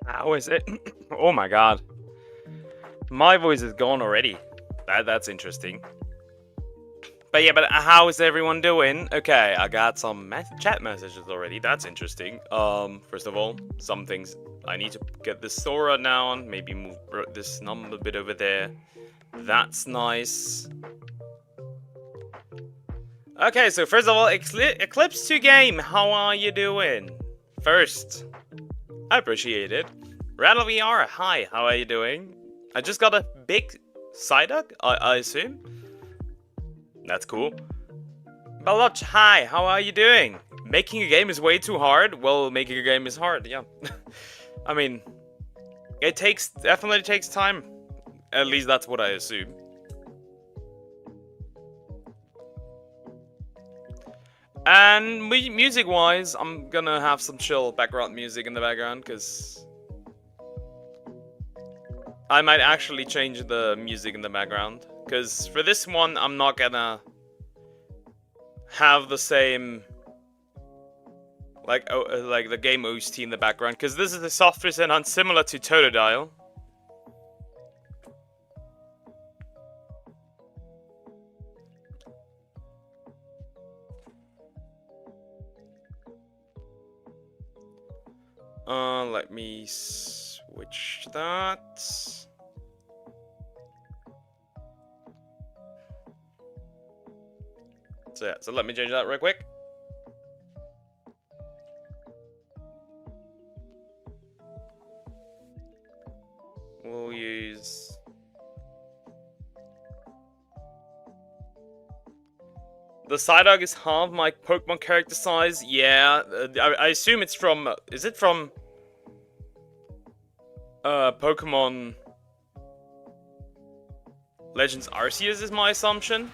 How is it? Oh my god. My voice is gone already. That's interesting. But yeah, but how is everyone doing? Okay, I got some chat messages already. That's interesting. First of all, some things I need to get this Zorua down. Maybe move this number a bit over there. That's nice. Okay, so first of all, Eclipse 2 Game, how are you doing? First, I appreciate it. Rattle VR, hi, how are you doing? I just got a big Psyduck, I assume. That's cool. Baloch, hi, how are you doing? Making a game is way too hard? Well, making a game is hard, yeah. I mean, it definitely takes time. At least that's what I assume. And music-wise, I'm gonna have some chill background music in the background, because I might actually change the music in the background. Because for this one, I'm not gonna have the same... like the game OST in the background. Because this is a software sound similar to Totodile. Let me switch that. So yeah, so let me change that real quick. We'll use... The Psyduck is half my Pokemon character size. Yeah, I assume it's from... is it from... Pokemon... Legends Arceus is my assumption.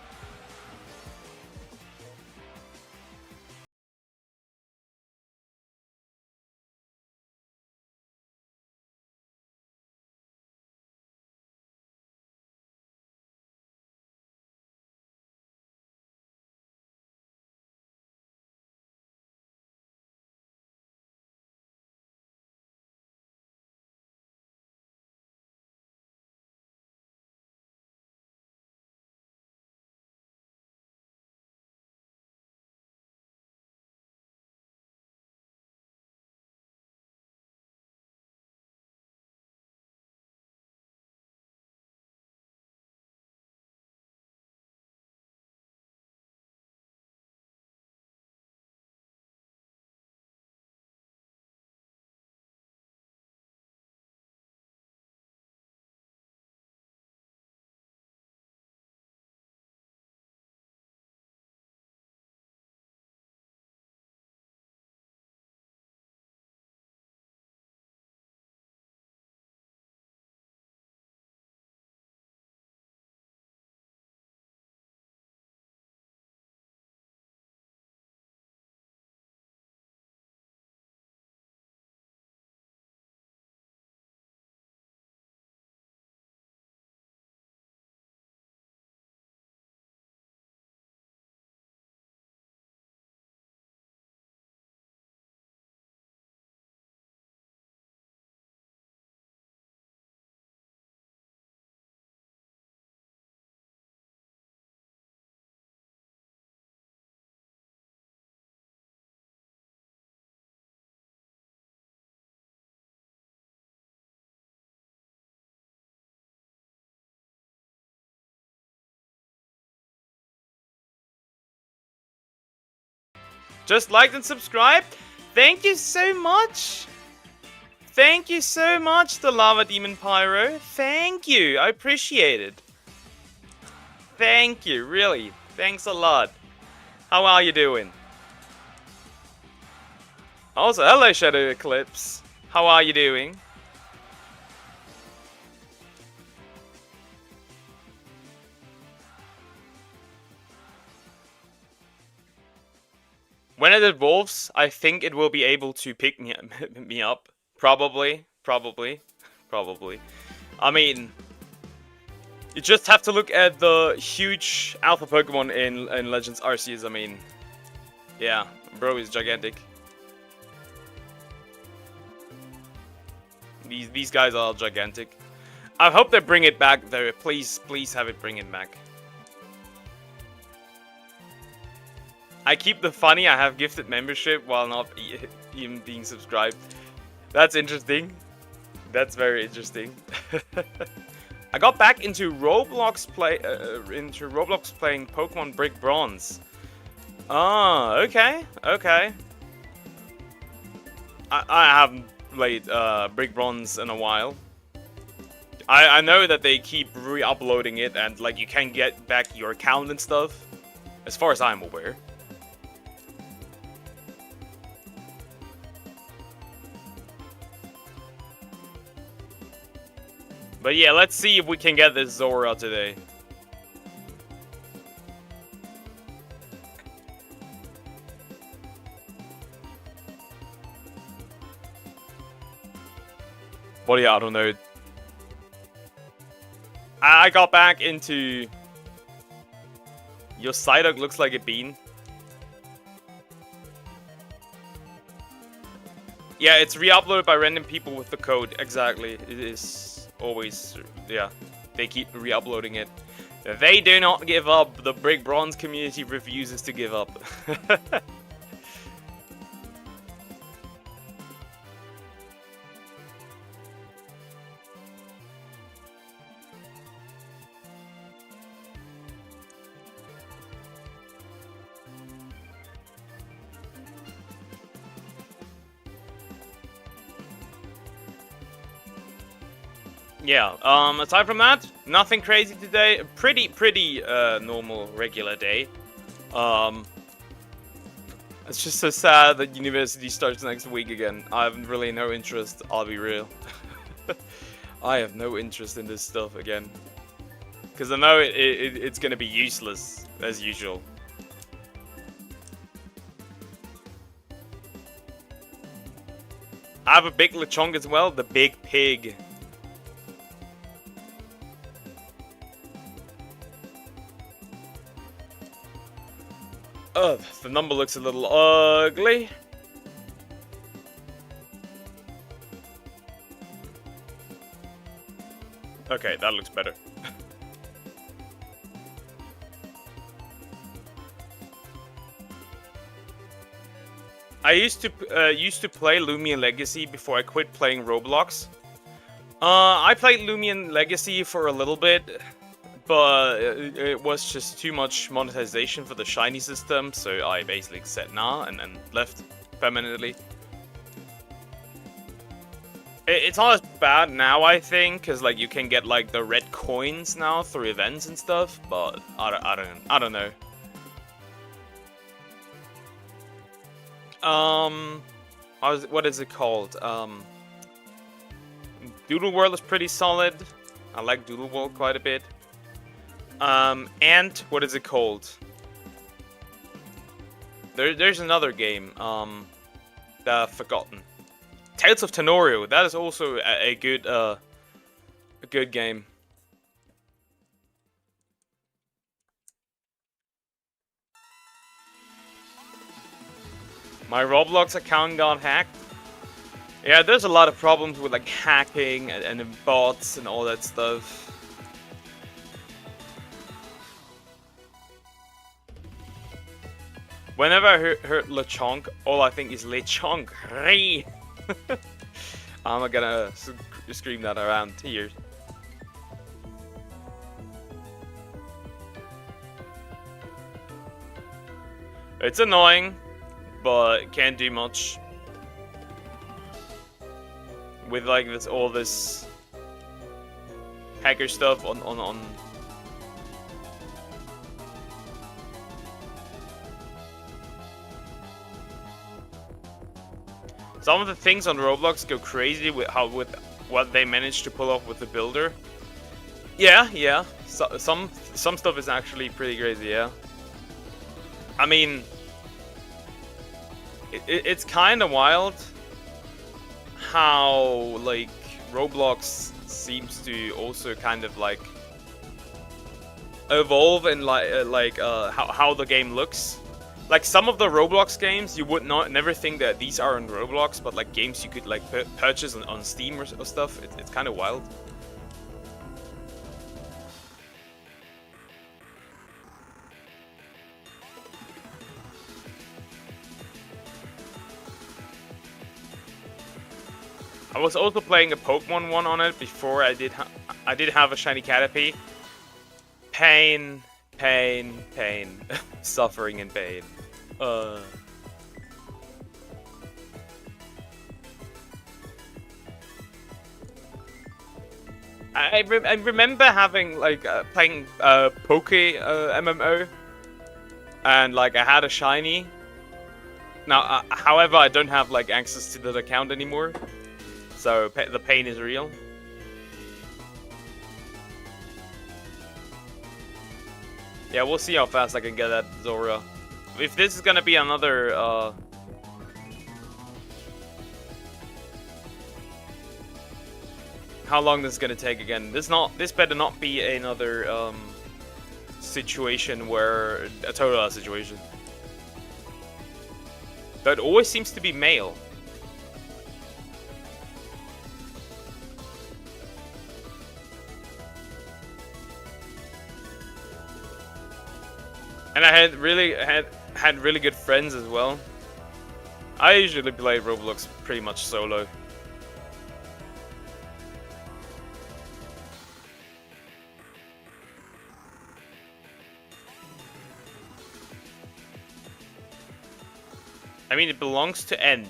Just liked and subscribed? Thank you so much! Thank you so much, the Lava Demon Pyro. Thank you, I appreciate it. Thank you, really. Thanks a lot. How are you doing? Also, hello Shadow Eclipse. How are you doing? When it evolves, I think it will be able to pick me up. Probably. I mean, you just have to look at the huge alpha Pokemon in Legends Arceus. I mean, yeah, bro is gigantic. These guys are gigantic. I hope they bring it back though. Please have it bring it back. I keep the funny, I have gifted membership while not even being subscribed. That's interesting. That's very interesting. I got back into Roblox playing Pokemon Brick Bronze. Ah, okay. I haven't played Brick Bronze in a while. I know that they keep re-uploading it and like you can get back your account and stuff. As far as I'm aware. But yeah, let's see if we can get this Zorua today. Well, yeah, I don't know. I got back into... Your Psyduck looks like a bean. Yeah, it's re-uploaded by random people with the code. Exactly. It is always... Yeah, they keep re-uploading it. They do not give up. The Brick Bronze community refuses to give up. Yeah, aside from that, nothing crazy today. Pretty normal, regular day. It's just so sad that university starts next week again. I have really no interest, I'll be real. I have no interest in this stuff again. Because I know it's gonna be useless, as usual. I have a big Lechonk as well, the big pig. Oh, the number looks a little ugly. Okay, that looks better. I used to play Lumion Legacy before I quit playing Roblox. I played Lumion Legacy for a little bit, but it was just too much monetization for the shiny system, so I basically said nah and left permanently. It's not as bad now, I think, because like you can get like the red coins now through events and stuff, but I don't know. What is it called? Doodle World is pretty solid. I like Doodle World quite a bit. And what is it called? There's another game. Forgotten. Tales of Tenorio. That is also a good game. My Roblox account got hacked. Yeah, there's a lot of problems with like hacking and bots and all that stuff. Whenever I heard Lechonk, all I think is Lechonk. I'm gonna scream that around here. It's annoying, but can't do much. With like all this hacker stuff on some of the things on Roblox go crazy with what they managed to pull off with the builder. Yeah. So, some stuff is actually pretty crazy, yeah. I mean, it's kind of wild how like Roblox seems to also kind of like evolve and how the game looks. Like some of the Roblox games, you would never think that these are on Roblox, but like games you could like purchase on Steam or stuff. It's kind of wild. I was also playing a Pokemon one on it before I did have a shiny Caterpie. Pain. Suffering and pain. I remember having like playing Poke MMO, and like I had a shiny. Now, however, I don't have like access to that account anymore, so the pain is real. Yeah, we'll see how fast I can get that Zorua. If this is gonna be another, how long this is gonna take again. This better not be another situation where a total situation. That always seems to be male. And I had really good friends as well. I usually play Roblox pretty much solo. I mean, it belongs to N.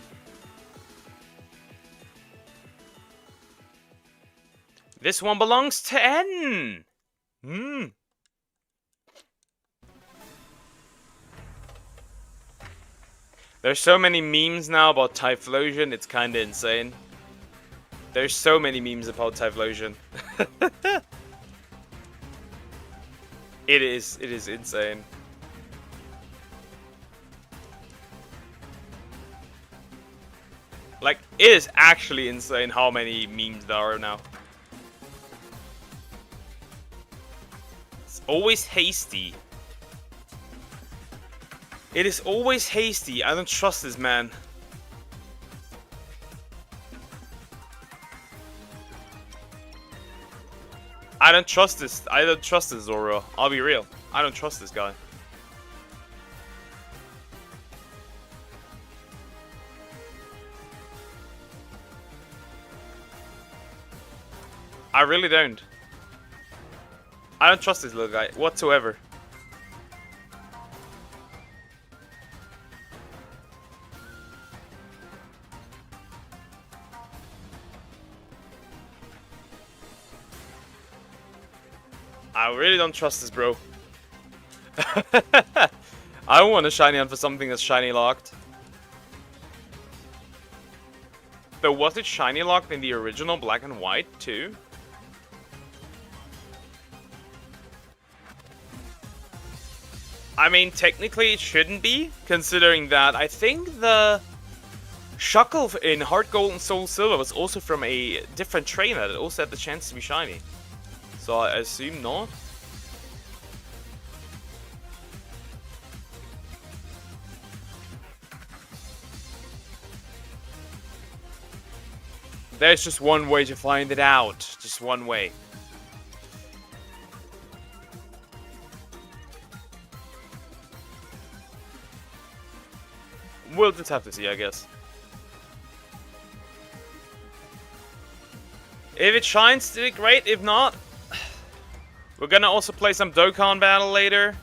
This one belongs to N! There's so many memes now about Typhlosion, it's kinda insane. There's so many memes about Typhlosion. It is insane. Like, it is actually insane how many memes there are now. It's always hasty. It is always hasty. I don't trust this man. I don't trust this Zorua. I'll be real. I don't trust this guy. I really don't. I don't trust this little guy whatsoever. I really don't trust this bro. I don't want to shiny hunt for something that's shiny locked. Though, was it shiny locked in the original black and white too? I mean, technically it shouldn't be, considering that I think the Shuckle in Heart Gold and Soul Silver was also from a different trainer that also had the chance to be shiny. So I assume not. There's just one way to find it out. Just one way. We'll just have to see, I guess. If it shines, great. If not, we're gonna also play some Dokkan Battle later.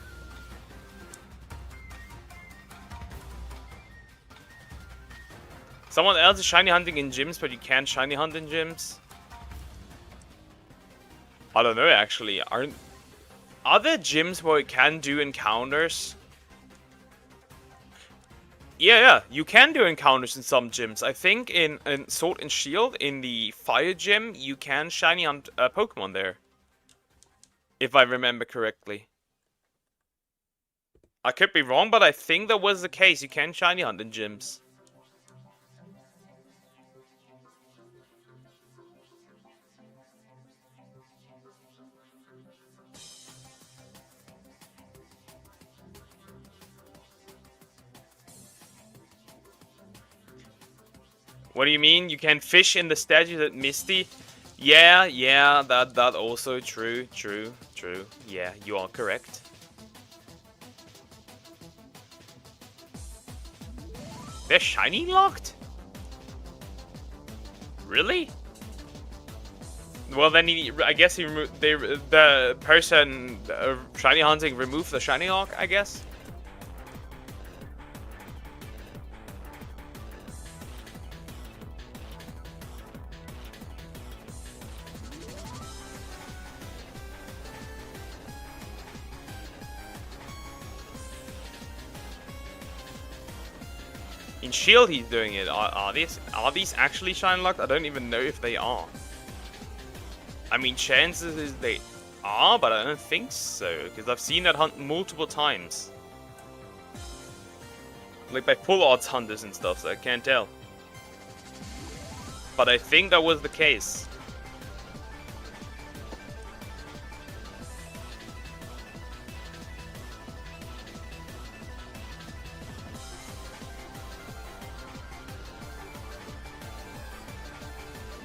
Someone else is shiny hunting in gyms, but you can't shiny hunt in gyms. I don't know, actually. Are there gyms where you can do encounters? Yeah, you can do encounters in some gyms. I think in Sword and Shield, in the Fire Gym, you can shiny hunt Pokemon there. If I remember correctly. I could be wrong, but I think that was the case. You can shiny hunt in gyms. What do you mean? You can fish in the statues at Misty? Yeah, that also true. Yeah, you are correct. They're shiny locked? Really? Well, then I guess the person shiny hunting removed the shiny lock, I guess. In Shield, he's doing it. Are these actually shine locked? I don't even know if they are. I mean, chances is they are, but I don't think so, because I've seen that hunt multiple times. Like by full odds hunters and stuff, so I can't tell. But I think that was the case.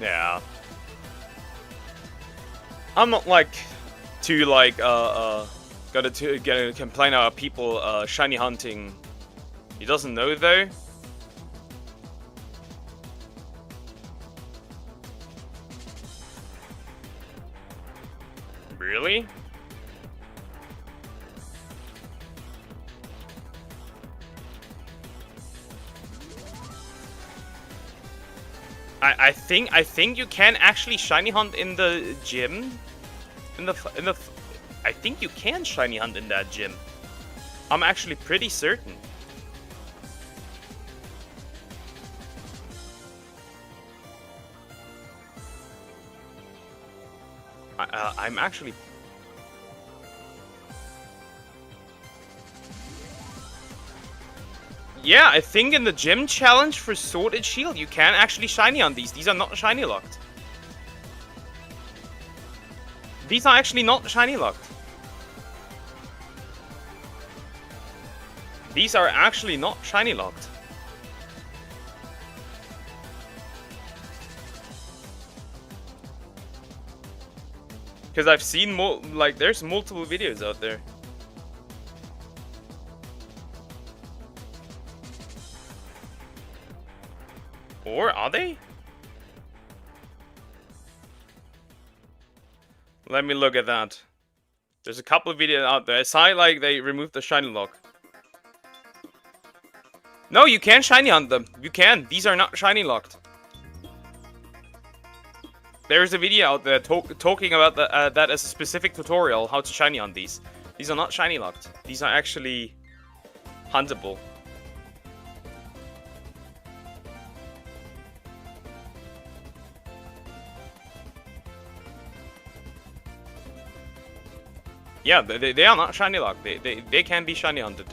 Yeah. I'm not like too like gonna complain about people shiny hunting. He doesn't know though. Really? I think you can actually shiny hunt in the gym. I think you can shiny hunt in that gym. I'm actually pretty certain. I'm actually. Yeah, I think in the gym challenge for Sword and Shield, you can actually shiny on these. These are not shiny locked. These are actually not shiny locked. These are actually not shiny locked. Because I've seen there's multiple videos out there. Or are they? Let me look at that. There's a couple of videos out there. It's like they removed the shiny lock. No, you can shiny hunt them. You can. These are not shiny locked. There's a video out there talking about that as a specific tutorial, how to shiny hunt these. These are not shiny locked. These are actually huntable. Yeah, they are not shiny locked. They can be shiny hunted.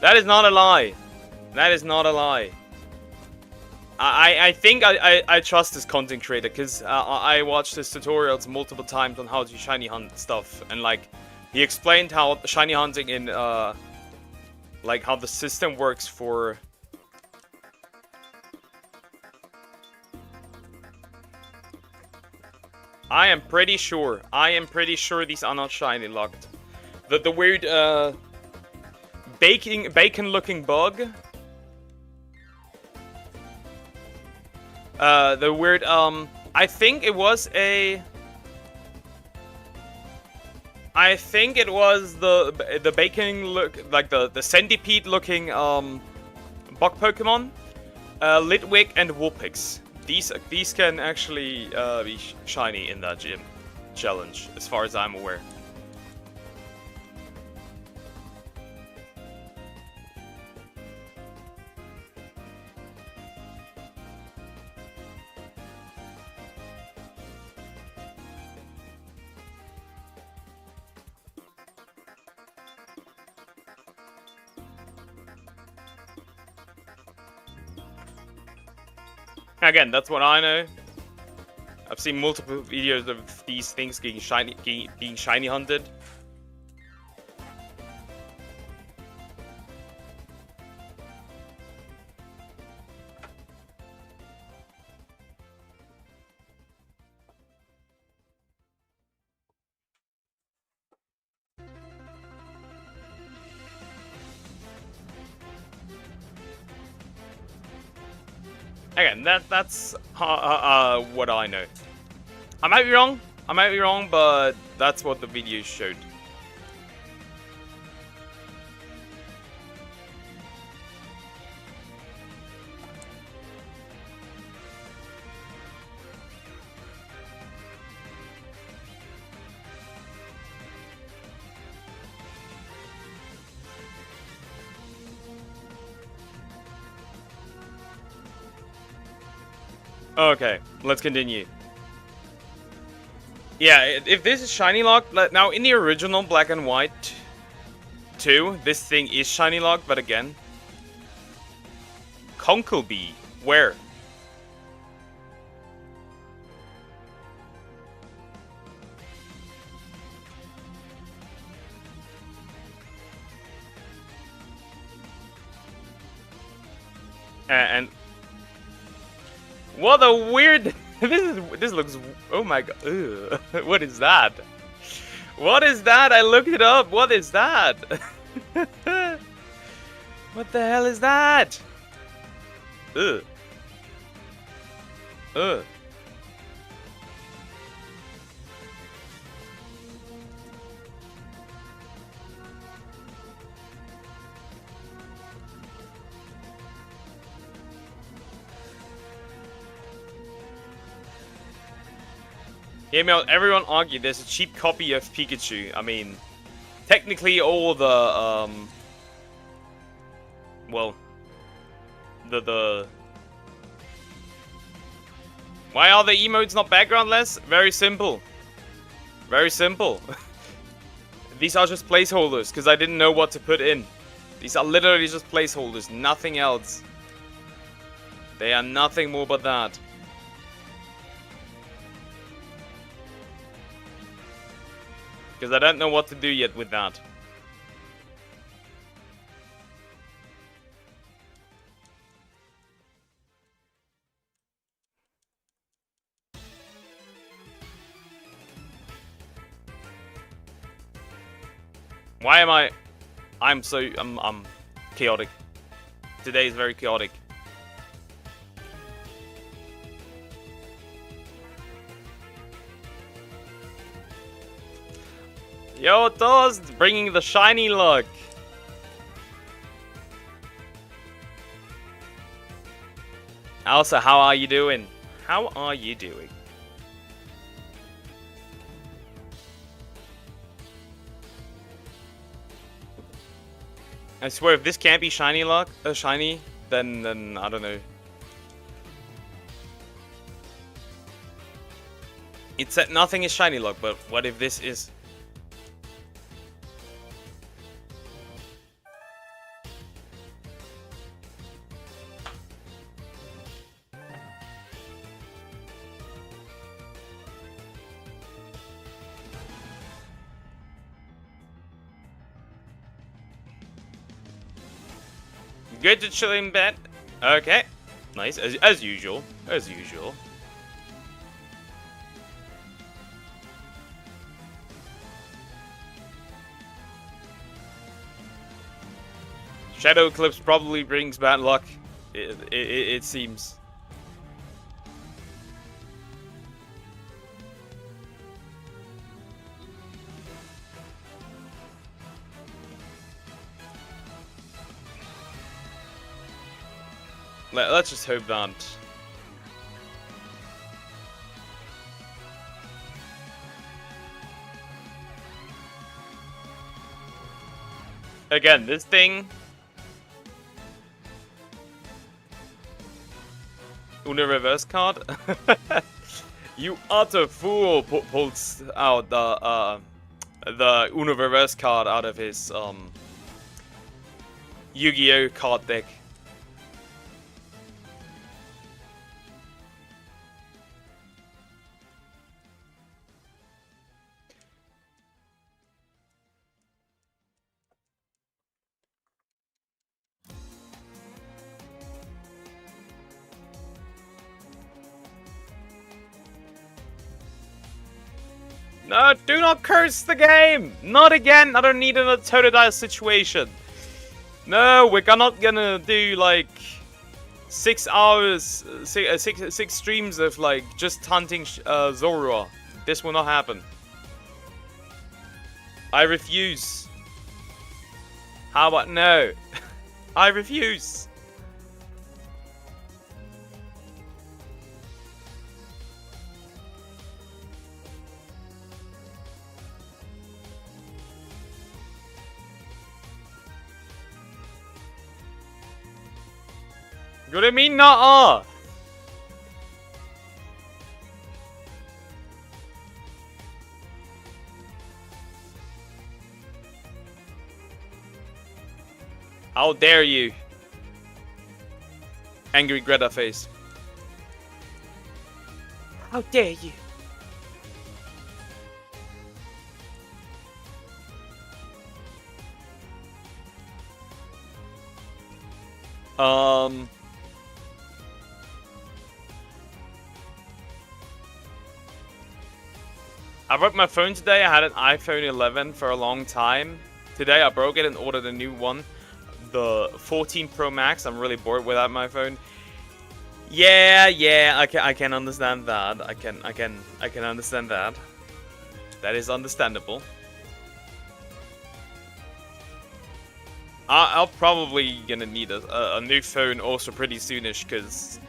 That is not a lie. That is not a lie. I think I trust this content creator because I watched his tutorials multiple times on how to shiny hunt stuff, and like he explained how shiny hunting in like how the system works for. I am pretty sure these are not shiny locked. The weird bacon looking bug. The weird I think it was the bacon look, like the centipede looking bug Pokemon, Litwick and Vulpix. These can actually be shiny in that gym challenge, as far as I'm aware. Again, that's what I know. I've seen multiple videos of these things being shiny hunted. Again, that's what I know. I might be wrong, but that's what the video showed. Okay, let's continue. Yeah, if this is shiny locked, now in the original Black and White 2, this thing is shiny locked, but again, Conkleby, where? And what a weird. This looks. Oh my god. Ugh. What is that? What is that? I looked it up. What is that? What the hell is that? Ugh. Ugh. Yeah, everyone argued there's a cheap copy of Pikachu. I mean, technically all the, well, the... Why are the emotes not backgroundless? Very simple. Very simple. These are just placeholders, because I didn't know what to put in. These are literally just placeholders, nothing else. They are nothing more but that. Because I don't know what to do yet with that. Why am I... I'm chaotic. Today is very chaotic. Yo, Toast, bringing the shiny luck. Elsa, how are you doing? How are you doing? I swear, if this can't be shiny luck, shiny, then I don't know. It said nothing is shiny luck, but what if this is? Good to chill in bed. Okay. Nice. As usual. As usual. Shadow Eclipse probably brings bad luck. It seems. Let's just hope that. Again, this thing. Una reverse card. You utter fool! Pulls out the Una reverse card out of his Yu-Gi-Oh card deck. No, do not curse the game! Not again! I don't need a Totodile situation. No, we're not gonna do like 6 hours, six streams of like just hunting Zorua. This will not happen. I refuse. How about no? I refuse. What do you mean not? How dare you? Angry Greta face. How dare you? I broke my phone today. I had an iPhone 11 for a long time. Today I broke it and ordered a new one, the 14 Pro Max. I'm really bored without my phone. Yeah, I can understand that. I can understand that. That is understandable. I'll probably gonna need a new phone also pretty soonish, because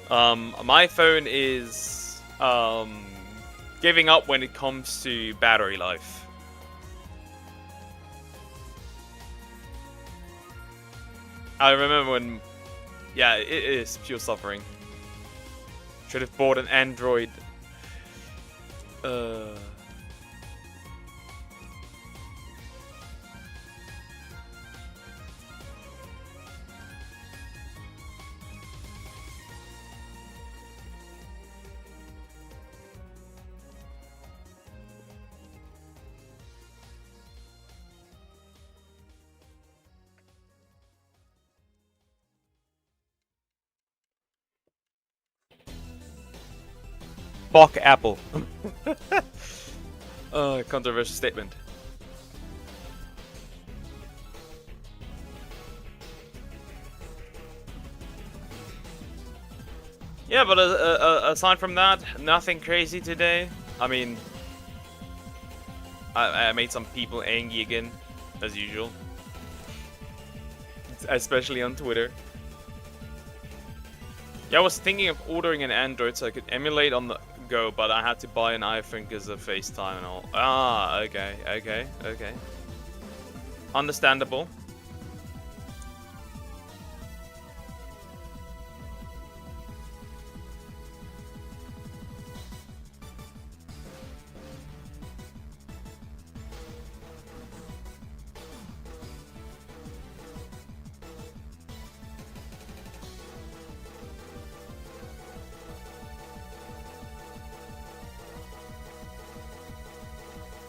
my phone is giving up when it comes to battery life. I remember when, yeah, it is pure suffering. Should have bought an Android. Fuck Apple. Controversial statement. Yeah, but aside from that, nothing crazy today. I mean, I made some people angry again, as usual. Especially on Twitter. Yeah, I was thinking of ordering an Android so I could emulate on the go, but I had to buy an iPhone because of FaceTime and all. Ah, okay. Understandable.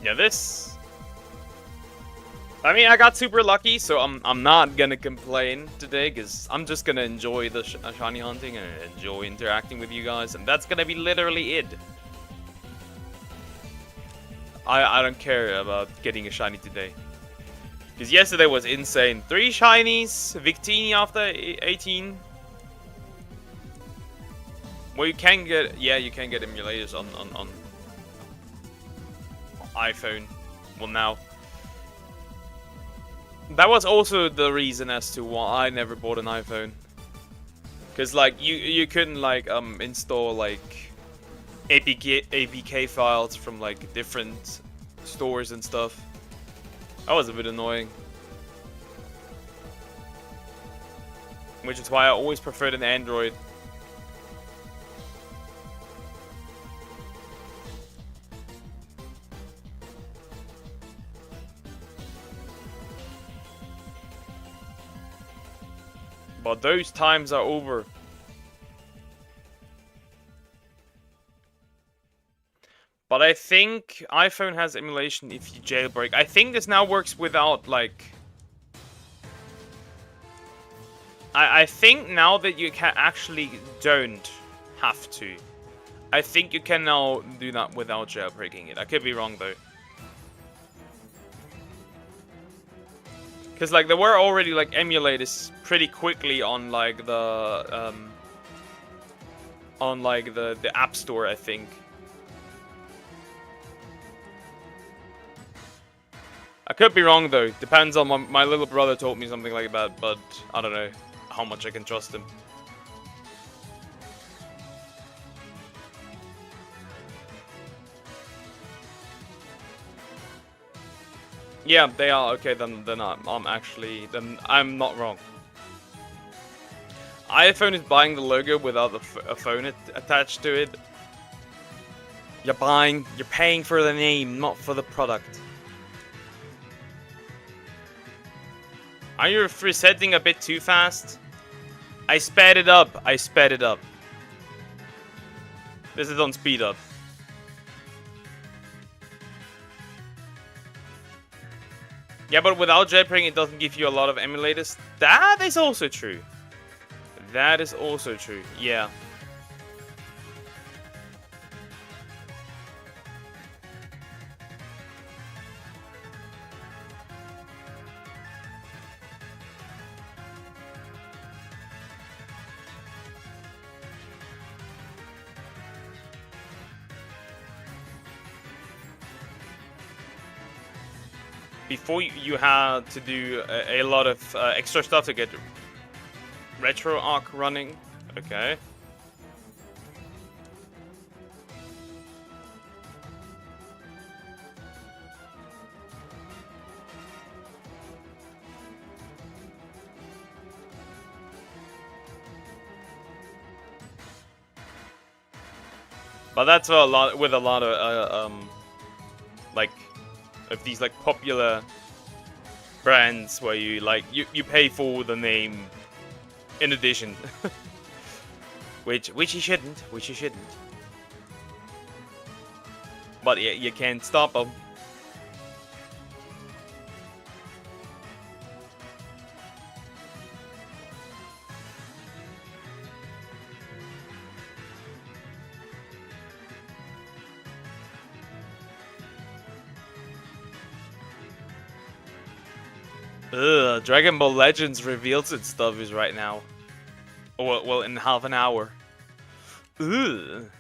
Yeah, this... I mean, I got super lucky, so I'm not gonna complain today, because I'm just gonna enjoy the shiny hunting and enjoy interacting with you guys, and that's gonna be literally it. I don't care about getting a shiny today. Because yesterday was insane. 3 shinies, Victini after 18. Well, you can get... Yeah, you can get emulators on iPhone. Well, now. That was also the reason as to why I never bought an iPhone. Because, like, you couldn't, like, install, like, APK files from, like, different stores and stuff. That was a bit annoying. Which is why I always preferred an Android. But those times are over. But I think iPhone has emulation if you jailbreak. I think this now works without, like... I think now that you can actually don't have to. I think you can now do that without jailbreaking it. I could be wrong, though. Because, like, there were already, like, emulators pretty quickly on, like, the, the App Store, I think. I could be wrong, though. Depends on my little brother told me something like that, but I don't know how much I can trust him. Yeah, they are. Okay, then I'm not wrong. iPhone is buying the logo without a phone attached to it. You're paying for the name, not for the product. Are you resetting a bit too fast? I sped it up. This is on speed up. Yeah, but without jailbreaking, it doesn't give you a lot of emulators. That is also true. Yeah. before you had to do a lot of extra stuff to get retro arc running. Okay. But that's a lot with a lot of like of these like popular brands where you like you pay for the name in addition, which you shouldn't, But yeah, you can't stop them. Ugh, Dragon Ball Legends reveals its stuff is right now. Oh, well, in half an hour. Ugh.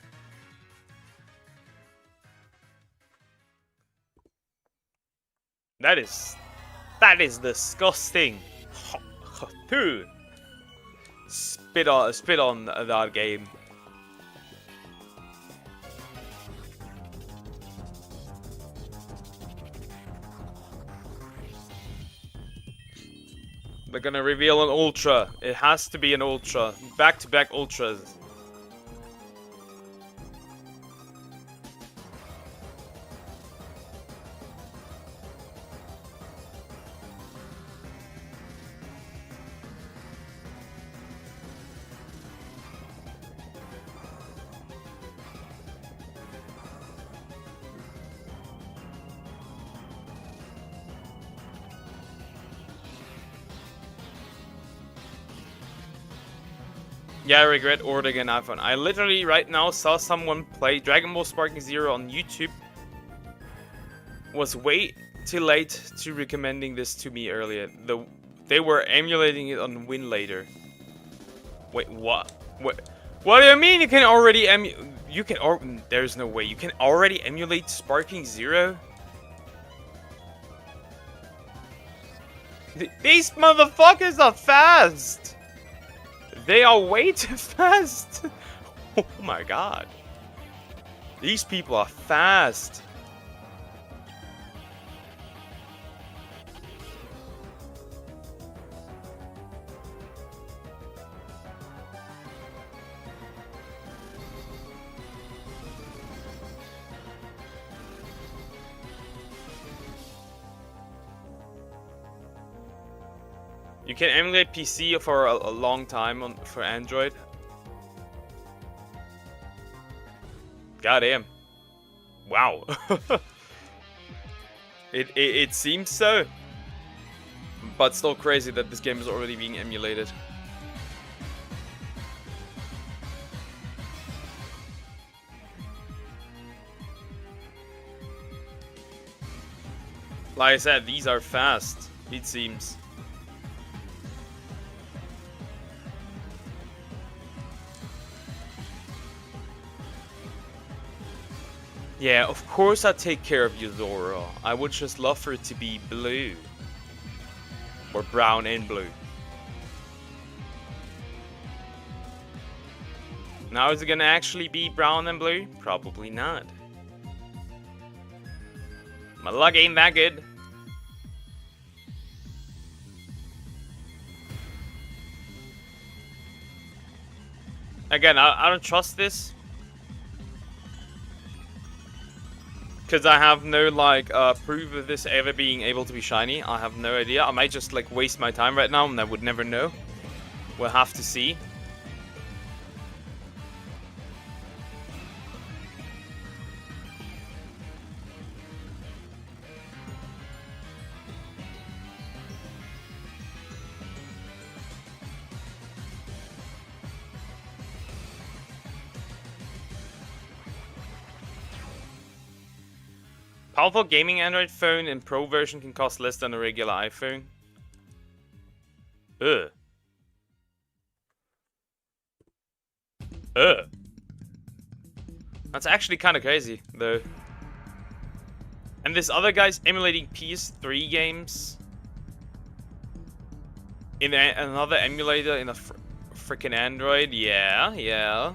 That is disgusting. Dude. Spit on that game. They're gonna reveal an Ultra. It has to be an Ultra. Back-to-back Ultras. Yeah, I regret ordering an iPhone. I literally right now saw someone play Dragon Ball Sparking Zero on YouTube. Was way too late to recommending this to me earlier. They were emulating it on Win later. Wait, what? What do you mean you can already there's no way. You can already emulate Sparking Zero? These motherfuckers are fast! They are way too fast! Oh my god. These people are fast. You can emulate PC for a long time for Android. Goddamn. Wow. It seems so. But still crazy that this game is already being emulated. Like I said, these are fast, it seems. Yeah, of course I'd take care of you, Zorua. I would just love for it to be blue. Or brown and blue. Now is it gonna actually be brown and blue? Probably not. My luck ain't that good. Again, I don't trust this. Because I have no, like, proof of this ever being able to be shiny. I have no idea. I might just, like, waste my time right now and I would never know. We'll have to see. Powerful gaming Android phone in Pro version can cost less than a regular iPhone. Ugh. Ugh. That's actually kind of crazy, though. And this other guy's emulating PS3 games in another emulator in a freaking Android. Yeah, yeah.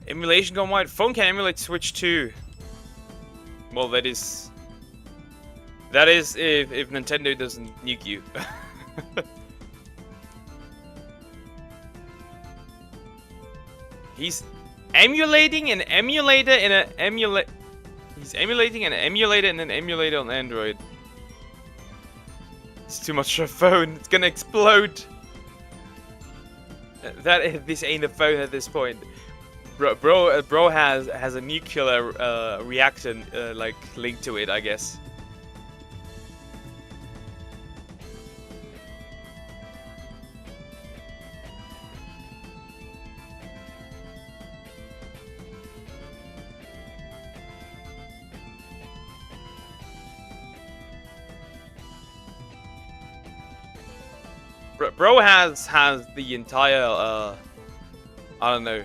Emulation gone wide. Phone can emulate Switch too. Well, that is if Nintendo doesn't nuke you. He's emulating an emulator in an emulator. He's emulating an emulator in an emulator on Android. It's too much for a phone. It's gonna explode. This ain't a phone at this point. Bro has a nuclear reaction like linked to it, I guess. Bro has the entire I don't know,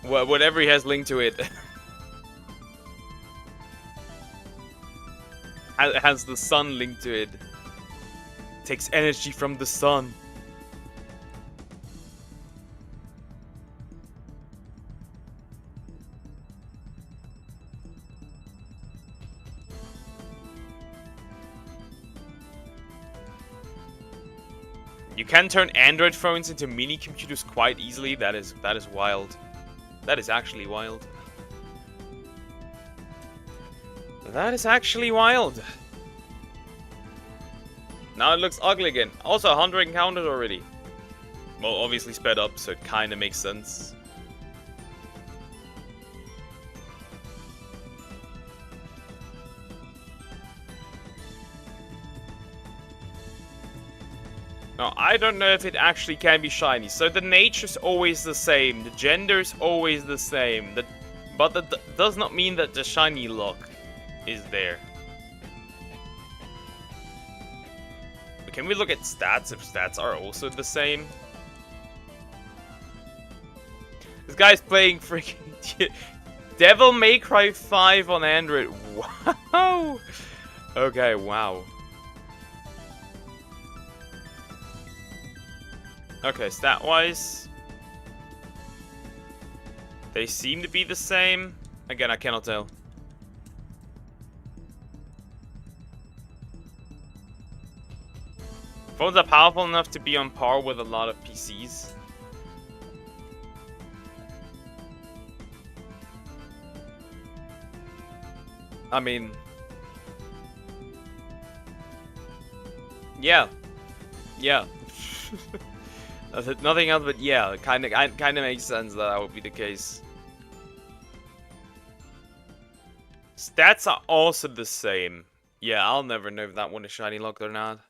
whatever he has linked to it. has the sun linked to it. Takes energy from the sun. You can turn Android phones into mini computers quite easily. That is wild. That is actually wild. That is actually wild. Now it looks ugly again. Also, 100 encounters already. Well, obviously sped up, so it kind of makes sense. Now, I don't know if it actually can be shiny. So the nature's always the same. The gender's always the same. But that does not mean that the shiny look is there. Can we look at stats if stats are also the same? This guy's playing freaking Devil May Cry 5 on Android. Wow. Okay, wow. Okay, stat-wise, they seem to be the same. Again, I cannot tell. Phones are powerful enough to be on par with a lot of PCs. I mean, yeah. Nothing else, but yeah, it kind of makes sense that would be the case. Stats are also the same. Yeah, I'll never know if that one is shiny locked or not.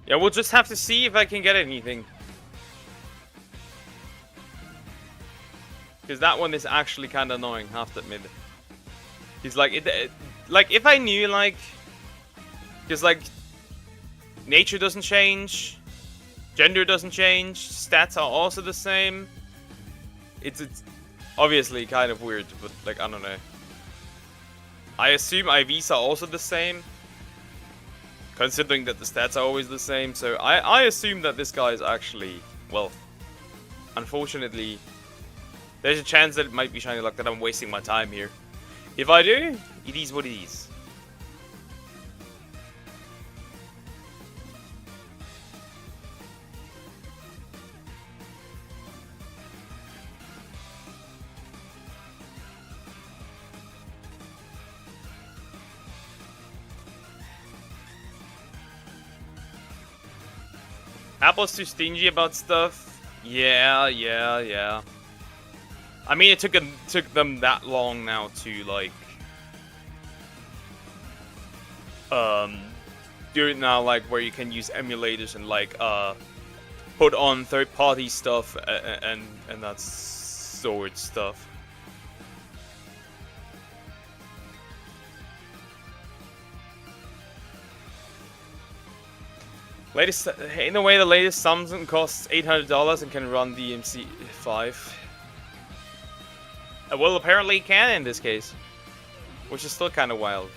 Yeah, we'll just have to see if I can get anything. Because that one is actually kind of annoying, have to admit. He's like, like if I knew, like, because like, nature doesn't change, gender doesn't change, stats are also the same. It's obviously kind of weird, but like, I don't know. I assume IVs are also the same, considering that the stats are always the same. So I assume that this guy is actually, well, unfortunately, there's a chance that it might be shiny luck, that I'm wasting my time here. If I do, it is what it is. Apple's too stingy about stuff. Yeah. I mean, it took them that long now to like do it now, like where you can use emulators and like put on third-party stuff and that sort of stuff. Latest, in a way, the latest Samsung costs $800 and can run the MC5. Well, apparently it can in this case, which is still kind of wild.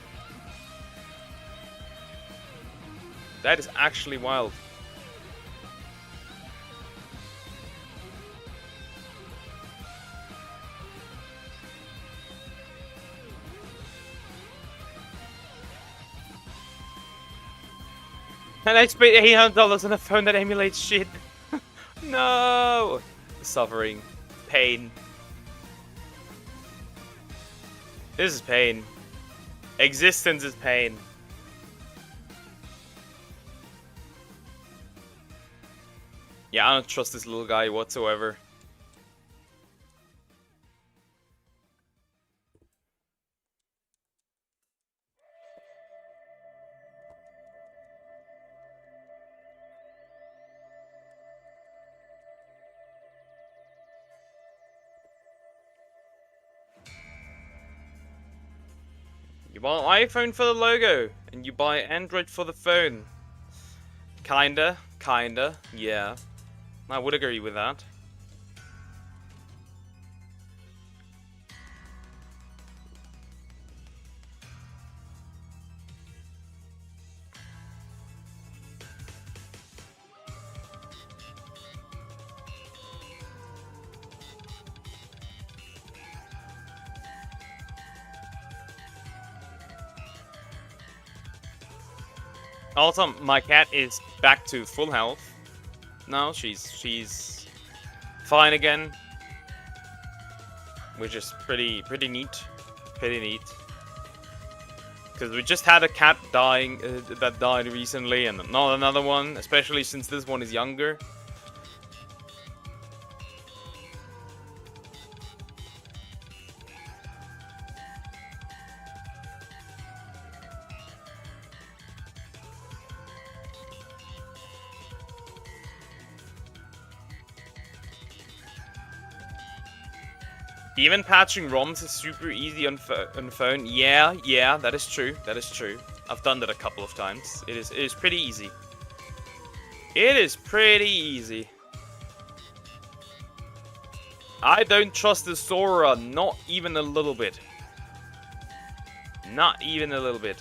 That is actually wild. And I spent $800 on a phone that emulates shit. No! Suffering. Pain. This is pain. Existence is pain. Yeah, I don't trust this little guy whatsoever. You buy iPhone for the logo, and you buy Android for the phone. Kinda, yeah. I would agree with that. Also, my cat is back to full health. Now she's fine again, which is pretty neat, Because we just had a cat dying that died recently, and not another one, especially since this one is younger. Even patching ROMs is super easy on phone. Yeah, that is true. I've done that a couple of times. It is pretty easy. It is pretty easy. I don't trust the Zorua, not even a little bit. Not even a little bit.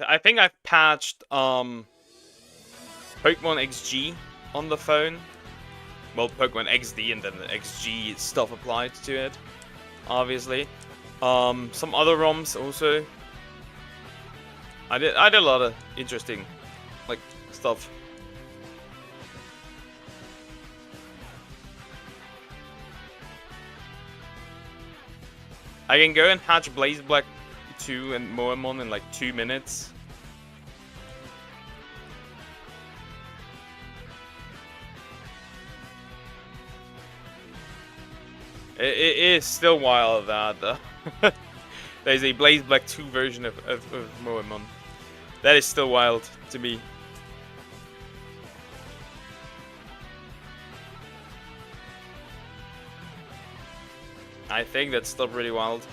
I think I've patched Pokemon XG on the phone. Well, Pokemon XD and then the XG stuff applied to it, obviously. Some other ROMs also. I did a lot of interesting stuff. I can go and hatch Blaze Black 2 and Moemon in like 2 minutes. It is still wild that there's a Blaze Black 2 version of Moemon. That is still wild to me. I think that's still pretty wild.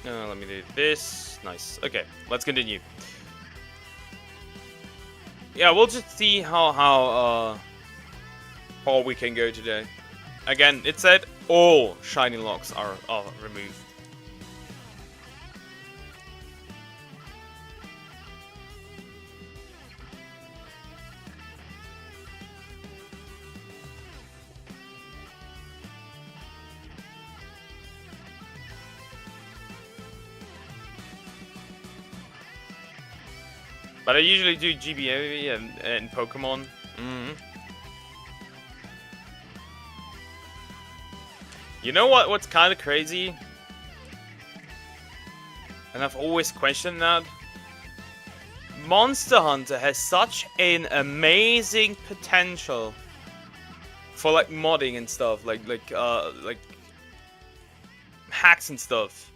Let me do this. Nice. Okay, let's continue. Yeah, we'll just see how far we can go today. Again, it said all shiny locks are removed. But I usually do GBA and Pokemon. You know what's kind of crazy? and I've always questioned that. Monster Hunter has such an amazing potential for like modding and stuff, like hacks and stuff,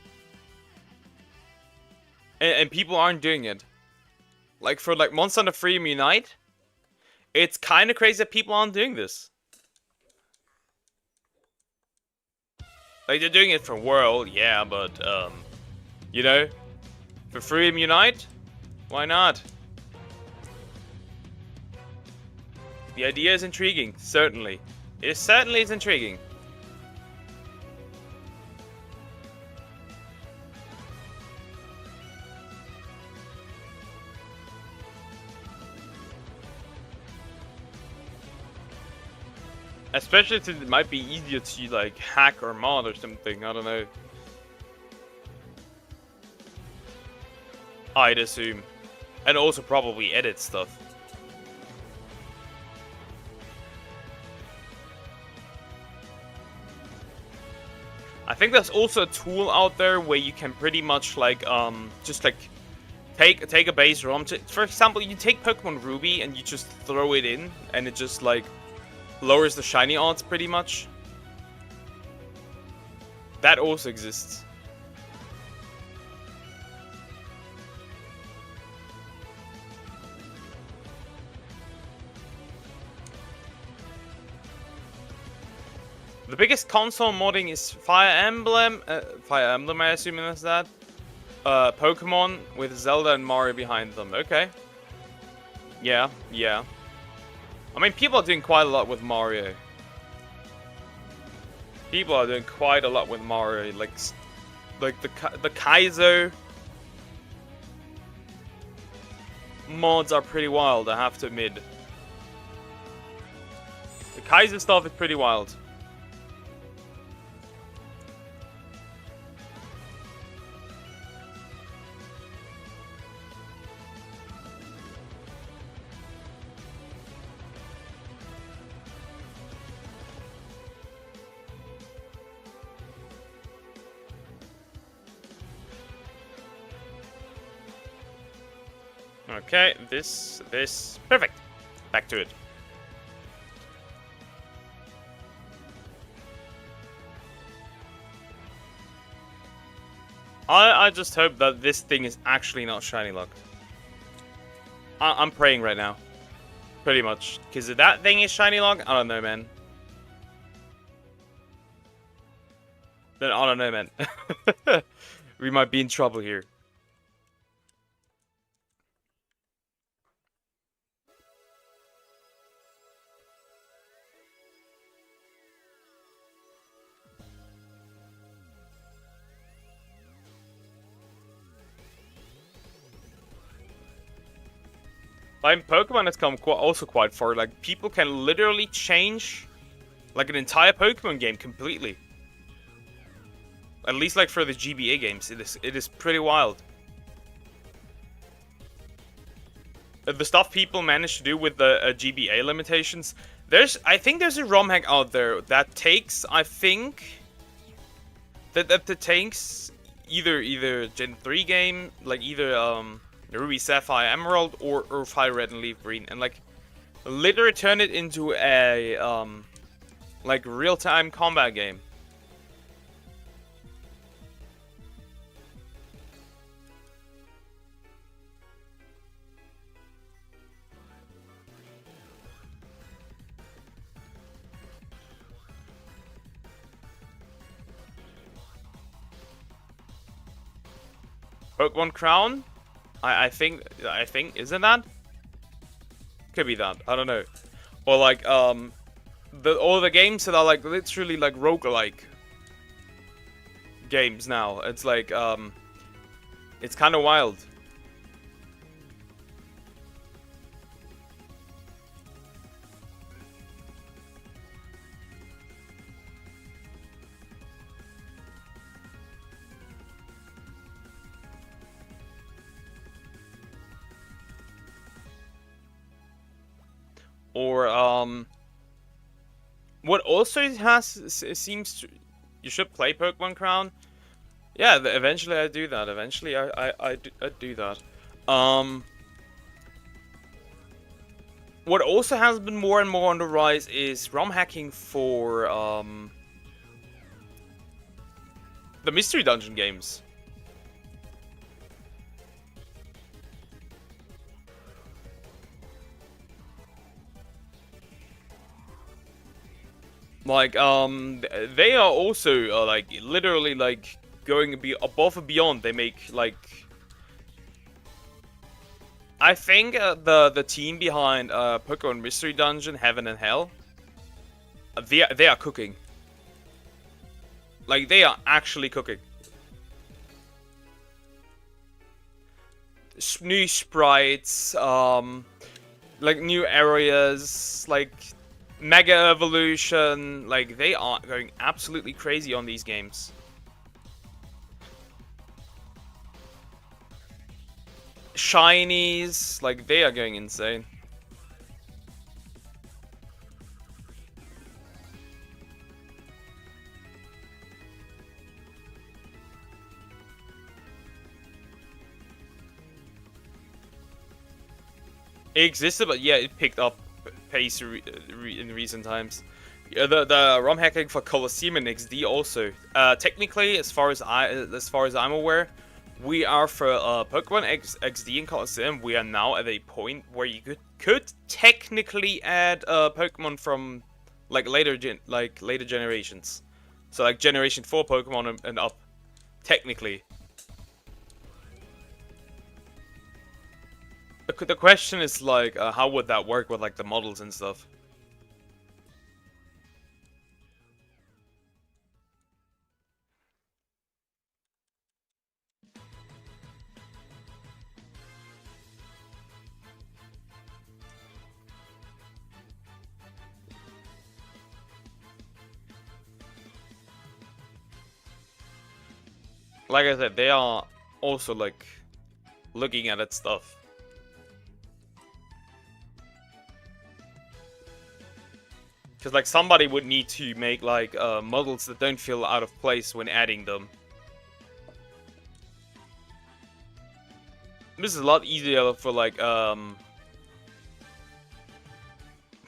and people aren't doing it. Like for like Monster Hunter Freedom Unite, it's kind of crazy that people aren't doing this. Like they're doing it for World, yeah, but you know, for Freedom Unite, why not? The idea is intriguing, certainly. It certainly is intriguing. Especially since it might be easier to like hack or mod or something, I don't know. I'd assume. And also probably edit stuff. I think there's also a tool out there where you can pretty much like just like take a base ROM. For example, you take Pokemon Ruby and you just throw it in and it just like lowers the shiny odds pretty much. That also exists. The biggest console modding is Fire Emblem. Fire Emblem, I assume that's that. Pokemon with Zelda and Mario behind them. Okay. Yeah, yeah. I mean, people are doing quite a lot with Mario. People are doing quite a lot with Mario. Like the Kaizo mods are pretty wild, I have to admit. The Kaizo stuff is pretty wild. Okay, this, perfect. Back to it. I just hope that this thing is actually not shiny locked. I'm praying right now. Pretty much. Because if that thing is shiny locked, I don't know, man. Then I don't know, man. We might be in trouble here. Like, Pokemon has come also quite far. Like, people can literally change, like, an entire Pokemon game completely. At least, like, for the GBA games, it is pretty wild. The stuff people manage to do with the GBA limitations. I think there's a ROM hack out there that takes, I think, that takes either Gen 3 game, like either Ruby, Sapphire, Emerald, or Fire Red and Leaf Green, and like literally turn it into a like real-time combat game. Pokemon Crown? I think, isn't that? Could be that, I don't know. Or like, all the games that are like, literally like roguelike games now. It's like, it's kind of wild. Or, what also seems to... You should play Pokemon Crown. Yeah, eventually I do that. Eventually I do that. What also has been more and more on the rise is ROM hacking for the mystery dungeon games. Like they are also like literally like going above and beyond. They make like, I think the team behind Pokemon Mystery Dungeon Heaven and Hell, they are cooking. Like they are actually cooking. New sprites, like new areas, like Mega Evolution, like they are going absolutely crazy on these games. Shinies, like they are going insane. It existed, but yeah, it picked up pace in recent times. Yeah, the ROM hacking for Colosseum and XD also. Technically, as far as I'm aware, we are for Pokemon XD and Colosseum. We are now at a point where you could technically add Pokemon from like later generations. So like Generation 4 Pokemon and up, technically. The question is like, how would that work with like the models and stuff? Like I said, they are also like looking at that stuff. Because like somebody would need to make like models that don't feel out of place when adding them. This is a lot easier for like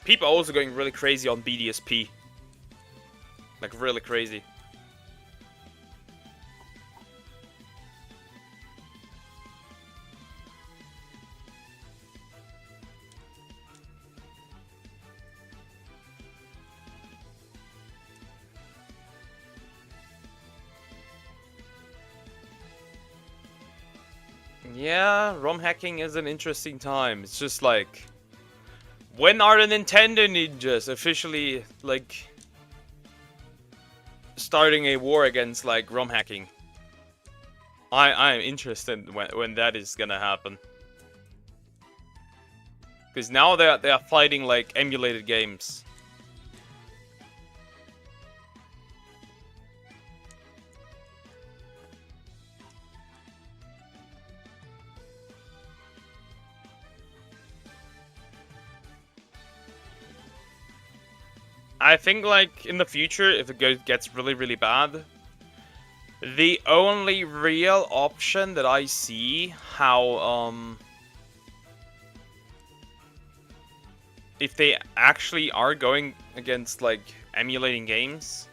people are also going really crazy on BDSP. Like really crazy. Yeah, ROM hacking is an interesting time. It's just like, when are the Nintendo ninjas officially like starting a war against like ROM hacking? I am interested when that is gonna happen. Because now they are fighting like emulated games. I think like in the future, if it gets really bad, the only real option that I see how if they actually are going against like emulating games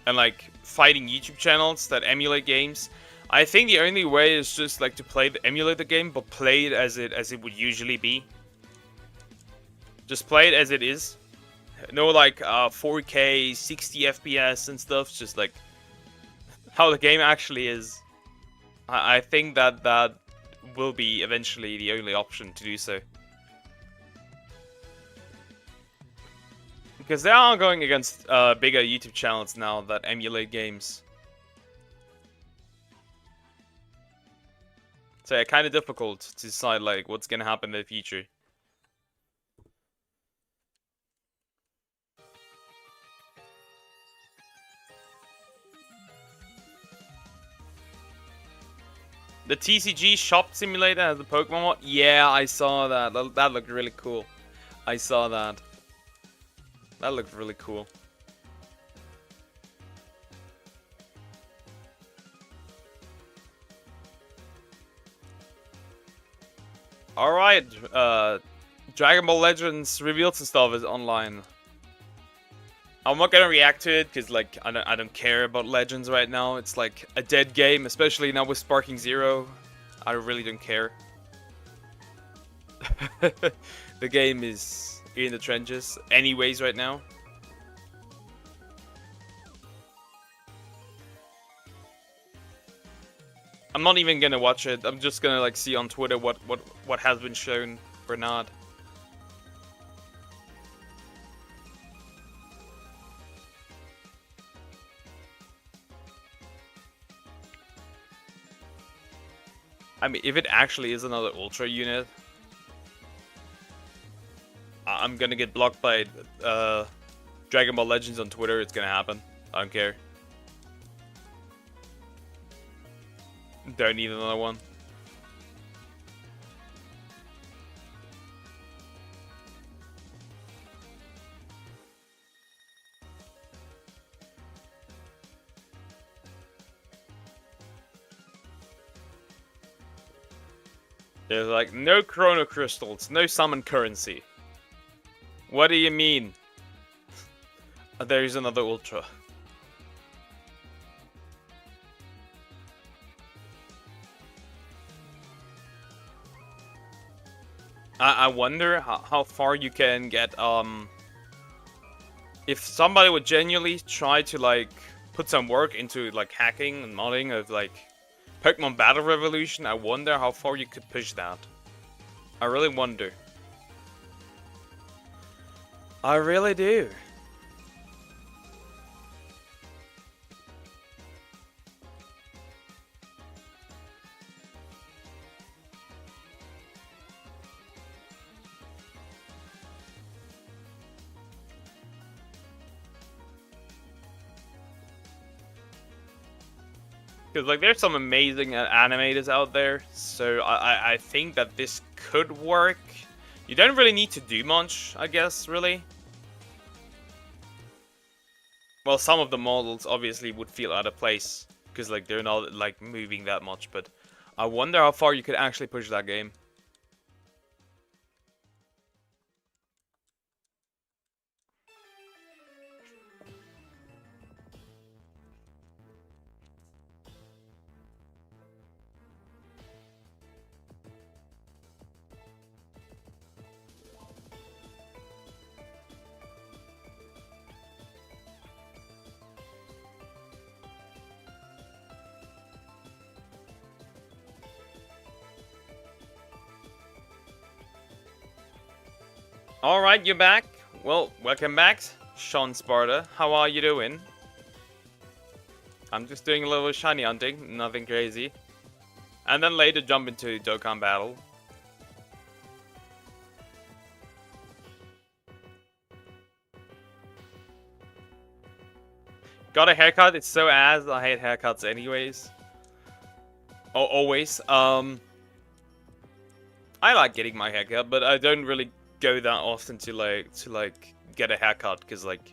and like fighting YouTube channels that emulate games, I think the only way is just like to emulate the game, but play it as it would usually be. Just play it as it is. No like 4K, 60 FPS and stuff. Just like how the game actually is. I think that will be eventually the only option to do so. Because they are going against bigger YouTube channels now that emulate games. So yeah, kind of difficult to decide like what's gonna happen in the future. The TCG shop simulator has the Pokemon mod? Yeah, I saw that. That looked really cool. I saw that. That looked really cool. Alright, Dragon Ball Legends reveals and stuff is online. I'm not gonna react to it because like I don't care about Legends right now. It's like a dead game, especially now with Sparking Zero. I really don't care. The game is in the trenches anyways right now. I'm not even gonna watch it. I'm just gonna like see on Twitter what has been shown or not. I mean, if it actually is another Ultra unit, I'm gonna get blocked by Dragon Ball Legends on Twitter. It's gonna happen. I don't care. Don't need another one. There's like no Chrono Crystals, no summon currency. What do you mean? There's another Ultra. I wonder how far you can get, if somebody would genuinely try to, like, put some work into, like, hacking and modding of, like, Pokemon Battle Revolution. I wonder how far you could push that. I really wonder. I really do. Because, like, there's some amazing animators out there, so I think that this could work. You don't really need to do much, I guess, really. Well, some of the models obviously would feel out of place, because, like, they're not, like, moving that much, but I wonder how far you could actually push that game. Alright, you're back. Well, welcome back, Sean Sparta. How are you doing? I'm just doing a little shiny hunting, nothing crazy. And then later jump into Dokkan Battle. Got a haircut, it's so ass, I hate haircuts anyways. Oh, always. I like getting my haircut, but I don't really go that often to like get a haircut, because like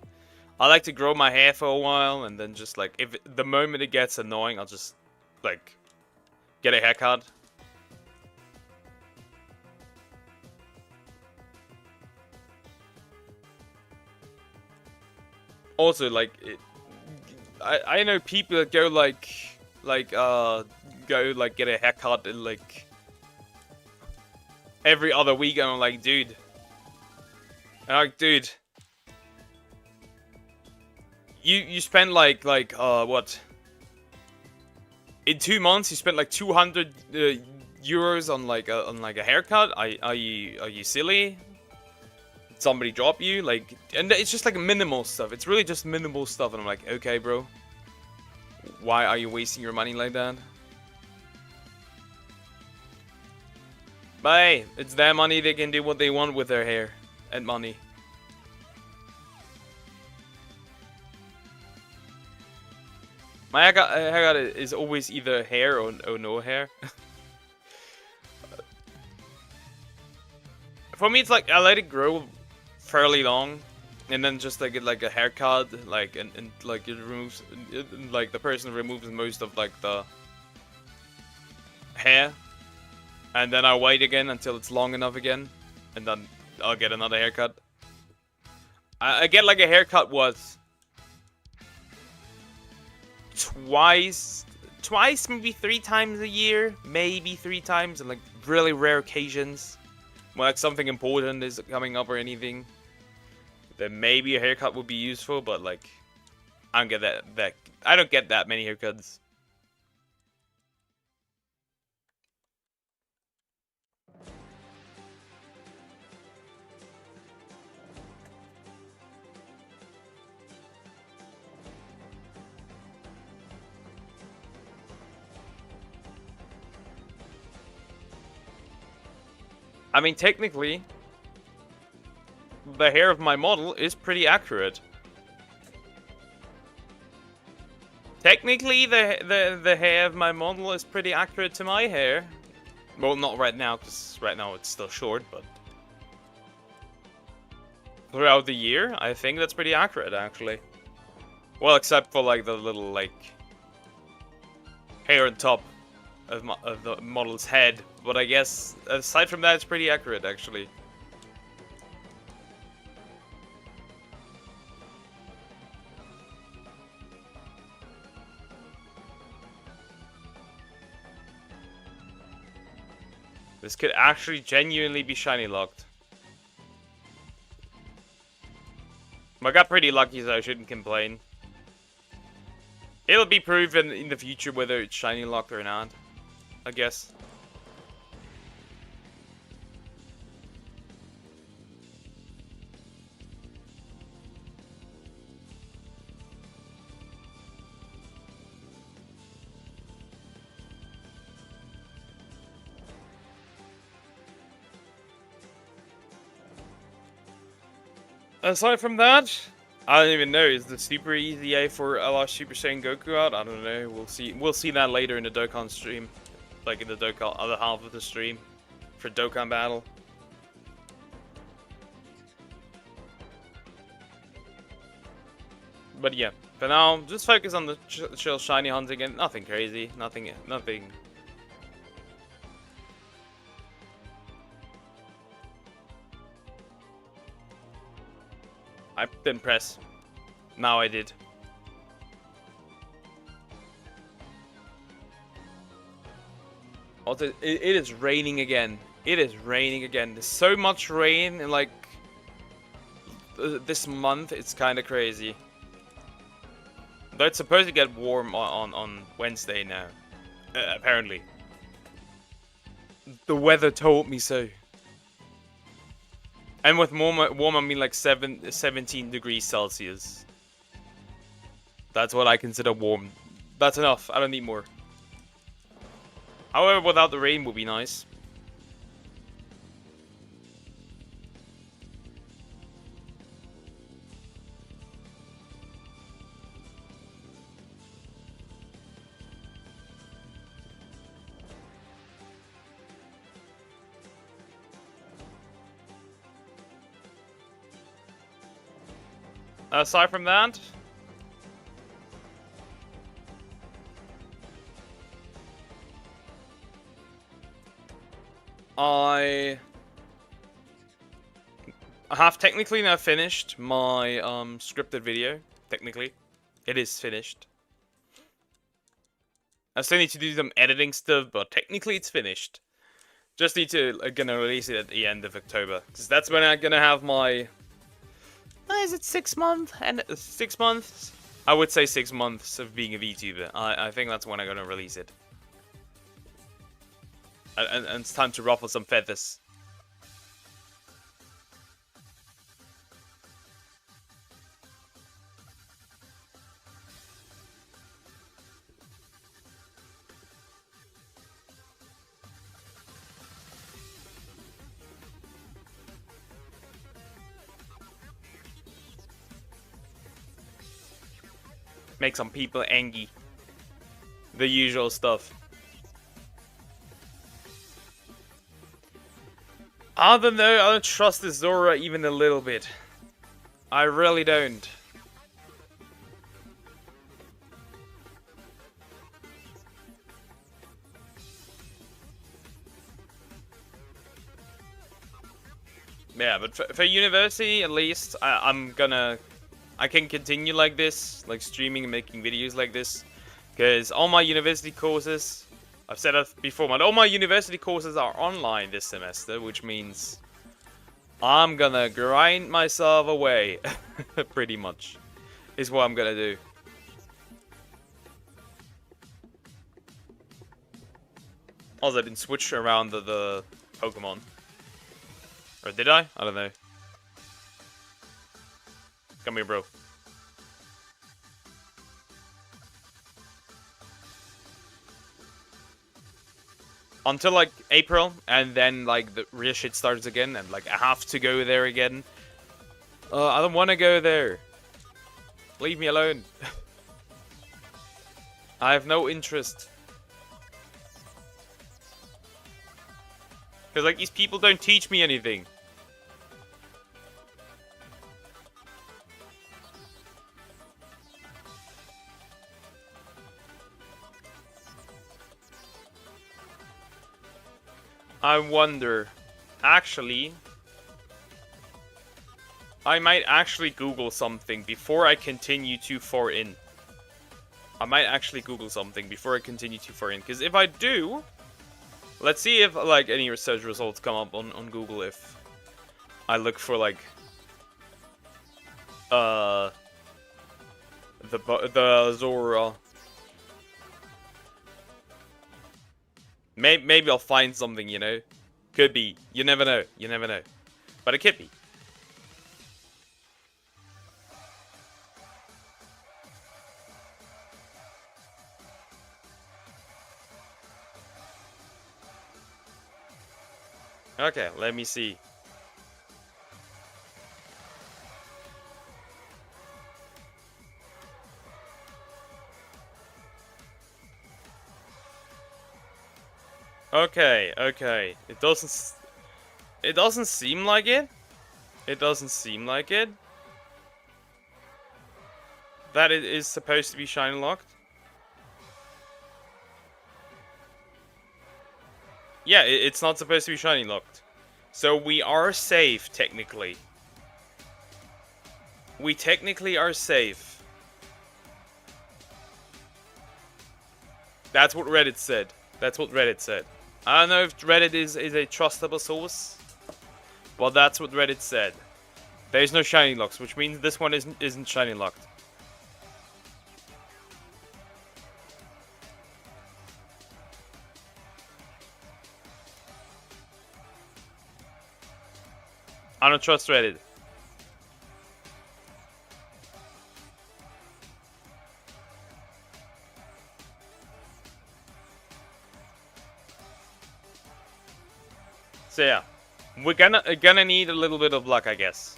I like to grow my hair for a while, and then just like if the moment it gets annoying, I'll just like get a haircut. Also, like I know people that go go like get a haircut in like every other week, and I'm like, dude. Dude, you spent like what? In 2 months, you spent like 200 euros on like a haircut. Are you silly? Did somebody drop you? Like, and it's just like minimal stuff. It's really just minimal stuff, and I'm like, okay, bro. Why are you wasting your money like that? But hey, it's their money. They can do what they want with their hair and money. My haircut is always either hair or no hair. For me, it's like I let it grow fairly long, and then just like get like a haircut, like and like it removes, like the person removes most of like the hair. And then I'll wait again until it's long enough again. And then I'll get another haircut. I get like a haircut was twice, maybe 3 times a year. Maybe 3 times on like really rare occasions. When like something important is coming up or anything. Then maybe a haircut would be useful, but like I don't get that I don't get that many haircuts. I mean, technically, the hair of my model is pretty accurate. Technically, the hair of my model is pretty accurate to my hair. Well, not right now, because right now it's still short, but throughout the year, I think that's pretty accurate, actually. Well, except for, like, the little, like, hair on top of the model's head. But I guess, aside from that, it's pretty accurate, actually. This could actually genuinely be shiny locked. I got pretty lucky, so I shouldn't complain. It'll be proven in the future whether it's shiny locked or not, I guess. Aside from that, I don't even know. Is the super easy A for a lot of Super Saiyan Goku out? I don't know. We'll see. We'll see that later in the Dokkan stream, like in the Dokkan other half of the stream for Dokan Battle. But yeah, for now, just focus on the chill shiny hunting and nothing crazy, nothing. I didn't press. Now I did. Also, it is raining again. It is raining again. There's so much rain in like this month. It's kind of crazy. Though it's supposed to get warm on Wednesday now. Apparently. The weather told me so. And with warm I mean like 17 degrees Celsius. That's what I consider warm. That's enough. I don't need more. However, without the rain would be nice. Aside from that, I have technically now finished my scripted video. Technically, it is finished. I still need to do some editing stuff, but technically it's finished. Just need to gonna release it at the end of October, because that's when I'm gonna have my. Is it 6 months? And 6 months? I would say 6 months of being a VTuber. I think that's when I'm gonna release it. And it's time to ruffle some feathers. Make some people angry. The usual stuff. I don't know, I don't trust this Zorua even a little bit. I really don't. Yeah, but for university, at least, I can continue like this, like streaming and making videos like this. Because all my university courses, I've said it before, but all my university courses are online this semester, which means I'm gonna grind myself away, pretty much, is what I'm gonna do. Also, I didn't switch around the Pokemon. Or did I? I don't know. Come here, bro. Until like April, and then like the real shit starts again, and like I have to go there again. I don't want to go there. Leave me alone. I have no interest. Because like these people don't teach me anything. I wonder, actually, I might actually Google something before I continue too far in. I might actually Google something before I continue too far in, because if I do, let's see if like any research results come up on Google if I look for like the Zorua. Maybe I'll find something, you know? Could be. You never know. You never know. But it could be. Okay, let me see. Okay, okay. It doesn't seem like it. It doesn't seem like it. That it is supposed to be shiny locked. Yeah, it's not supposed to be shiny locked. So we are safe, technically. We technically are safe. That's what Reddit said. That's what Reddit said. I don't know if Reddit is a trustable source, but that's what Reddit said. There's no shiny locks, which means this one isn't shiny locked. I don't trust Reddit. So yeah, we're gonna need a little bit of luck, I guess.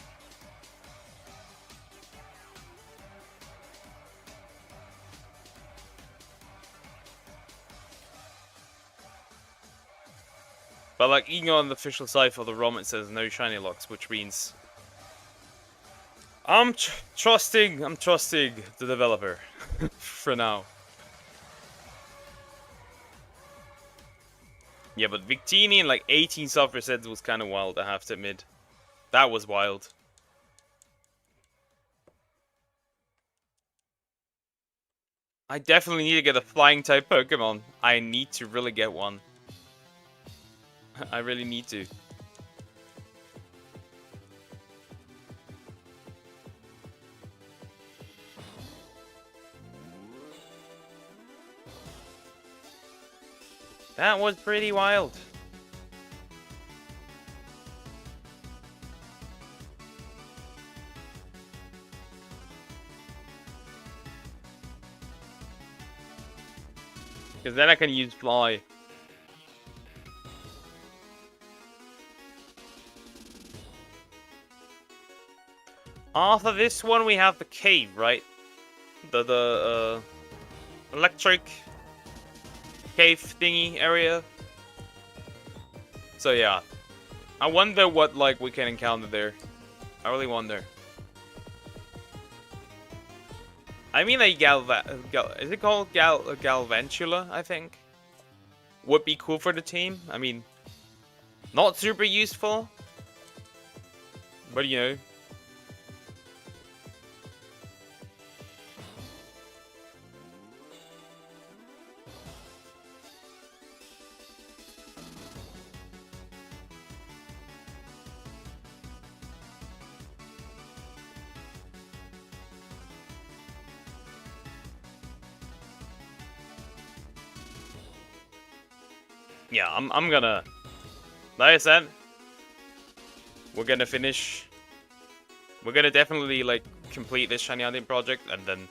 But like, even on the official site for the ROM, it says no shiny locks, which means I'm trusting the developer for now. Yeah, but Victini and like 18 software sets was kind of wild, I have to admit. That was wild. I definitely need to get a flying type Pokemon. I need to really get one. I really need to. That was pretty wild. Because then I can use Fly. After this one, we have the cave, right? The electric cave thingy area. So yeah, I wonder what like we can encounter there. I really wonder. I mean, a is it called Galvantula? I think would be cool for the team. I mean, not super useful, But you know. Yeah, I'm gonna, like I said, we're gonna finish. We're gonna definitely like complete this shiny hunting project, and then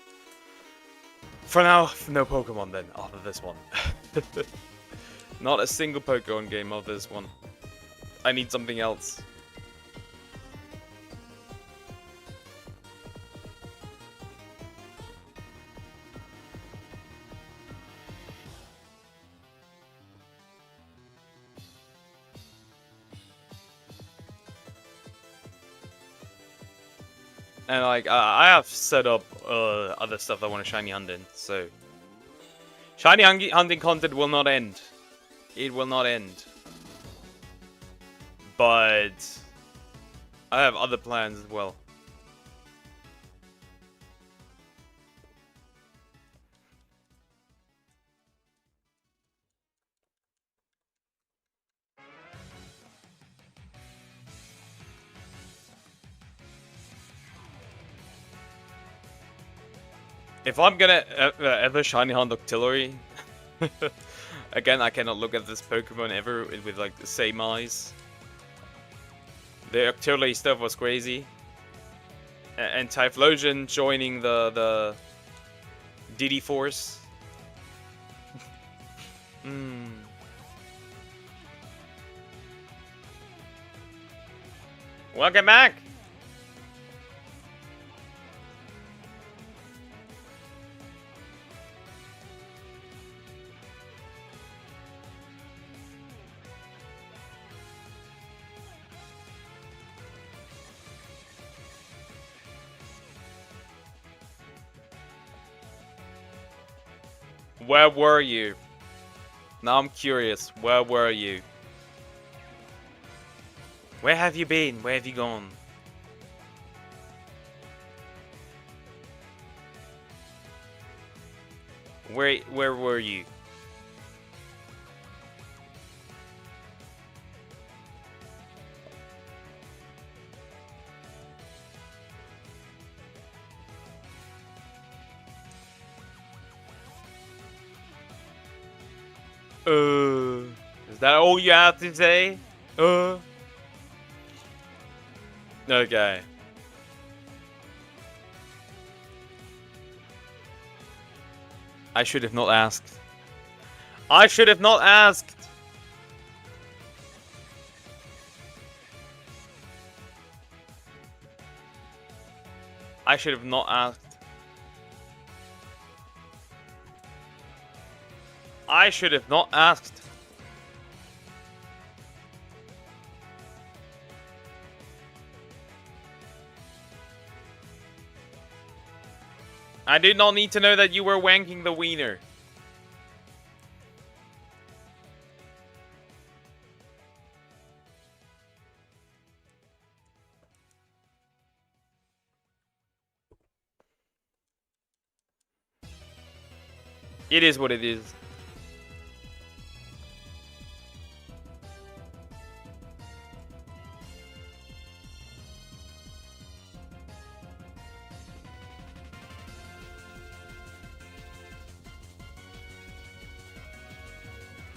for now, no Pokemon then after this one. Not a single Pokemon game of this one. I need something else. And like, I have set up other stuff I want to shiny hunt in, so shiny hunting content will not end. It will not end. But I have other plans as well. If I'm gonna ever shiny hunt Octillery, again, I cannot look at this Pokemon ever with like the same eyes. The Octillery stuff was crazy, and Typhlosion joining the DD Force. Welcome back. Where were you? Now I'm curious. Where were you? Where have you been? Where have you gone? Where were you? Is that all you have to say? Okay. I should have not asked. I should have not asked. I should have not asked. I should have not asked. I did not need to know that you were wanking the wiener. It is what it is.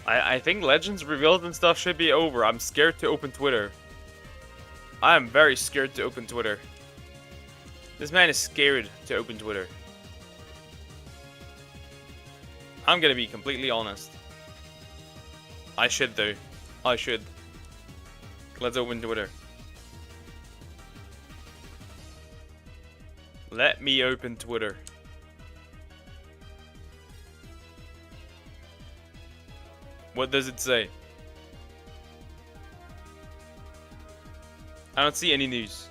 I think Legends revealed and stuff should be over. I'm scared to open Twitter. I am very scared to open Twitter. This man is scared to open Twitter. I'm gonna be completely honest. I should though. I should. Let's open Twitter. Let me open Twitter. What does it say? I don't see any news.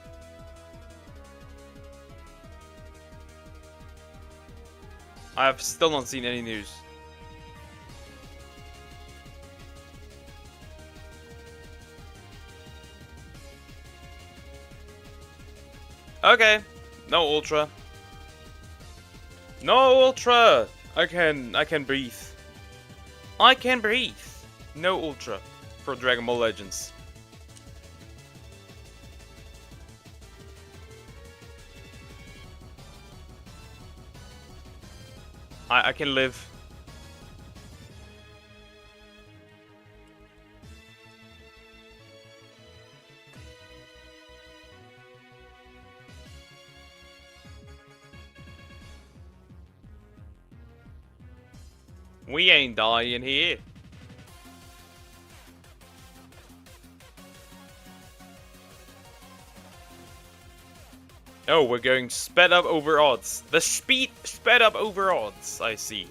I have still not seen any news. Okay. No ultra. No ultra! I can breathe. I can breathe. No ultra for Dragon Ball Legends. I can live. We ain't dying here. Oh, we're going sped up over odds. The speed sped up over odds, I see.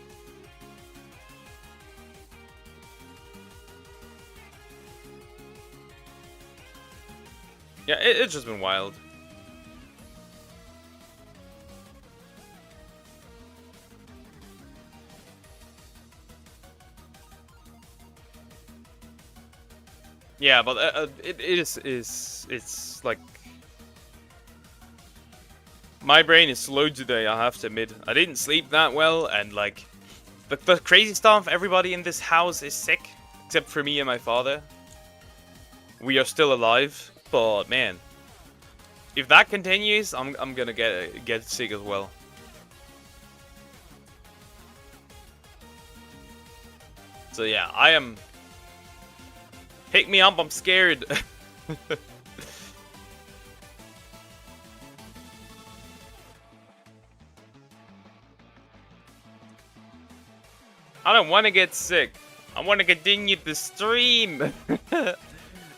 Yeah, it's just been wild. Yeah, but it's like my brain is slow today, I have to admit. I didn't sleep that well, and like the crazy stuff, everybody in this house is sick, except for me and my father. We are still alive, but man, if that continues, I'm gonna get sick as well. So yeah, I am. Pick me up, I'm scared. I don't want to get sick. I want to continue the stream. I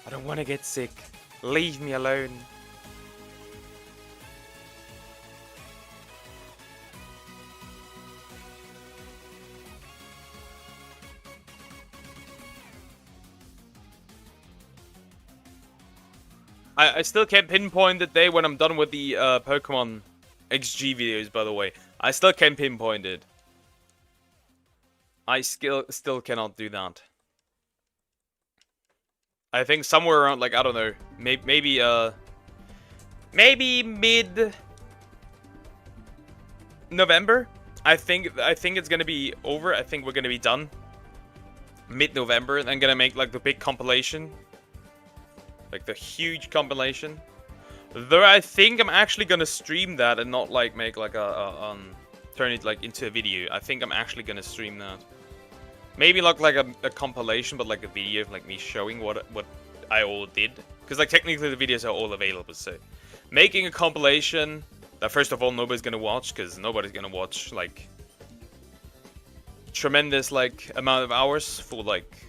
don't want to get sick. Leave me alone. I still can't pinpoint the day when I'm done with the Pokemon XG videos, by the way. I still can't pinpoint it. I still cannot do that. I think somewhere around, like, I don't know, maybe mid November. I think it's gonna be over. I think we're gonna be done mid November, and I'm gonna make like the big compilation. Like the huge compilation. Though I think I'm actually gonna stream that and not like make like turn it like into a video. I think I'm actually gonna stream that. Maybe not like a compilation, but like a video of like me showing what I all did. Because like technically the videos are all available. So making a compilation that first of all nobody's gonna watch, because nobody's gonna watch like tremendous like amount of hours for like.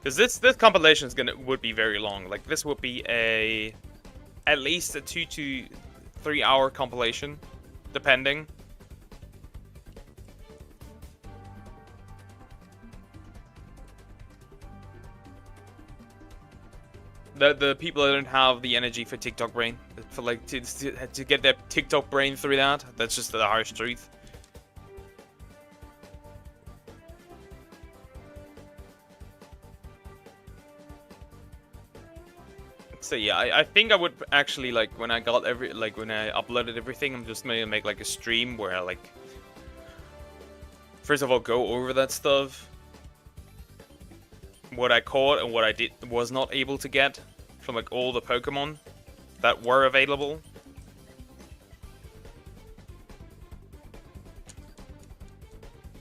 Because this compilation is would be very long. Like this would be at least a 2 to 3 hour compilation, depending. The people that don't have the energy for TikTok brain, for like to get their TikTok brain through that. That's just the harsh truth. So yeah, I think I would actually like when I got when I uploaded everything, I'm just gonna make like a stream where I like first of all go over that stuff, what I caught and what I was not able to get from like all the Pokemon that were available.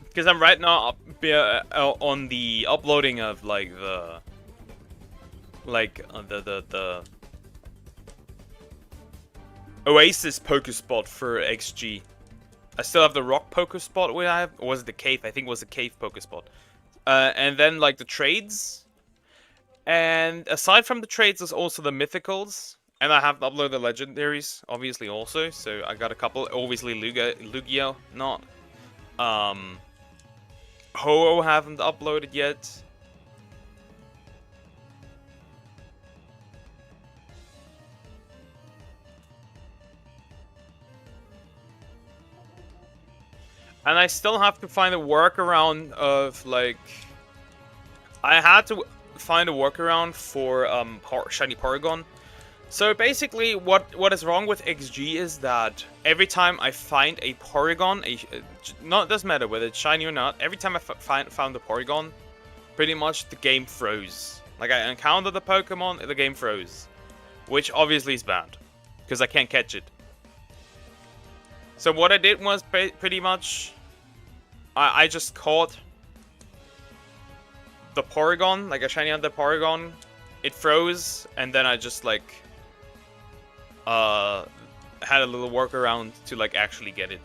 Because I'm right now on the uploading of like the Oasis Pokespot for XG. I still have the Rock Pokespot. Or was it the Cave? I think it was the Cave Pokespot. And then like the trades. And aside from the trades, there's also the mythicals. And I have uploaded the legendaries, obviously also. So I got a couple. Obviously Lugia, not. Ho-Oh haven't uploaded yet. And I still have to find a workaround of, like... I had to find a workaround for Shiny Paragon So basically, what is wrong with XG is that every time I find a Porygon, doesn't matter whether it's shiny or not, every time I found a Porygon, pretty much the game froze. Like I encountered the Pokemon, the game froze. Which obviously is bad, because I can't catch it. So what I did was pretty much, I just caught the Porygon, like a shiny on the Porygon, it froze, and then I just like, had a little workaround to like actually get it.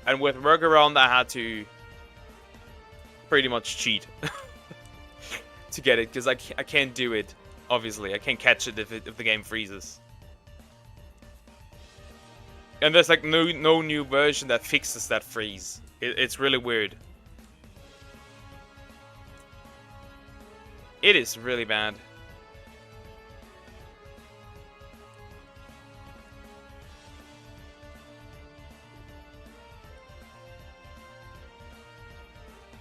And with workaround I had to pretty much cheat to get it, because I can't do it. Obviously, I can't catch it if the game freezes. And there's like no new version that fixes that freeze. It's really weird. It is really bad.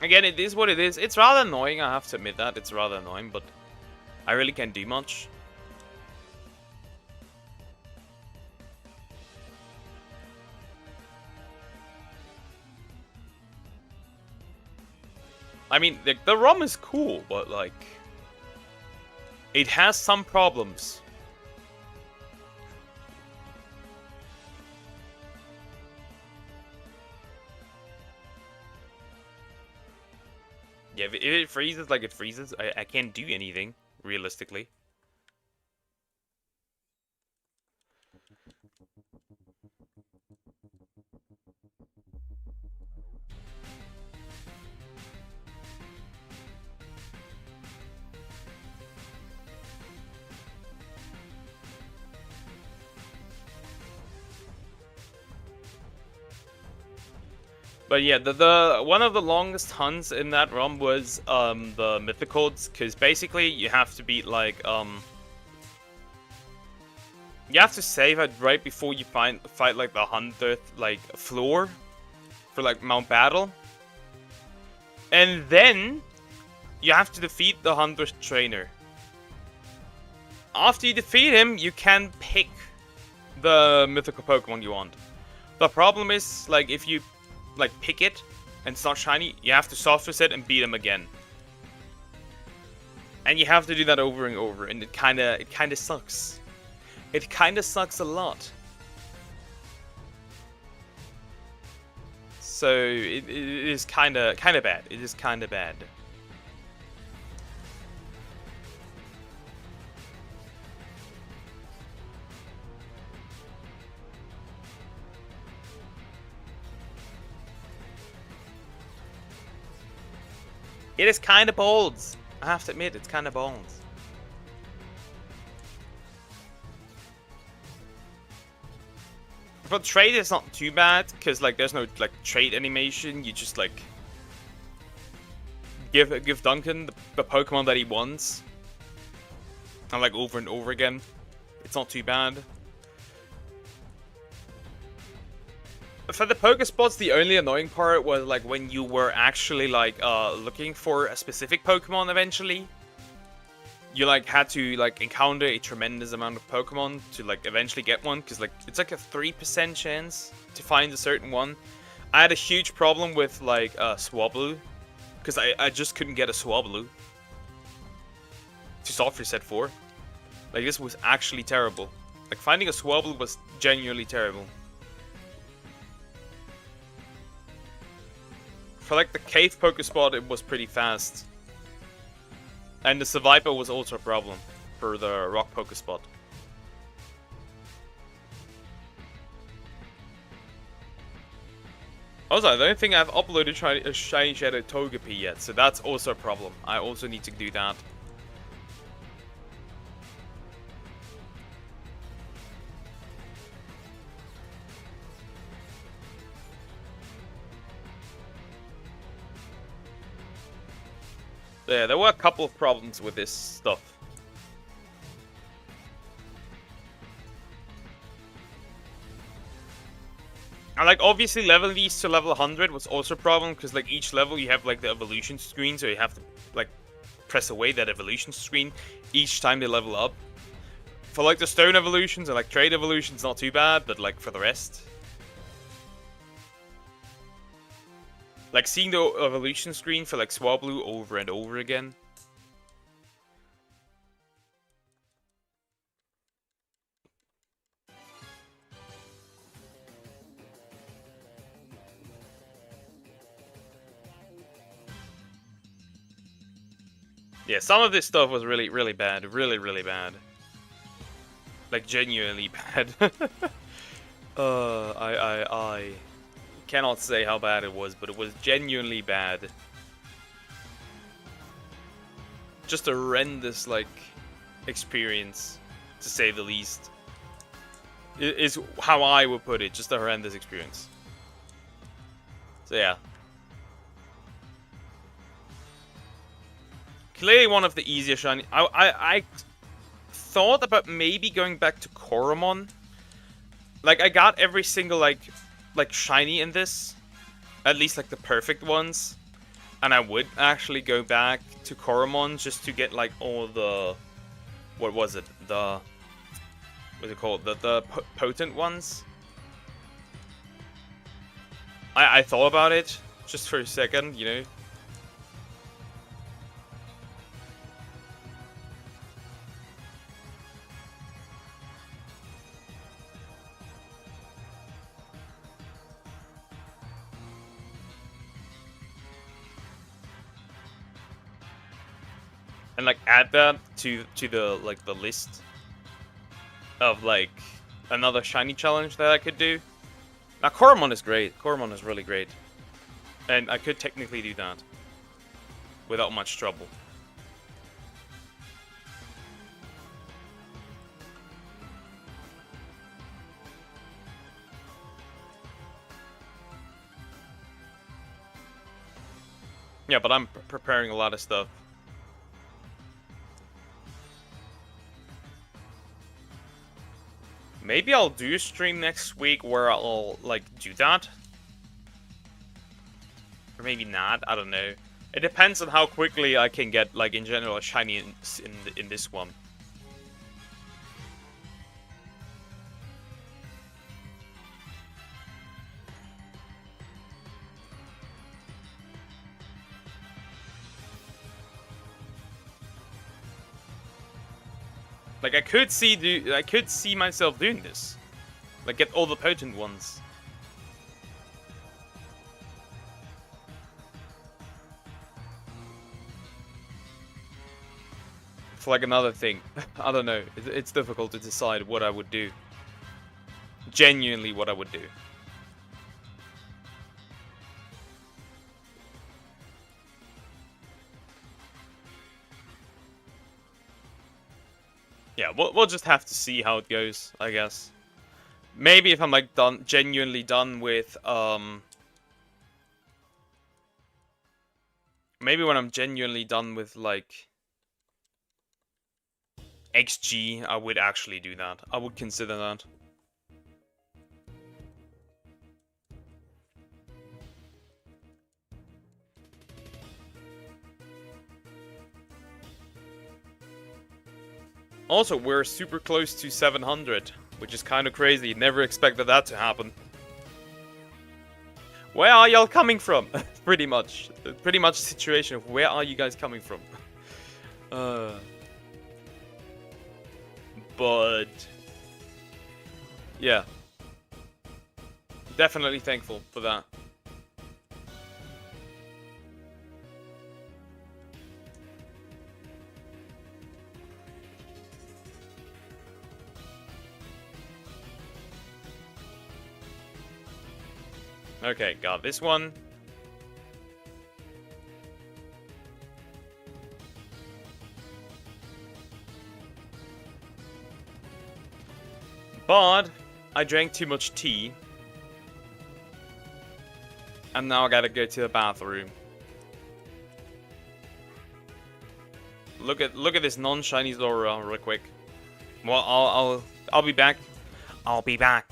Again, it is what it is. It's rather annoying, I have to admit that. It's rather annoying, but I really can't do much. I mean, the ROM is cool, but like, it has some problems. Yeah, if it freezes like it freezes, I can't do anything, realistically. But yeah, the one of the longest hunts in that ROM was the mythicals, because basically you have to beat like you have to save it right before you fight like the 100th like floor for like Mount Battle, and then you have to defeat the 100th trainer. After you defeat him, you can pick the mythical Pokemon you want. The problem is, like, if you like pick it and it's not shiny, you have to soft reset and beat him again. And you have to do that over and over, and it kinda sucks. It kinda sucks a lot. So it is kinda bad. It is kinda bad. It is kind of bold. I have to admit, it's kind of bold. But trade is not too bad, because like there's no like trade animation. You just like give Dokkan the Pokemon that he wants, and like over and over again. It's not too bad. For the Pokespots, the only annoying part was like when you were actually like looking for a specific Pokemon eventually. You like had to like encounter a tremendous amount of Pokemon to like eventually get one, because like it's like a 3% chance to find a certain one. I had a huge problem with like Swablu, because I just couldn't get a Swablu to soft reset for. Like this was actually terrible. Like finding a Swablu was genuinely terrible. For like the cave Pokespot, it was pretty fast. And the Survivor was also a problem for the rock Pokespot. Also, I don't think I've uploaded Shiny Shadow Togepi yet, so that's also a problem. I also need to do that. Yeah, there were a couple of problems with this stuff. And like obviously leveling these to level 100 was also a problem, because like each level you have like the evolution screen, so you have to like press away that evolution screen each time they level up. For like the stone evolutions and like trade evolutions, not too bad, but like for the rest. Like seeing the evolution screen for like Swablu over and over again. Yeah, some of this stuff was really, really bad. Really, really bad. Like, genuinely bad. I cannot say how bad it was, but it was genuinely bad. Just a horrendous, like, experience, to say the least. Is how I would put it. Just a horrendous experience. So, yeah. Clearly one of the easier shiny. I thought about maybe going back to Koromon. Like, I got every single, like shiny in this. At least, like, the perfect ones. And I would actually go back to Koromon just to get, like, all the... What was it? The... What's it called? The potent ones. I thought about it just for a second, you know. And like add that to the like the list of like another shiny challenge that I could do. Now Koromon is great. Koromon is really great. And I could technically do that without much trouble. Yeah, but I'm preparing a lot of stuff. Maybe I'll do a stream next week where I'll, like, do that. Or maybe not, I don't know. It depends on how quickly I can get, like, in general, a shiny in this one. Like, I could see myself doing this. Like, get all the potent ones. It's like another thing. I don't know. It's difficult to decide what I would do. Genuinely what I would do. Yeah, we'll just have to see how it goes, I guess. Maybe if I'm like genuinely done with maybe when I'm genuinely done with like XG, I would actually do that. I would consider that. Also, we're super close to 700, which is kind of crazy. Never expected that to happen. Where are y'all coming from? Pretty much the situation of where are you guys coming from? But yeah, definitely thankful for that. Okay, got this one. But I drank too much tea. And now I gotta go to the bathroom. Look at this non-shiny Zorua real quick. Well, I'll be back. I'll be back.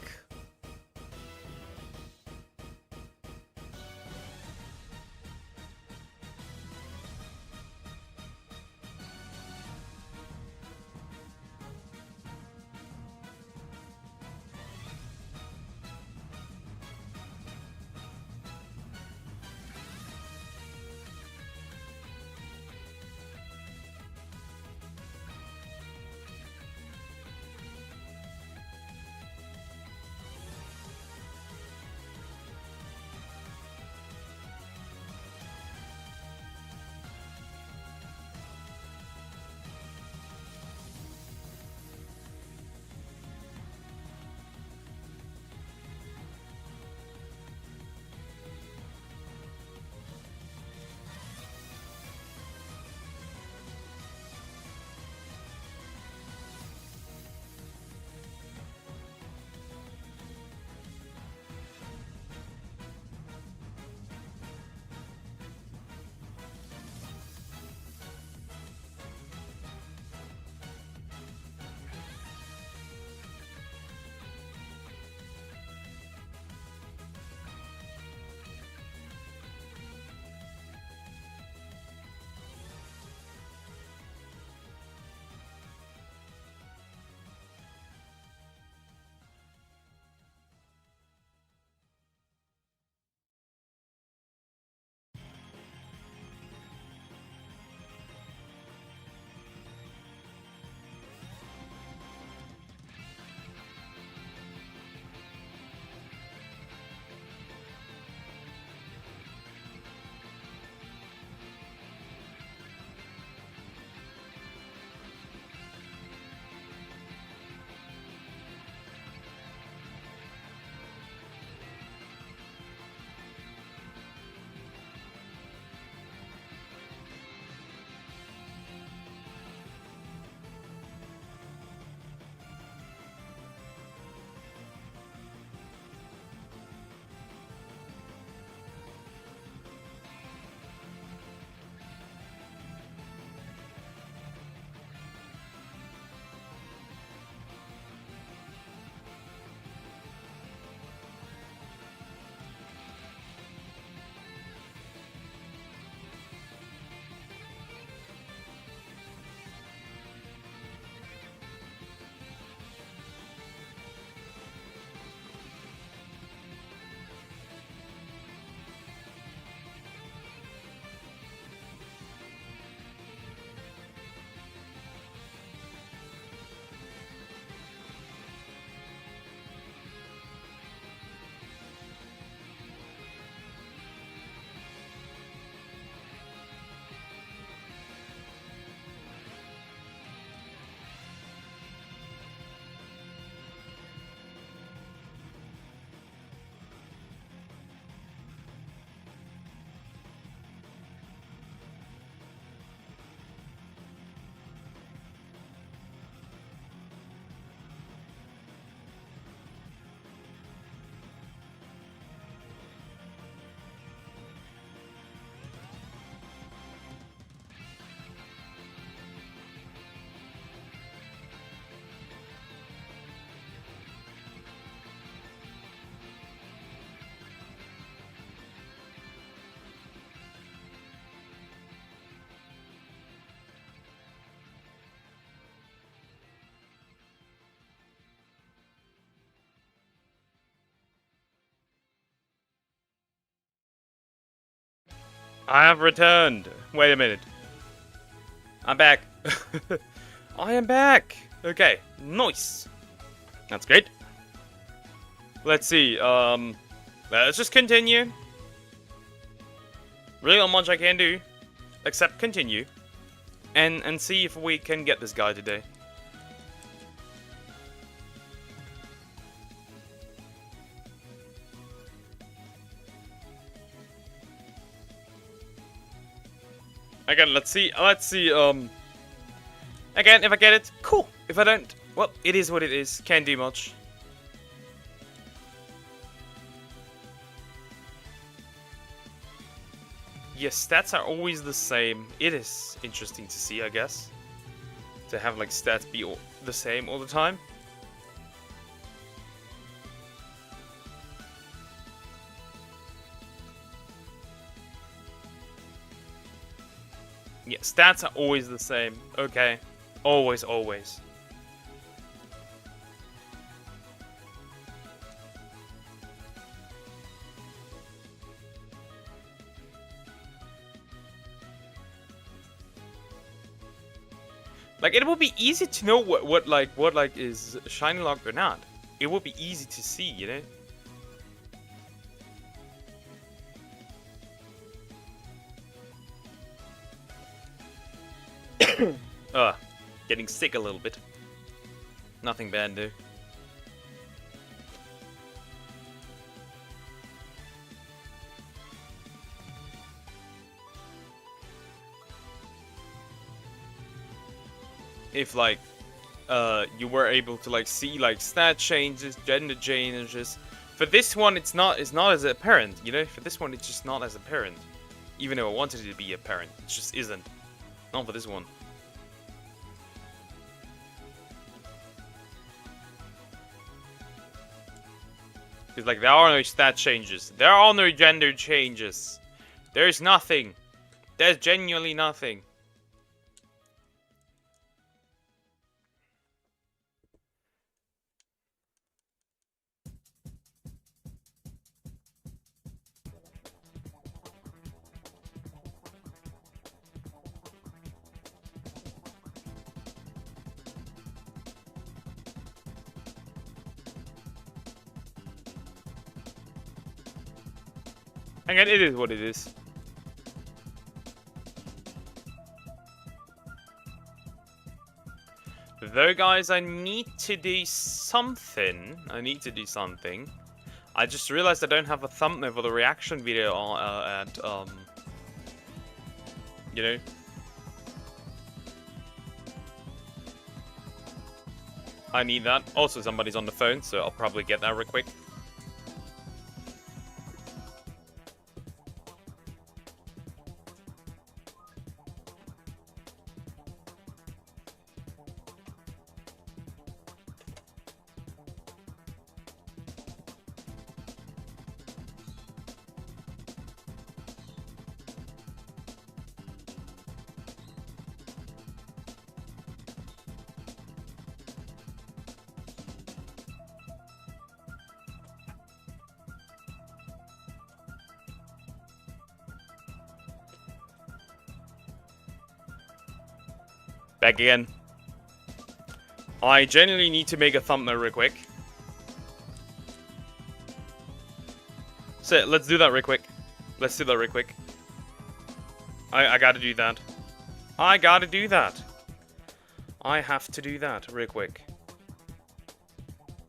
I have returned. Wait a minute. I'm back. I am back. Okay, nice. That's great. Let's see. Let's just continue. Really not much I can do, except continue, and see if we can get this guy today. Again, let's see, again, if I get it, cool. If I don't, well, it is what it is. Can't do much. Your stats are always the same. It is interesting to see, I guess. To have, like, stats be the same all the time. Yeah, stats are always the same. Okay. Always, always. Like, it would be easy to know what is shiny locked or not. It would be easy to see, you know? Getting sick a little bit. Nothing bad, dude. If like you were able to like see like stat changes, gender changes. For this one it's not as apparent, you know? For this one it's just not as apparent. Even though I wanted it to be apparent, it just isn't. Not for this one. Because like there are no stat changes. There are no gender changes. There's nothing. There's genuinely nothing. Again, it is what it is. Though, guys, I need to do something. I just realized I don't have a thumbnail for the reaction video you know. I need that. Also, somebody's on the phone, so I'll probably get that real quick. Back again. I genuinely need to make a thumbnail real quick. So let's do that real quick. I gotta do that. I have to do that real quick.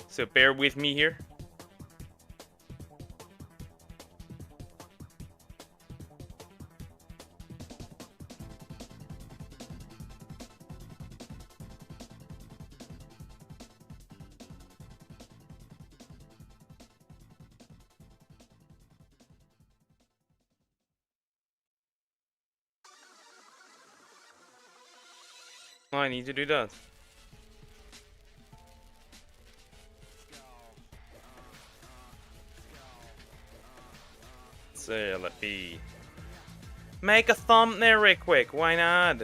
So bear with me here. I need to do that. So let me make a thumbnail real quick. Why not?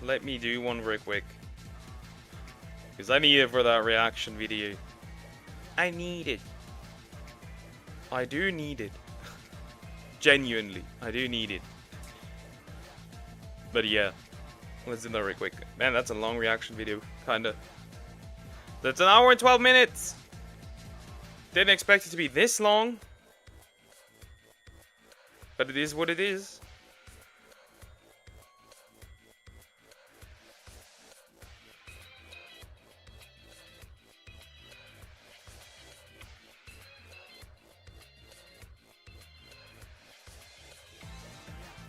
Let me do one real quick. Because I need it for that reaction video. I need it. I do need it. Genuinely, I do need it. But yeah, let's do that real quick. Man, that's a long reaction video, kinda. That's an hour and 12 minutes! Didn't expect it to be this long. But it is what it is.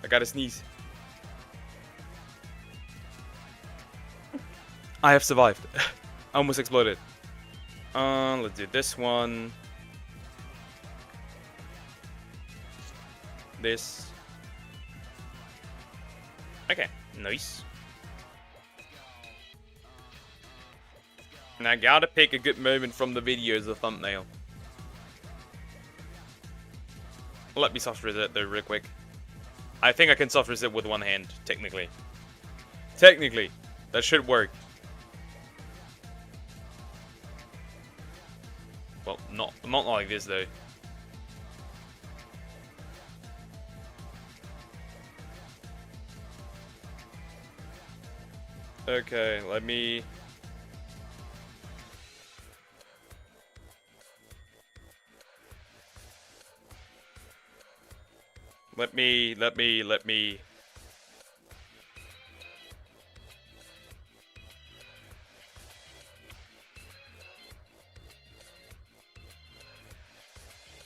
I gotta sneeze. I have survived. I almost exploded. Let's do this one. This. Okay, nice. And I gotta pick a good moment from the video as a thumbnail. Let me soft reset though real quick. I think I can soft reset with one hand, technically. Technically, that should work. Well, not like this though. Okay, let me... Let me...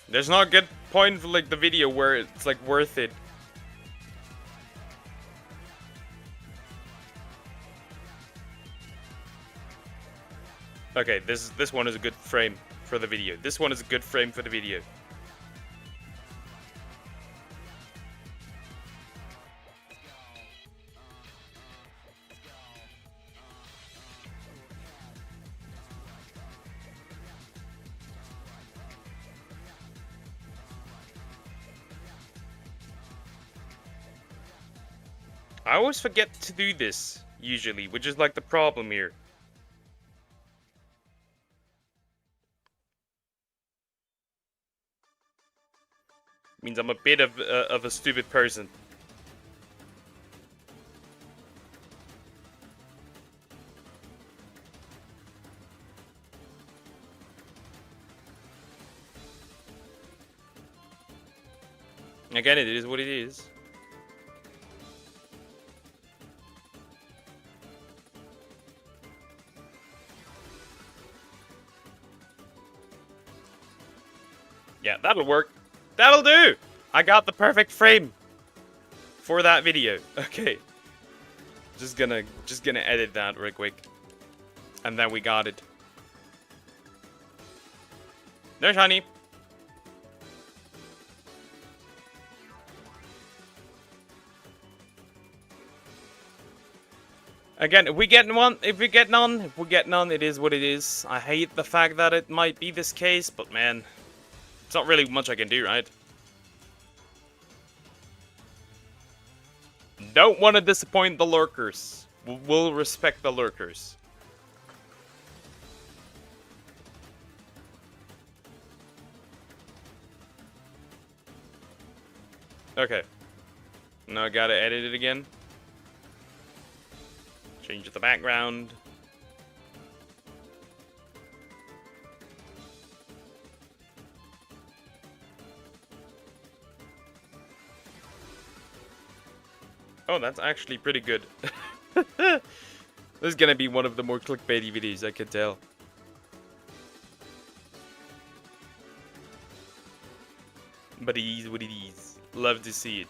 There's not a good point for like the video where it's like worth it. Okay, this one is a good frame for the video. This one is a good frame for the video. I always forget to do this, usually, which is like the problem here. Means I'm a bit of a stupid person. Again, it is what it is. Yeah, that'll work. That'll do! I got the perfect frame for that video. Okay. Just gonna edit that real quick. And then we got it. There's honey. Again, if we get none, it is what it is. I hate the fact that it might be this case, but man, it's not really much I can do, right? Don't want to disappoint the lurkers. We'll respect the lurkers. Okay. Now I gotta edit it again. Change the background. Oh, that's actually pretty good. This is gonna be one of the more clickbaity videos, I can tell. But it is what it is. Love to see it.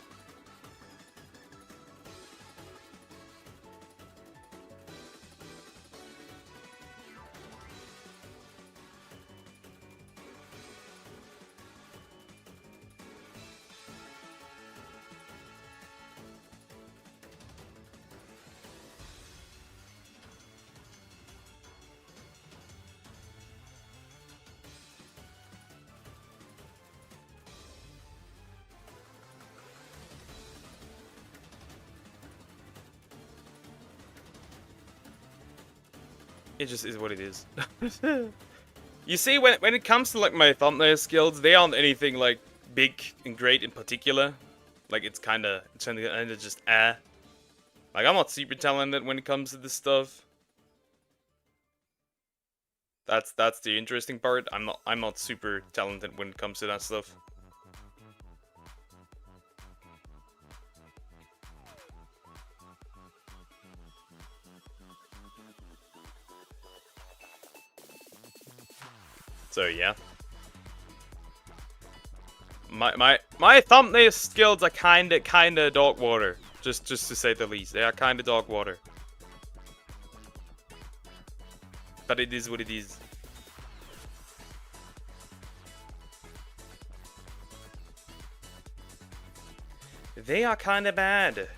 It just is what it is. You see, when it comes to like my thumbnail skills, they aren't anything like big and great in particular. Like, it's kind of just Like, I'm not super talented when it comes to this stuff. That's the interesting part. I'm not super talented when it comes to that stuff. So yeah. My thumbnail skills are kinda dog water. Just to say the least. They are kinda dog water. But it is what it is. They are kinda bad.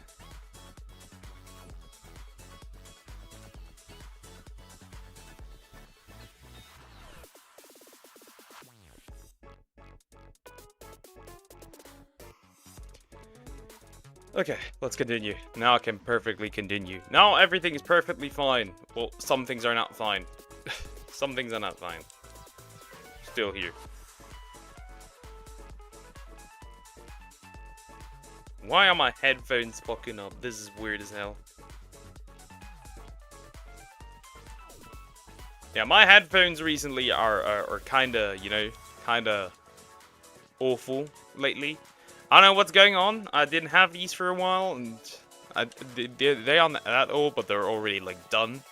Okay, let's continue. Now I can perfectly continue. Now everything is perfectly fine. Well, some things are not fine. Some things are not fine. Still here. Why are my headphones fucking up? This is weird as hell. Yeah, my headphones recently are kinda, you know, kinda awful lately. I don't know what's going on. I didn't have these for a while, and they aren't that old, but they're already like done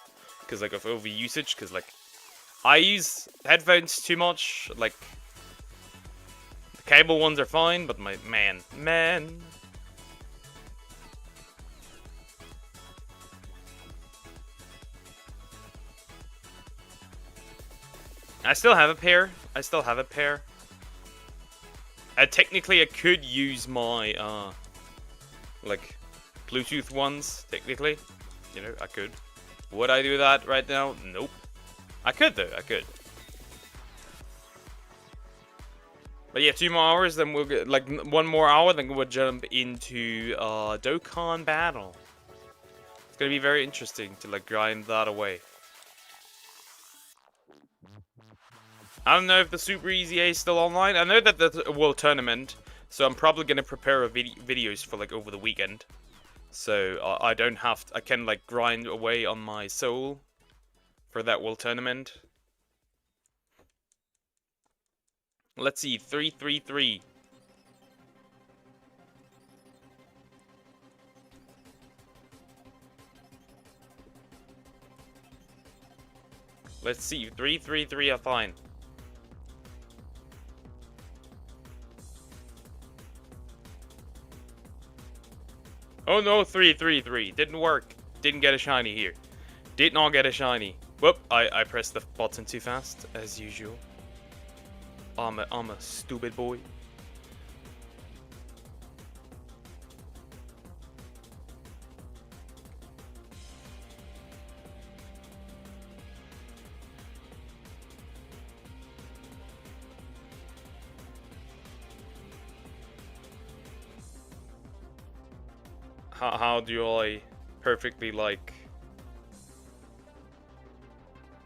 because like of overusage. Because like I use headphones too much. Like the cable ones are fine, but my man. I still have a pair. Technically, I could use my, like, Bluetooth ones, technically. You know, I could. Would I do that right now? Nope. I could, though. I could. But yeah, 2 more hours, then we'll get, like, 1 more hour, then we'll jump into, Dokan Battle. It's gonna be very interesting to, like, grind that away. I don't know if the Super Easy A is still online. I know that there's a World Tournament, so I'm probably gonna prepare a videos for like over the weekend. So I don't have to, I can like grind away on my soul for that World Tournament. Let's see, 333. Let's see, 333 are fine. Oh no, 333. Didn't work. Didn't get a shiny here. Did not get a shiny. Whoop, I pressed the button too fast, as usual. I'm a stupid boy. How do I perfectly, like,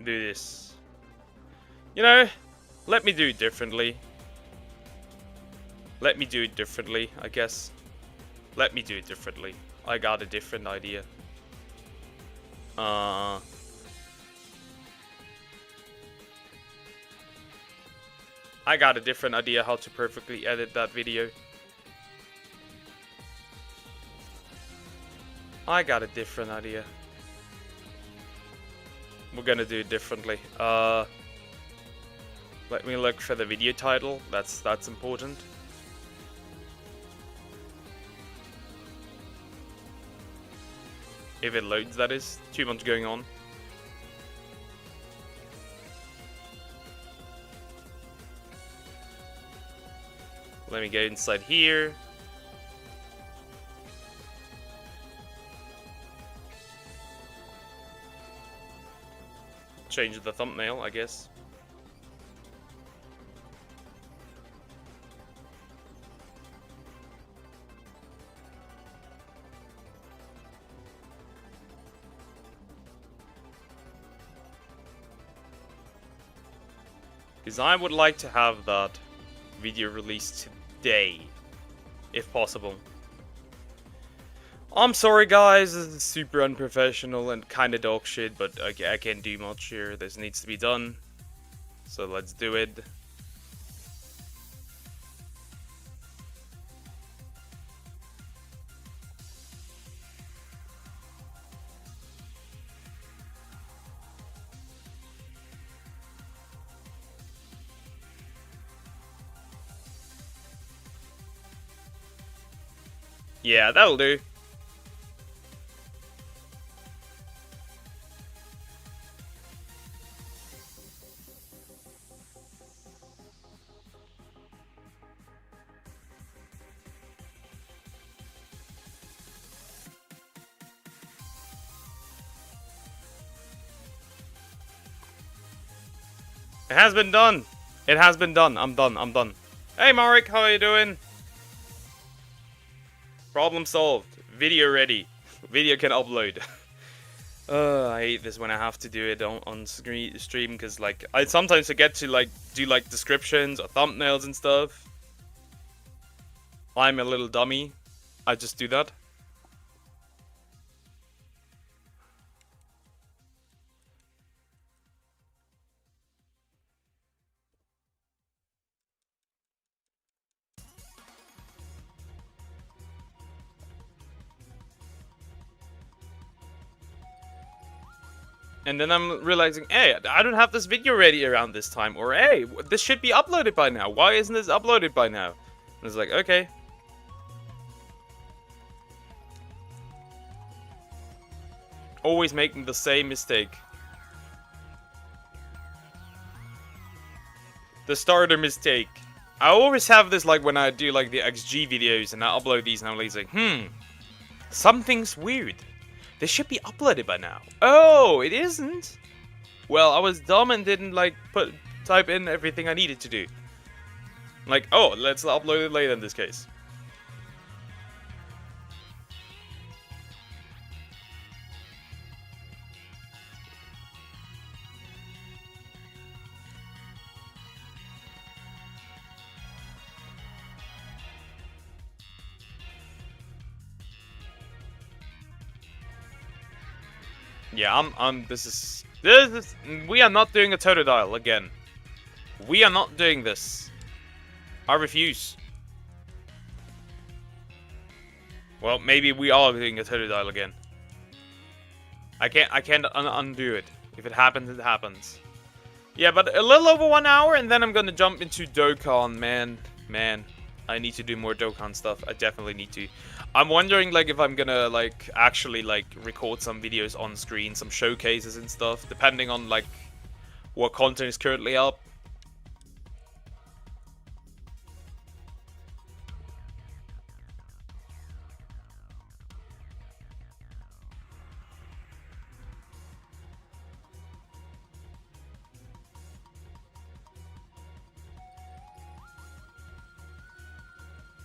do this? You know, let me do it differently. Let me do it differently, I guess. Let me do it differently. I got a different idea. I got a different idea how to perfectly edit that video. I got a different idea. We're gonna do it differently. Let me look for the video title. That's important. If it loads, that is. Too much going on. Let me go inside here. Change the thumbnail, I guess. Because I would like to have that video released day, if possible. I'm sorry guys, this is super unprofessional and kinda dog shit, but I can't do much here. This needs to be done. So let's do it. Yeah, that'll do. It has been done. It has been done. I'm done. Hey Marek, how are you doing? Problem solved. Video ready. Video can upload. I hate this when I have to do it on stream because like I sometimes forget to like do like descriptions or thumbnails and stuff. I'm a little dummy. I just do that. And then I'm realizing, hey, I don't have this video ready around this time. Or, hey, this should be uploaded by now. Why isn't this uploaded by now? And it's like, okay. Always making the same mistake. The starter mistake. I always have this like when I do like the XG videos and I upload these and I'm like, something's weird. This should be uploaded by now. Oh, it isn't? Well, I was dumb and didn't like type in everything I needed to do. Like, oh, let's upload it later in this case. Yeah, this is, we are not doing a Totodile again. We are not doing this. I refuse. Well, maybe we are doing a Totodile again. I can't undo it. If it happens, it happens. Yeah, but a little over 1 hour and then I'm gonna jump into Dokkan, man. I need to do more Dokkan stuff. I definitely need to. I'm wondering like if I'm gonna like actually like record some videos on screen, some showcases and stuff, depending on like what content is currently up.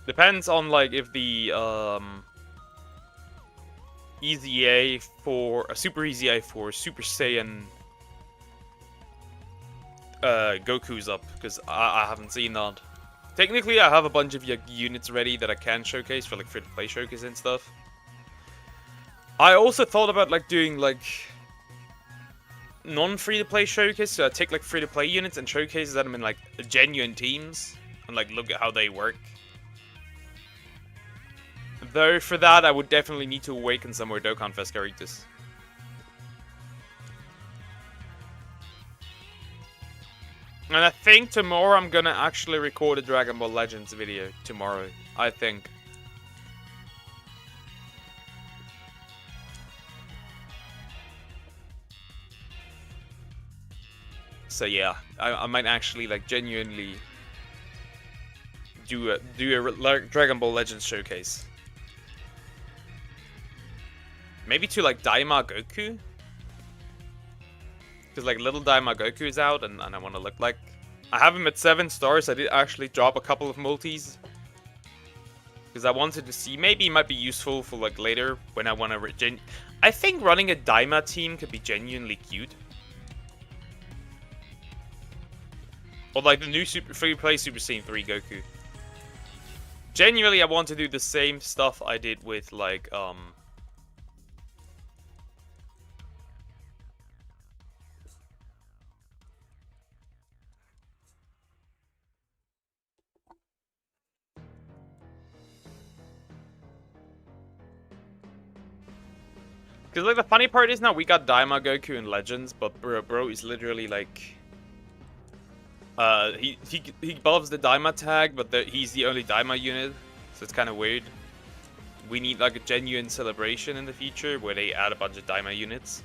Depends on like if the easy A for a super easy A for Super Saiyan Goku's up, because I haven't seen that. Technically, I have a bunch of units ready that I can showcase for like free-to-play showcase and stuff. I also thought about like doing like non-free-to-play showcase, so I take like free-to-play units and showcase them in like genuine teams and like look at how they work. Though for that, I would definitely need to awaken some more Dokkan Fest characters. And I think tomorrow I'm gonna actually record a Dragon Ball Legends video. Tomorrow, I think. So yeah, I might actually like genuinely do a Dragon Ball Legends showcase. Maybe to like Daima Goku? Because like little Daima Goku is out and I want to look like... I have him at 7 stars. I did actually drop a couple of multis. Because I wanted to see, maybe it might be useful for like later when I want to... I think running a Daima team could be genuinely cute. Or like the new free-to-play Super Saiyan 3 Goku. Genuinely, I want to do the same stuff I did with, like, because, like, the funny part is now we got Daima Goku in Legends, but bro is literally, like... he buffs the Daima tag, but he's the only Daima unit, so it's kind of weird. We need, like, a genuine celebration in the future where they add a bunch of Daima units.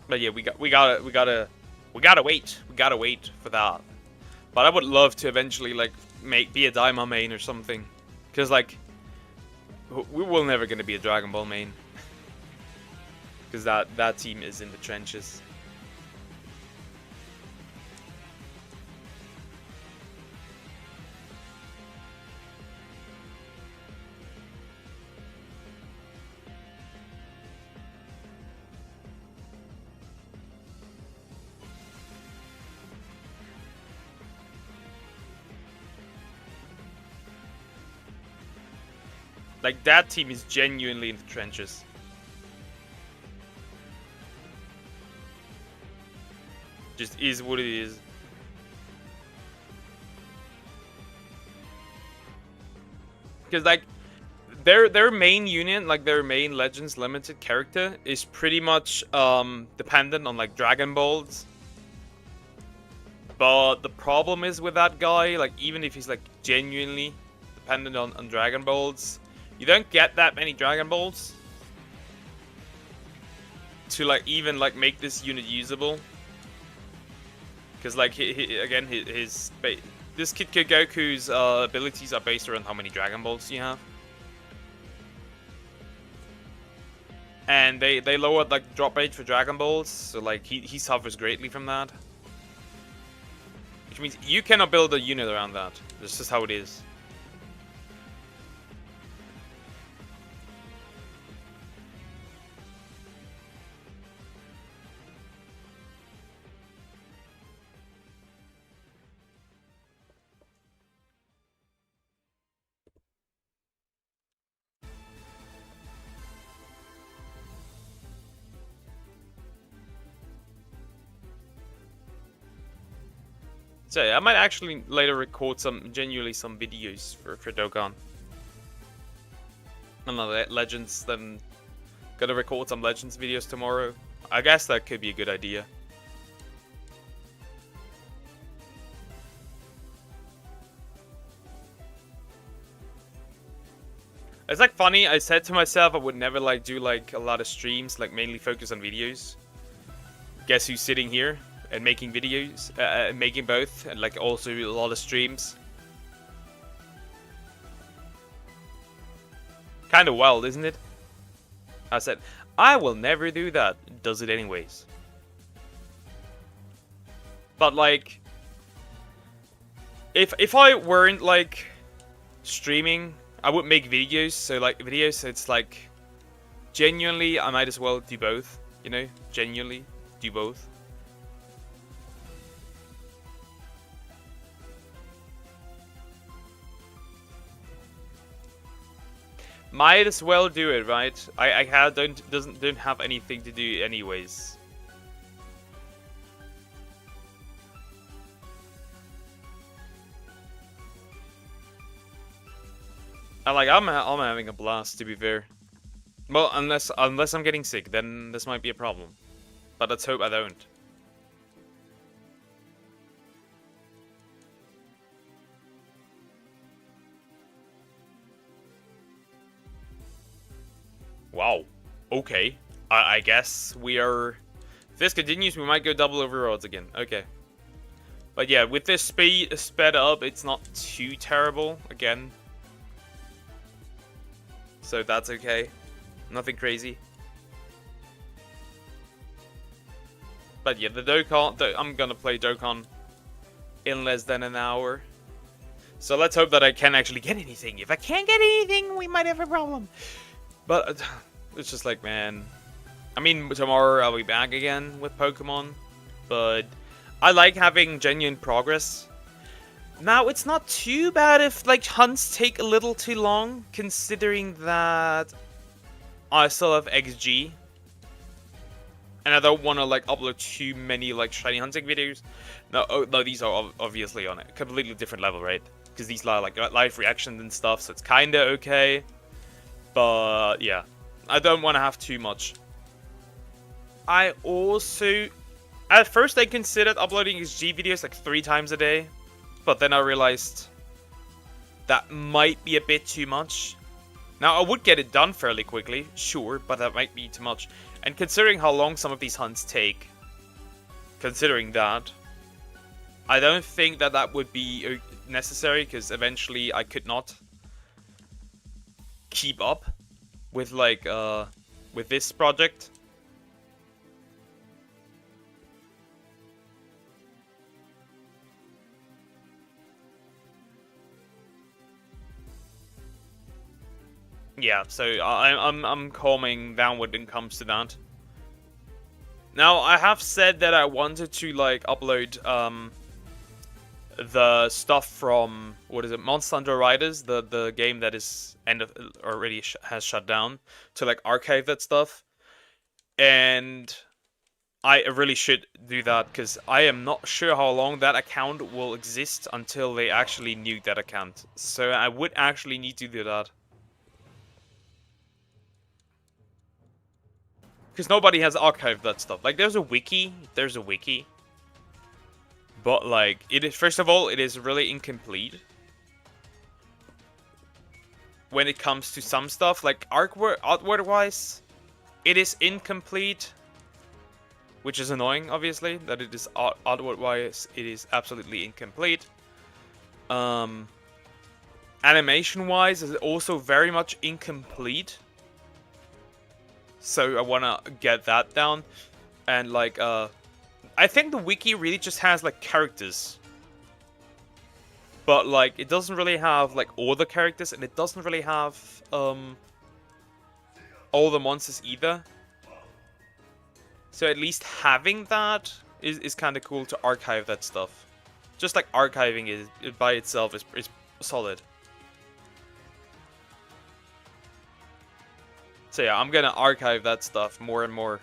But yeah, we gotta wait for that. But I would love to eventually, like, be a Daima main or something, because, like, we will never gonna be a Dragon Ball main, because that team is in the trenches. Like, that team is genuinely in the trenches. Just is what it is. Because, like, their main unit, like, their main Legends Limited character is pretty much dependent on, like, Dragon Balls. But the problem is with that guy, like, even if he's, like, genuinely dependent on Dragon Balls, you don't get that many Dragon Balls to, like, even, like, make this unit usable. Because, like, this Kid Goku's abilities are based around how many Dragon Balls you have. And they lowered, like, drop rate for Dragon Balls, so, like, he suffers greatly from that. Which means you cannot build a unit around that. That's just how it is. So yeah, I might actually later record genuinely some videos for Dokkan. Another Legends, then gonna record some Legends videos tomorrow. I guess that could be a good idea. It's like funny, I said to myself I would never like do like a lot of streams, like mainly focus on videos. Guess who's sitting here and making videos, making both, and like also a lot of streams. Kind of wild, isn't it? I said, I will never do that. Does it anyways. But like, if I weren't like streaming, I would make videos. So like videos, so it's like genuinely, I might as well do both. You know, genuinely do both. Might as well do it, right? I don't have anything to do anyways. I'm having a blast, to be fair. Well, unless I'm getting sick, then this might be a problem. But let's hope I don't. Wow. Okay. I guess we are... If this continues, we might go double overroads again. Okay. But yeah, with this sped up, it's not too terrible again. So that's okay. Nothing crazy. But yeah, the Dokkan, I'm gonna play Dokkan in less than an hour. So let's hope that I can actually get anything. If I can't get anything, we might have a problem. But it's just like, man. I mean, tomorrow I'll be back again with Pokemon. But I like having genuine progress. Now, it's not too bad if, like, hunts take a little too long, considering that I still have XG. And I don't want to, like, upload too many, like, shiny hunting videos. No, no, these are obviously on a completely different level, right? Because these are, like, live reactions and stuff, so it's kinda okay. But, yeah. I don't want to have too much. I also... At first, I considered uploading XG videos, like, 3 times a day. But then I realized that might be a bit too much. Now, I would get it done fairly quickly, sure, but that might be too much. And considering how long some of these hunts take, considering that, I don't think that that would be necessary, because eventually I could not keep up with, like, with this project. Yeah, so I'm calming down when it comes to that. Now, I have said that I wanted to, like, upload the stuff from, what is it, Monster Hunter Riders, the game that is already has shut down, to, like, archive that stuff. And I really should do that, because I am not sure how long that account will exist until they actually nuke that account. So I would actually need to do that. Because nobody has archived that stuff. Like, there's a wiki. But, like, it is, first of all, it is really incomplete. When it comes to some stuff, like, artwork-wise, it is incomplete. Which is annoying, obviously, that it is artwork-wise, it is absolutely incomplete. Animation-wise, is also very much incomplete. So I want to get that down. And, like, I think the wiki really just has, like, characters. But, like, it doesn't really have, like, all the characters. And it doesn't really have, all the monsters either. So at least having that is kind of cool to archive that stuff. Just, like, archiving it by itself is solid. So yeah, I'm gonna archive that stuff more and more.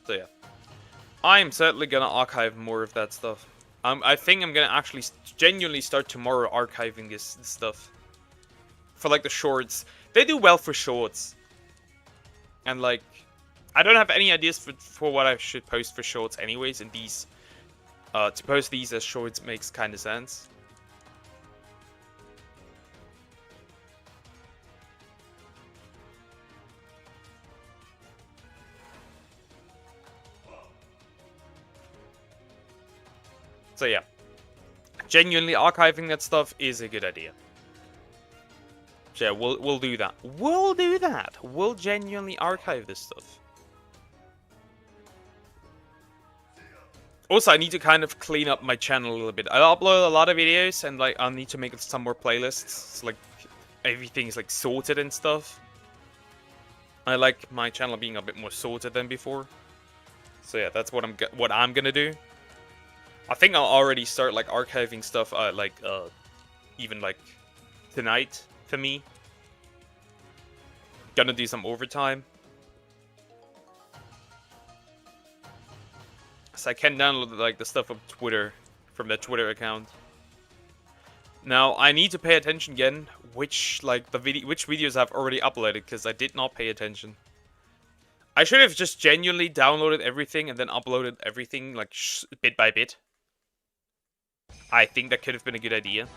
So yeah, I'm certainly gonna archive more of that stuff. I think I'm gonna actually genuinely start tomorrow archiving this stuff. For, like, the shorts. They do well for shorts. And, like, I don't have any ideas for what I should post for shorts anyways, and these, to post these as shorts makes kind of sense. So yeah, genuinely archiving that stuff is a good idea. So yeah, we'll do that. We'll genuinely archive this stuff. Also, I need to kind of clean up my channel a little bit. I upload a lot of videos, and, like, I'll need to make some more playlists. So, like, everything is, like, sorted and stuff. I like my channel being a bit more sorted than before. So yeah, that's what I'm gonna do. I think I'll already start, like, archiving stuff, even, like, tonight for me. Gonna do some overtime. So I can download, like, the stuff from Twitter, from the Twitter account. Now, I need to pay attention again, which videos I've already uploaded, because I did not pay attention. I should have just genuinely downloaded everything and then uploaded everything, like, bit by bit. I think that could have been a good idea.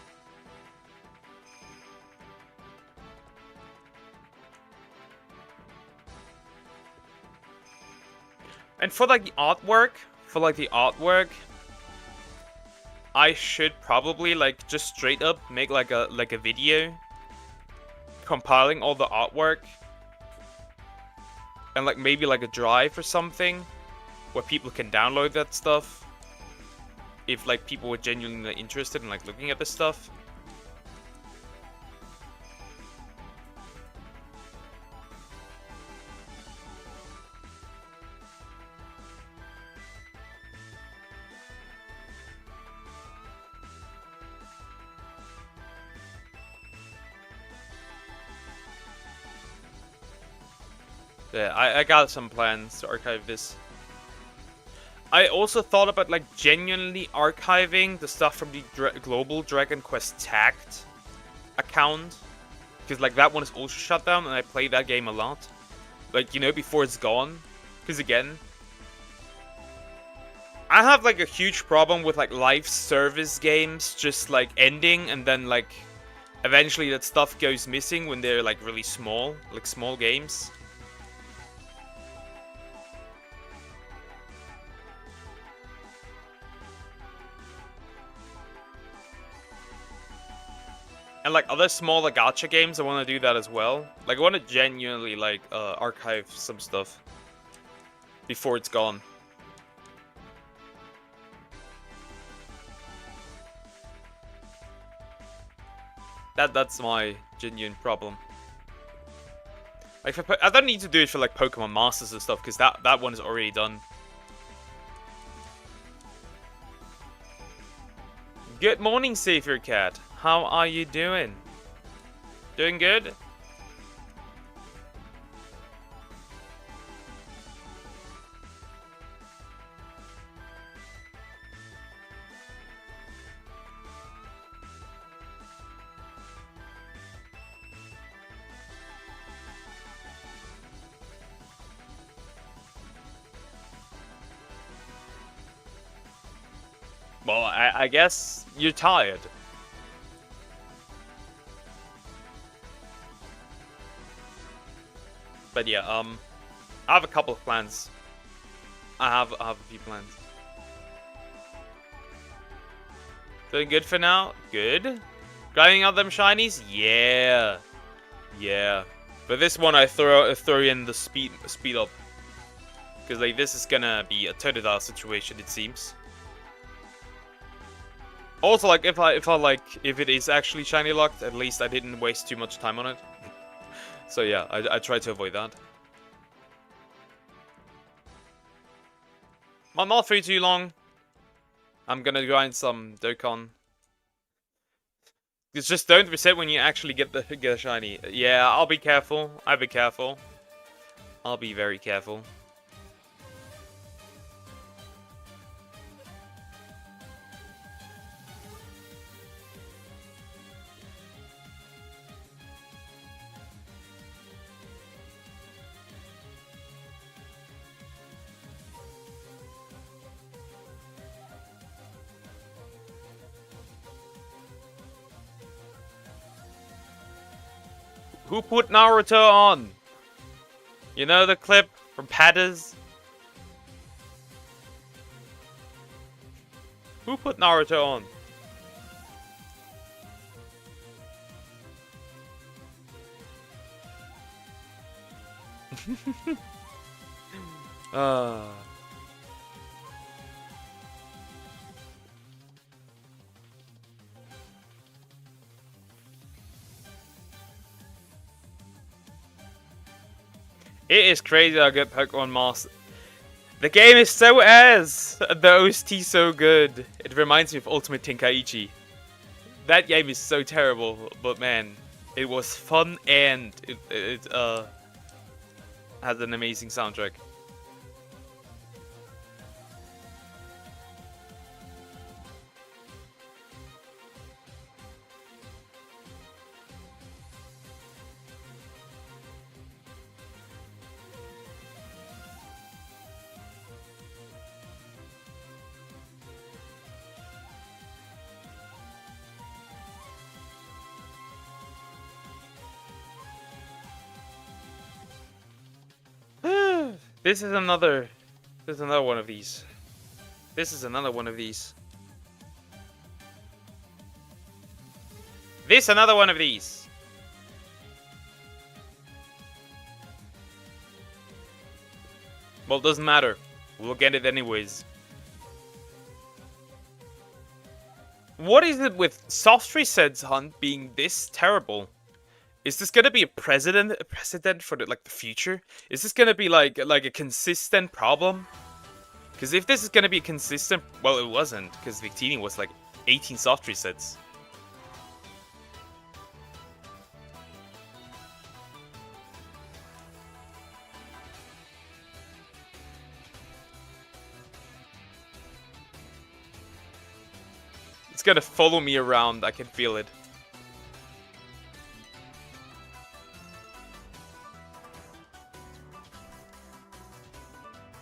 And for, like, the artwork, I should probably like just straight up make like a video compiling all the artwork and like maybe like a drive or something where people can download that stuff if like people were genuinely interested in like looking at this stuff. Yeah, I got some plans to archive this. I also thought about like genuinely archiving the stuff from the global Dragon Quest Tagged account, because like that one is also shut down and I play that game a lot, like, you know, before it's gone. Because again, I have like a huge problem with like live service games just like ending and then like eventually that stuff goes missing when they're like really small, like small games. And like other smaller gacha games, I want to do that as well. Like I want to genuinely like archive some stuff before it's gone. That's my genuine problem. Like I don't need to do it for like Pokemon Masters and stuff because that one is already done. Good morning, Savior Cat. How are you doing? Doing good? Well, I guess you're tired. But yeah, I have a couple of plans. I have a few plans. Doing good for now? Good. Grinding out them shinies? Yeah. Yeah. But this one I throw in the speed up. Because like this is gonna be a Totodile situation, it seems. Also, like if it is actually shiny locked, at least I didn't waste too much time on it. So yeah, I try to avoid that. I'm not for too long. I'm gonna grind some Dokkan. Just don't reset when you actually get the shiny. Yeah, I'll be careful. I'll be careful. I'll be very careful. Who put Naruto on? You know the clip from Padders? Who put Naruto on? It is crazy how good Pokemon Master. The game is so ass. The OST so good. It reminds me of Ultimate Tenkaichi. That game is so terrible, but man, it was fun and it has an amazing soundtrack. This is another one of these. This is another one of these. This, another one of these. Well, doesn't matter. We'll get it anyways. What is it with soft resets hunt being this terrible? Is this gonna be a precedent for the future? Is this gonna be like a consistent problem? Because if this is gonna be consistent, well, it wasn't, because Victini was like 18 soft resets. It's gonna follow me around, I can feel it.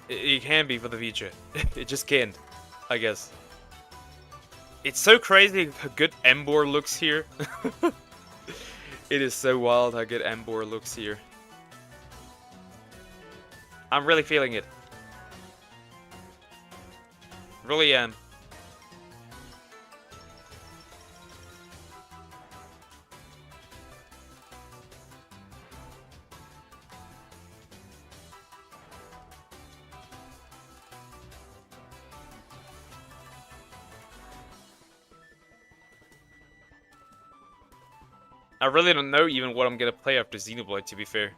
It can be for the future. It just can't, I guess. It's so crazy how good Embor looks here. It is so wild how good Embor looks here. I'm really feeling it. Really am. I really don't know even what I'm gonna play after Xenoblade, to be fair.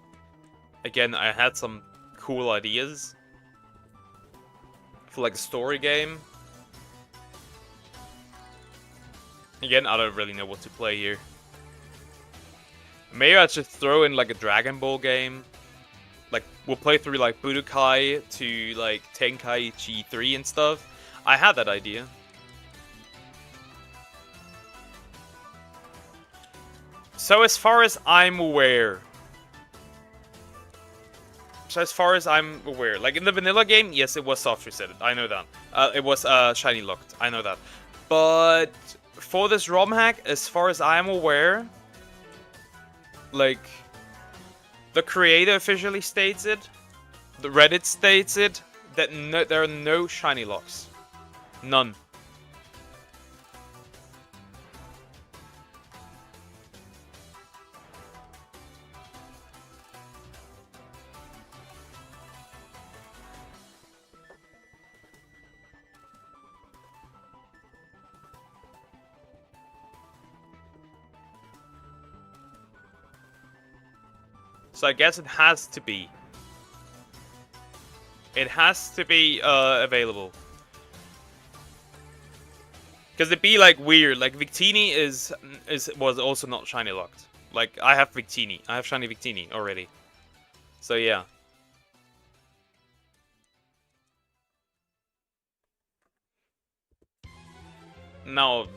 Again, I had some cool ideas for like a story game. Again, I don't really know what to play here. Maybe I should throw in like a Dragon Ball game. Like, we'll play through like Budokai to like Tenkaichi 3 and stuff. I had that idea. So as far as I'm aware, like in the vanilla game, yes, it was soft resetted. I know that. It was shiny locked. I know that. But for this ROM hack, as far as I'm aware, like the creator officially states it, the Reddit states it, that there are no shiny locks, none. So I guess it has to be. It has to be available. Because it'd be like weird. Like Victini was also not shiny locked. Like I have Victini. I have shiny Victini already. So yeah. No,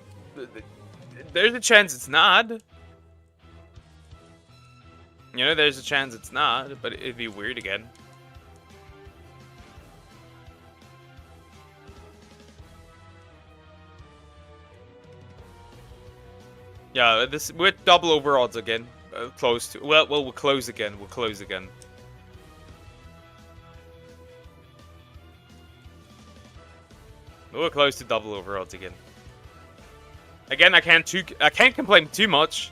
there's a chance it's not. You know, there's a chance it's not, but it'd be weird again. Yeah, we're double over odds again. Close to. Well, we'll close again. We'll close again. We're close to double over odds again. Again, I can't complain too much.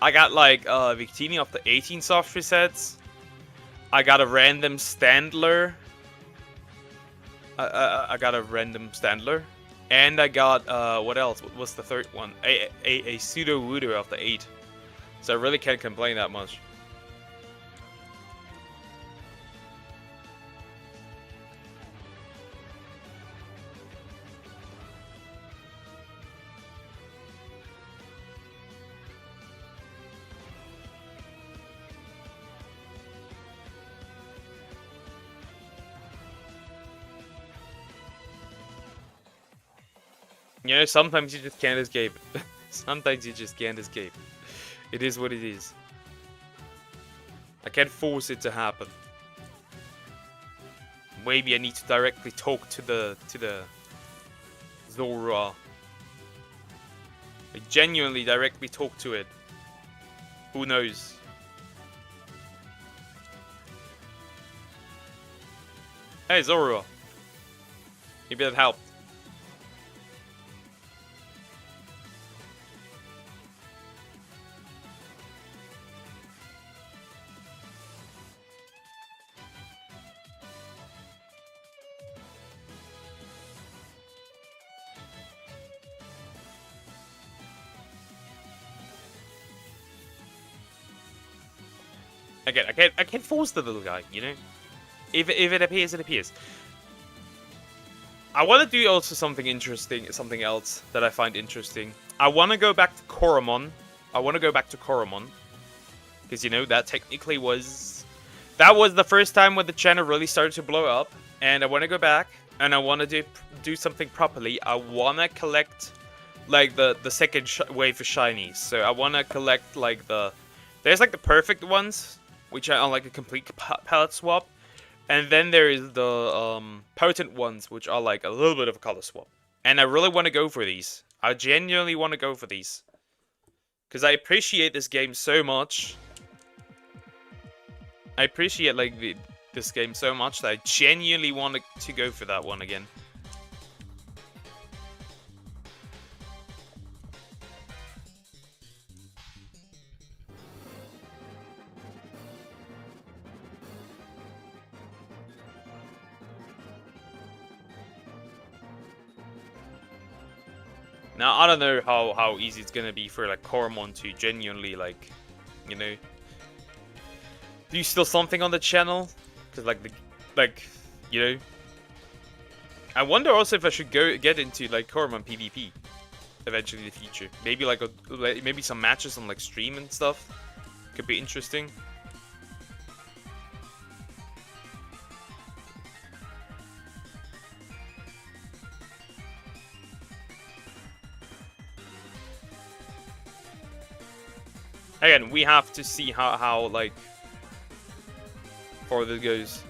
I got like Victini off the 18 soft resets. I got a random Standler. I got a random Standler. And I got what else? What was the third one? A pseudo Voodoo off the 8. So I really can't complain that much. You know, sometimes you just can't escape. Sometimes you just can't escape. It is what it is. I can't force it to happen. Maybe I need to directly talk to the Zorua. Like genuinely directly talk to it. Who knows? Hey Zorua. Maybe that helped. Again, I can't force the little guy, you know? If it appears, it appears. I want to do also something interesting, something else that I find interesting. I want to go back to Koromon. Because, you know, that technically was... That was the first time when the channel really started to blow up. And I want to go back, and I want to do something properly. I want to collect, like, the second wave of shinies. So I want to collect, like, the... There's, like, the perfect ones, which are on, like, a complete palette swap. And then there is the potent ones, which are like a little bit of a color swap. And I really want to go for these. I genuinely want to go for these. Because I appreciate this game so much. I appreciate like this game so much that I genuinely want to go for that one again. Now, I don't know how easy it's gonna be for, like, Koromon to genuinely, like, you know, do still something on the channel. Because, like, you know, I wonder also if I should get into, like, Koromon PvP eventually in the future. Maybe, like, maybe some matches on, like, stream and stuff. Could be interesting. Again, we have to see how like, far this goes.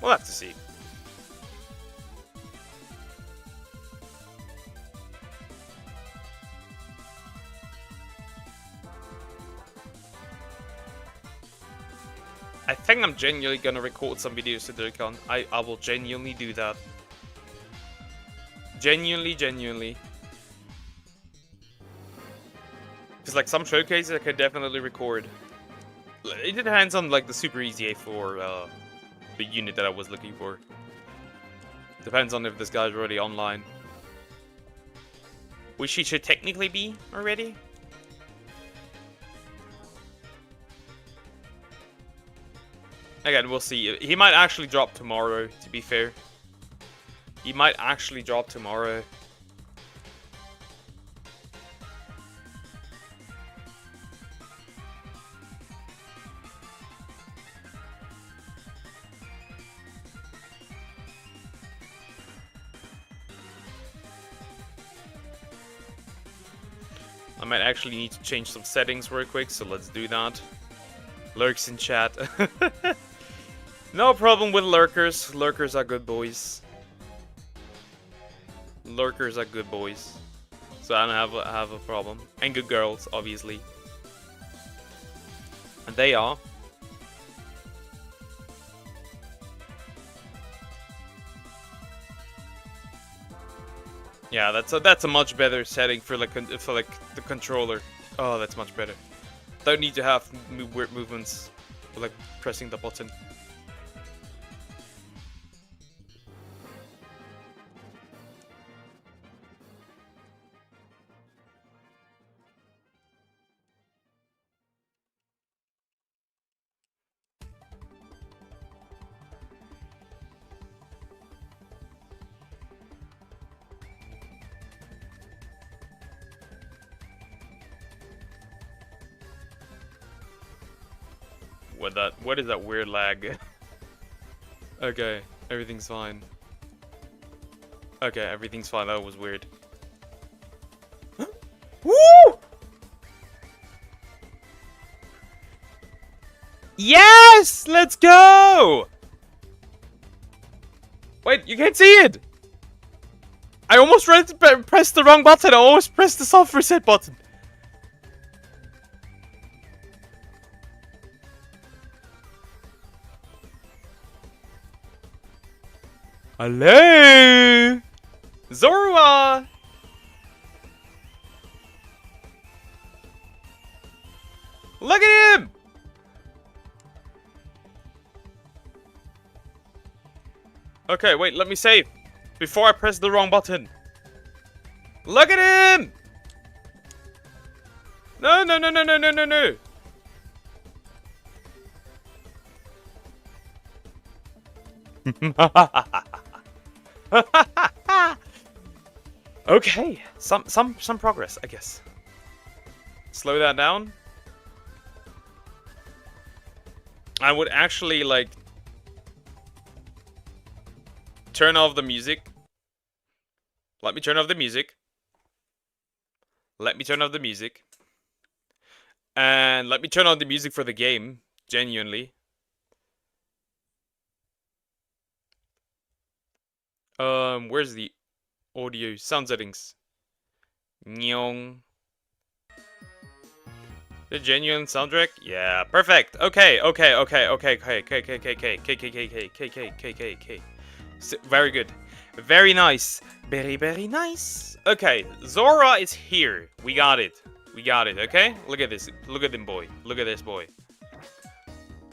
We'll have to see. I think I'm genuinely gonna record some videos to Dokkan. I will genuinely do that. Genuinely. Because like some showcases I can definitely record. It depends on like the super easy A4 the unit that I was looking for. Depends on if this guy's already online. Which he should technically be already. Again, we'll see. He might actually drop tomorrow, to be fair. He might actually drop tomorrow. I might actually need to change some settings real quick, so let's do that. Lurks in chat. No problem with lurkers. Lurkers are good boys. Lurkers are good boys. So I don't have a problem. And good girls, obviously. And they are. Yeah, that's a much better setting for like the controller. Oh, that's much better. Don't need to have weird movements for like pressing the button. What is that weird lag? Okay, everything's fine. Okay, everything's fine. That was weird. Woo! Yes! Let's go! Wait, you can't see it! I almost pressed the wrong button. I almost pressed the soft reset button. Hello! Zorua! Look at him! Okay, wait, let me save. Before I press the wrong button. Look at him! No, no, no, no, no, no, no, no. Okay, some progress, I guess. Slow that down. I would actually like turn off the music. Let me turn off the music. Let me turn off the music. And let me turn on the music for the game, genuinely. Where's the audio sound settings? Nyong. The genuine soundtrack? Yeah, perfect. Okay. Very good. Very nice. Very nice. Okay, Zorua is here. We got it. We got it, okay? Look at this. Look at them, boy. Look at this boy.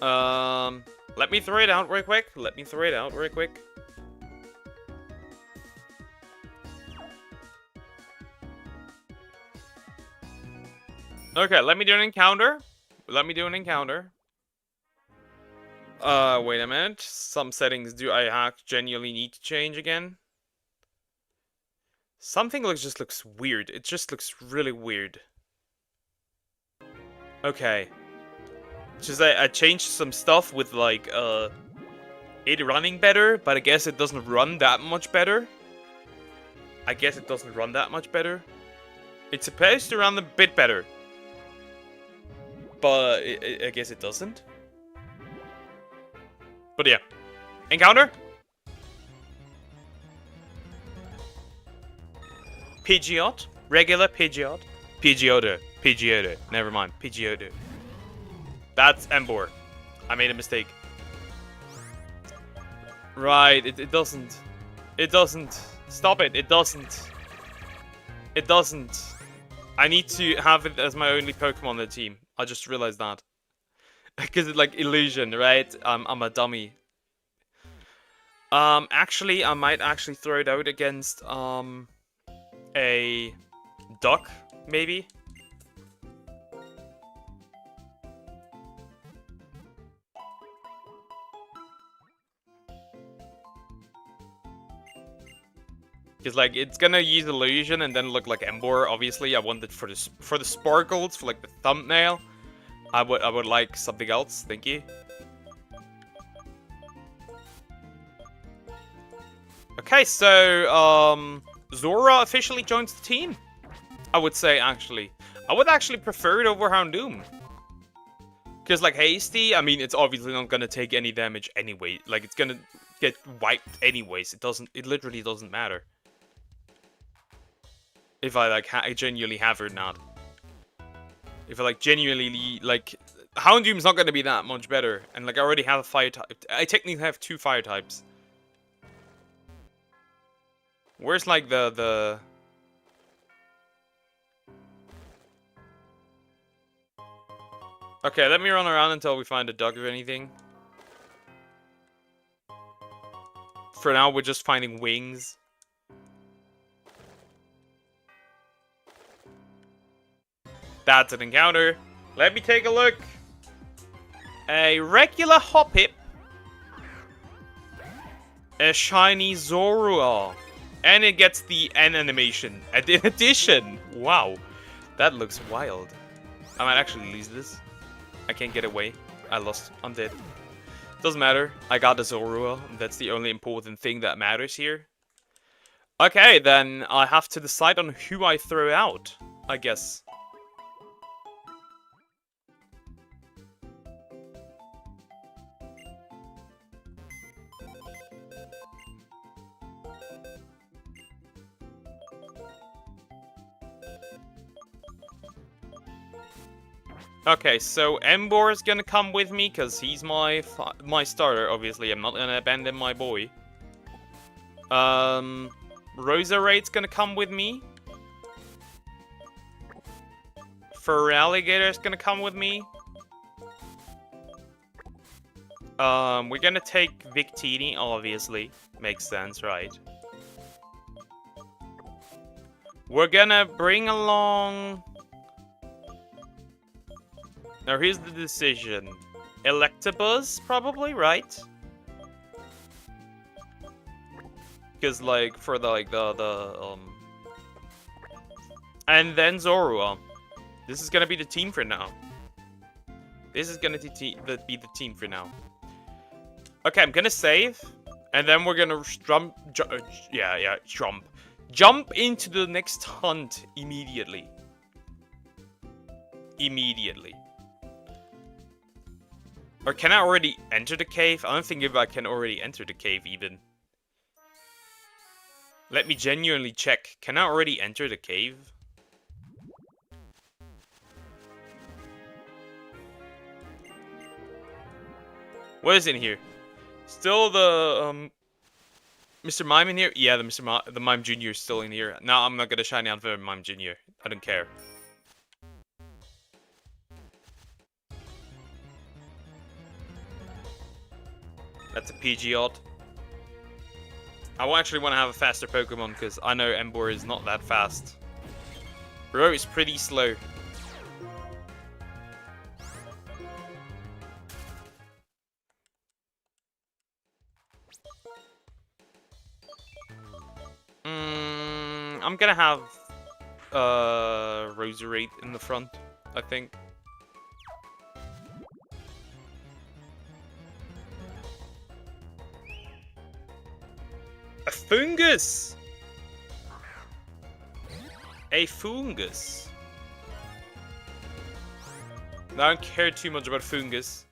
Let me throw it out real quick. Let me throw it out real quick. Okay, let me do an encounter. Let me do an encounter. Wait a minute. Some settings do I genuinely need to change again? Something just looks weird. It just looks really weird. Okay. Just I changed some stuff with like it running better, but I guess it doesn't run that much better. I guess it doesn't run that much better. It's supposed to run a bit better. But I guess it doesn't. But yeah. Encounter? Pidgeot? Regular Pidgeot? Pidgeotto. Never mind. Pidgeotto. That's Embor. I made a mistake. Right, it doesn't. It doesn't. Stop it. It doesn't. It doesn't. I need to have it as my only Pokemon on the team. I just realized that. Because it's like illusion, right? I'm a dummy. Actually, I might actually throw it out against, a duck, maybe? Because like it's gonna use illusion and then look like Embor. Obviously, I wanted for the sparkles for like the thumbnail. I would like something else. Thank you. Okay, so Zorua officially joins the team. I would say actually, I would actually prefer it over Houndoom. Because like Hasty, I mean, it's obviously not gonna take any damage anyway. Like it's gonna get wiped anyways. It literally doesn't matter. If I like genuinely have or not. If I like genuinely like Houndoom's not gonna be that much better, and like I already have a fire type. I technically have 2 fire types. Where's like the Okay, let me run around until we find a duck or anything. For now, we're just finding wings. That's an encounter. Let me take a look. A regular Hoppip. A shiny Zorua. And it gets the N animation. In addition. Wow. That looks wild. I might actually lose this. I can't get away. I lost. I'm dead. Doesn't matter. I got the Zorua. That's the only important thing that matters here. Okay, then I have to decide on who I throw out, I guess. Okay, so Embor is gonna come with me because he's my starter. Obviously, I'm not gonna abandon my boy. Rosarade's gonna come with me. Feraligator's gonna come with me. We're gonna take Victini, obviously. Makes sense, right? We're gonna bring along... Now here's the decision. Electabuzz, probably, right? Because, like, for the, like, and then Zorua. This is gonna be the team for now. This is gonna be the team for now. Okay, I'm gonna save. And then we're gonna jump into the next hunt immediately. Or can I already enter the cave? I don't think if I can already enter the cave even. Let me genuinely check. Can I already enter the cave? What is in here? Still the Mr. Mime in here? Yeah, the Mime Jr. is still in here. No, I'm not gonna shiny out for Mime Jr. I don't care. That's a PG odd. I actually want to have a faster Pokemon because I know Emboar is not that fast. Bro is pretty slow. I'm gonna have Roserade in the front, I think. A fungus! A fungus. I don't care too much about fungus.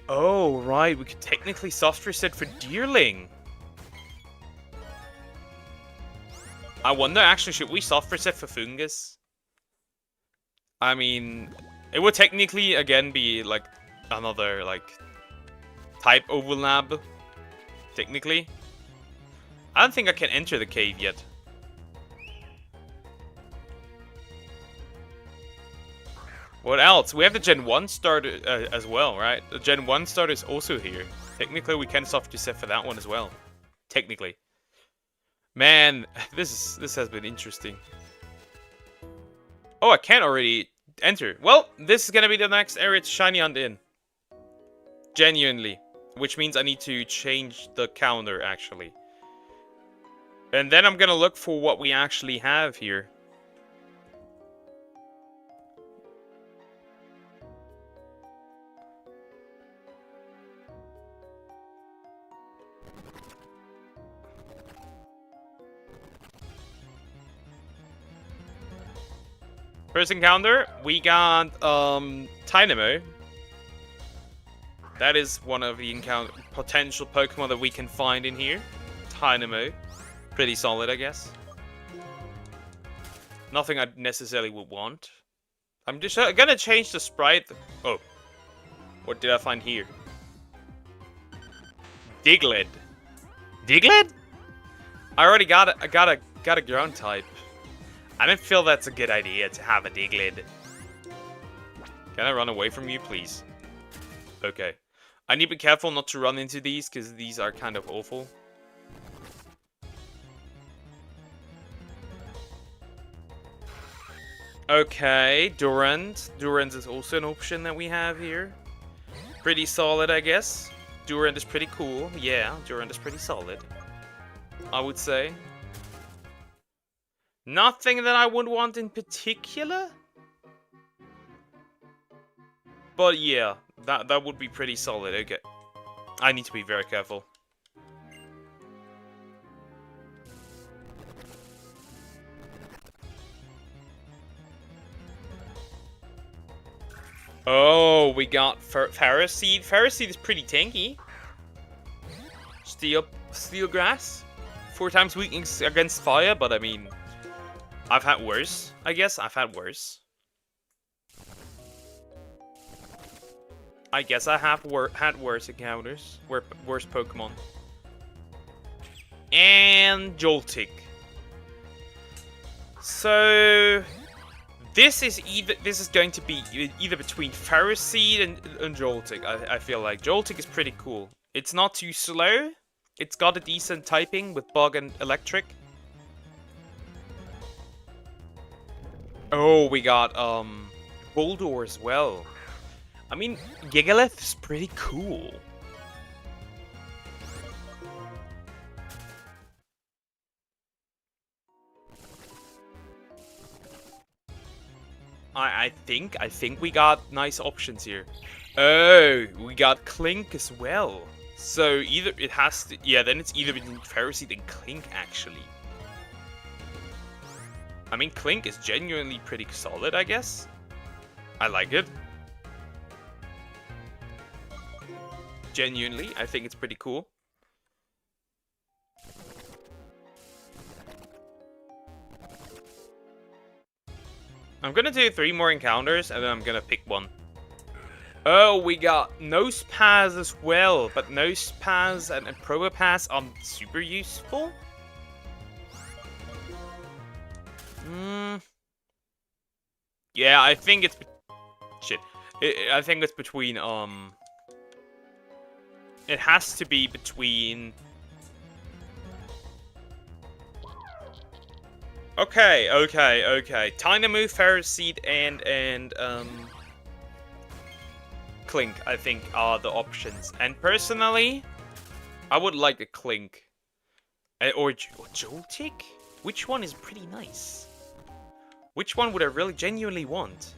Oh, right, we could technically soft reset for Deerling. I wonder, actually, should we soft reset for fungus? I mean, it would technically, again, be, like, another, like, type overlap. Technically. I don't think I can enter the cave yet. What else? We have the Gen 1 starter as well, right? The Gen 1 starter is also here. Technically, we can soft reset for that one as well. Technically. Man, this has been interesting. Oh, I can't already enter. Well, this is gonna be the next area to shiny hunt in. Genuinely. Which means I need to change the counter, actually. And then I'm gonna look for what we actually have here. First encounter, we got Tynamo. That is one of the potential Pokemon that we can find in here. Tynamo. Pretty solid, I guess. Nothing I necessarily would want. I'm just gonna change the sprite. Oh. What did I find here? Diglett. Diglett? I already got it. I got a ground type. I don't feel that's a good idea to have a Diglett. Can I run away from you, please? Okay. I need to be careful not to run into these, because these are kind of awful. Okay, Durant. Durant is also an option that we have here. Pretty solid, I guess. Durant is pretty cool. Yeah, Durant is pretty solid, I would say. Nothing that I would want in particular. But yeah, that would be pretty solid. Okay. I need to be very careful. Oh, we got Ferroseed. Ferroseed is pretty tanky. Steel Grass. 4 times weakness against fire, but I mean, I've had worse. I guess I've had worse. I guess I have had worse encounters. Worse Pokemon. And Joltik. So this is going to be either between Ferroseed and Joltik. I feel like Joltik is pretty cool. It's not too slow. It's got a decent typing with Bug and Electric. Oh, we got Boldor as well. I mean, Gigalith is pretty cool. I think we got nice options here. Oh, we got Clink as well. So either it has to, yeah, then it's either between Ferroseed and Clink actually. I mean, Clink is genuinely pretty solid, I guess. I like it. Genuinely, I think it's pretty cool. I'm gonna do 3 more encounters, and then I'm gonna pick one. Oh, we got Nosepass as well, but Nosepass and Probopass are super useful. Yeah, I think it's... Shit. I think it's between, It has to be between... Okay. Tynamo, Ferroseed, and Clink, I think, are the options. And personally, I would like a Clink. Or Joltik? Which one is pretty nice? Which one would I really genuinely want?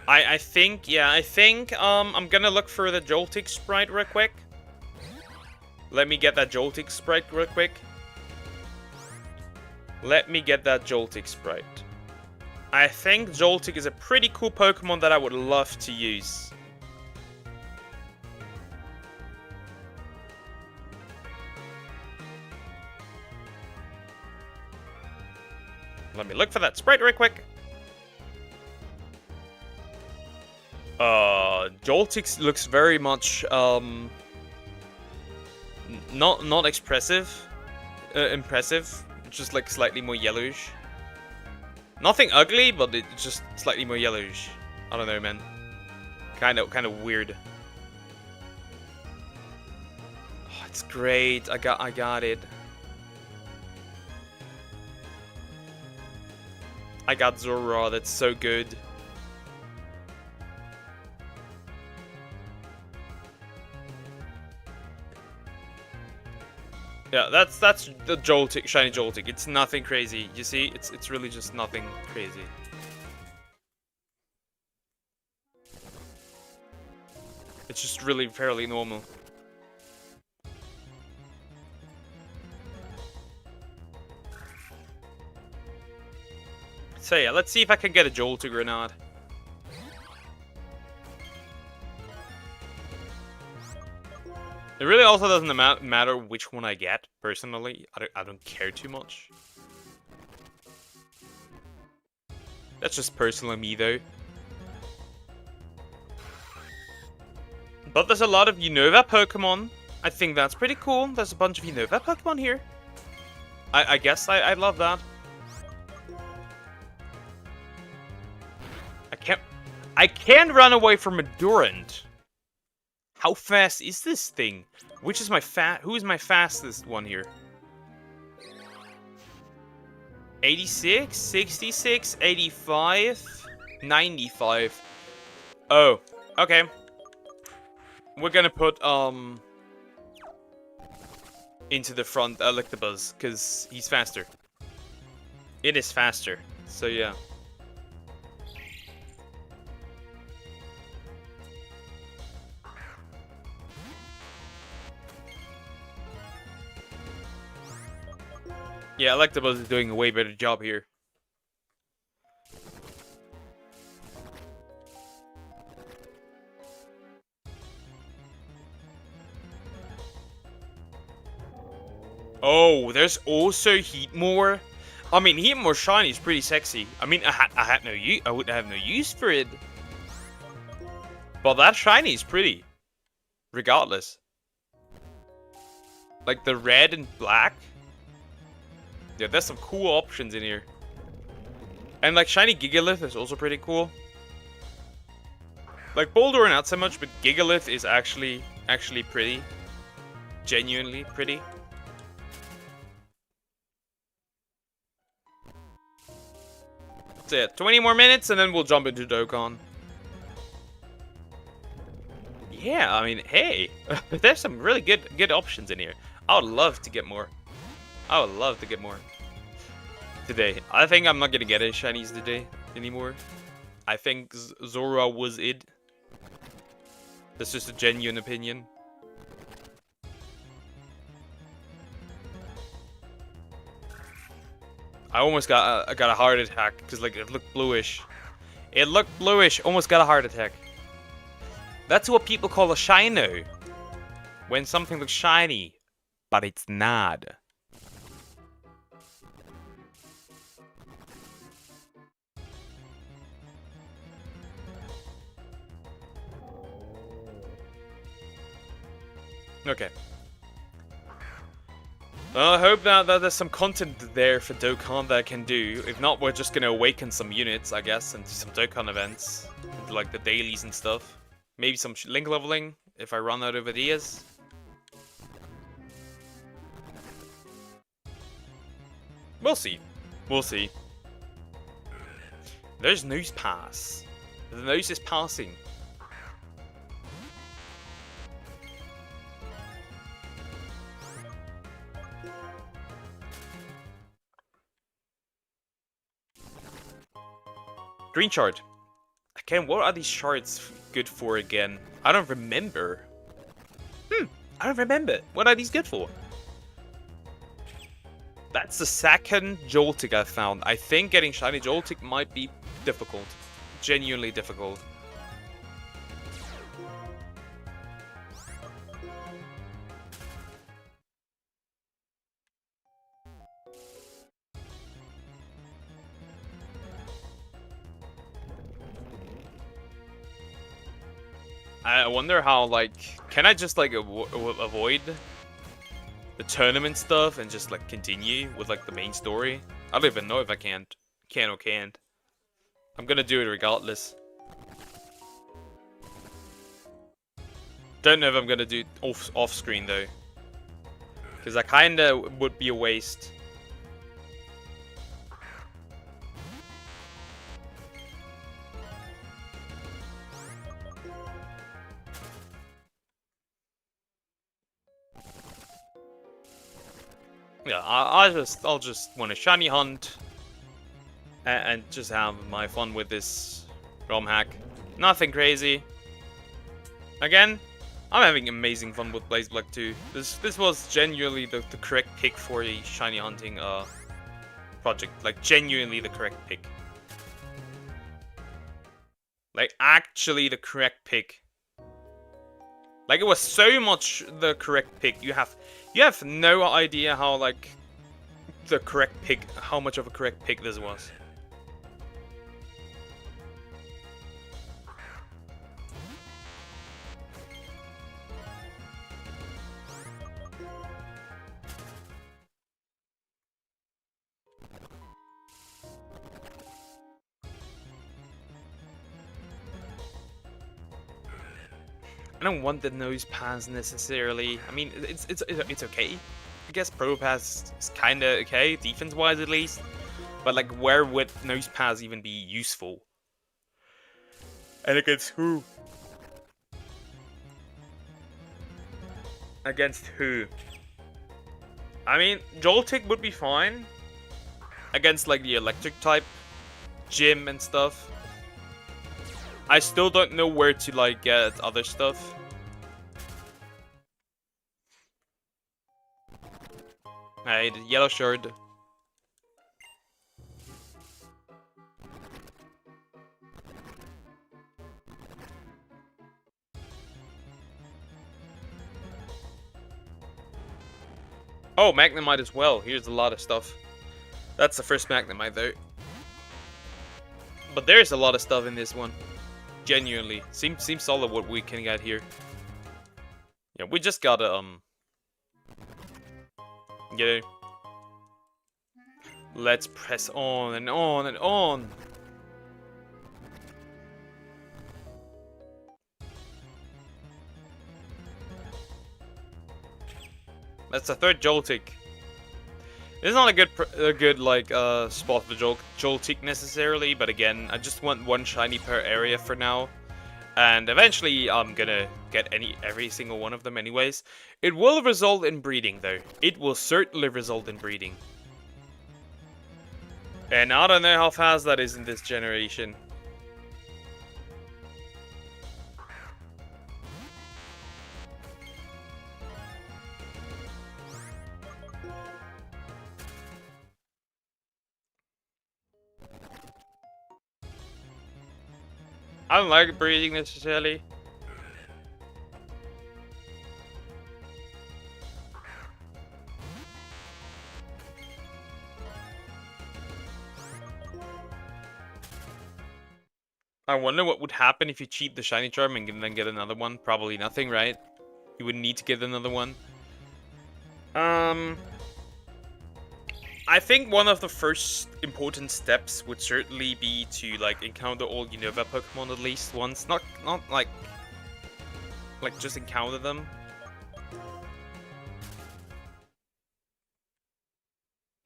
I think I'm gonna look for the Joltik sprite real quick. Let me get that Joltik sprite real quick. Let me get that Joltik sprite. I think Joltik is a pretty cool Pokemon that I would love to use. Let me look for that sprite real quick. Joltik looks very much not expressive, impressive. Just like slightly more yellowish. Nothing ugly, but it's just slightly more yellowish. I don't know, man. Kind of weird. Oh, it's great. I got it. I got Zorua. That's so good. Yeah, that's the Joltik, shiny Joltik. It's nothing crazy. You see, it's really just nothing crazy. It's just really fairly normal. So yeah, let's see if I can get a Joltik or not. It really also doesn't matter which one I get, personally. I don't care too much. That's just personally me, though. But there's a lot of Unova Pokemon. I think that's pretty cool. There's a bunch of Unova Pokemon here. I guess I love that. I can't run away from a Durant. How fast is this thing? Which is who is my fastest one here? 86, 66, 85, 95. Oh, okay. We're gonna put into the front Electabuzz, because he's faster. It is faster, so yeah. Yeah, Electabuzz is doing a way better job here. Oh, there's also Heatmore. I mean, Heatmore shiny is pretty sexy. I mean, I would have no use for it. But that shiny is pretty. Regardless. Like the red and black. Yeah, there's some cool options in here. And like shiny Gigalith is also pretty cool. Like Boulder not so much, but Gigalith is actually pretty. Genuinely pretty. That's it. 20 more minutes and then we'll jump into Dokkan. Yeah, I mean, hey, there's some really good options in here. I would love to get more. I would love to get more. Today. I think I'm not gonna get any shinies today anymore. I think Zorua was it. That's just a genuine opinion. I almost got a heart attack because like it looked bluish. It looked bluish. Almost got a heart attack. That's what people call a shino. When something looks shiny, but it's not. Okay. Well, I hope that there's some content there for Dokkan that I can do. If not, we're just gonna awaken some units, I guess, and do some Dokkan events. Like the dailies and stuff. Maybe some link leveling, if I run out of ideas. We'll see. We'll see. There's Nose Pass. The nose is passing. Green shard. Again, what are these shards good for again? I don't remember. I don't remember. What are these good for? That's the second Joltik I found. I think getting shiny Joltik might be difficult. Genuinely difficult. I wonder how, like, can I just, like, avoid the tournament stuff and just, like, continue with, like, the main story? I don't even know if I can or can't. I'm gonna do it regardless. Don't know if I'm gonna do it off screen, though. Because that kinda would be a waste. Yeah, I'll just want to shiny hunt and just have my fun with this ROM hack. Nothing crazy. Again, I'm having amazing fun with Blaze Black 2. This was genuinely the correct pick for a shiny hunting project. Like genuinely the correct pick. Like actually the correct pick. Like it was so much the correct pick. You have no idea how like the correct pick, how much of a correct pick this was. I don't want the nose pass necessarily. I mean, it's okay. I guess Pro Pass is kind of okay, defense-wise at least. But like, where would nose pass even be useful? And against who? Against who? I mean, Joltik would be fine against like the electric type gym and stuff. I still don't know where to like get other stuff. Alright, yellow shard. Oh, Magnemite as well. Here's a lot of stuff. That's the first Magnemite though. But there's a lot of stuff in this one. Genuinely. Seems solid what we can get here. Yeah, we just gotta, Let's press on and on and on. That's the third Joltik. It's not a good like spot for Joltik necessarily, but again, I just want one shiny per area for now, and eventually I'm gonna get every single one of them anyways. It will result in breeding though. It will certainly result in breeding, and I don't know how fast that is in this generation. I don't like breeding necessarily. I wonder what would happen if you cheat the shiny charm and then get another one. Probably nothing, right? You wouldn't need to get another one. I think one of the first important steps would certainly be to like encounter all Unova Pokemon at least once. Not like just encounter them.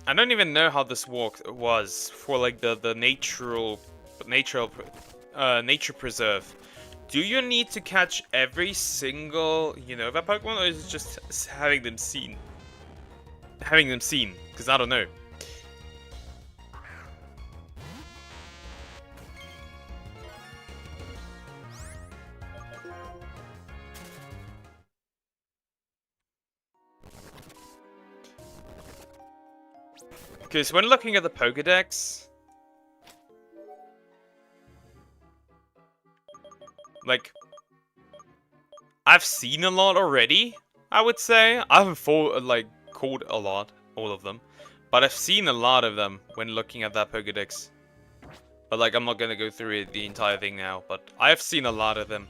I don't even know how this was for like the nature preserve. Do you need to catch every single Unova Pokemon, or is it just having them seen? Because I don't know. Because when looking at the Pokédex, like, I've seen a lot already, I would say. I haven't caught a lot, all of them. But I've seen a lot of them when looking at that Pokédex. But like, I'm not gonna go through the entire thing now, but I've seen a lot of them.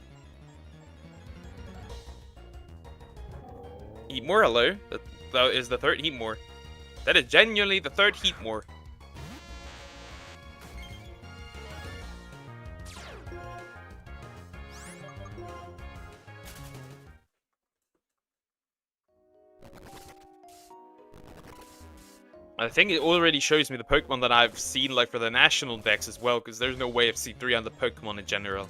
Heatmore, hello. That is the third Heatmore. That is genuinely the third Heatmore. I think it already shows me the Pokemon that I've seen like for the national decks as well, because there's no way I've seen 300 Pokemon in general.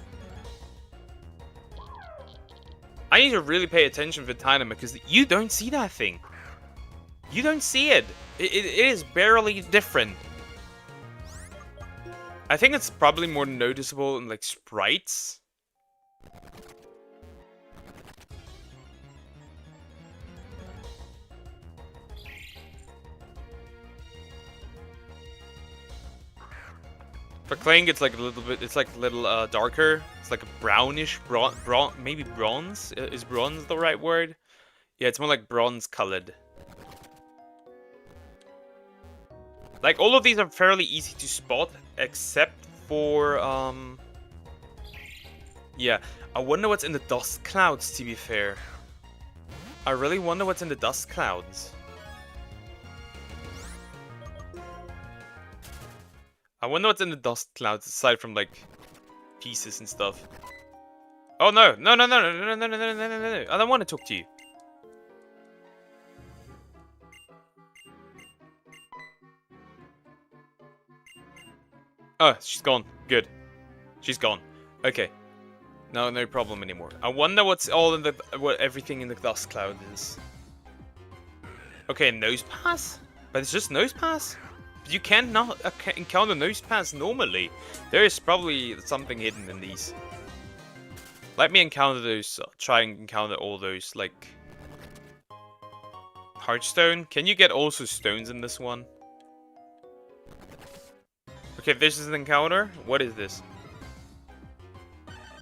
I need to really pay attention for Tynama, because you don't see that thing. You don't see it. It is barely different. I think it's probably more noticeable in like sprites. For Kling, it's like a little bit. It's like a little darker. It's like a brownish, maybe bronze. Is bronze the right word? Yeah, it's more like bronze colored. Like, all of these are fairly easy to spot, except for, yeah, I wonder what's in the dust clouds, to be fair. I really wonder what's in the dust clouds. I wonder what's in the dust clouds, aside from, like, pieces and stuff. Oh, no. No. I don't want to talk to you. Oh, she's gone. Good. She's gone. Okay. No problem anymore. I wonder what's all in what everything in the dust cloud is. Okay, nose pass? But it's just nose pass? You cannot encounter nose pass normally. There is probably something hidden in these. Let me encounter those. Try and encounter all those, like... Heartstone? Can you get also stones in this one? Okay, this is an encounter. What is this?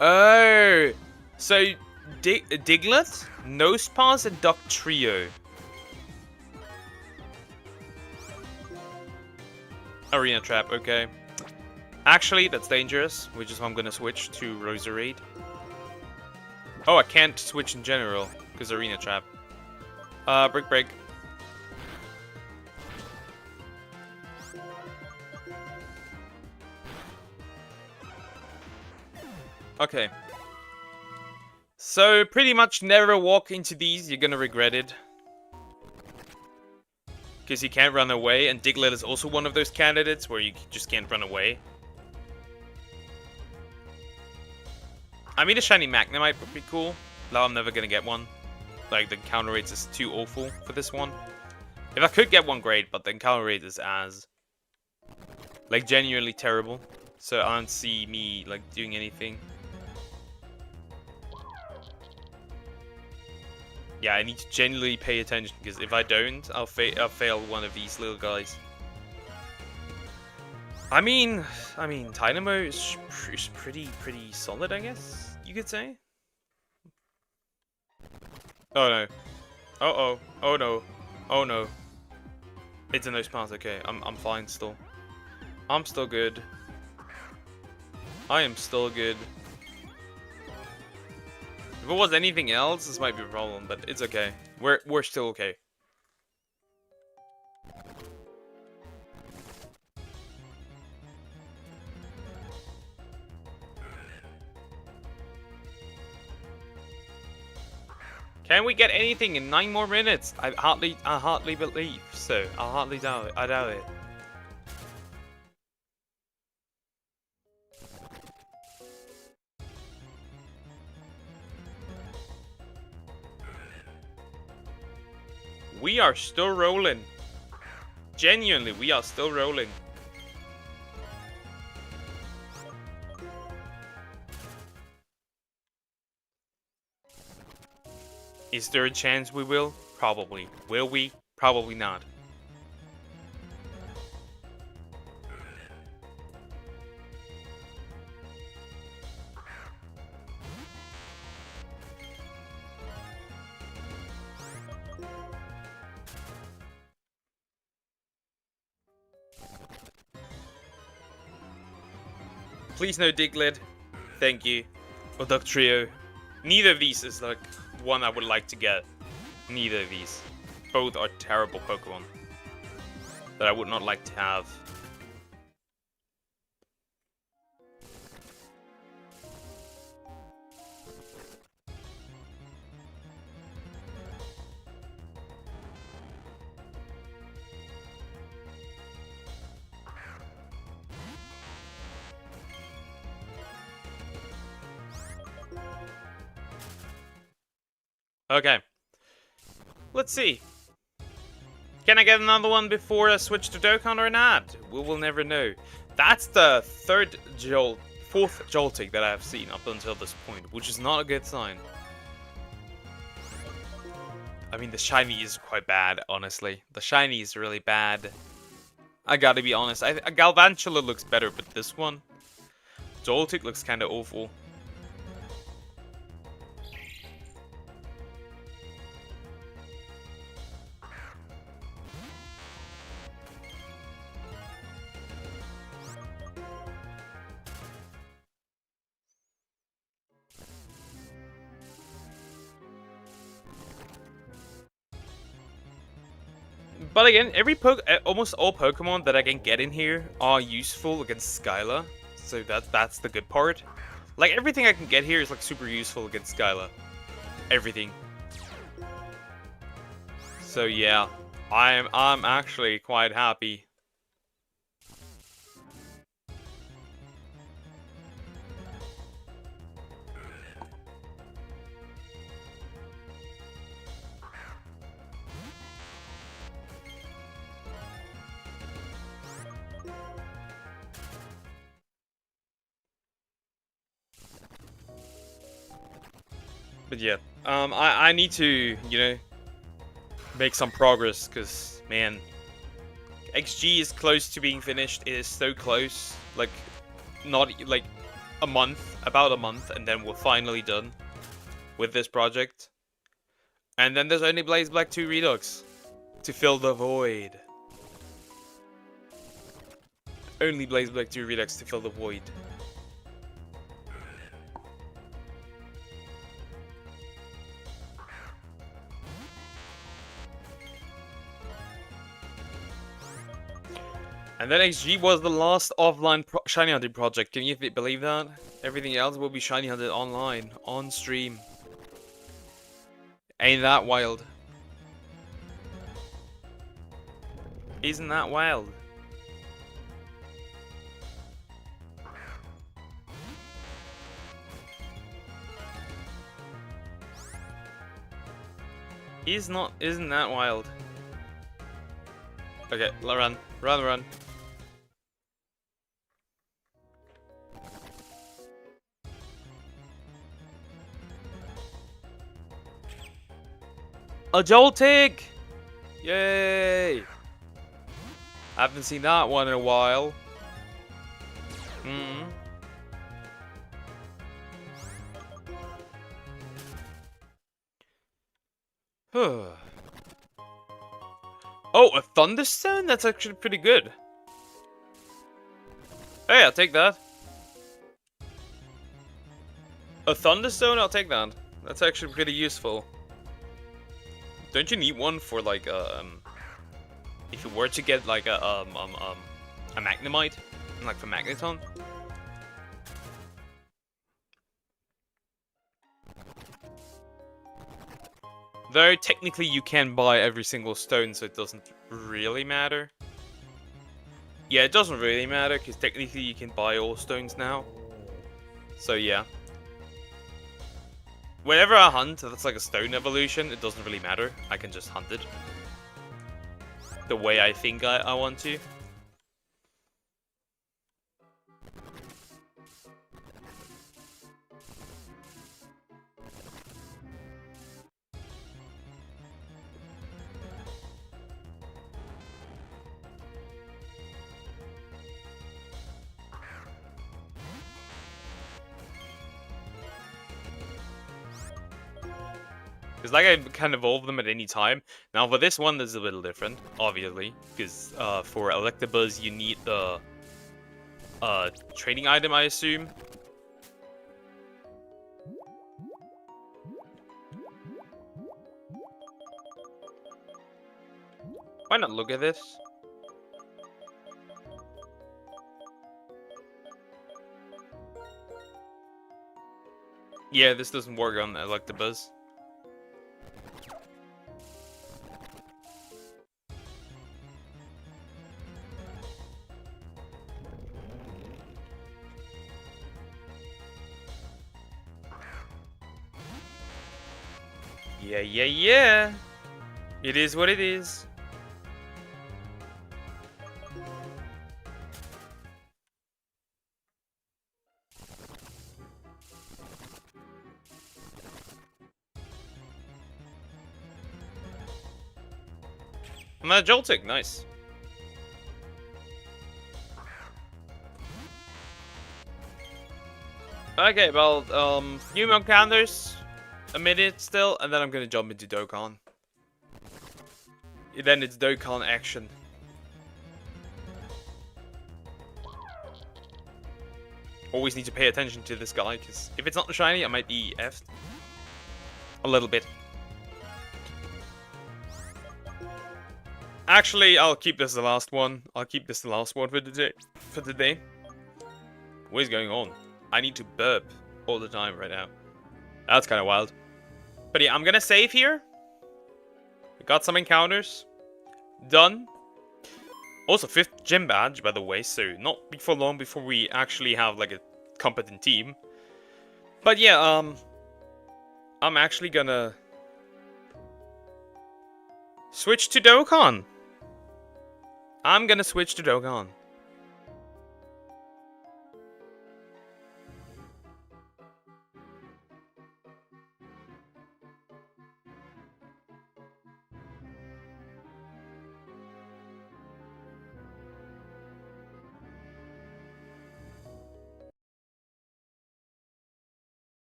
Oh! So, Diglett, Nosepass, and Duck Trio. Arena Trap, okay. Actually, that's dangerous, which is why I'm gonna switch to Roserade. Oh, I can't switch in general, because Arena Trap. Break. Okay. So, pretty much never walk into these, you're gonna regret it. Because you can't run away, and Diglett is also one of those candidates where you just can't run away. I mean, a shiny Magnemite would be cool. No, I'm never gonna get one. Like, the encounter rate is too awful for this one. If I could get one, great, but the encounter rate is as... like, genuinely terrible. So I don't see me, like, doing anything. Yeah, I need to genuinely pay attention, because if I don't, I'll fail one of these little guys. I mean, Dynamo is pretty solid, I guess you could say. Oh no! Oh no! Oh no! It's a no pass. Okay, I'm fine still. I'm still good. I am still good. If it was anything else, this might be a problem, but it's okay. We're still okay. Can we get anything in 9 more minutes? I hardly believe so. I hardly doubt it. I doubt it. We are still rolling. Genuinely, we are still rolling. Is there a chance we will? Probably. Will we? Probably not. Please no Diglett. Thank you. Or Duck Trio. Neither of these is like one I would like to get. Neither of these. Both are terrible Pokemon that I would not like to have. Okay. Let's see. Can I get another one before I switch to Dokkan or not? We will never know. That's the fourth jolting that I have seen up until this point, which is not a good sign. I mean, the shiny is quite bad, honestly. The shiny is really bad. I gotta be honest. A Galvantula looks better, but this one, Joltik looks kind of awful. But again, almost all Pokemon that I can get in here are useful against Skyla, so that's the good part. Like, everything I can get here is like super useful against Skyla. Everything. So yeah, I'm actually quite happy. But yeah, I need to, you know, make some progress, because, man, XG is close to being finished. It is so close. Like, not, like, about a month, and then we're finally done with this project. And then there's only Blaze Black 2 Redux to fill the void. Only Blaze Black 2 Redux to fill the void. And then XG was the last offline shiny hunting project. Can you believe that? Everything else will be shiny hunted online, on stream. Ain't that wild? Isn't that wild? Isn't that wild? Okay, run. Run. A Joltig! Yay! I haven't seen that one in a while. Hmm. Oh, a Thunderstone? That's actually pretty good. Hey, I'll take that. A Thunderstone? I'll take that. That's actually pretty useful. Don't you need one for like if you were to get like a Magnemite, like for Magneton? Though technically you can buy every single stone, so it doesn't really matter. Yeah, it doesn't really matter because technically you can buy all stones now. So yeah. Whenever I hunt, that's like a stone evolution, it doesn't really matter. I can just hunt it the way I think I want to. Because like I can evolve them at any time. Now for this one, this is a little different, obviously. Because for Electabuzz, you need the training item, I assume. Why not look at this? Yeah, this doesn't work on Electabuzz. Yeah. It is what it is. I'm a Joltik, nice. Okay, well, few more counters, a minute still, and then I'm gonna jump into Dokkan. Then it's Dokkan action. Always need to pay attention to this guy, because if it's not shiny, I might be effed. A little bit. Actually, I'll keep this the last one. I'll keep this the last one for today. What is going on? I need to burp all the time right now. That's kind of wild. But yeah, I'm gonna save here. We got some encounters. Done. Also, 5th gym badge, by the way, so not before long before we actually have, like, a competent team. But yeah, I'm actually gonna switch to Dokkan. I'm gonna switch to Dokkan.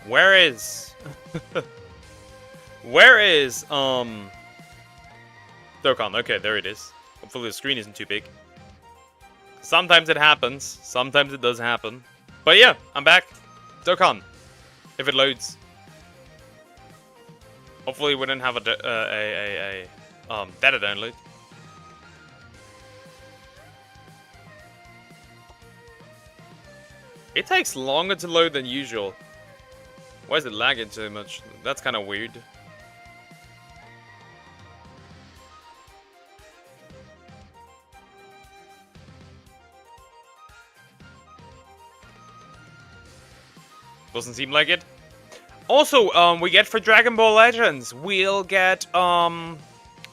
Where is... Where is, Dokkan? Okay, there it is. Hopefully the screen isn't too big. Sometimes it happens. Sometimes it does happen. But yeah, I'm back. Dokkan. If it loads. Hopefully we don't have a data download. It takes longer to load than usual. Why is it lagging so much? That's kind of weird. Doesn't seem like it. Also, we get for Dragon Ball Legends, we'll get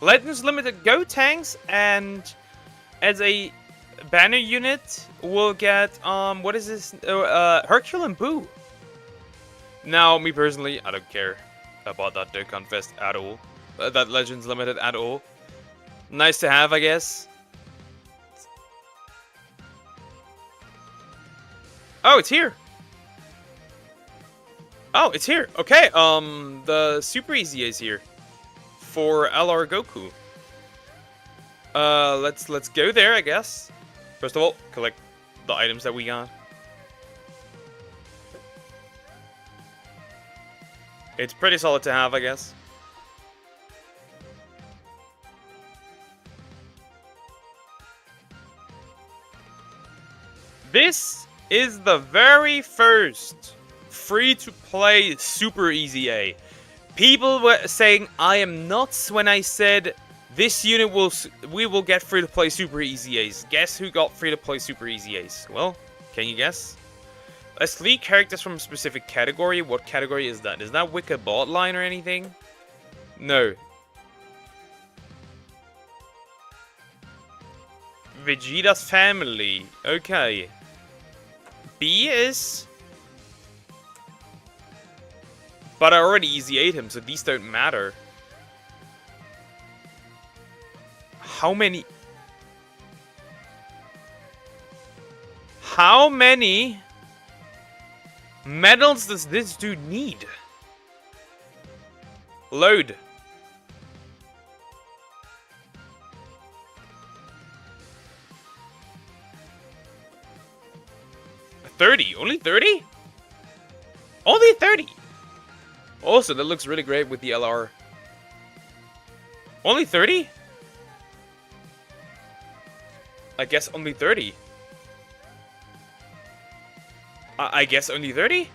Legends Limited Go tanks, and as a banner unit, we'll get what is this? Hercule and Boo. Now, me personally, I don't care about that Dokkan Fest at all. That Legends Limited at all. Nice to have, I guess. Oh, it's here. Oh, it's here. Okay, the Super Easy is here for LR Goku. Let's go there, I guess. First of all, collect the items that we got. It's pretty solid to have, I guess. This is the very first free-to-play Super Easy A. People were saying I am nuts when I said this unit we will get free-to-play Super Easy A's. Guess who got free-to-play Super Easy A's? Well, can you guess? Let's select characters from a specific category. What category is that? Is that Wicked Bot line or anything? No. Vegeta's family. Okay. B is... But I already easy ate him, so these don't matter. How many medals does this dude need? Load. $30. Only 30? Only 30. Also, that looks really great with the LR. Only 30? I guess only 30. I guess only 30?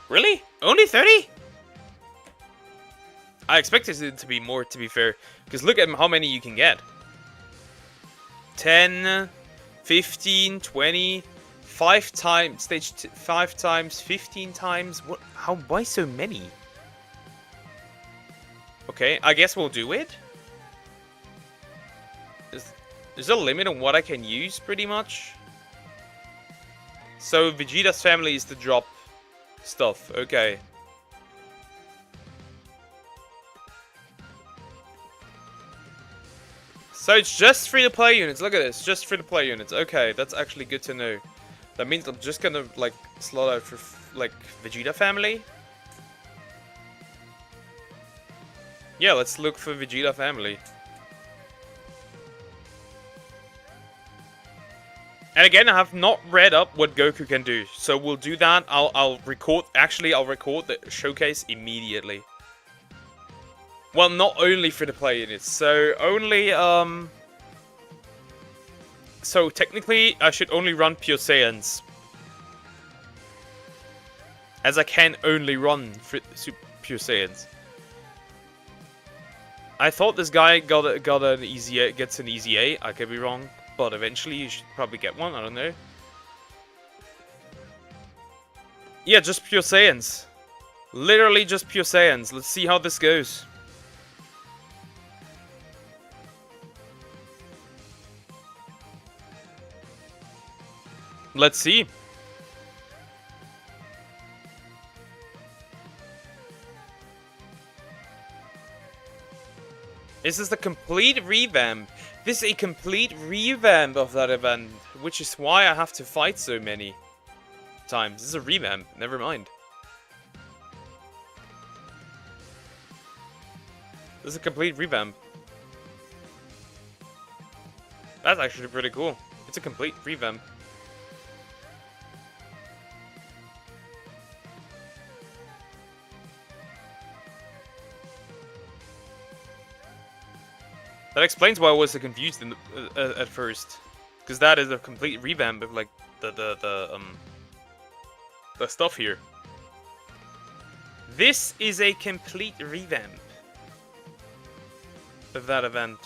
Really? Only 30? I expected it to be more, to be fair. Because look at how many you can get. 10, 15, 20, 5 times, 5 times, 15 times. What? How? Why so many? Okay, I guess we'll do it. There's a limit on what I can use, pretty much. So Vegeta's family is to drop stuff. Okay. So it's just free-to-play units. Look at this, just free-to-play units. Okay, that's actually good to know. That means I'm just gonna like slot out for like Vegeta family. Yeah, let's look for Vegeta family. And again, I have not read up what Goku can do, so we'll do that. I'll record. Actually, I'll record the showcase immediately. Well, not only for the play units, so only So technically, I should only run Pure Saiyans, as I can only run Pure Saiyans. I thought this guy gets an easy A. I could be wrong, but eventually you should probably get one. I don't know. Yeah, just Pure Saiyans. Literally just Pure Saiyans. Let's see how this goes. Let's see. This is the complete revamp. This is a complete revamp of that event, which is why I have to fight so many times. This is a revamp. Never mind. This is a complete revamp. That's actually pretty cool. It's a complete revamp. That explains why I was so confused in the, at first, because that is a complete revamp of like the stuff here. This is a complete revamp of that event.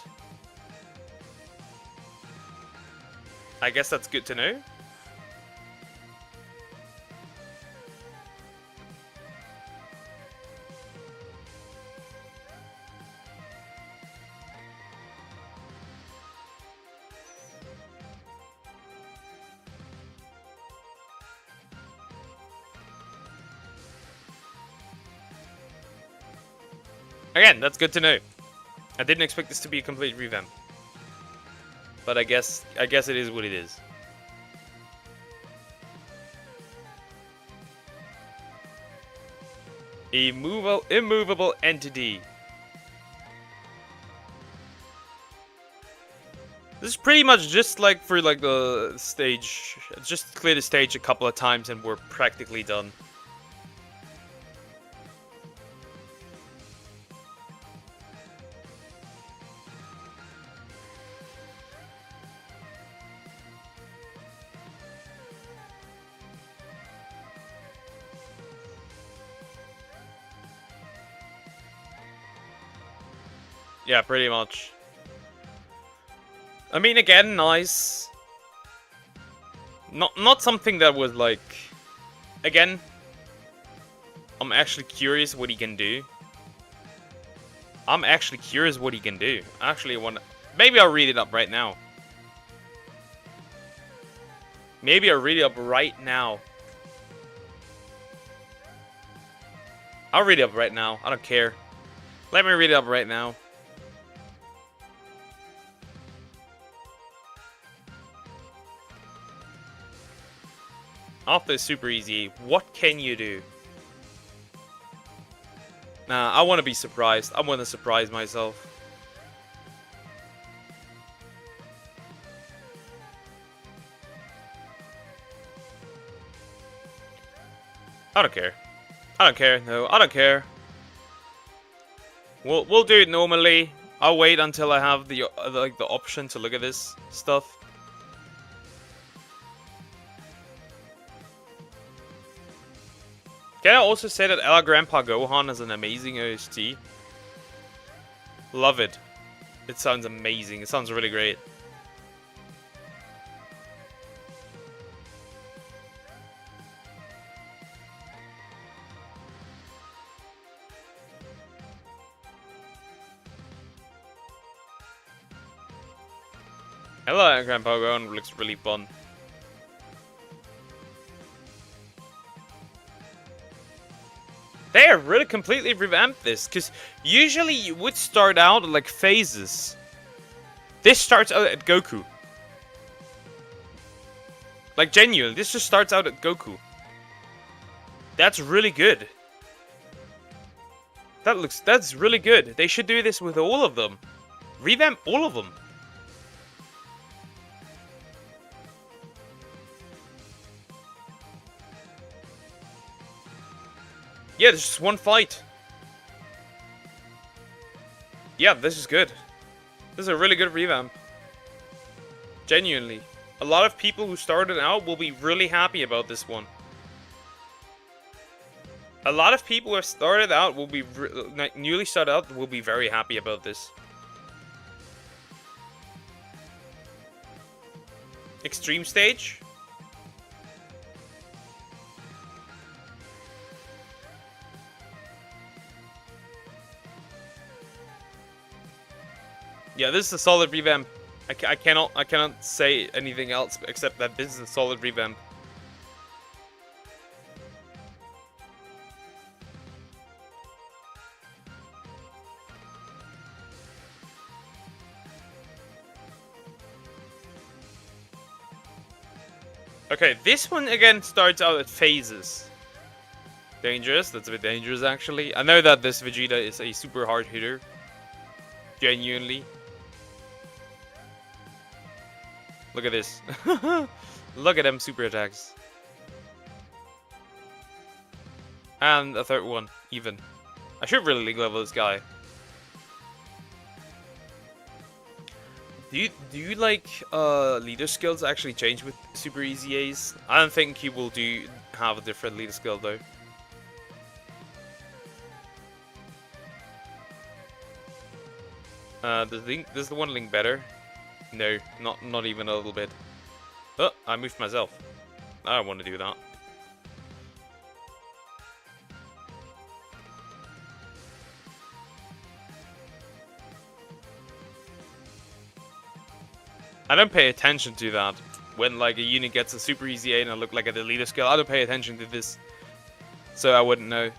I guess that's good to know. Again, that's good to know. I didn't expect this to be a complete revamp. But I guess it is what it is. Immovable entity. This is pretty much just like for like the stage. Just clear the stage a couple of times and we're practically done. Yeah, pretty much. I mean, again, nice. Not something that was like... Again, I'm actually curious what he can do. Actually, I want... Maybe I'll read it up right now. I'll read it up right now. I don't care. Let me read it up right now. After super easy, what can you do? Nah, I want to be surprised. I want to surprise myself. I don't care. No, I don't care. We'll do it normally. I'll wait until I have the option to look at this stuff. Can I also say that our Grandpa Gohan is an amazing OST? Love it. It sounds amazing. It sounds really great. Hello, Grandpa Gohan. Looks really fun. They have really completely revamped this, because usually you would start out like phases. This starts out at Goku. Like, genuinely, this just starts out at Goku. That's really good. That's really good. They should do this with all of them. Revamp all of them. Yeah, there's just one fight. Yeah, this is good. This is a really good revamp. Genuinely. A lot of people who started out will be really happy about this one. A lot of people who have started out will be newly started out will be very happy about this. Extreme stage. Yeah, this is a solid revamp. I cannot say anything else except that this is a solid revamp. Okay, this one again starts out at phases. Dangerous, that's a bit dangerous actually. I know that this Vegeta is a super hard hitter. Genuinely. Look at this. Look at them super attacks. And a third one, even. I should really league level this guy. Do you like leader skills actually change with super easy A's? I don't think he will have a different leader skill though. Does the one link better? No, not even a little bit. Oh, I moved myself. I don't want to do that. I don't pay attention to that. When like a unit gets a super easy A and I look like a leader skill, I don't pay attention to this. So I wouldn't know.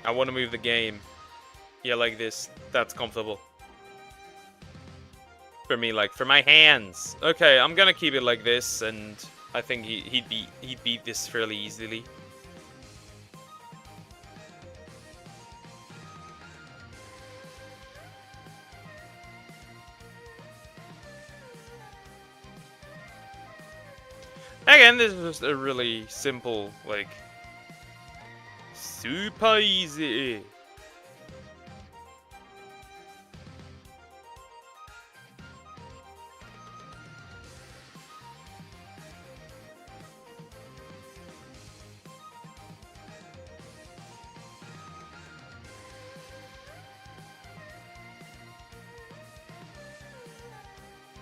I want to move the game. Yeah, like this. That's comfortable. For me, like, for my hands. Okay, I'm gonna keep it like this, and I think he'd beat this fairly easily. Again, this was a really simple, like, super easy.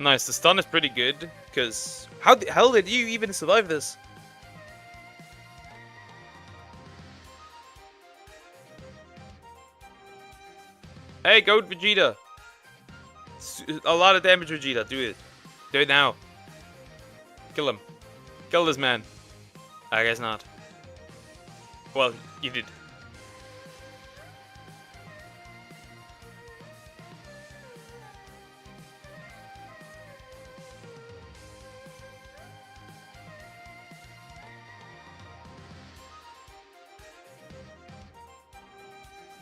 Nice, the stun is pretty good, because how the hell did you even survive this? Hey, go Vegeta! A lot of damage, Vegeta, do it. Do it now. Kill him. Kill this man. I guess not. Well, you did.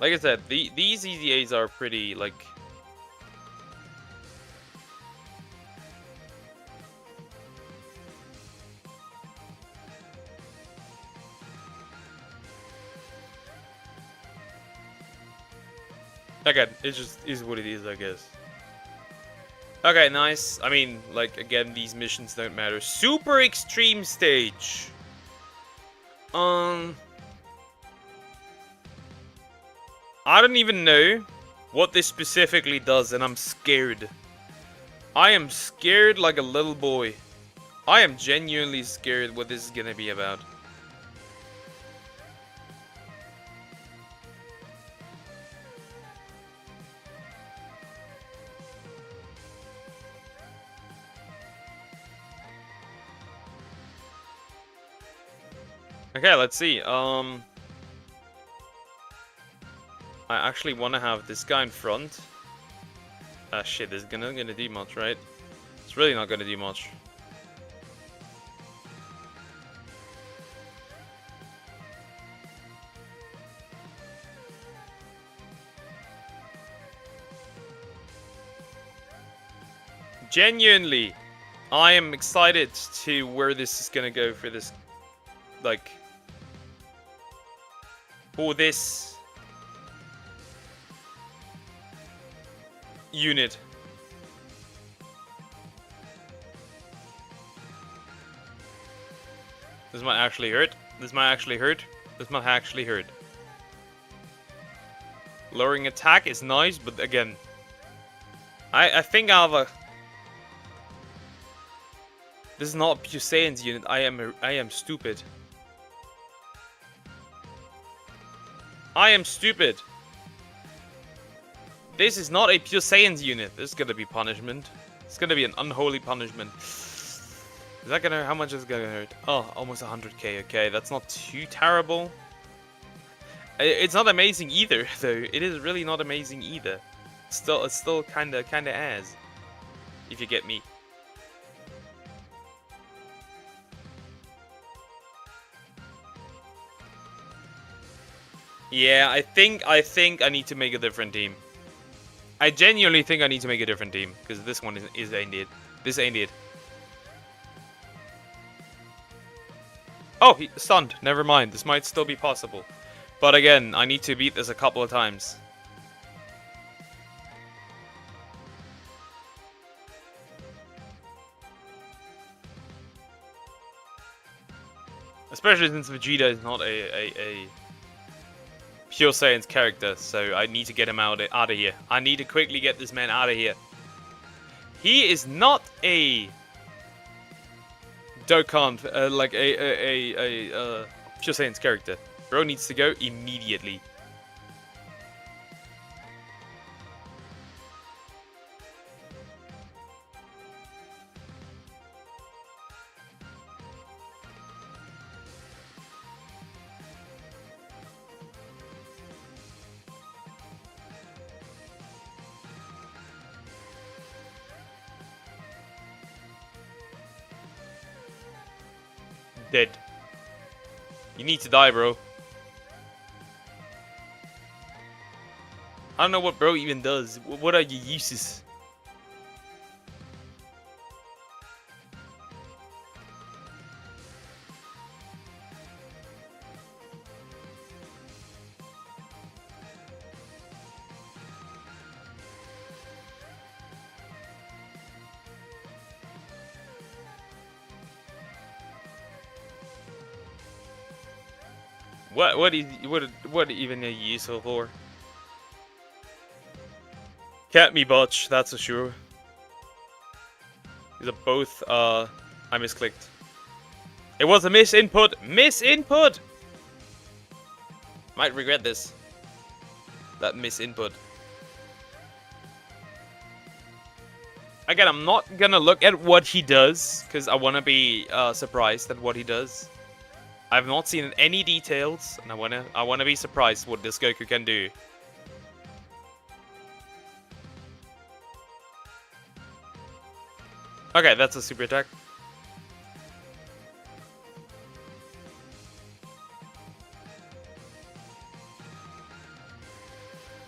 Like I said, these easy A's are pretty, like... Again, it just is what it is, I guess. Okay, nice. I mean, like, again, these missions don't matter. Super extreme stage! I don't even know what this specifically does, and I'm scared. I am scared like a little boy. I am genuinely scared what this is gonna be about. Okay, let's see. I actually want to have this guy in front. Ah, shit, this is not gonna do much, right? It's really not gonna do much. Genuinely, I am excited to where this is gonna go for this, like, for this unit. This might actually hurt. This might actually hurt. This might actually hurt. Lowering attack is nice, but again, I think I have a... This is not a pure Saiyan's unit. I am stupid. I am stupid. This is not a pure Saiyan's unit. This is gonna be punishment. It's gonna be an unholy punishment. Is that gonna... How much is it gonna hurt? Oh, almost 100k. Okay, that's not too terrible. It's not amazing either, though. It is really not amazing either. It's still kinda ass. If you get me. Yeah, I think I need to make a different team. I genuinely think I need to make a different team because this one is ain't it. This ain't it. Oh, he stunned. Never mind. This might still be possible. But again, I need to beat this a couple of times. Especially since Vegeta is not a pure Saiyan's character, so I need to get him out of here. I need to quickly get this man out of here. He is not a Dokkan, like a pure Saiyan's character. Bro needs to go immediately. Dead. You need to die, bro. I don't know what bro even does. What are your uses? What even are you useful for? Can't be botch, that's for sure. These are both I misclicked. It was a misinput! Misinput! Might regret this. That misinput. Again, I'm not gonna look at what he does, because I wanna be surprised at what he does. I've not seen any details, and I wanna be surprised what this Goku can do. Okay, that's a super attack.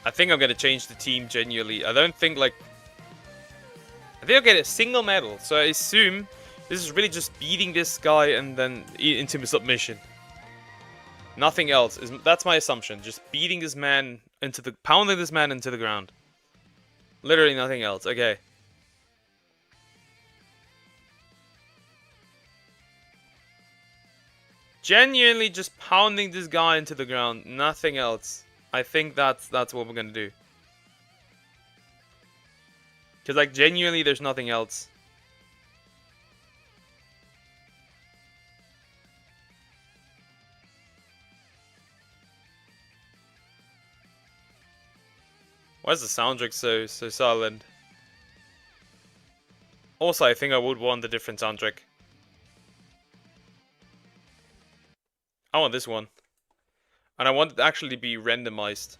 I think I'm gonna change the team genuinely. I don't think like... I think I'll get a single medal, so I assume this is really just beating this guy and then into submission. Nothing else. That's my assumption. Just beating this man into the... pounding this man into the ground. Literally nothing else. Okay. Genuinely just pounding this guy into the ground. Nothing else. I think that's what we're gonna do. Because like genuinely there's nothing else. Why is the soundtrack so silent? Also, I think I would want a different soundtrack. I want this one. And I want it to actually be randomized.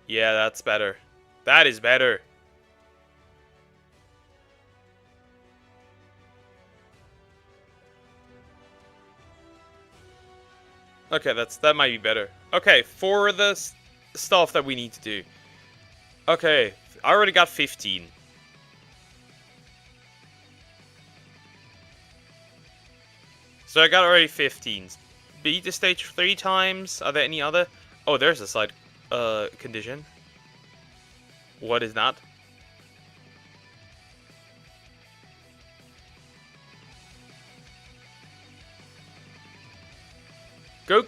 Yeah, that's better. That is better. Okay, that might be better. Okay, for the stuff that we need to do. Okay, I already got 15. So I got already 15. Beat the stage 3 times. Are there any other? Oh, there's a side condition. What is that? For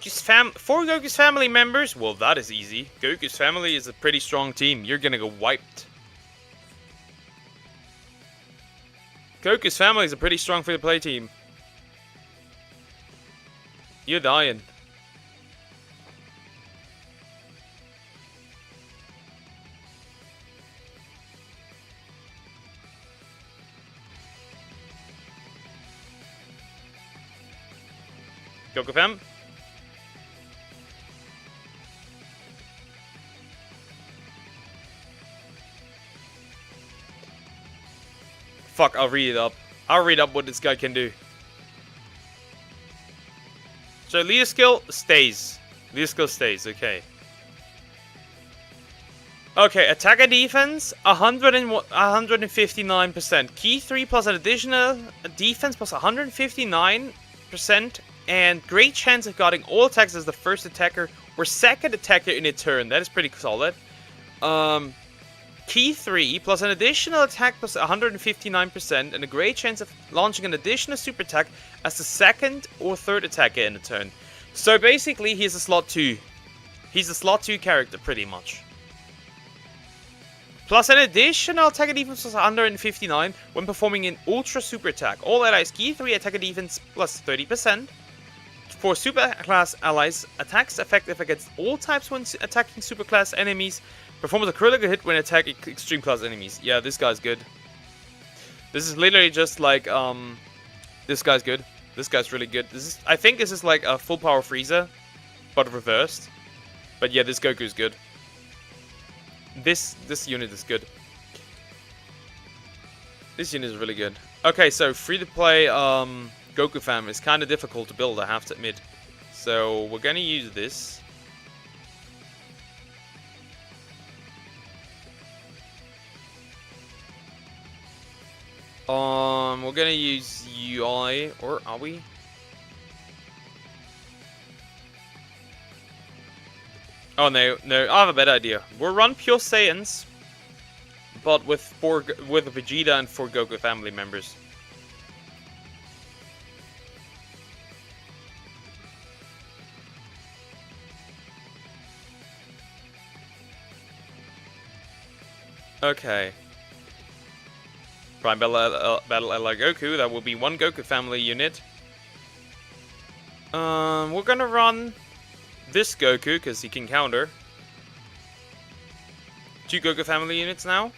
Goku's family members? Well, that is easy. Goku's family is a pretty strong team. You're gonna go wiped. Goku's family is a pretty strong free-to-play team. You're dying. Goku fam. Fuck, I'll read it up. I'll read up what this guy can do. So leader skill stays. This skill stays, okay. Okay, attack and defense, 159%. Key 3 plus an additional defense plus 159%. And great chance of getting all attacks as the first attacker or second attacker in a turn. That is pretty solid. Key 3 plus an additional attack plus 159%. And a great chance of launching an additional super attack as the second or third attacker in a turn. So basically, he's a slot 2. He's a slot 2 character, pretty much. Plus an additional attack and defense plus 159 when performing an ultra super attack. All allies key 3 attack and defense plus 30%. For super class allies, attacks effective against all types when attacking super class enemies. Performs a critical hit when attacking extreme class enemies. Yeah, this guy's good. This is literally just like this guy's good. This guy's really good. I think this is like a full power Frieza, but reversed. But yeah, this Goku's good. This unit is good. This unit is really good. Okay, so free to play Goku fam is kind of difficult to build, I have to admit. So we're gonna use this. We're gonna use UI, or are we? Oh no, I have a better idea. We'll run pure Saiyans, but with Vegeta and 4 Goku family members. Okay. Prime Battle Ally Goku, that will be 1 Goku family unit. We're gonna run this Goku, because he can counter. 2 Goku family units now.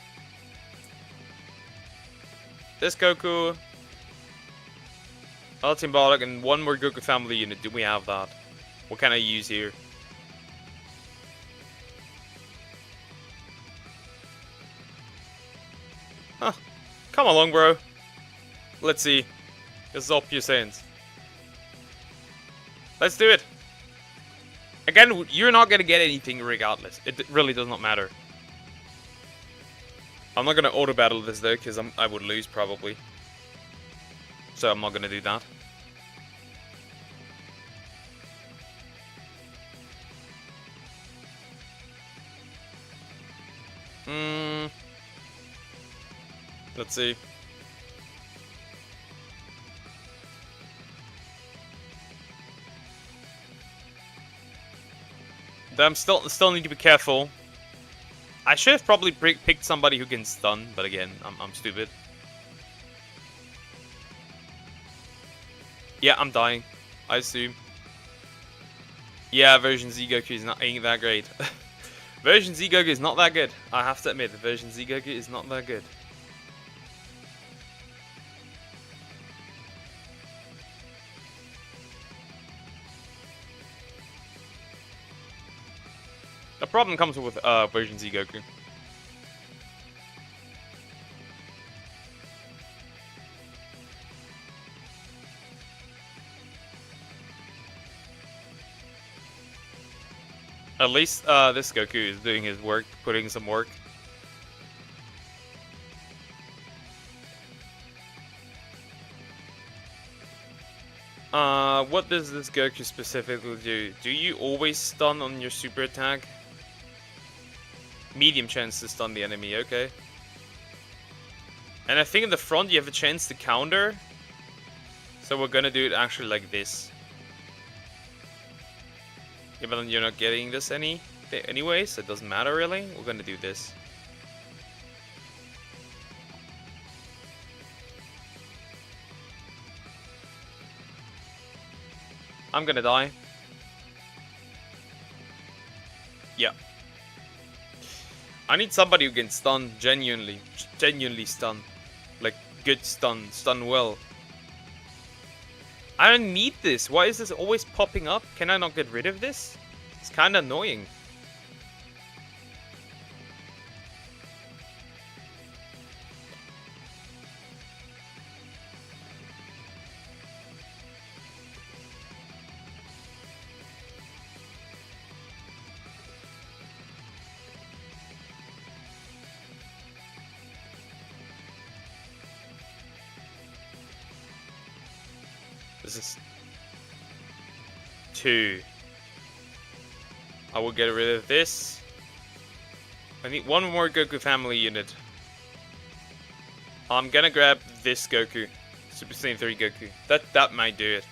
This Goku. Symbolic, and 1 more Goku family unit. Do we have that? What can I use here? Huh. Come along, bro. Let's see. This is all pure Saiyans. Let's do it. Again, you're not gonna get anything regardless. It really does not matter. I'm not gonna auto battle this though, because I would lose probably. So I'm not gonna do that. Let's see. I'm still need to be careful. I should have probably picked somebody who can stun, but again, I'm stupid. Yeah, I'm dying. I assume. Yeah, version Z Goku ain't that great. Version Z Goku is not that good. I have to admit, the version Z Goku is not that good. The problem comes with version Z Goku. At least this Goku is doing his work, putting some work. What does this Goku specifically do? Do you always stun on your super attack? Medium chance to stun the enemy, okay. And I think in the front you have a chance to counter. So we're gonna do it actually like this. Yeah, but then you're not getting this anyway, so it doesn't matter really. We're gonna do this. I'm gonna die. Yeah. I need somebody who can stun genuinely stun. Like, good stun well. I don't need this. Why is this always popping up? Can I not get rid of this? It's kinda annoying. This is 2. I will get rid of this. I need one more Goku family unit. I'm gonna grab this Goku. Super Saiyan 3 Goku. That might do it.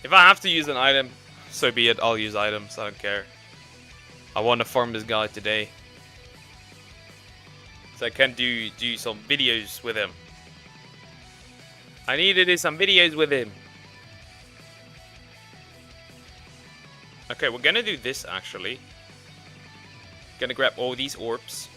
If I have to use an item, so be it. I'll use items. I don't care. I want to farm this guy today, so I can do some videos with him. I need to do some videos with him. Okay, we're gonna do this actually. Gonna grab all these orbs.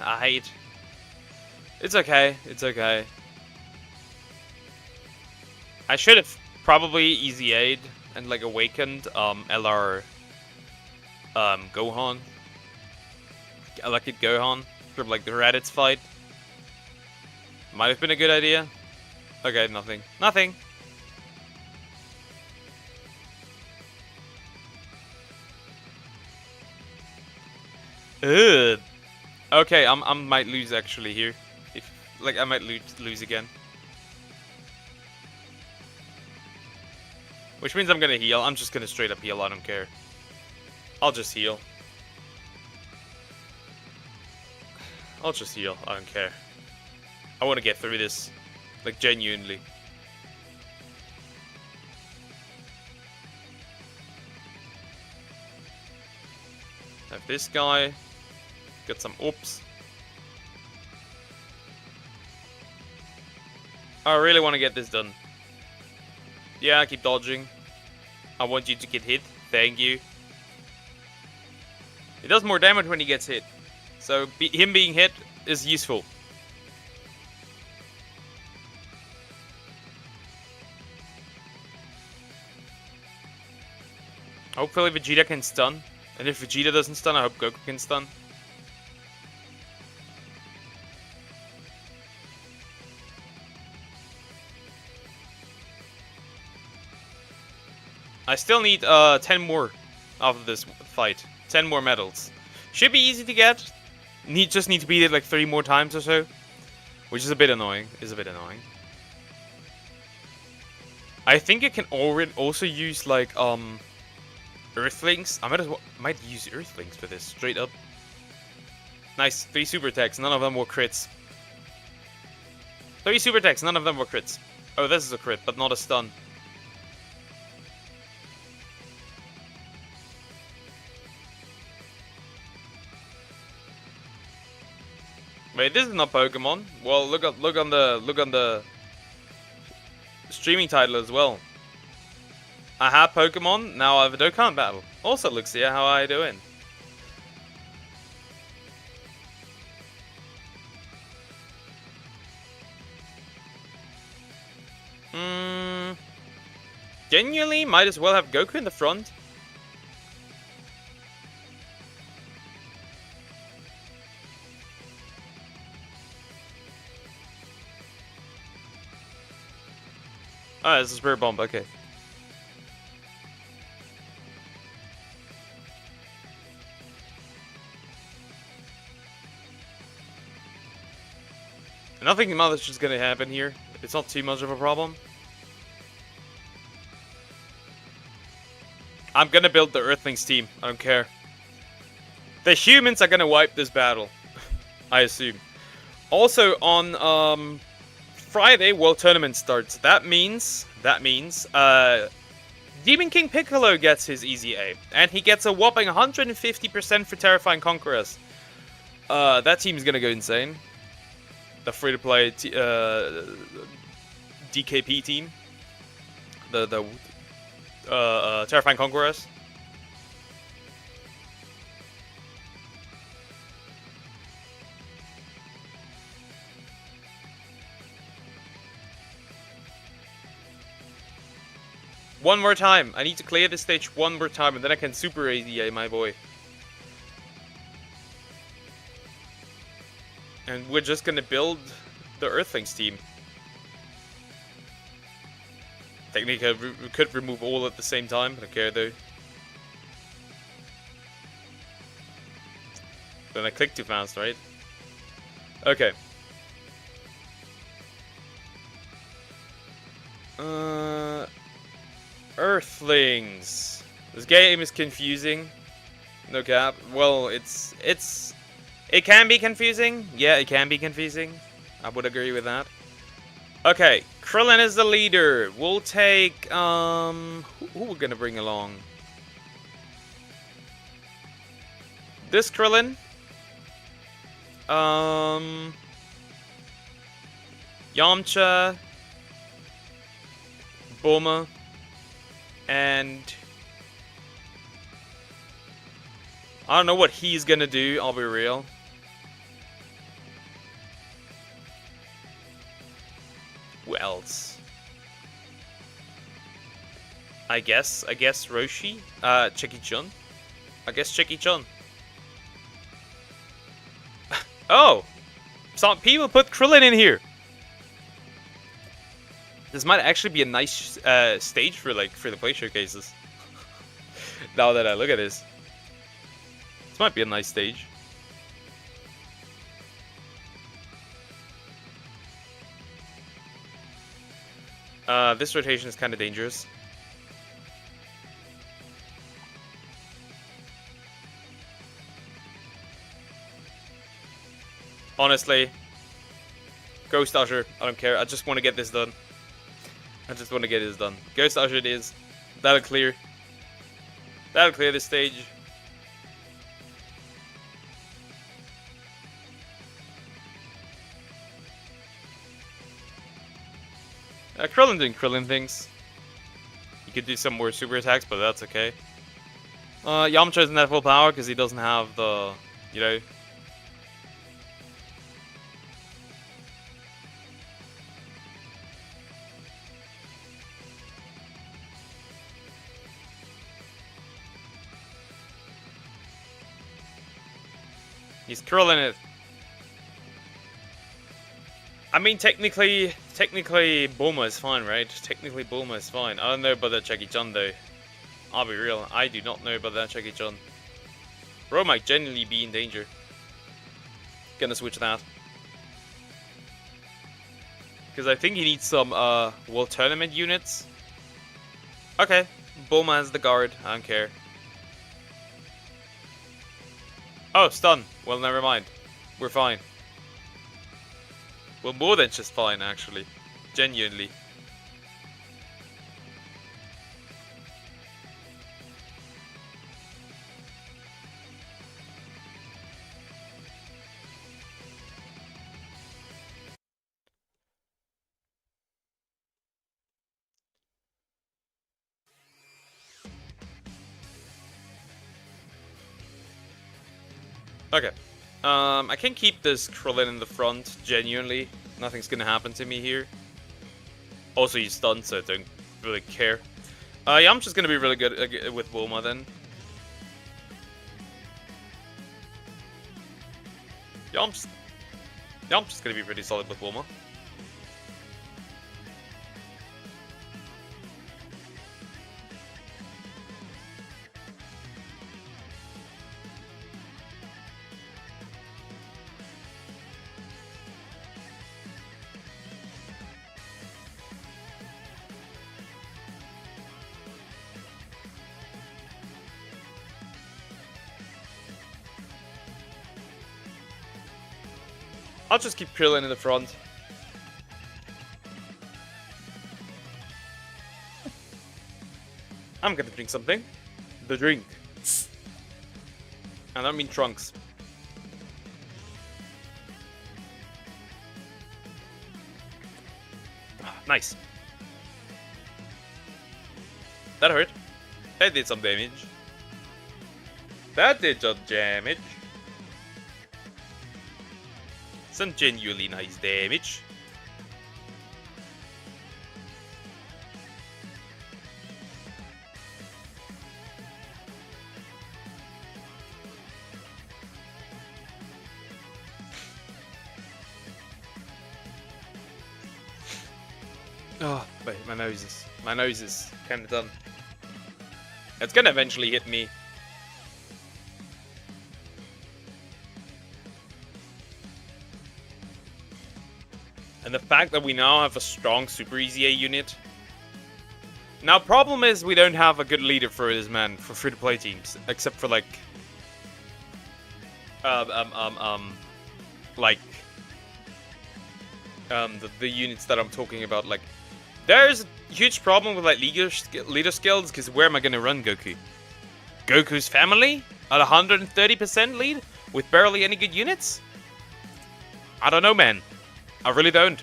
I hate. It's okay. It's okay. I should have probably easy aid and like awakened LR Gohan. Elected Gohan from like the Raditz fight. Might have been a good idea. Okay, nothing. Nothing. Ugh. Okay, I might lose actually here. If like I might lose again. Which means I'm gonna heal. I'm just gonna straight up heal. I don't care. I'll just heal. I'll just heal. I don't care. I want to get through this, like genuinely. Have this guy. Get some oops. I really want to get this done. Yeah, keep dodging. I want you to get hit. Thank you. He does more damage when he gets hit. So him being hit is useful. Hopefully Vegeta can stun. And if Vegeta doesn't stun, I hope Goku can stun. I still need 10 more after this fight. 10 more medals. Should be easy to get. Just need to beat it like 3 more times or so. Which is a bit annoying. I think you can already also use like Earthlings. I might use Earthlings for this, straight up. Nice. 3 super attacks, none of them were crits. 3 super attacks, none of them were crits. Oh, this is a crit, but not a stun. Wait, this is not Pokemon. Well, look on the streaming title as well. I have Pokemon, now I have a Dokan Battle. Also, looks here, how are you doing? Genuinely, might as well have Goku in the front. Oh, it's a Spirit Bomb, okay. Nothing much is just gonna happen here. It's not too much of a problem. I'm gonna build the Earthlings team. I don't care. The humans are gonna wipe this battle. I assume. Also on Friday, World Tournament starts. That means Demon King Piccolo gets his easy A, and he gets a whopping 150% for Terrifying Conquerors. That team's gonna go insane. The free-to-play DKP team, the Terrifying Conquerors. One more time. I need to clear this stage one more time, and then I can super ADA my boy. And we're just gonna build the Earthlings team. Technically, we could remove all at the same time. I don't care though. Then I clicked too fast, right? Okay. Earthlings. This game is confusing. No cap. Well, it can be confusing. Yeah, it can be confusing. I would agree with that. Okay, Krillin is the leader. We'll take who we're gonna bring along? This Krillin. Yamcha, Bulma, and I don't know what he's gonna do, I'll be real. Who else? I guess Roshi? Chicky-chun? I guess Chicky-chun. Oh! Some people put Krillin in here! This might actually be a nice stage for the play showcases. Now that I look at this. This might be a nice stage. This rotation is kind of dangerous. Honestly, Ghost Usher, I don't care. I just want to get this done. Ghost Usher it is. That'll clear this stage. Krillin doing Krillin things. He could do some more super attacks, but that's okay. Yamcha isn't at full power because he doesn't have the, you know. He's Krillin it. I mean, technically, Bulma is fine, right? Technically, Bulma is fine. I don't know about that Chicky-chun, though. I'll be real, I do not know about that Chicky-chun. Bro might genuinely be in danger. Gonna switch that. Because I think he needs some, World Tournament units. Okay, Bulma has the guard, I don't care. Oh, stun. Well, never mind. We're fine. Well, more than just fine, actually. Genuinely. Okay. I can keep this Krillin in the front, genuinely. Nothing's gonna happen to me here. Also, he's stunned, so I don't really care. Yeah, I'm just gonna be really good with Bulma then. Yeah, I'm just gonna be pretty solid with Bulma. I'll just keep Krillin in the front. I'm gonna drink something. The drink. And I don't mean Trunks. Nice. That hurt. That did some damage. That did some damage. Some genuinely nice damage. Oh, wait, my nose is kind of done. It's gonna eventually hit me. And the fact that we now have a strong Super Easy A unit. Now, problem is we don't have a good leader for this man for free-to-play teams, except for like, the units that I'm talking about. Like, there's a huge problem with like leader skills, because where am I gonna run Goku? Goku's family at 130% lead with barely any good units? I don't know, man. I really don't.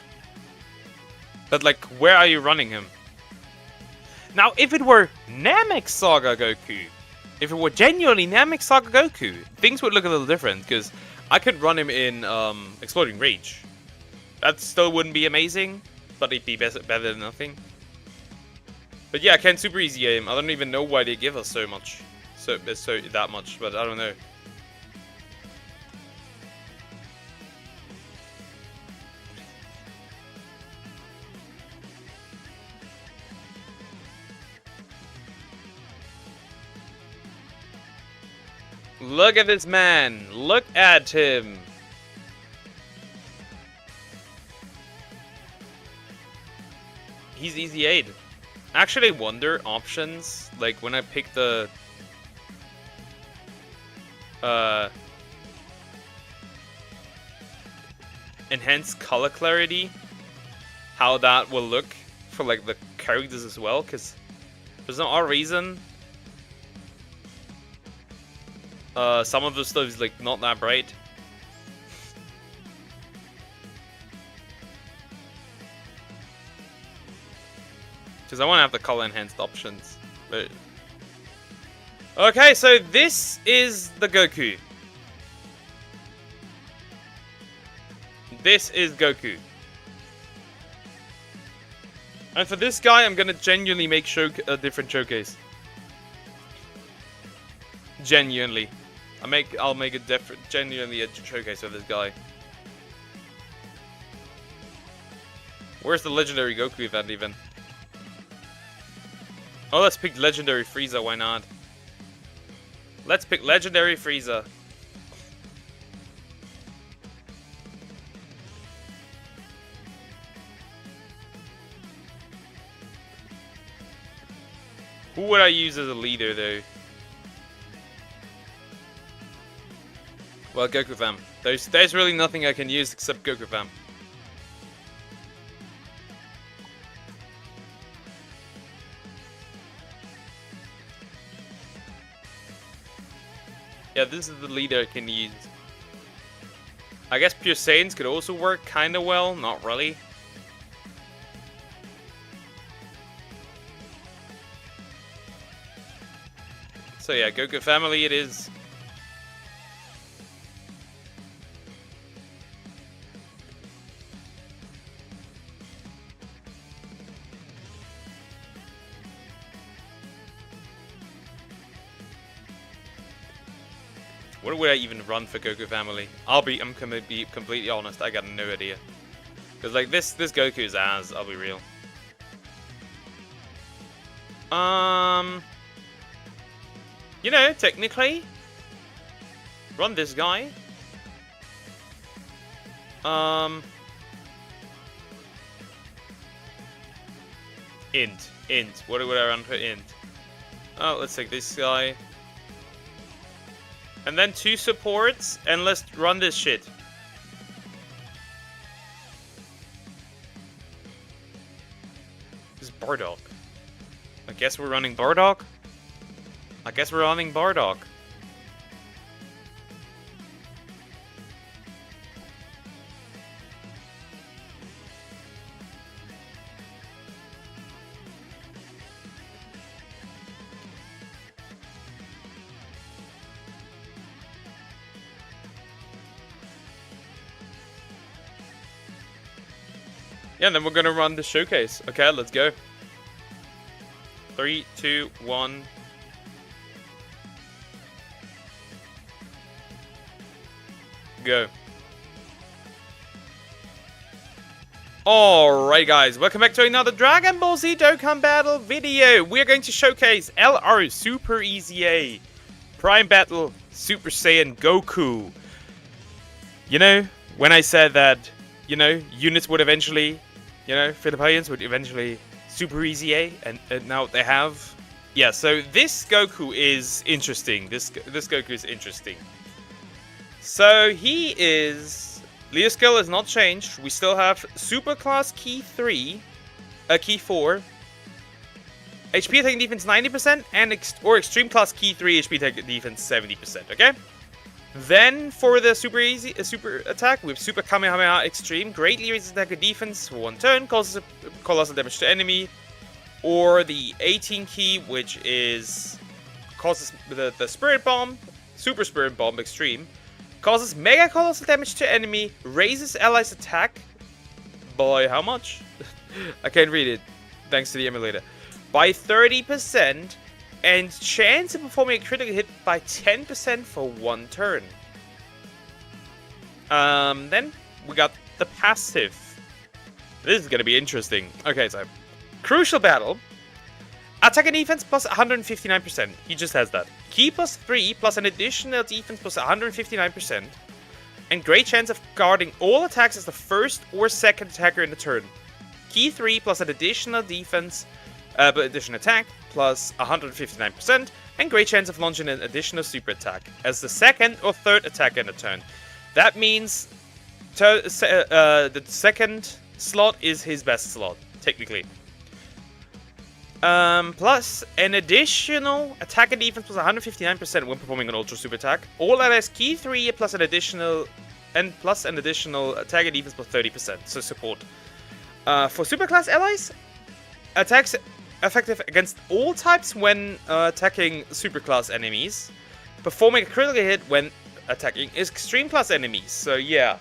But like, where are you running him? Now, if it were Namek Saga Goku, if it were genuinely Namek Saga Goku, things would look a little different, because I could run him in Exploding Rage. That still wouldn't be amazing, but it'd be better than nothing. But yeah, I can Super Easy aim. I don't even know why they give us so much. So that much, but I don't know. Look at this man! Look at him! He's easy aid. Actually, wonder options, like when I pick the enhanced color clarity, how that will look for like the characters as well, because there's no reason some of the stuff is like not that bright. Because I want to have the color enhanced options. But okay, so this is the Goku. This is Goku. And for this guy, I'm gonna genuinely make a different showcase. Genuinely. I'll make a genuinely a showcase of this guy. Where's the legendary Goku event even? Oh, let's pick legendary Frieza, why not? Let's pick legendary Frieza. Who would I use as a leader though? Well, Goku fam. There's really nothing I can use except Goku fam. Yeah, this is the leader I can use. I guess Pure Saiyans could also work kinda well, not really. So yeah, Goku family it is. What would I even run for Goku family? I'm gonna be completely honest, I got no idea. Cause like this Goku's ass, I'll be real. You know, technically, run this guy. Int. What would I run for int? Oh, let's take this guy. And then 2 supports, and let's run this shit. This is Bardock. I guess we're running Bardock? I guess we're running Bardock. Yeah, and then we're gonna run the showcase. Okay, let's go. 3, 2, 1. Go. Alright guys, welcome back to another Dragon Ball Z Dokkan Battle video. We're going to showcase LR Super Easy A Prime Battle Super Saiyan Goku. You know, when I said that, you know, units would eventually, you know, Filipinos would eventually Super Easy A, and now they have. Yeah, so this Goku is interesting. This Goku is interesting. So he is... Leo skill is not changed. We still have Super Class Key 3, Key 4, HP attack and defense 90%, and Extreme Class Key 3, HP attack and defense 70%. Okay. Then for the super attack, we have Super Kamehameha Extreme, greatly raises attack and defense for 1 turn, causes colossal damage to enemy, or the 18 key, which is causes the Spirit Bomb, Super Spirit Bomb Extreme. Causes mega colossal damage to enemy, raises allies attack by how much? I can't read it, thanks to the emulator. By 30%, and chance of performing a critical hit by 10% for 1 turn. Then we got the passive. This is gonna be interesting. Okay, so Crucial Battle. Attack and defense plus 159%. He just has that. Key plus 3 plus an additional defense plus 159%. And great chance of guarding all attacks as the first or second attacker in the turn. Key 3 plus an additional defense, additional attack plus 159%. And great chance of launching an additional super attack as the second or third attacker in the turn. That means the second slot is his best slot, technically. Plus an additional attack and defense plus 159% when performing an ultra super attack. All allies Key 3 plus an additional attack and defense plus 30%. So support. For super class allies, attacks effective against all types when attacking super class enemies. Performing a critical hit when attacking extreme class enemies. So yeah,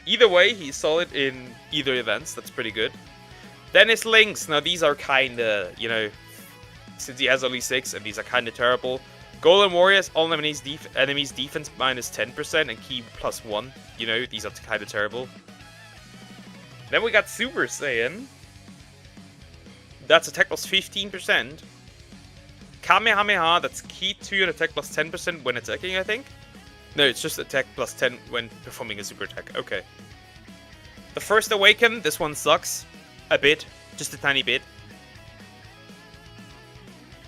either way, he's solid in either events. That's pretty good. Then his links. Now these are kinda, you know, since he has only 6, and these are kinda terrible. Golden Warriors, all enemies defense minus 10% and key plus 1. You know, these are kinda terrible. Then we got Super Saiyan. That's attack plus 15%. Kamehameha, that's key 2 and attack plus 10% when attacking, I think. No, it's just attack plus 10 when performing a super attack. Okay. The First Awaken, this one sucks. A bit. Just a tiny bit.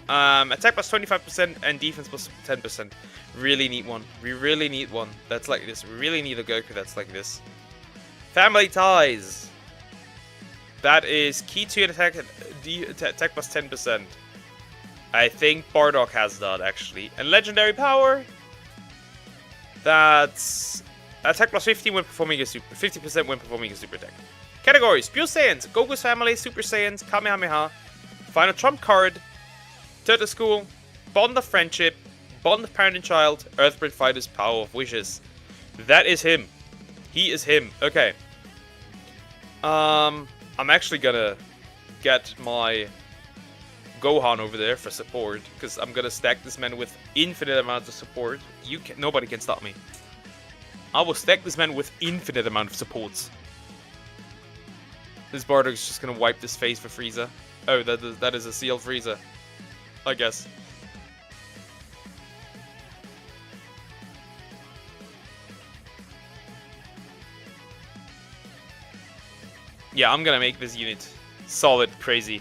Attack plus 25% and defense plus 10%. Really need one. We really need one that's like this. We really need a Goku that's like this. Family Ties. That is key 2 and attack plus 10%. I think Bardock has that, actually. And Legendary Power. That's attack plus 50 when performing a 50% when performing a super attack. Categories: Pure Saiyans, Goku's Family, Super Saiyans, Kamehameha, Final Trump Card, Turtle School, Bond of Friendship, Bond of Parent and Child, Earthbred Fighters, Power of Wishes. That is him. He is him. Okay. I'm actually gonna get my Gohan over there for support, because I'm gonna stack this man with infinite amounts of support. Nobody can stop me. I will stack this man with infinite amount of supports. This Bardock is just gonna wipe this face for Frieza. Oh, that is a sealed Frieza, I guess. Yeah, I'm gonna make this unit solid crazy.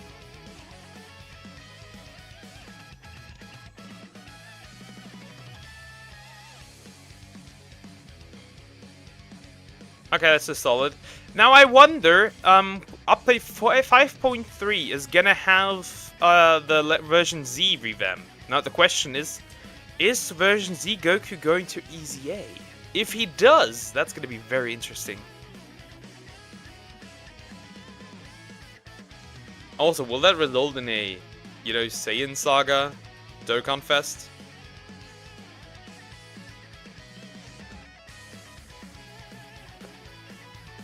Okay, that's just solid. Now I wonder, update 5.3 is gonna have the version Z revamp. Now the question is version Z Goku going to Easy A? If he does, that's gonna be very interesting. Also, will that result in a, you know, Saiyan Saga Dokkan Fest?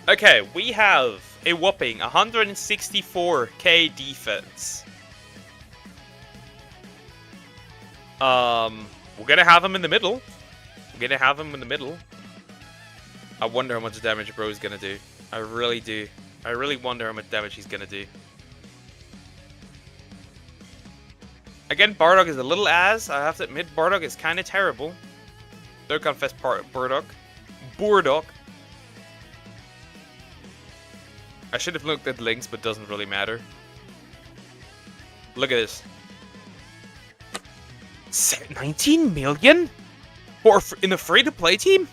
Okay, we have a whopping 164k defense. We're gonna have him in the middle. I wonder how much damage Bro is gonna do. I really do. I really wonder how much damage he's gonna do. Again, Bardock is a little ass. I have to admit, Bardock is kind of terrible. Don't confess Bardock. Bardock. I should have looked at links, but doesn't really matter. Look at this. 19 million? Or in a free-to-play team?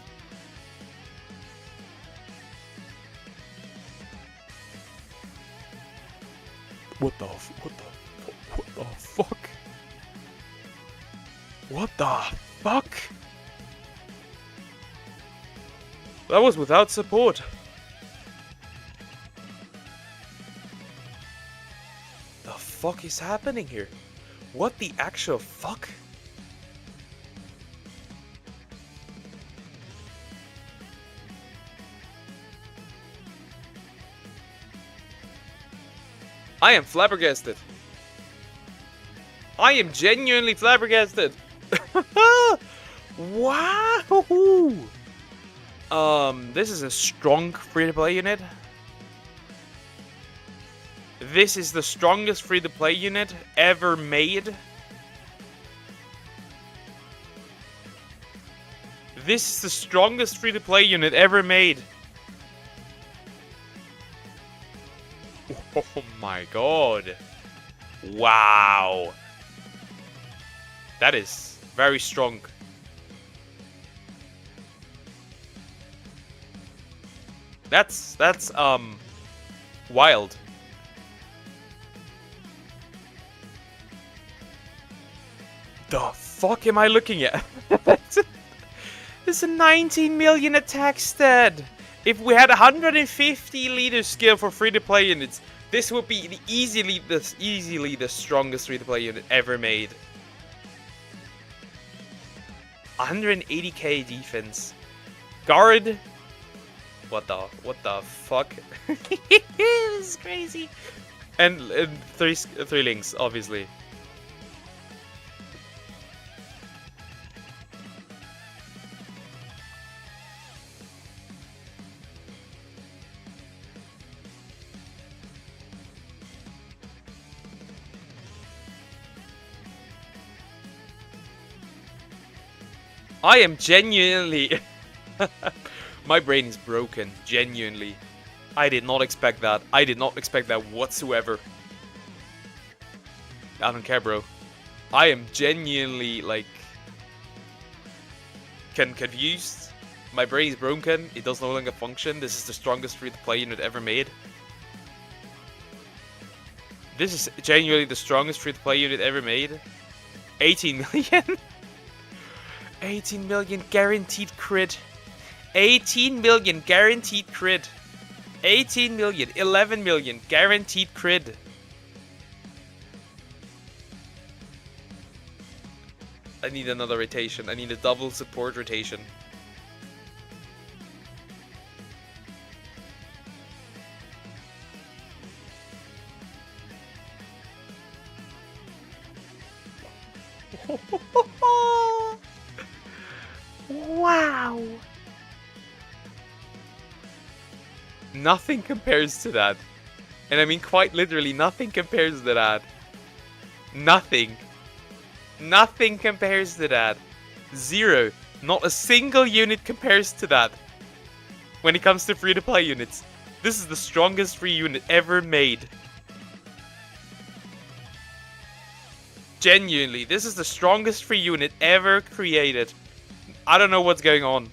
What the fuck? What the fuck? That was without support. The fuck is happening here? What the actual fuck? I am flabbergasted. I am genuinely flabbergasted. Wow. This is a strong free-to-play unit. This is the strongest free-to-play unit ever made. This is the strongest free-to-play unit ever made. Oh my god. Wow. That is very strong. That's wild. The fuck am I looking at? It's a 19 million attack stat. If we had 150 leader skill for free-to-play units, this would be easily the strongest free-to-play unit ever made. 180k defense. Guard. What the fuck? This is crazy. And three links, obviously. I am genuinely... My brain is broken, genuinely. I did not expect that. I did not expect that whatsoever. I don't care, bro. I am genuinely, like... confused. My brain is broken. It does no longer function. This is the strongest free-to-play unit ever made. This is genuinely the strongest free-to-play unit ever made. 18 million? 18 million guaranteed crit. 18 million guaranteed crit. 18 million, 11 million guaranteed crit. I need another rotation. I need a double support rotation. Wow. Nothing compares to that. And I mean quite literally, nothing compares to that. Nothing. Nothing compares to that. Zero. Not a single unit compares to that. When it comes to free-to-play units. This is the strongest free unit ever made. Genuinely, this is the strongest free unit ever created. I don't know what's going on.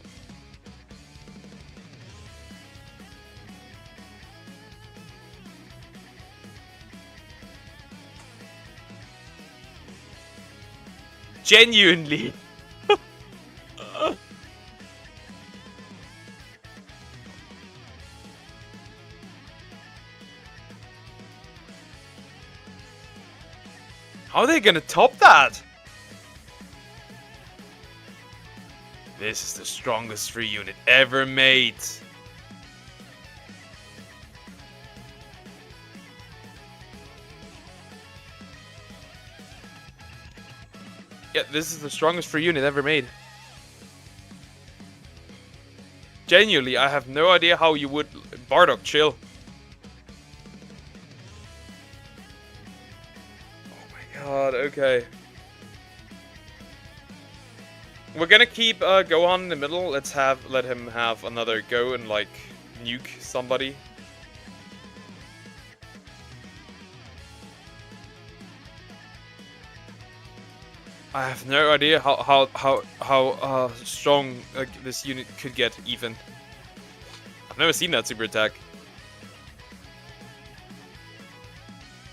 Genuinely. How are they gonna top that? This is the strongest free unit ever made. Yeah, this is the strongest free unit ever made. Genuinely, I have no idea how you would... Bardock, chill. god, okay. We're gonna keep Gohan in the middle. Let him have another go and like nuke somebody. I have no idea how strong this unit could get even. I've never seen that super attack.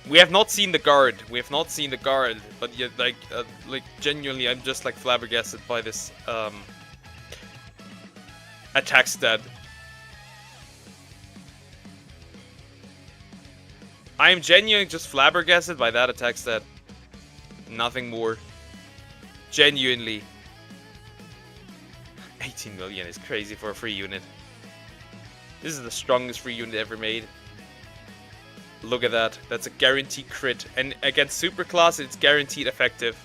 We have not seen the guard. We have not seen the guard, but yet, like genuinely, I'm just like flabbergasted by this attack stat. I am genuinely just flabbergasted by that attack stat. Nothing more. Genuinely. 18 million is crazy for a free unit. This is the strongest free unit ever made. Look at that. That's a guaranteed crit. And against superclass, it's guaranteed effective.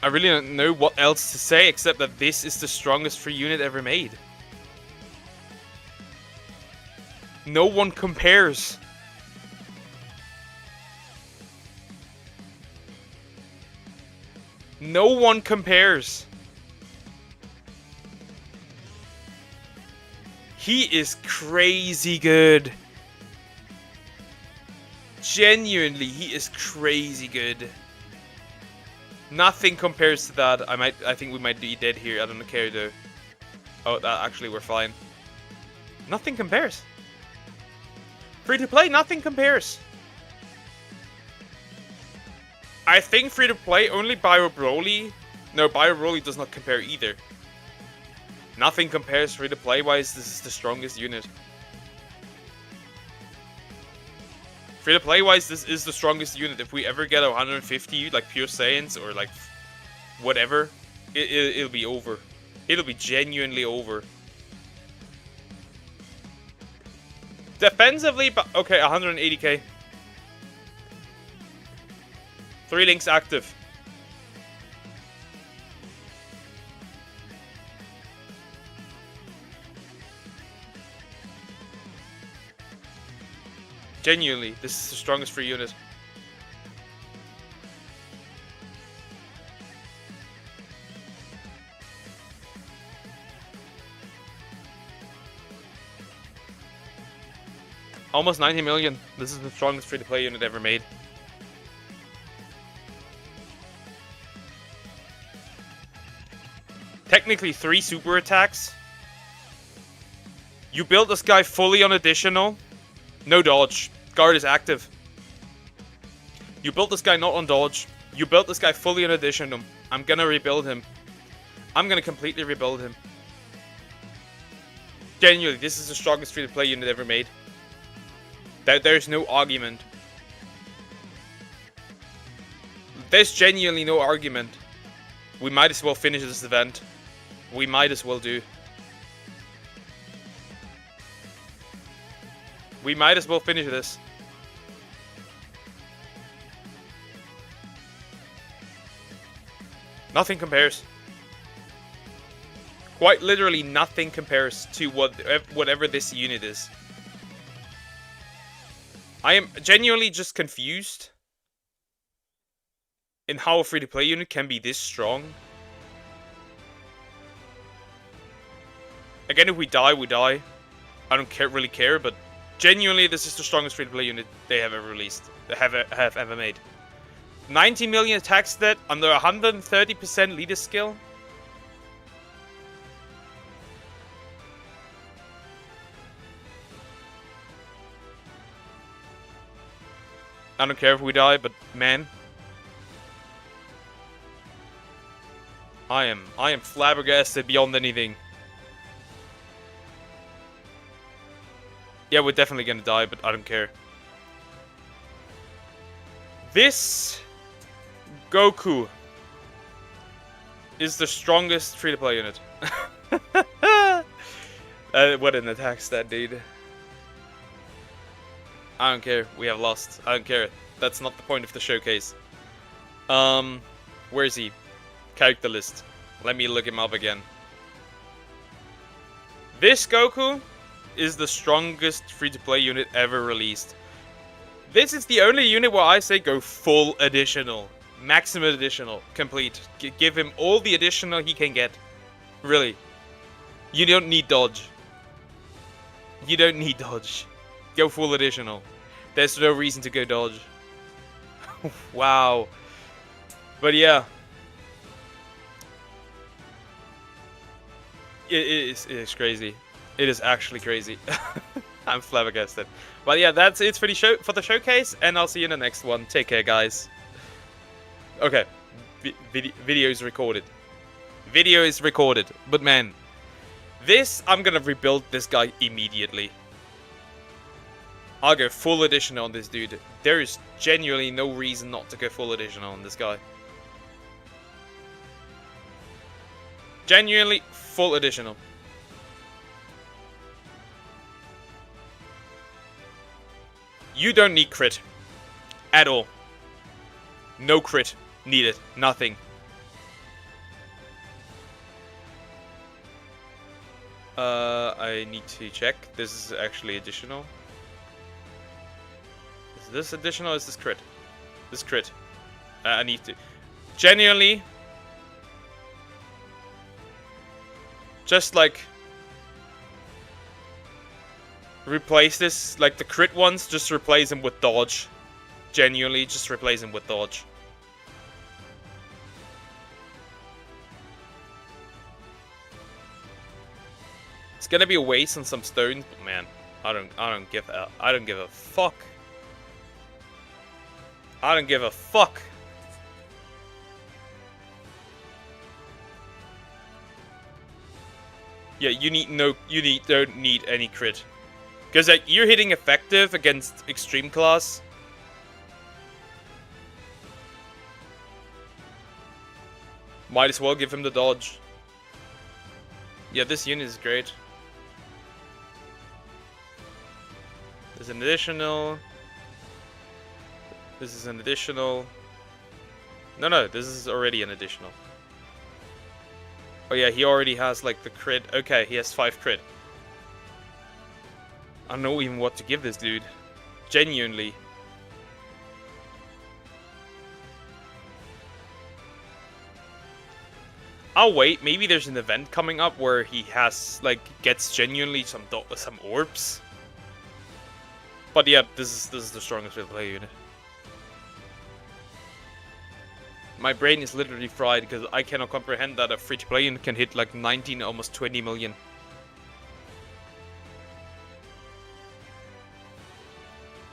I really don't know what else to say except that this is the strongest free unit ever made. No one compares. No one compares. He is crazy good. Genuinely, he is crazy good. Nothing compares to that. I think we might be dead here. I don't care though. Oh, actually we're fine. Nothing compares. Free to play, nothing compares. I think free to play only Bio Broly. No, Bio Broly does not compare either. Nothing compares free to play wise. This is the strongest unit. Free to play wise, this is the strongest unit. If we ever get 150 like pure Saiyans or like whatever, it'll be over. It'll be genuinely over. Defensively, but okay, 180k. 3 links active. Genuinely, this is the strongest free unit. Almost 90 million. This is the strongest free-to-play unit ever made. Technically 3 super attacks. You build this guy fully on additional. No dodge. Guard is active. You built this guy not on dodge. You built this guy fully on additional. I'm gonna rebuild him. I'm gonna completely rebuild him. Genuinely, this is the strongest free-to-play unit ever made. There's no argument. There's genuinely no argument. We might as well finish this event. We might as well do. We might as well finish this. Nothing compares. Quite literally nothing compares to whatever this unit is. I am genuinely just confused in how a free-to-play unit can be this strong. Again, if we die, we die. I don't really care, but genuinely, this is the strongest free-to-play unit they have ever released. They have ever made. 90 million attack stat under 130% leader skill. I don't care if we die, but man, I am flabbergasted beyond anything. Yeah, we're definitely gonna die, but I don't care. This Goku is the strongest free-to-play unit. What an attack stat, dude. I don't care. We have lost. I don't care. That's not the point of the showcase. Where is he? Character list. Let me look him up again. This Goku is the strongest free-to-play unit ever released. This is the only unit where I say go full additional. Maximum additional. Complete. Give him all the additional he can get. Really. You don't need dodge. You don't need dodge. Go full additional. There's no reason to go dodge. Wow. But yeah. It is crazy. It is actually crazy. I'm flabbergasted. But yeah, that's it for the showcase, and I'll see you in the next one. Take care, guys. Okay. Video is recorded. Video is recorded. But man, I'm gonna rebuild this guy immediately. I'll go full edition on this dude. There is genuinely no reason not to go full edition on this guy. Genuinely full additional. You don't need crit. At all. No crit needed. Nothing. I need to check. This is actually additional. Is this additional or is this crit? This crit. I need to. Genuinely. Just like. Replace this, like the crit ones, just replace them with dodge. Genuinely, just replace them with dodge. It's gonna be a waste on some stones, but man, I don't give a fuck. I don't give a fuck. Yeah, don't need any crit. Because like, you're hitting effective against extreme class. Might as well give him the dodge. Yeah, this unit is great. There's an additional. This is an additional. No, this is already an additional. Oh yeah, he already has like the crit. Okay, he has 5 crit. I don't know even what to give this dude. Genuinely. I'll wait. Maybe there's an event coming up where he has, like, gets genuinely some orbs. But yeah, this is the strongest free-to-play unit. My brain is literally fried because I cannot comprehend that a free-to-play unit can hit like 19, almost 20 million.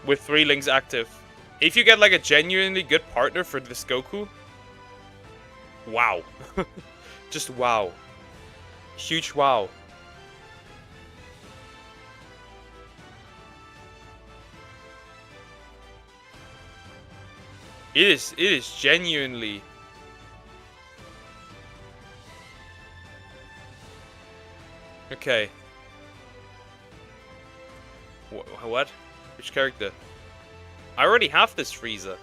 With 3 links active. If you get like a genuinely good partner for this Goku, wow. Just wow. Huge wow. It is genuinely. Okay. What? Which character? I already have this Frieza.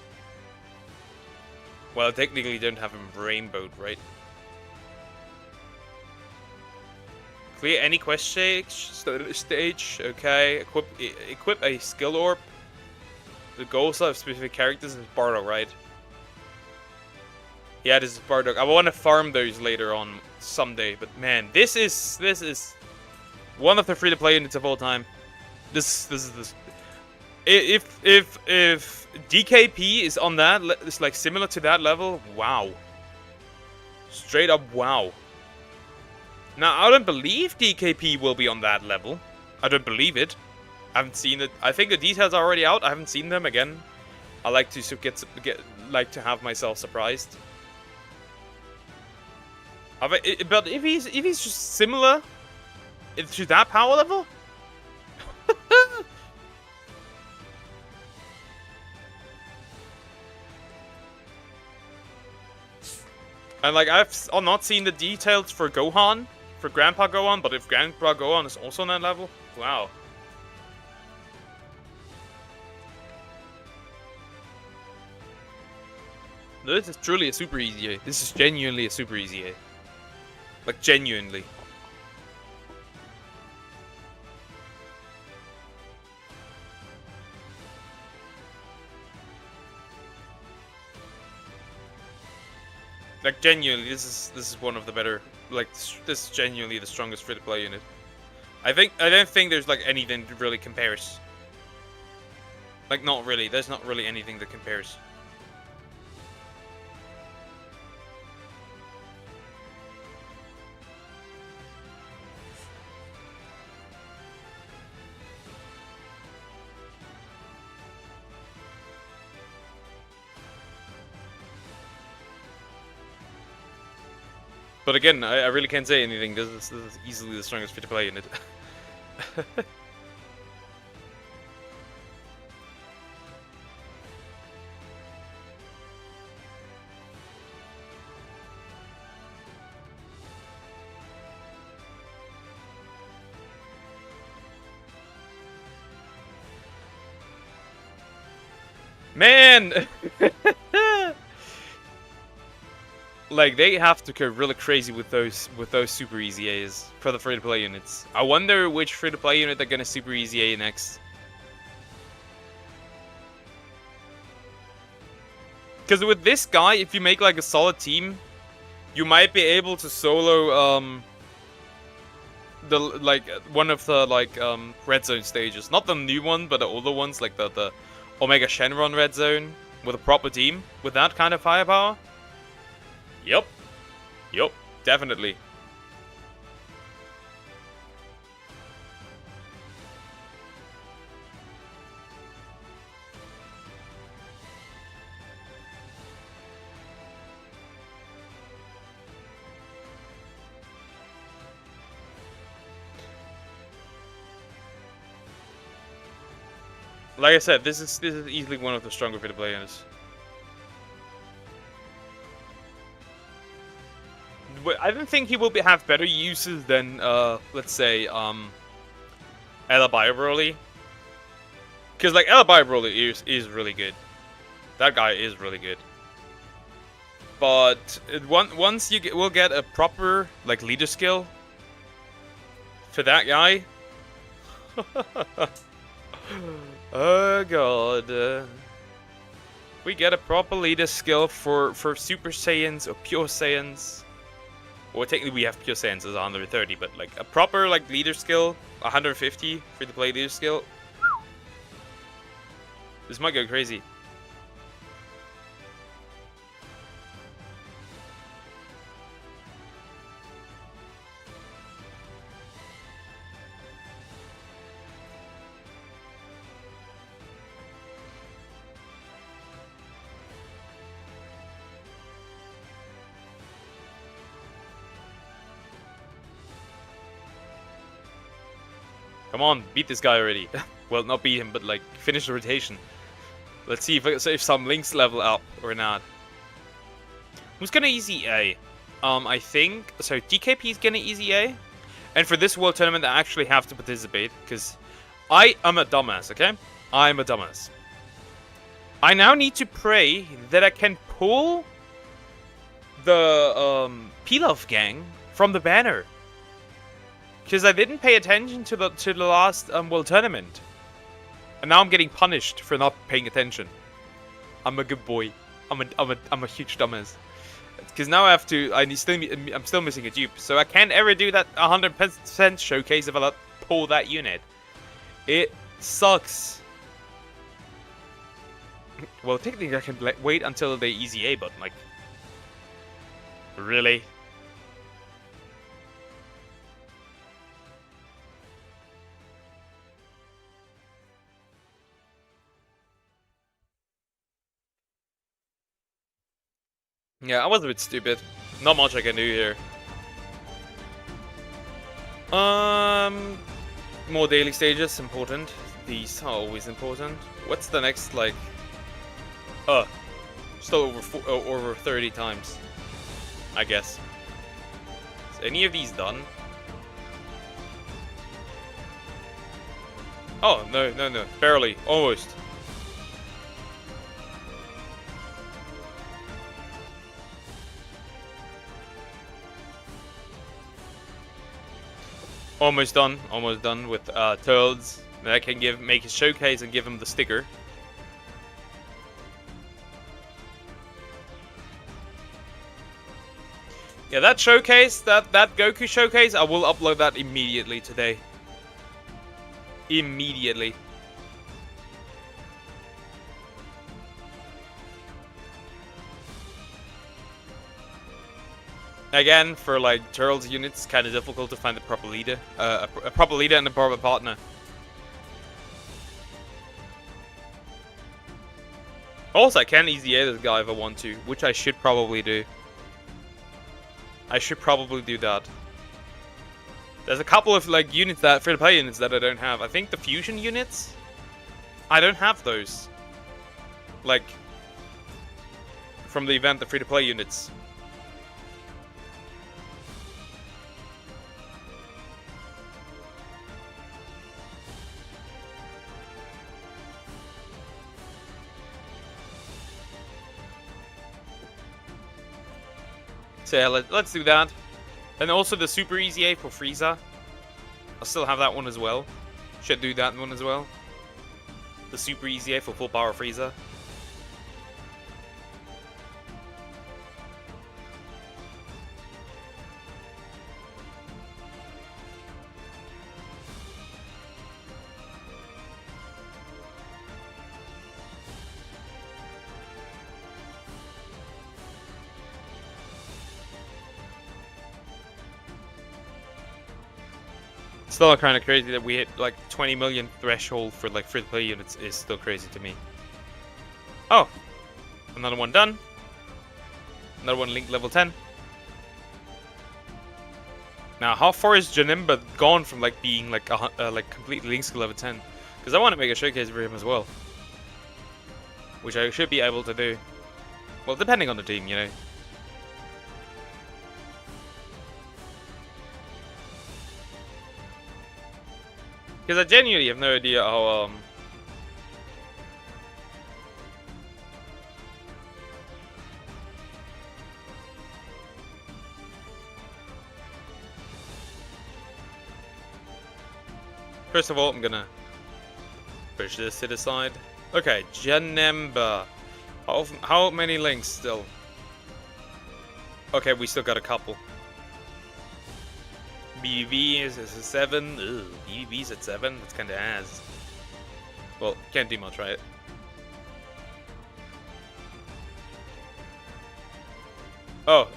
Well, I technically don't have him rainbowed, right? Clear any quest stage. Okay. Equip a skill orb. The goals of specific characters is Bardock, right? Yeah, this is Bardock. I want to farm those later on someday, but man, this is one of the free-to-play units of all time. This. If DKP is on that, it's like similar to that level. Wow. Straight up, wow. Now I don't believe DKP will be on that level. I don't believe it. I haven't seen it. I think the details are already out. I haven't seen them again. I like to like to have myself surprised. But if he's just similar to that power level. And like I've not seen the details for Gohan, for Grandpa Gohan, but if Grandpa Gohan is also on that level, wow. No, this is truly a super easy A. This is genuinely a super easy A. Like, genuinely. Like, genuinely, this is one of the better. Like, this is genuinely the strongest free-to-play unit. I don't think there's like anything that really compares. Like, not really. There's not really anything that compares. But again, I really can't say anything. This is easily the strongest free-to-play unit. Man! Like, they have to go really crazy with those super easy A's for the free-to-play units. I wonder which free-to-play unit they're gonna super easy A next. Because with this guy, if you make like a solid team, you might be able to solo the like one of the like red zone stages. Not the new one, but the older ones, like the Omega Shenron red zone with a proper team with that kind of firepower. Yup. Yup, definitely. Like I said, this is easily one of the stronger free-to-play units. I don't think he will have better uses than, let's say, Ella Broly. Because, like, Ella Broly is really good. That guy is really good. But once you will get a proper, like, leader skill for that guy. Oh, God. We get a proper leader skill for Super Saiyans or Pure Saiyans. Well, technically we have Pure Saiyans as 130, but like a proper like leader skill, 150 for the play leader skill. This might go crazy. Come on, beat this guy already. Well, not beat him, but like finish the rotation. Let's see if some links level up or not. Who's gonna easy A? I think so. DKP is gonna easy A, and for this world tournament, I actually have to participate because I am a dumbass. Okay, I'm a dumbass. I now need to pray that I can pull the Pilaf gang from the banner. Because I didn't pay attention to the last world tournament, and now I'm getting punished for not paying attention. I'm a good boy. I'm a huge dumbass. Because now I have to. I'm still missing a dupe, so I can't ever do that 100% showcase if I not pull that unit. It sucks. Well, technically I can wait until the easy A, but like, really. Yeah, I was a bit stupid. Not much I can do here. More daily stages, important. These are always important. What's the next, like... Still over 30 times. I guess. Is any of these done? Oh, no. Barely. Almost. Almost done with Toads. Then I can make a showcase and give him the sticker. Yeah, that showcase, that Goku showcase, I will upload that immediately today. Immediately. Again, for like Turtles units, kind of difficult to find the proper leader, a proper leader and a proper partner. Also, I can easy A this guy if I want to, which I should probably do. I should probably do that. There's a couple of like units that free-to-play units that I don't have. I think the fusion units, I don't have those. Like from the event, the free-to-play units. So yeah, let's do that. And also the Super Easy A for Frieza. I'll still have that one as well. Should do that one as well. The Super Easy A for full power Frieza. Still kind of crazy that we hit like 20 million threshold for like free-to-play units is still crazy to me. Oh, another one done. Another one linked level 10. Now, how far is Janemba gone from like being like completely linked to level 10? Because I want to make a showcase for him as well, which I should be able to do. Well, depending on the team, you know. Because I genuinely have no idea how, First of all, I'm gonna push this to the side. Okay, Janemba. How many links still? Okay, we still got a couple. BBV is a 7. Ugh, BBV's at 7. That's kind of ass. Well, can't do much, right? Oh,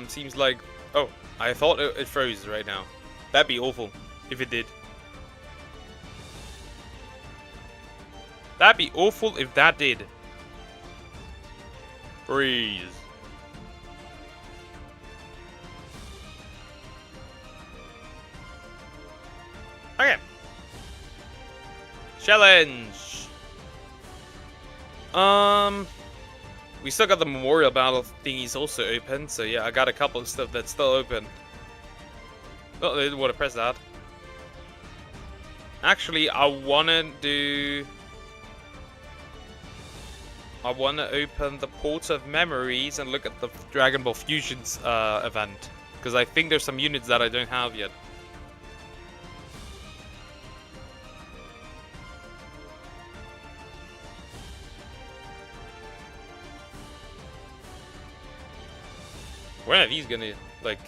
seems like... Oh, I thought it froze right now. That'd be awful if it did. That'd be awful if that did. Freeze. Okay. Challenge. We still got the Memorial Battle thingies also open, so yeah, I got a couple of stuff that's still open. Oh, I didn't want to press that. Actually, I wanna open the Port of Memories and look at the Dragon Ball Fusions event, because I think there's some units that I don't have yet. When are these gonna, like...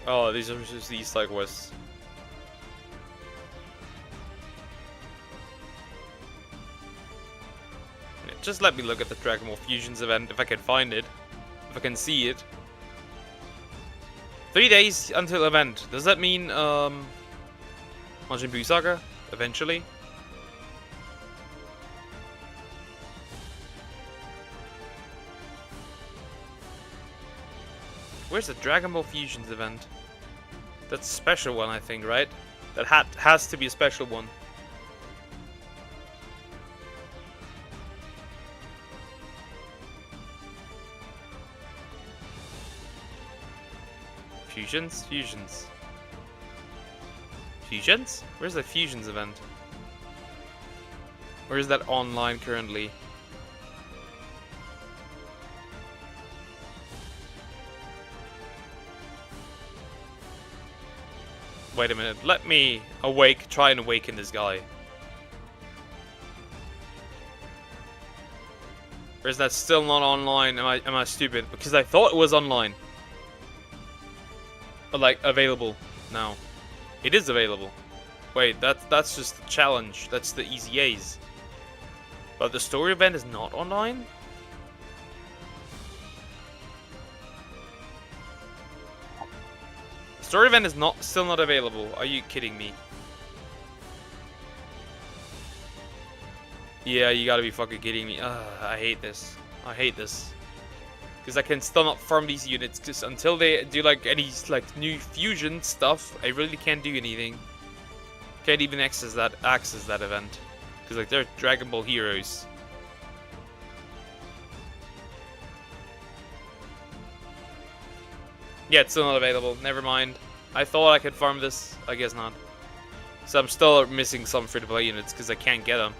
Oh, these are just the East like West. Just let me look at the Dragon Ball Fusions event, if I can find it. If I can see it. 3 days until event. Does that mean, Majin Buu Saga? Eventually? Where's the Dragon Ball Fusions event? That's a special one, I think, right? That has to be a special one. Fusions? Fusions. Fusions? Where's the Fusions event? Or is that online currently? Wait a minute. Let me try and awaken this guy. Or is that still not online? Am I stupid? Because I thought it was online. But like available now. It is available. Wait, that's just the challenge. That's the easy A's. But the story event is not online? Story event is still not available. Are you kidding me? Yeah, you gotta be fucking kidding me. I hate this. I hate this. Because I can still not farm these units. Because until they do like any like new fusion stuff, I really can't do anything. Can't even access that event. Because like they're Dragon Ball heroes. Yeah, it's still not available. Never mind. I thought I could farm this. I guess not. So I'm still missing some free-to-play units because I can't get them.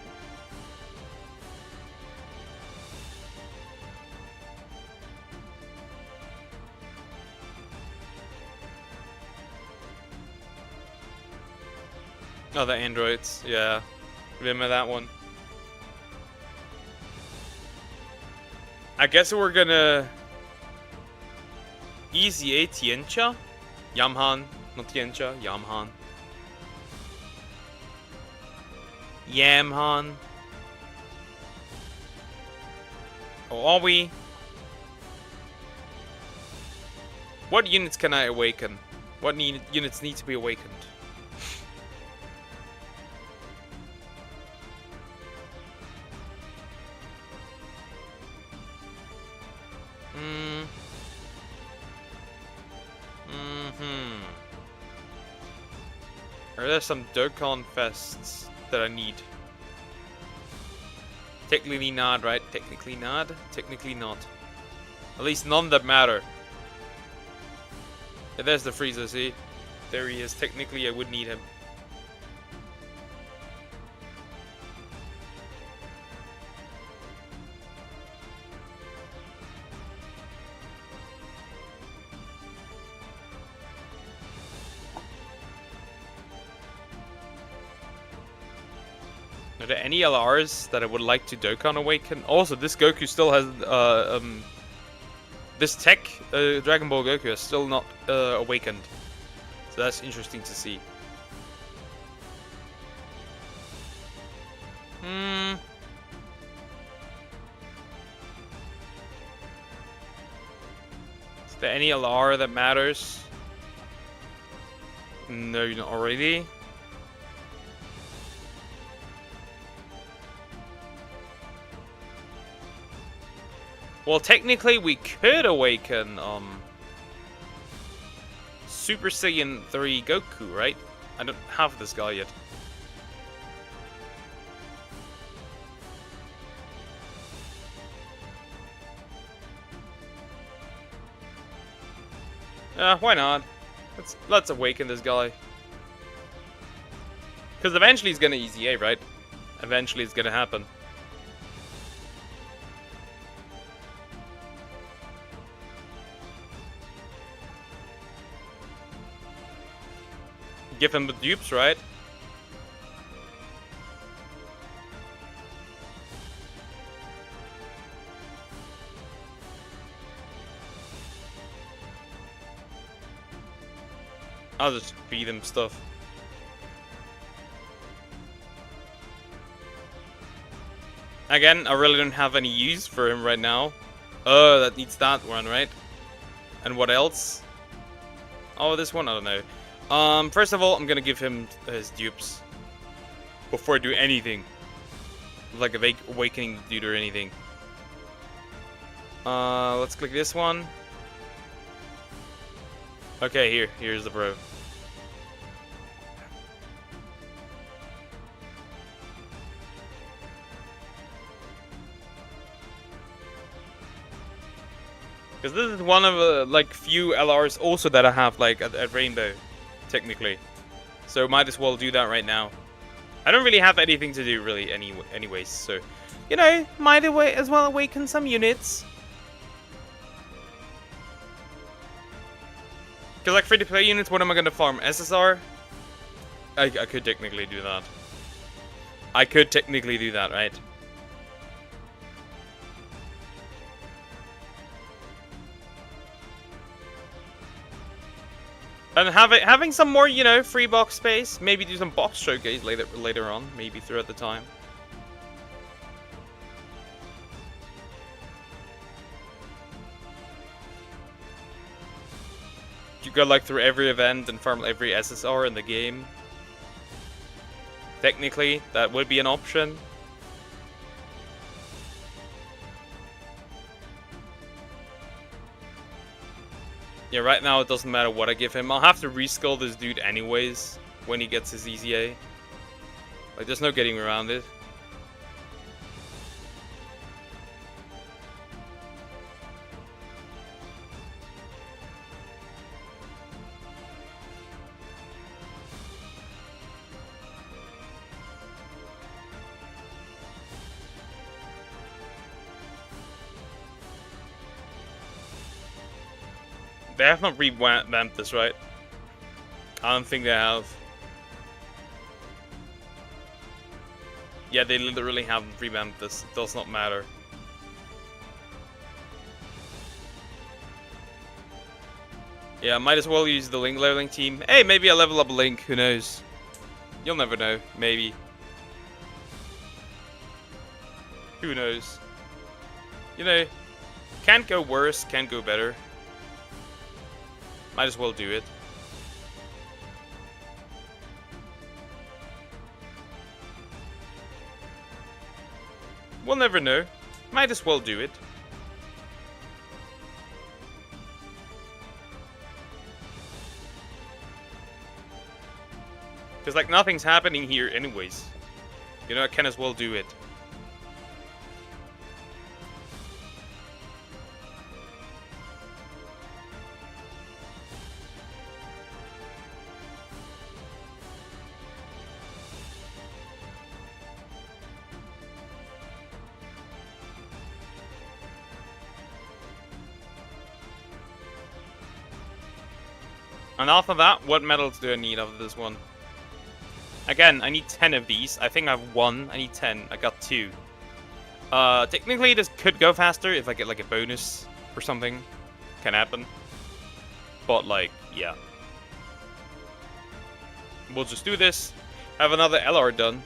Oh, the androids. Yeah. Remember that one. I guess we're gonna... Easy A Tiencha? Yamhan. Not Tiencha. Yamhan. Yamhan. Oh, are we? What units can I awaken? What units need to be awakened? Are there some Dokkan fests that I need? Technically not, right? Technically not? Technically not. At least none that matter. Yeah, there's the Frieza, see? There he is. Technically I would need him. Are there any LRs that I would like to Dokkan awaken? Also, this Goku still has this tech Dragon Ball Goku is still not awakened, so that's interesting to see. Is there any LR that matters? No, not already. Well, technically we could awaken Super Saiyan 3 Goku, right? I don't have this guy yet. Why not? Let's awaken this guy. Because eventually he's gonna easy A, right? Eventually it's gonna happen. Give him the dupes, right? I'll just feed him stuff. Again, I really don't have any use for him right now. Oh, that needs that one, right? And what else? Oh, this one? I don't know. First of all, I'm gonna give him his dupes before I do anything, like awakening the dude or anything. Let's click this one. Okay, here's the bro. Because this is one of the like few LRs also that I have like at Rainbow. Technically, so might as well do that right now. I don't really have anything to do really anyways, so you know, might as well awaken some units. Because like free-to-play units, what am I gonna farm? SSR? I could technically do that. I could technically do that, right? And having some more, you know, free box space. Maybe do some box showcase later on, maybe throughout the time. You go like through every event and farm every SSR in the game. Technically, that would be an option. Yeah, right now it doesn't matter what I give him. I'll have to reskull this dude anyways when he gets his EZA. Like, there's no getting around it. They have not revamped this, right? I don't think they have. Yeah, they literally haven't revamped this. It does not matter. Yeah, might as well use the Link leveling team. Hey, maybe I level up Link. Who knows? You'll never know. Maybe. Who knows? You know, can't go worse, can't go better. Might as well do it. We'll never know. Might as well do it. Because, like, nothing's happening here anyways. You know, I can as well do it. And after that, what medals do I need after this one? Again, I need 10 of these. I think I have 1. I need 10. I got 2. Technically, this could go faster if I get like a bonus or something. Can happen. But like, yeah. We'll just do this. Have another LR done.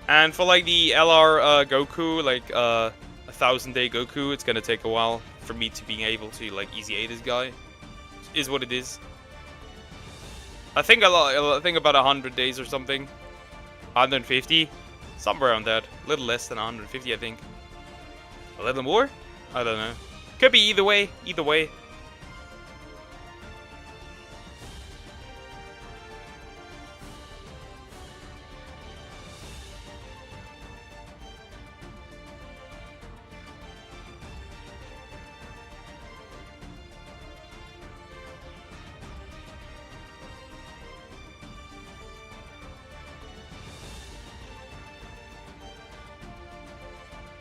And for like the LR Goku, like 1,000-day Goku, it's gonna take a while for me to being able to like easy A this guy. Is what it is. I think about 100 days or something. 150, somewhere around that. A little less than 150, I think. A little more? I don't know. Could be either way. Either way.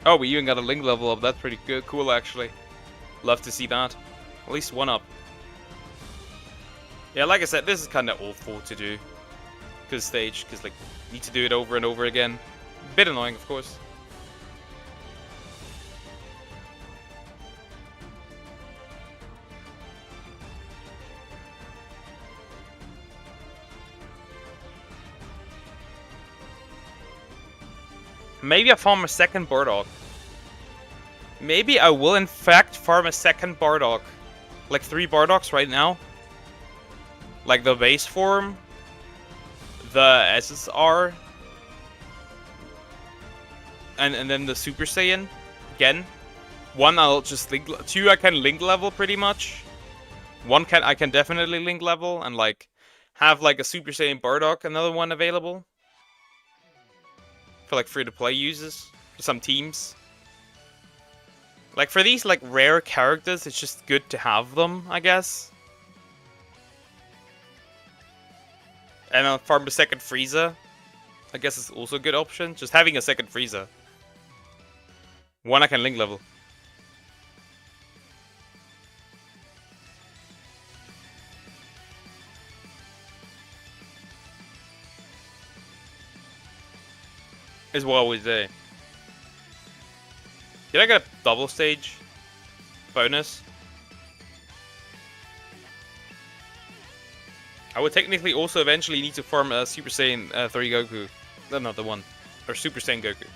Oh, we even got a Link level up. That's pretty good, cool actually. Love to see that. At least one up. Yeah, like I said, this is kind of awful to do. Because stage, because like, need to do it over and over again. Bit annoying, of course. Maybe I farm a second Bardock. Maybe I will in fact farm a second Bardock. Like 3 Bardocks right now. Like the base form. The SSR. And then the Super Saiyan. Again. 1 I'll just link. 2 I can link level pretty much. 1 I can definitely link level. And like have like a Super Saiyan Bardock, another one available. For like free-to-play users. For some teams. Like for these like rare characters, it's just good to have them, I guess. And I'll farm a second Frieza. I guess it's also a good option. Just having a second Frieza. 1 I can link level. is what I would say. Did I get a double stage bonus? I would technically also eventually need to farm a Super Saiyan 3 Goku. Not the one. Or Super Saiyan Goku.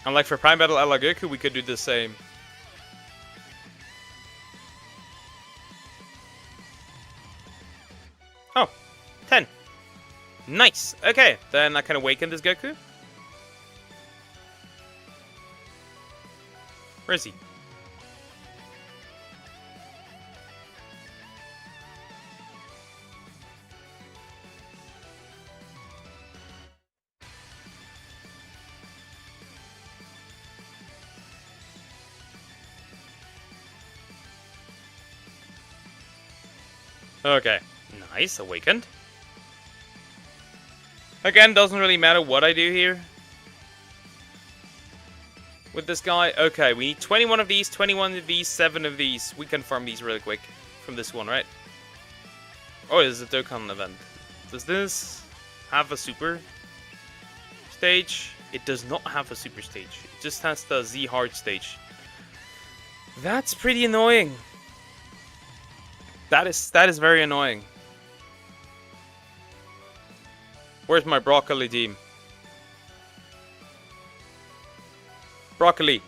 And like for Prime Battle a la Goku, we could do the same. Oh, 10. Nice. Okay, then I can awaken this Goku. Where is he? Okay, nice, awakened. Again, doesn't really matter what I do here. With this guy, okay, we need 21 of these, 21 of these, 7 of these. We can farm these really quick from this one, right? Oh, this is a Dokkan event. Does this have a super stage? It does not have a super stage. It just has the Z hard stage. That's pretty annoying. That is very annoying. Where's my broccoli team? Broccoli.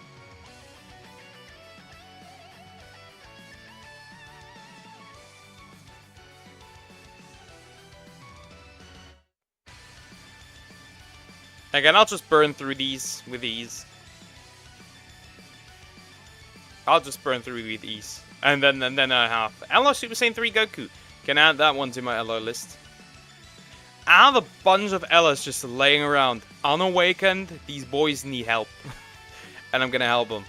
Again, I'll just burn through these with ease. I'll just burn through with ease. And then I have Elo Super Saiyan 3 Goku. Can add that one to my Elo list. I have a bunch of Elos just laying around. Unawakened, these boys need help. And I'm gonna help them.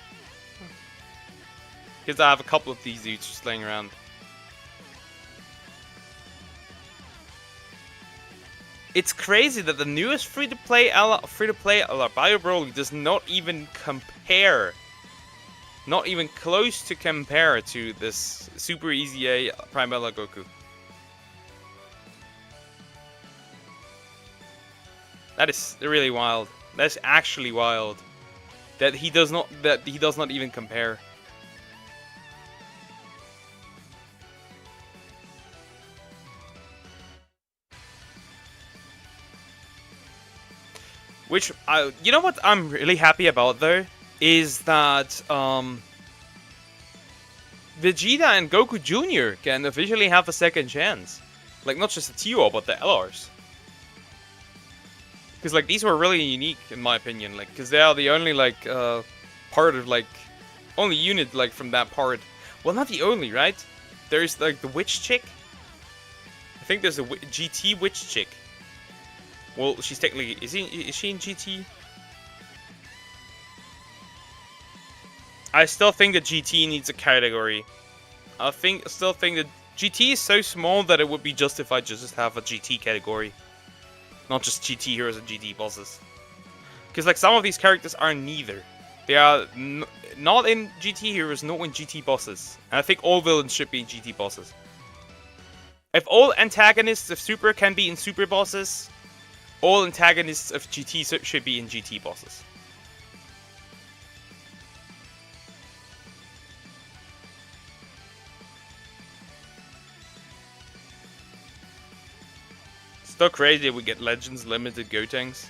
Because I have a couple of these dudes just laying around. It's crazy that the newest free-to-play Bio Broly does not even compare. Not even close to compare to this Super Easy A Prime Elo Goku. That is really wild. That's actually wild. That he does not even compare. Which you know what I'm really happy about though is that Vegeta and Goku Jr. can officially have a second chance. Like not just the TO but the LRs. Because like these were really unique in my opinion, like because they are the only like part of like only unit like from that part. Well, not the only, right? There's like the witch chick. I think there's a GT witch chick. Well, she's technically is she in GT? I still think that GT needs a category. I still think that GT is so small that it would be justified to just have a GT category. Not just GT heroes and GT bosses. Because like some of these characters are neither. They are not in GT heroes, not in GT bosses. And I think all villains should be in GT bosses. If all antagonists of Super can be in Super bosses, all antagonists of GT should be in GT bosses. So crazy we get Legends limited Gotenks.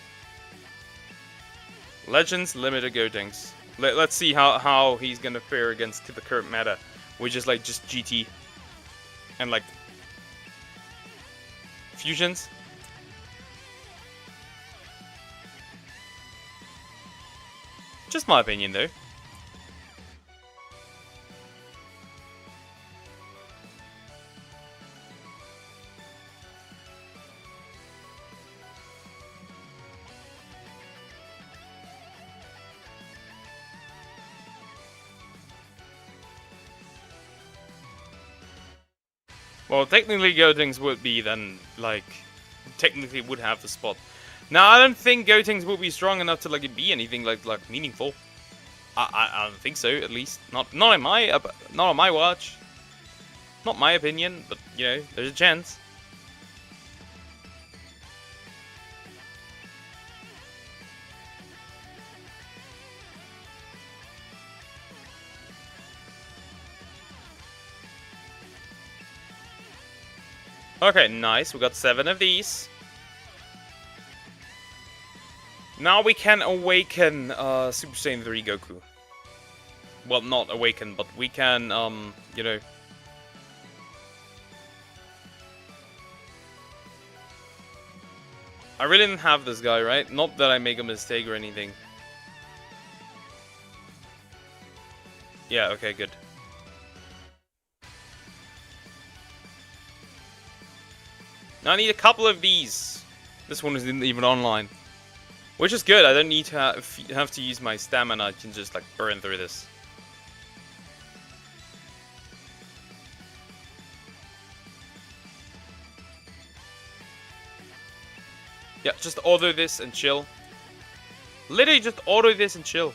Legends limited Gotenks. Let's see how he's gonna fare against the current meta, which is like just GT and like fusions. Just my opinion though. Well, technically Gotenks would be then, like, technically would have the spot. Now, I don't think Gotenks would be strong enough to, like, be anything, like meaningful. I don't think so, at least. Not on my watch. Not my opinion, but, you know, there's a chance. Okay, nice. We got 7 of these. Now we can awaken Super Saiyan 3 Goku. Well, not awaken, but we can, you know... I really didn't have this guy, right? Not that I make a mistake or anything. Yeah, okay, good. Now I need a couple of these. This one isn't even online. Which is good, I don't need to have to use my stamina, I can just like burn through this. Yeah, just auto this and chill. Literally just auto this and chill.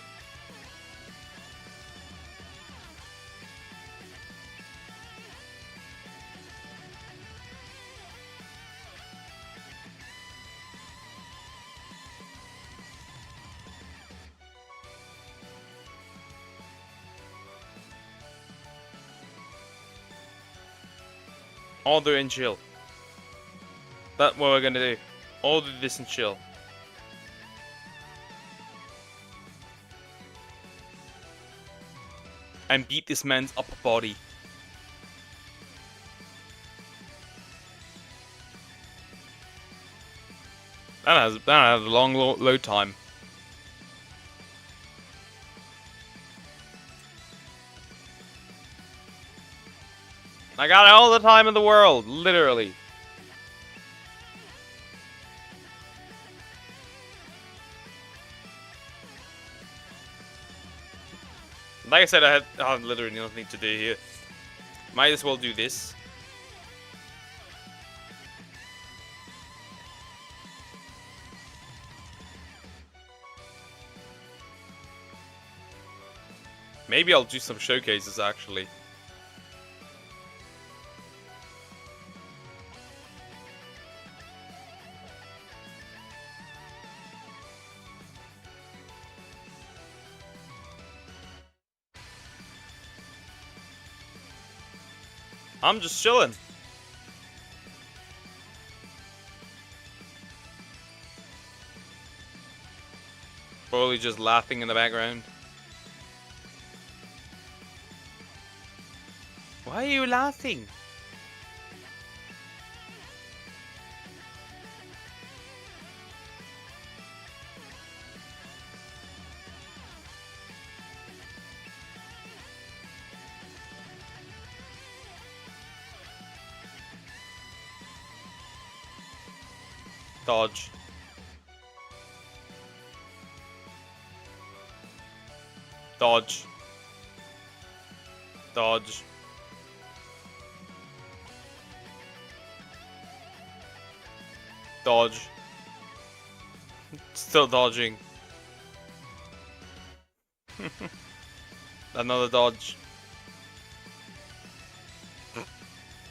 Auto and chill. That's what we're gonna do. Auto this and chill. And beat this man's upper body. That has a long load time. I got all the time in the world, literally. Like I said, I have literally nothing to do here. Might as well do this. Maybe I'll do some showcases, actually. I'm just chilling. Probably just laughing in the background. Why are you laughing? Dodge. Dodge. Dodge. Dodge. Still dodging. Another dodge.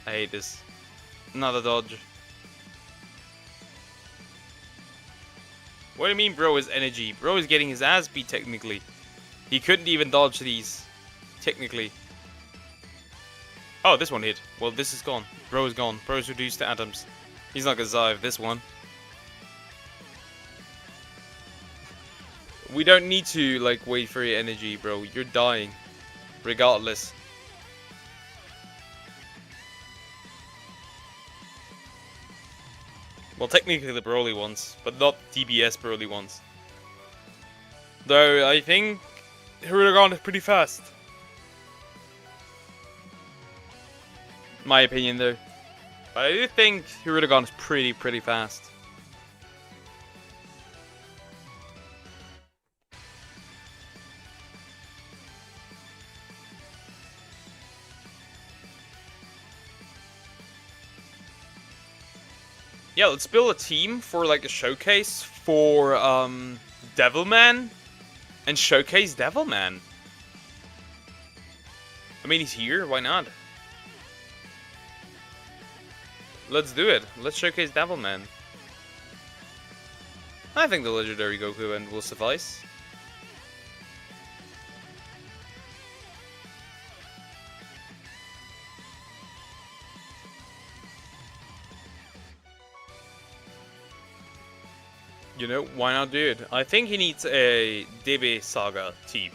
I hate this. Another dodge. What do you mean bro is energy? Bro is getting his ass beat technically. He couldn't even dodge these. Technically. Oh, this one hit. Well, this is gone. Bro is gone. Bro is reduced to atoms. He's not gonna survive this one. We don't need to, like, wait for your energy, bro. You're dying. Regardless. Well, technically the Broly ones, but not DBS Broly ones. Though, I think Hirudegarn is pretty fast. My opinion, though. But I do think Hirudegarn is pretty fast. Yeah, let's build a team for like a showcase for Devilman and showcase Devilman. I mean, he's here, why not? Let's do it. Let's showcase Devilman. I think the legendary Goku end will suffice. You know, why not do it? I think he needs a DB Saga team.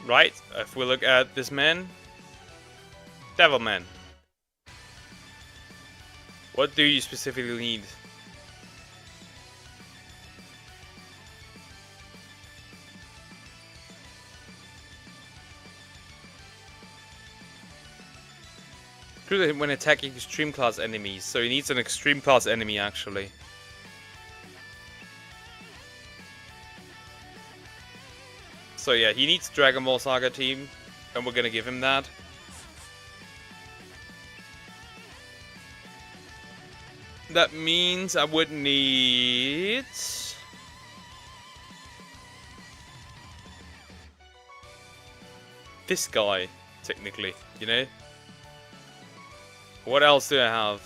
Right, if we look at this man, Devilman. What do you specifically need? When attacking extreme class enemies, so he needs an extreme class enemy actually. So yeah, he needs Dragon Ball Saga team, and we're gonna give him that. That means I would need this guy, technically, you know? What else do I have?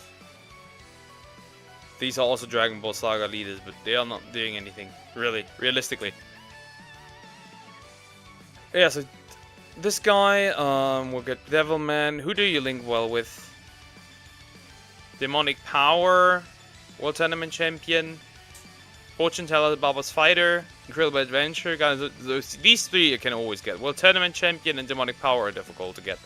These are also Dragon Ball Saga leaders, but they are not doing anything, really, realistically. Yeah, so this guy, we'll get Devilman. Who do you link well with? Demonic Power, World Tournament Champion, Fortune Teller, Baba's Fighter, Incredible Adventure. Guys, these three you can always get. World Tournament Champion and Demonic Power are difficult to get.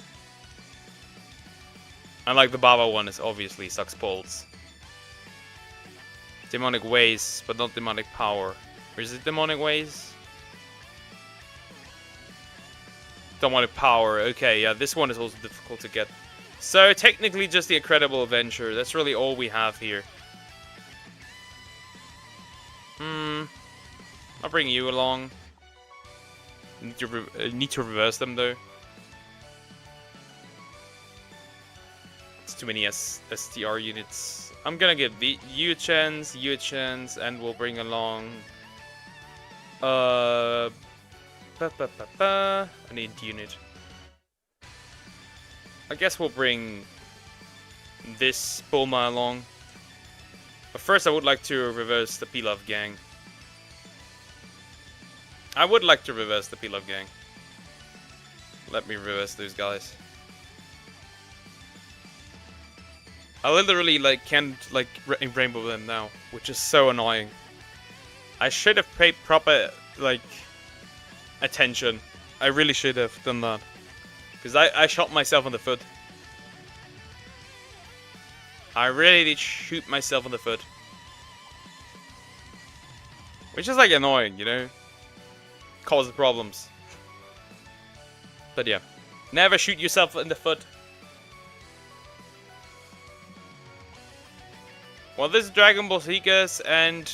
And like the Baba one is obviously sucks balls. Demonic Ways, but not Demonic Power. Or is it Demonic Ways? Demonic Power. Okay, yeah, this one is also difficult to get. So technically just the Incredible Adventure. That's really all we have here. I'll bring you along. Need to reverse them though. It's too many STR units. I'm gonna give you a chance, and we'll bring along I need unit. I guess we'll bring this Bulma along. But first I would like to reverse the Pilaf gang. I would like to reverse the Pilaf gang. Let me reverse those guys. I literally can't rainbow them now, which is so annoying. I should have paid proper attention. I really should have done that. Because I shot myself in the foot. I really did shoot myself in the foot. Which is annoying, you know? Causes problems. But yeah. Never shoot yourself in the foot. Well, this is Dragon Ball Seekers and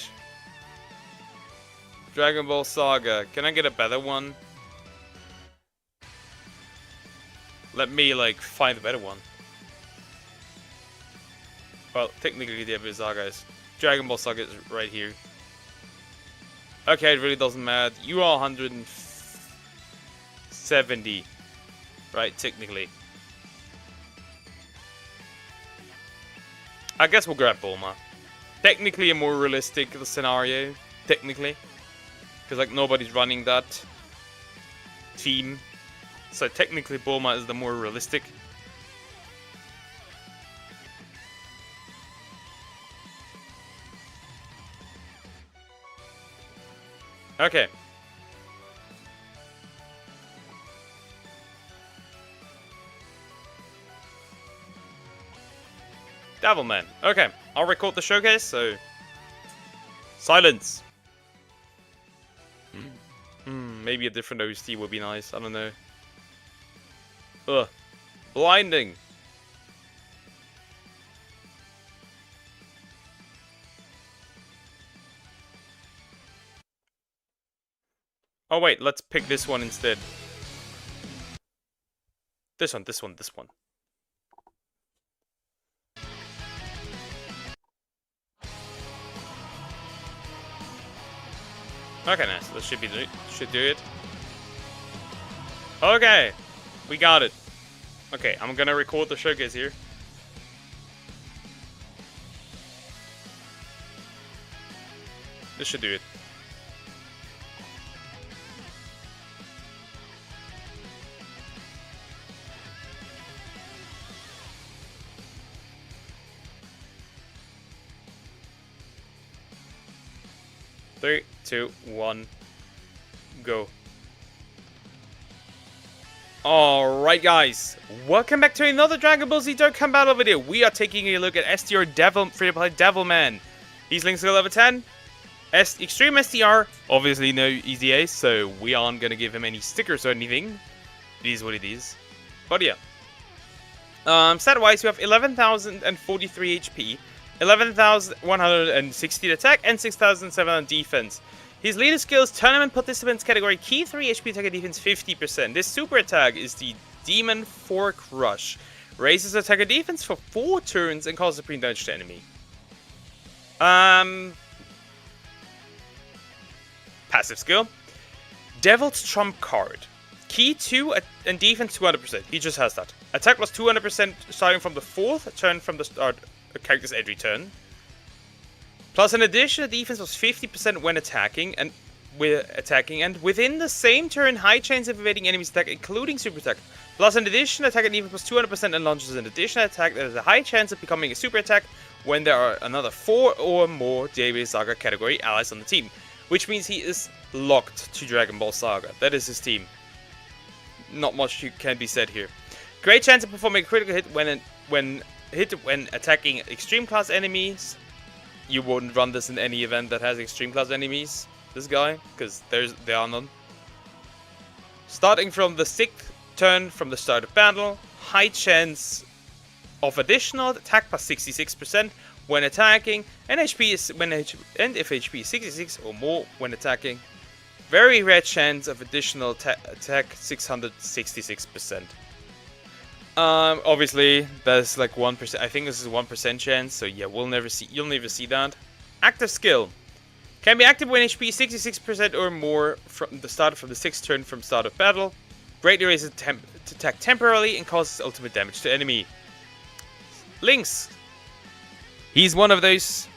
Dragon Ball Saga. Can I get a better one? Let me find a better one. Well, technically the Saga is Dragon Ball Saga is right here. Okay, it really doesn't matter. You are 170, right? Technically. I guess we'll grab Bulma. Technically a more realistic scenario. Technically. Because nobody's running that team. So technically Bulma is the more realistic. Okay. Devilman. Okay, I'll record the showcase, so... Silence! Maybe a different OST would be nice, I don't know. Ugh. Blinding! Oh wait, let's pick this one instead. This one. Okay, nice. That should do it. Okay, we got it. Okay, I'm gonna record the showcase here. This should do it. 2, 1, go. Alright guys, welcome back to another Dragon Ball Z Dokkan Battle video. We are taking a look at STR Devil, free-to-play Devilman. He's linked to level 10. Extreme STR, obviously no easy ace, so we aren't gonna give him any stickers or anything. It is what it is. But yeah. Stat-wise, we have 11,043 HP, 11,160 attack, and 6,700 defense. His leader skills, tournament participants category, key 3 HP attack and defense 50%. This super attack is the Demon Fork Rush. Raises attack and defense for 4 turns and causes supreme damage to enemy. Passive skill. Devil's Trump card. Key 2 and defense 200%. He just has that. Attack plus 200% starting from the 4th turn from the start a character's every turn. Plus, in addition, defense was 50% when attacking, and within the same turn, high chance of evading enemies' attack, including super attack. Plus, in addition, attack and defense plus 200% and launches an additional attack that has a high chance of becoming a super attack when there are another 4 or more JB Saga category allies on the team, which means he is locked to Dragon Ball Saga. That is his team. Not much can be said here. Great chance of performing a critical hit when attacking extreme class enemies. You wouldn't run this in any event that has extreme class enemies, this guy, because there are none. Starting from the 6th turn from the start of battle, high chance of additional attack plus 66% when attacking, and if HP is 66 or more when attacking. Very rare chance of additional attack 666%. Obviously, that's like 1%. I think this is 1% chance, so yeah, you'll never see that. Active skill. Can be active when HP is 66% or more from the 6th turn from start of battle. Greatly raises attack temporarily and causes ultimate damage to enemy. Links. He's one of those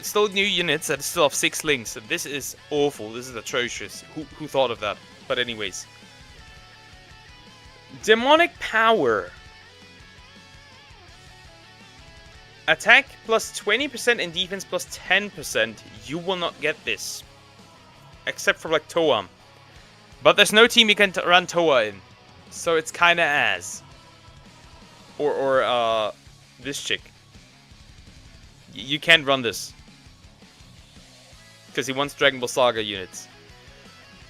still new units that still have 6 links. So this is awful. This is atrocious. Who thought of that? But anyways. Demonic Power. Attack plus 20% and defense plus 10%. You will not get this. Except for like Toa. But there's no team you can run Toa in. So it's kinda ass. Or this chick. You can't run this. Because he wants Dragon Ball Saga units.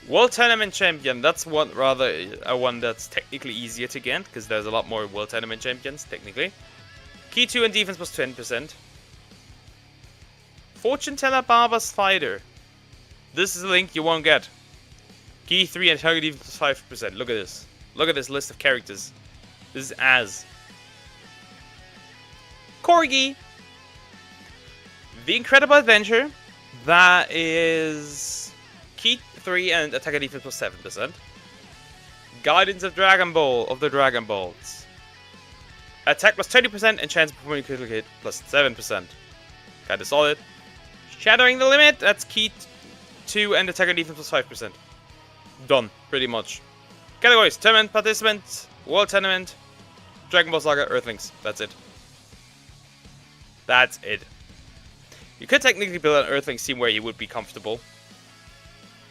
World Tournament Champion, that's one that's technically easier to get, because there's a lot more World Tournament Champions, technically. Key 2 and defense plus 10%. Fortune Teller Barber's Fighter. This is a link you won't get. Key 3 and target defense plus 5%. Look at this. Look at this list of characters. This is Az. Corgi. The Incredible Adventure. That is Key 3 and attack and defense plus 7%. Guidance of Dragon Ball of the Dragon Balls. Attack plus 20% and chance of performing a critical hit plus 7%. Kinda solid. Shattering the Limit, that's Key 2 and attack and defense plus 5%. Done, pretty much. Categories, Tournament Participants, World Tournament, Dragon Ball Saga, Earthlings. That's it. That's it. You could technically build an Earthlings team where you would be comfortable.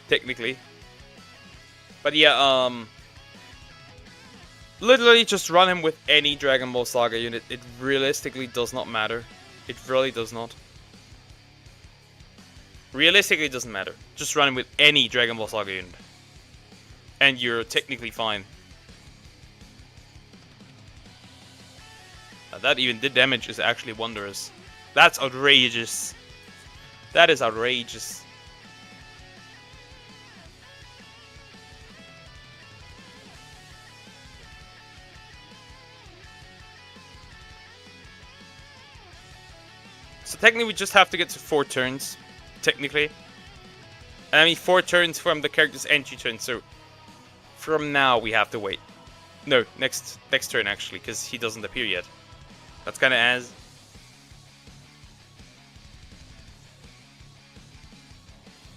Technically. But yeah, literally just run him with any Dragon Ball Saga unit. It realistically does not matter. It really does not. Realistically, it doesn't matter. Just run him with any Dragon Ball Saga unit. And you're technically fine. Now that even did damage is actually wondrous. That's outrageous. That is outrageous. So technically we just have to get to 4 turns. Technically. I mean 4 turns from the character's entry turn, so from now we have to wait. No, next turn actually, because he doesn't appear yet. That's kinda as.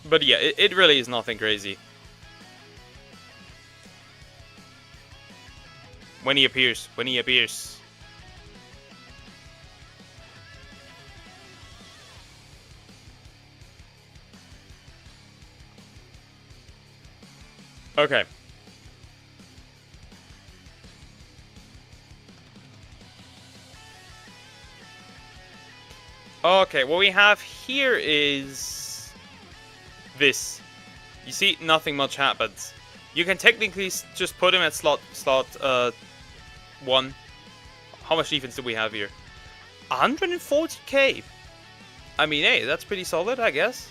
But yeah, it really is nothing crazy. When he appears. Okay. Okay, what we have here is this. You see, nothing much happens. You can technically just put him at slot 1. How much defense do we have here? 140k. I mean, hey, that's pretty solid, I guess.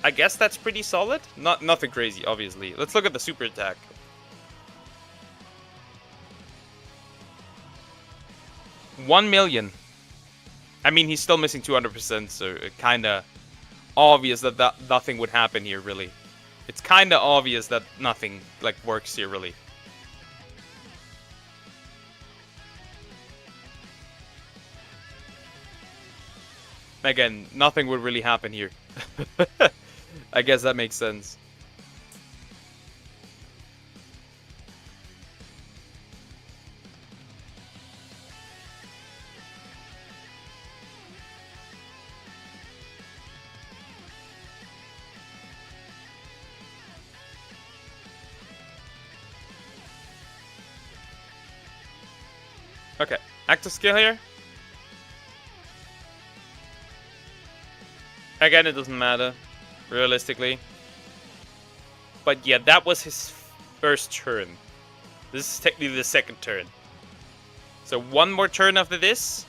I guess that's pretty solid. Nothing crazy, obviously. Let's look at the super attack. $1 million. I mean, he's still missing 200%, so it kinda obvious that nothing would happen here, really. It's kinda obvious that nothing, like, works here, really. Again, nothing would really happen here. I guess that makes sense. Okay, active skill here. Again, it doesn't matter, realistically. But yeah, that was his first turn. This is technically the second turn. So one more turn after this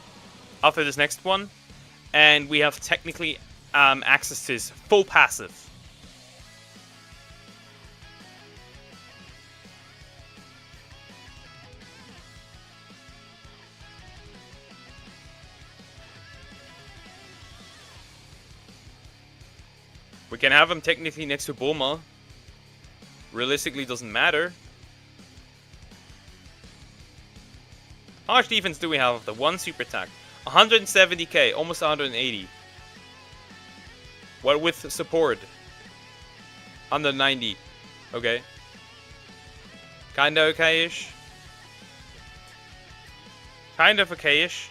next one, and we have technically access to his full passive. We can have him technically next to Bulma. Realistically, doesn't matter. How much defense do we have of the one super attack? 170k, almost 180. What with support? Under 90. Okay. Kinda okay-ish. Kind of okay-ish.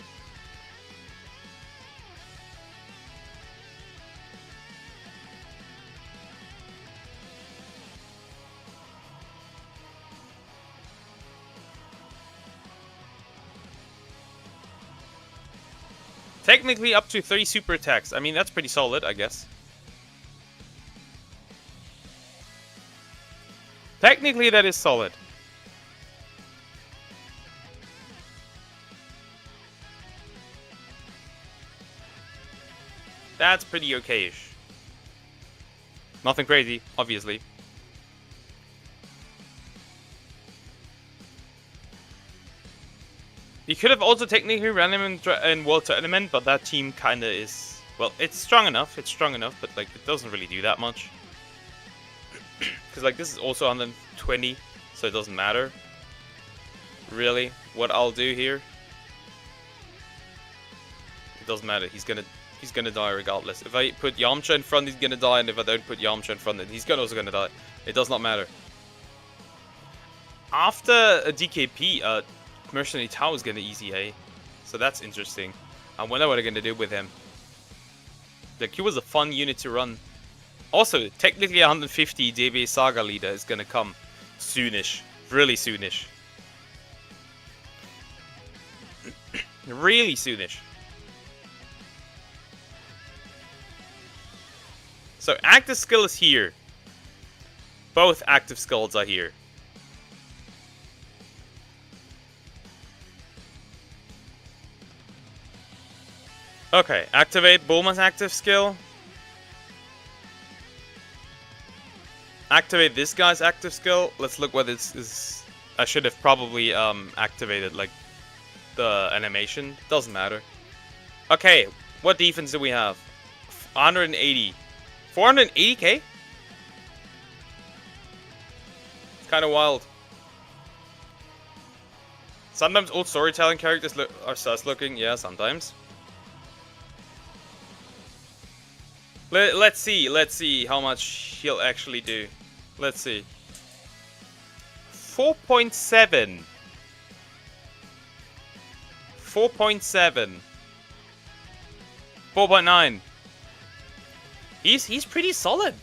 Technically up to 3 super attacks. I mean, that's pretty solid, I guess. Technically, that is solid. That's pretty okay-ish. Nothing crazy, obviously. You could have also technically ran him in World Tournament, but that team kinda is... Well, it's strong enough, but like, it doesn't really do that much. Because like, this is also 120, so it doesn't matter. Really, what I'll do here... It doesn't matter, he's gonna die regardless. If I put Yamcha in front, he's gonna die, and if I don't put Yamcha in front, then he's also gonna die. It does not matter. After a DKP, Mercenary Tau is gonna easy A, so that's interesting. I wonder what they're gonna do with him. Like, he was a fun unit to run. Also, technically 150 DB Saga leader is gonna come soonish, really soonish. Really soonish. So active skill is here. Both active skills are here. Okay, activate Bulma's active skill. Activate this guy's active skill. Let's look what this is. I should have probably activated like the animation. Doesn't matter. Okay, what defense do we have? 180. 480k? It's kind of wild. Sometimes old storytelling characters are sus looking. Yeah, sometimes. Let's see how much he'll actually do. Let's see. 4.7. 4.7. 4.9. He's pretty solid.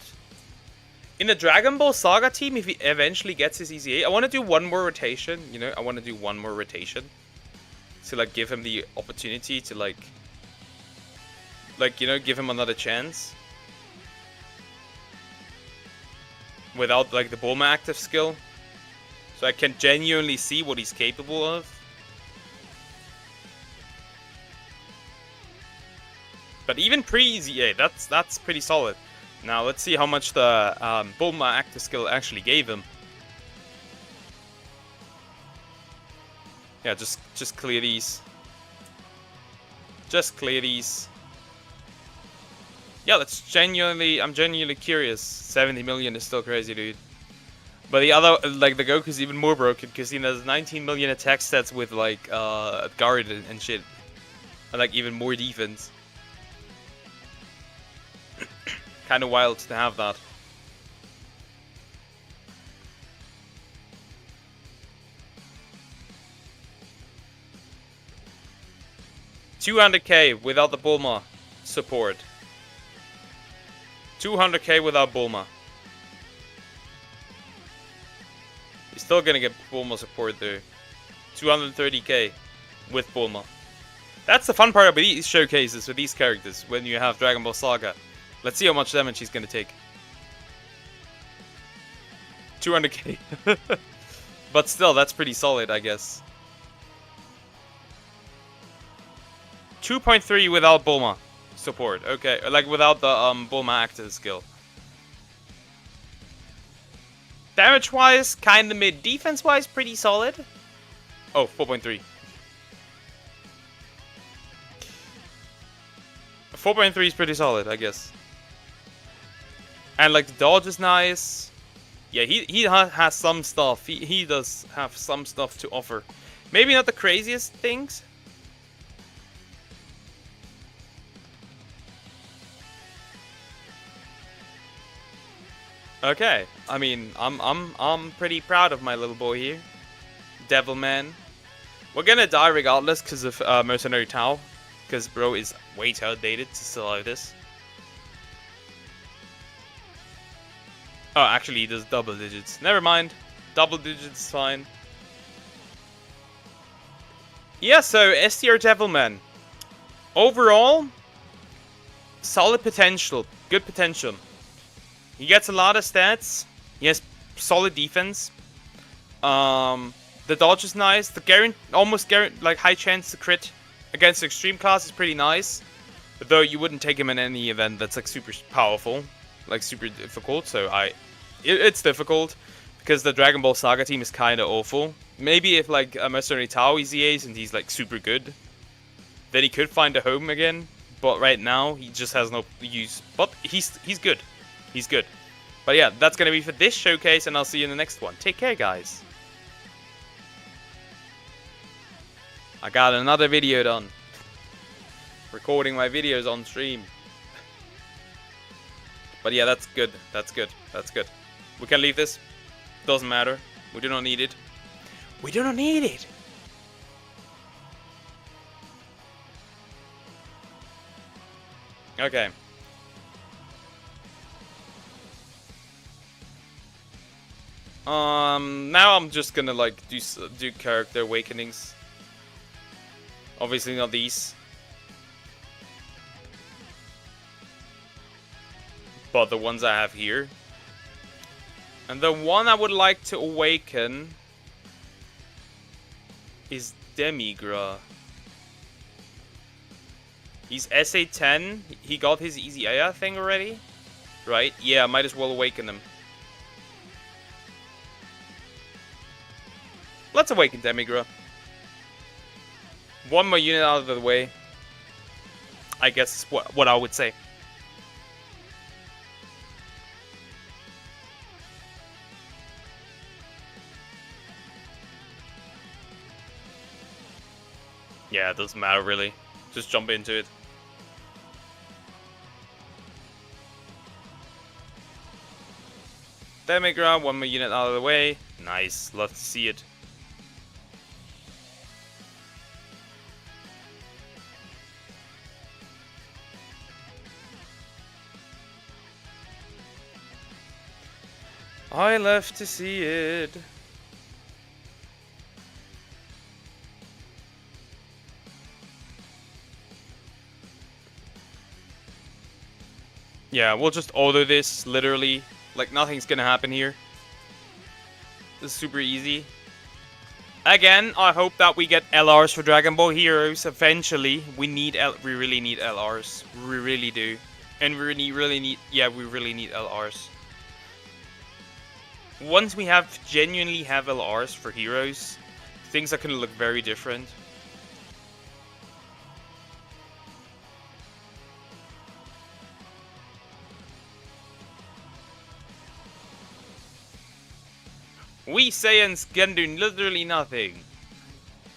In the Dragon Ball Saga team, if he eventually gets his EZA, I want to do one more rotation. You know, I want to do one more rotation to like give him the opportunity to like you know, give him another chance without like the Bulma active skill, so I can genuinely see what he's capable of. But even pre-EZA, that's pretty solid. Now let's see how much the Bulma active skill actually gave him. Yeah, just clear these. Just clear these. Yeah, I'm genuinely curious. 70 million is still crazy, dude. But the other, like the Goku's even more broken because he has 19 million attack stats with like guard and shit, and like even more defense. Kind of wild to have that. $200k without the Bulma support. 200k without Bulma. He's still gonna get Bulma support though. 230k with Bulma. That's the fun part about these showcases with these characters when you have Dragon Ball Saga. Let's see how much damage he's gonna take. 200k. But still, that's pretty solid, I guess. 2.3 without Bulma support. Okay, like without the Bulma active skill. Damage-wise, kinda mid. Defense-wise, pretty solid. Oh, 4.3. 4.3 is pretty solid, I guess. And like the dodge is nice. Yeah, he has some stuff. He does have some stuff to offer. Maybe not the craziest things. Okay, I mean, I'm pretty proud of my little boy here, Devilman. We're gonna die regardless because of Mercenary Tau, because bro is way too outdated to still have this. Oh, actually, he does double digits. Never mind, double digits is fine. Yeah, so STR Devilman. Overall, solid potential, good potential. He gets a lot of stats. He has solid defense. The dodge is nice. The almost like high chance to crit against extreme class is pretty nice. Though you wouldn't take him in any event that's like super powerful, like super difficult. So it's difficult because the Dragon Ball Saga team is kind of awful. Maybe if like a Mercenary Tau EZAs and he's like super good, then he could find a home again. But right now he just has no use. But he's good. He's good. But yeah, that's going to be for this showcase, and I'll see you in the next one. Take care, guys. I got another video done. Recording my videos on stream. But yeah, that's good. That's good. That's good. We can leave this. Doesn't matter. We do not need it. We do not need it. Okay. Now I'm just gonna like do character awakenings. Obviously not these, but the ones I have here. And the one I would like to awaken is Demigra. He's SA10. He got his easy AI thing already, right? Yeah, might as well awaken him. Let's awaken Demigra. One more unit out of the way, I guess is what I would say. Yeah, it doesn't matter really. Just jump into it. Demigra, one more unit out of the way. Nice, love to see it. I love to see it. Yeah, we'll just auto this, literally. Like, nothing's gonna happen here. This is super easy. Again, I hope that we get LRs for Dragon Ball Heroes eventually. We really need LRs. We really do. And we really need LRs. Once we genuinely have LRs for heroes, things are gonna look very different. We Saiyans can do literally nothing.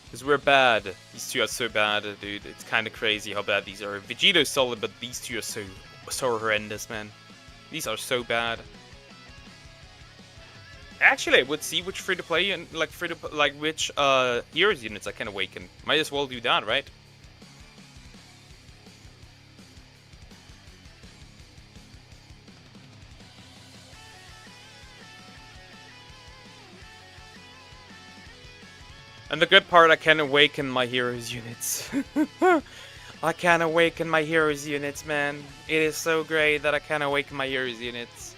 Because we're bad. These two are so bad, dude. It's kind of crazy how bad these are. Vegeto's solid, but these two are so horrendous, man. These are so bad. Actually, I would see which free-to-play and which heroes units I can awaken. Might as well do that, right? And the good part, I can awaken my heroes units. I can awaken my heroes units, man. It is so great that I can awaken my heroes units.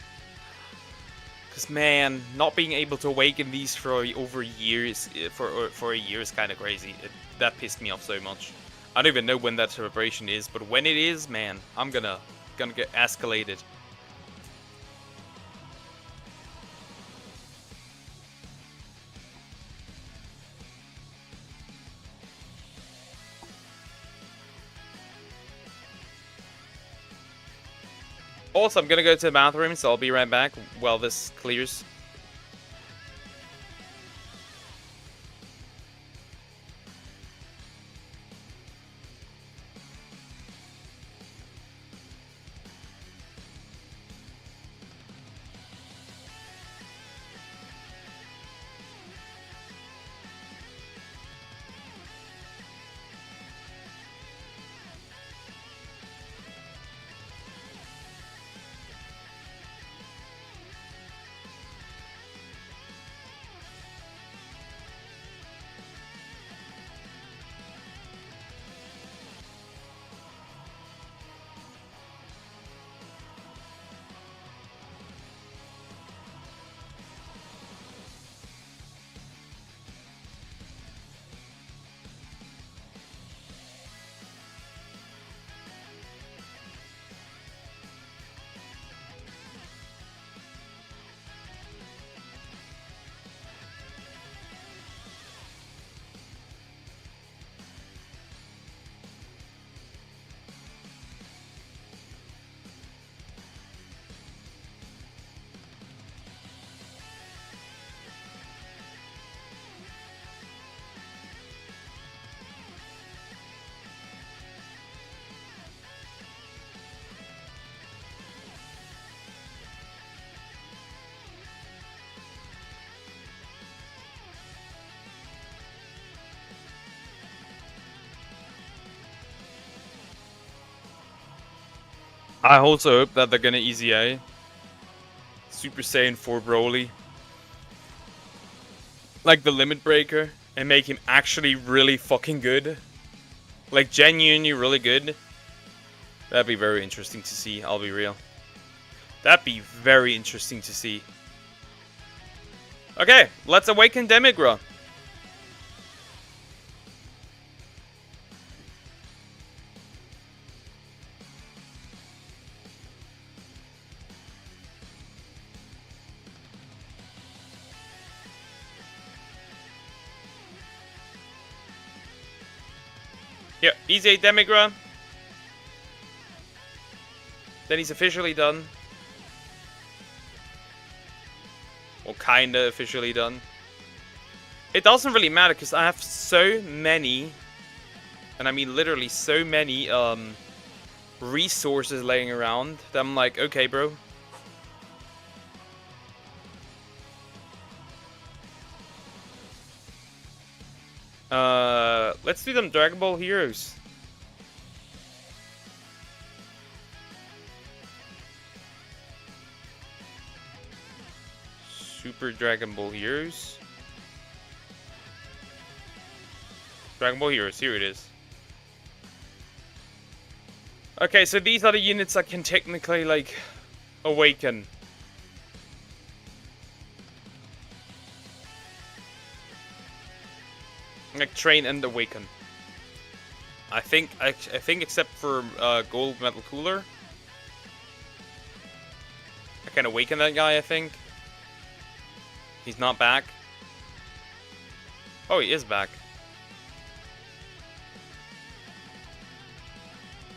Because, man, not being able to awaken these for over years, for a year is kind of crazy. That pissed me off so much. I don't even know when that celebration is, but when it is, man, I'm gonna get escalated. Also, I'm gonna go to the bathroom, so I'll be right back while this clears. I also hope that they're gonna easy A. Super Saiyan 4 Broly. Like the Limit Breaker. And make him actually really fucking good. Like genuinely really good. That'd be very interesting to see, I'll be real. That'd be very interesting to see. Okay, let's awaken Demigra. Yeah, easy 8 Demigra. Then he's officially done. Or kinda officially done. It doesn't really matter because I have so many, and I mean literally so many resources laying around that I'm like, okay, bro. Let's do them Dragon Ball Heroes. Super Dragon Ball Heroes. Dragon Ball Heroes, here it is. Okay, so these are the units I can technically, like, awaken. Like, train and awaken. I think except for Gold Metal Cooler. I can awaken that guy, I think. He's not back. Oh, he is back.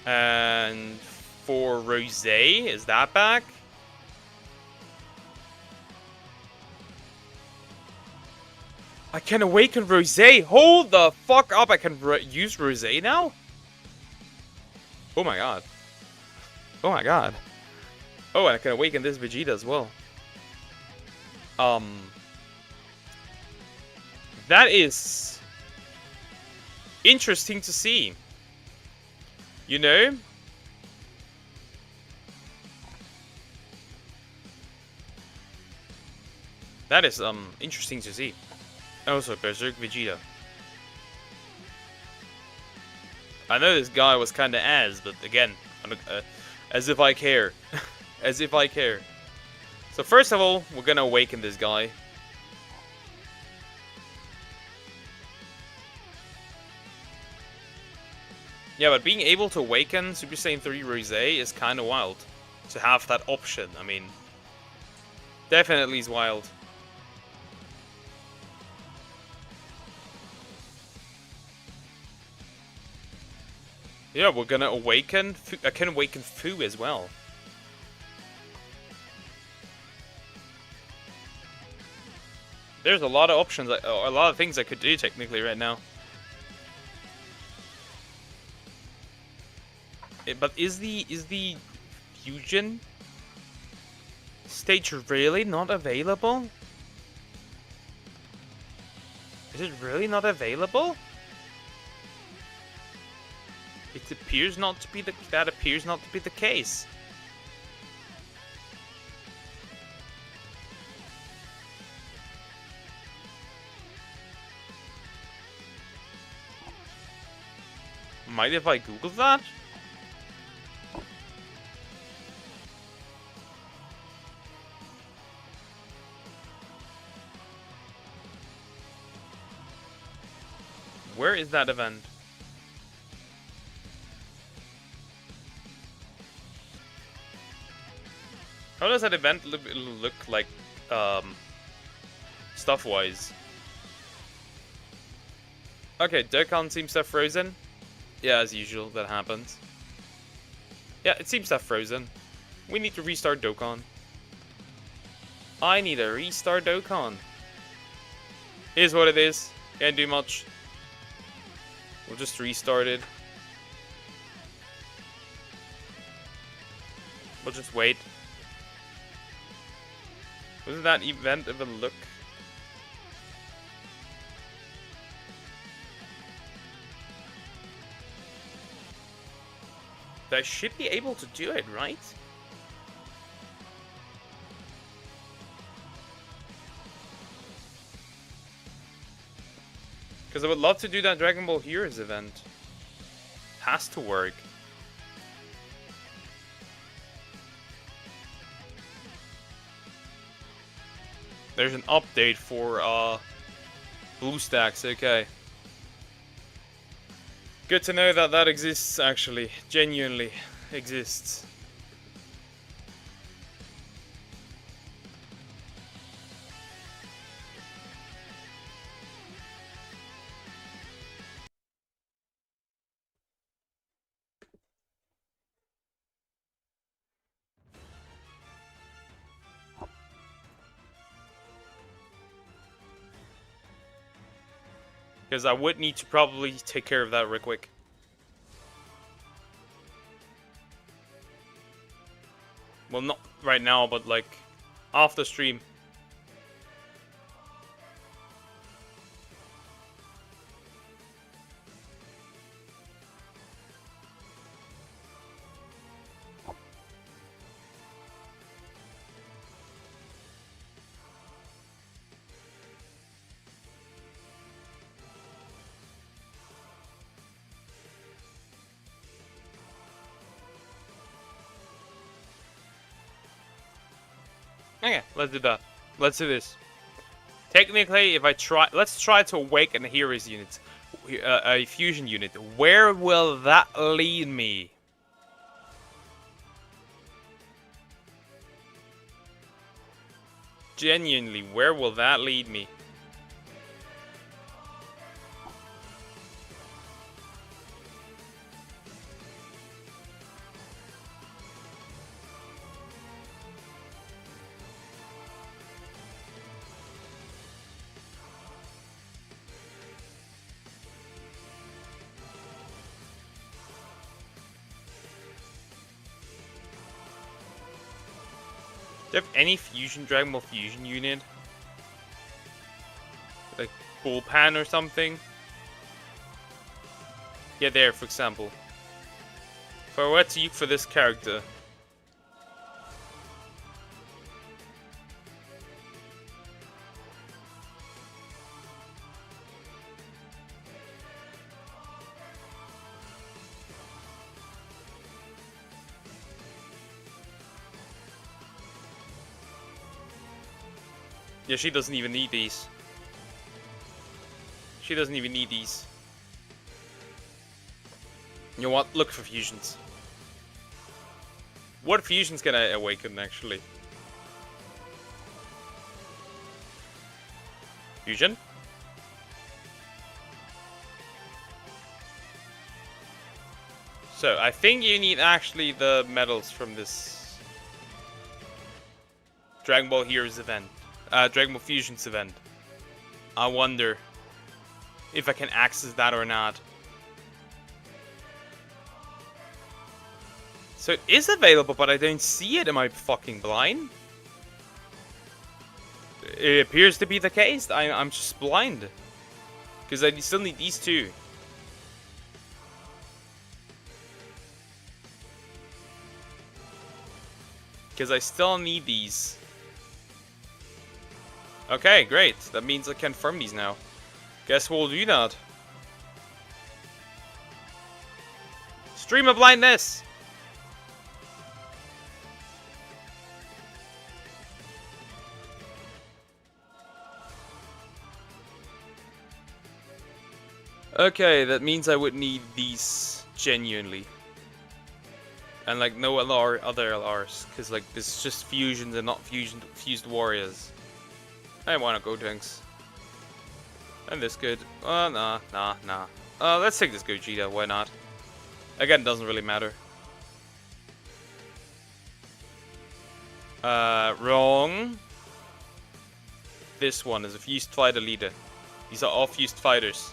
And for Rosé, is that back? I can awaken Rosé. Hold the fuck up. I can use Rosé now? Oh my god. Oh my god. Oh, and I can awaken this Vegeta as well. That is interesting to see. You know? That is interesting to see. Also, Berserk Vegeta. I know this guy was kinda ass, but again, as if I care. As if I care. So first of all, we're gonna awaken this guy. Yeah, but being able to awaken Super Saiyan 3 Rosé is kinda wild. To have that option, I mean. Definitely is wild. Yeah, we're gonna awaken. I can awaken Fu as well. There's a lot of options, a lot of things I could do technically right now. But is the fusion stage really not available? Is it really not available? It appears not to be that appears not to be the case. Mind if I Google that? Where is that event? How does that event look like, stuff-wise? Okay, Dokkan seems to have frozen. Yeah, as usual, that happens. Yeah, it seems to have frozen. We need to restart Dokkan. I need to restart Dokkan. Here's what it is. Can't do much. We'll just restart it. We'll just wait. Wasn't that event even look? I should be able to do it, right? Because I would love to do that Dragon Ball Heroes event. Has to work. There's an update for BlueStacks, okay. Good to know that that exists, actually. Genuinely exists. Because I would need to probably take care of that real quick. Well, not right now, but like off the stream. Okay, let's do that. Let's do this. Technically, if I try, let's try to awaken a hero's unit, a fusion unit. Where will that lead me? Genuinely, where will that lead me? Do you have any fusion Dragon Ball fusion unit? Like Bullpan or something? Yeah, there, for example. If I were to use for this character. Yeah, she doesn't even need these. She doesn't even need these. You know what? Look for fusions. What fusions can I awaken, actually? Fusion? So, I think you need actually the medals from this Dragon Ball Heroes event. Dragon Ball Fusions event. I wonder if I can access that or not. So it is available, but I don't see it. Am I fucking blind? It appears to be the case. I'm just blind. Because I still need these two. Because I still need these. Okay, great. That means I can farm these now. Guess we'll do that. Stream of blindness! Okay, that means I would need these genuinely. And like no other LRs, because like this is just fusions and not fused warriors. I want to go tanks. And this good. Nah. Let's take this Gogeta, why not? Again, doesn't really matter. Wrong. This one is a fused fighter leader. These are all fused fighters.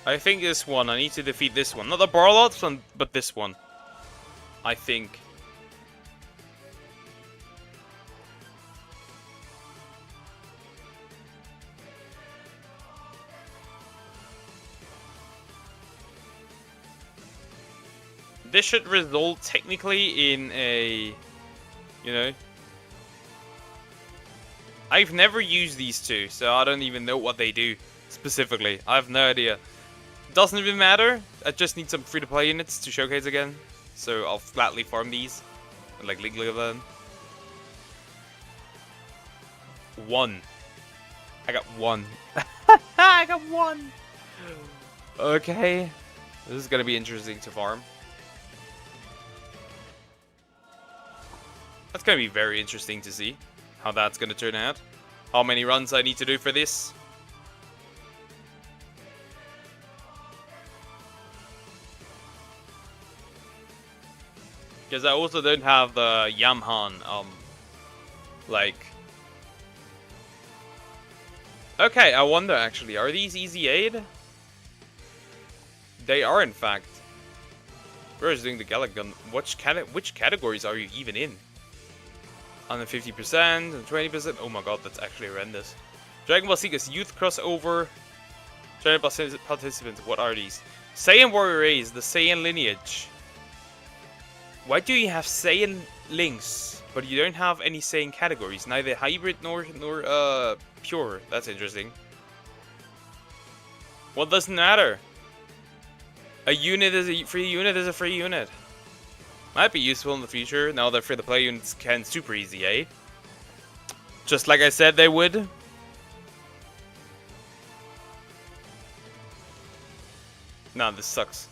I think this one, I need to defeat this one. Not the Barlots one, but this one. I think. This should result technically in a, you know. I've never used these two, so I don't even know what they do specifically. I have no idea. Doesn't even matter. I just need some free-to-play units to showcase again. So I'll flatly farm these. And like legally learn. 1. I got 1. I got 1! Okay. This is gonna be interesting to farm. That's gonna be very interesting to see how that's gonna turn out. How many runs I need to do for this. Because I also don't have the Yamhan, like... Okay, I wonder actually, are these easy aid? They are in fact. Where is doing the Galagun? Which categories are you even in? Under 50% and 20%? Oh my god, that's actually horrendous. Dragon Ball Seekers Youth Crossover. Dragon Ball Participants, what are these? Saiyan Warrior Race, the Saiyan lineage. Why do you have Saiyan links, but you don't have any Saiyan categories? Neither hybrid nor pure. That's interesting. Well, doesn't matter. A unit is a free unit is a free unit. Might be useful in the future now that free-to-play units can super easy, eh? Just like I said they would. Nah, this sucks.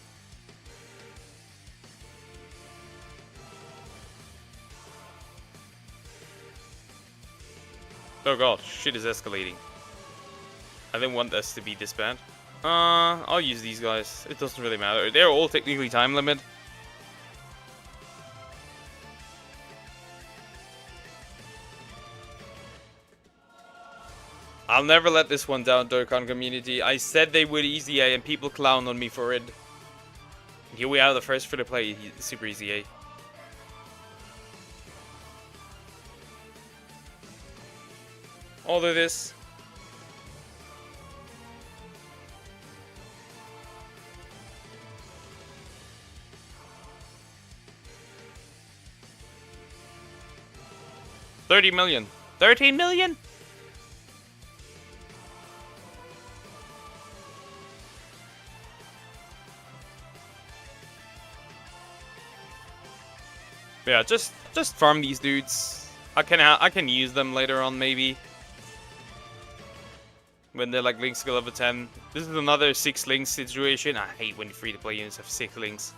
Oh god, shit is escalating. I didn't want this to be this bad. I'll use these guys. It doesn't really matter. They're all technically time limit. I'll never let this one down, Dokkan community. I said they would easy A and people clown on me for it. Here we are, the first free to play super easy A. Although this. $30 million. 13 million? Yeah, just farm these dudes. I can use them later on maybe. When they're like link skill level 10. This is another 6 links situation. I hate when free to play units have 6 links.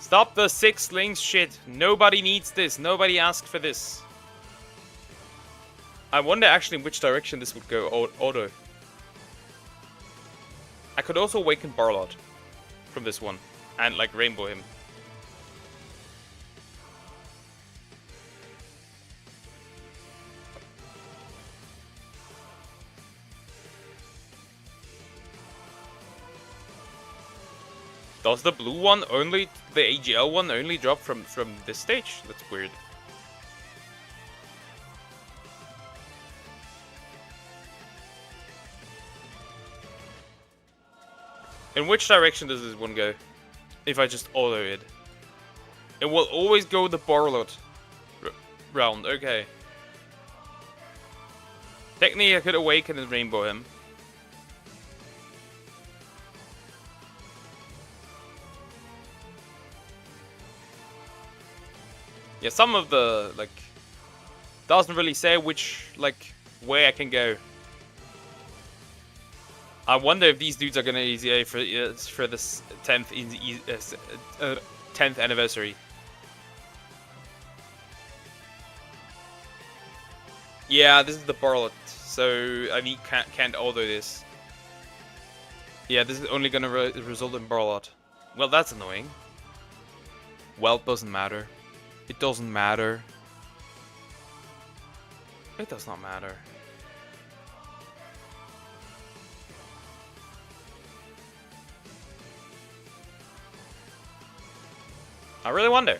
Stop the 6 links shit. Nobody needs this. Nobody asked for this. I wonder actually in which direction this would go auto. I could also awaken Barlot from this one and like rainbow him. Does the blue one only, the AGL one only drop from this stage? That's weird. In which direction does this one go? If I just auto it. It will always go the Barlot round, okay. Technically I could awaken and rainbow him. Yeah, some of the, like, doesn't really say which, like, way I can go. I wonder if these dudes are gonna easy A for this 10th anniversary. Yeah, this is the Barlot, so I mean can't auto this. Yeah, this is only gonna result in Barlot. Well, that's annoying. Well, it doesn't matter. It doesn't matter. It does not matter. I really wonder.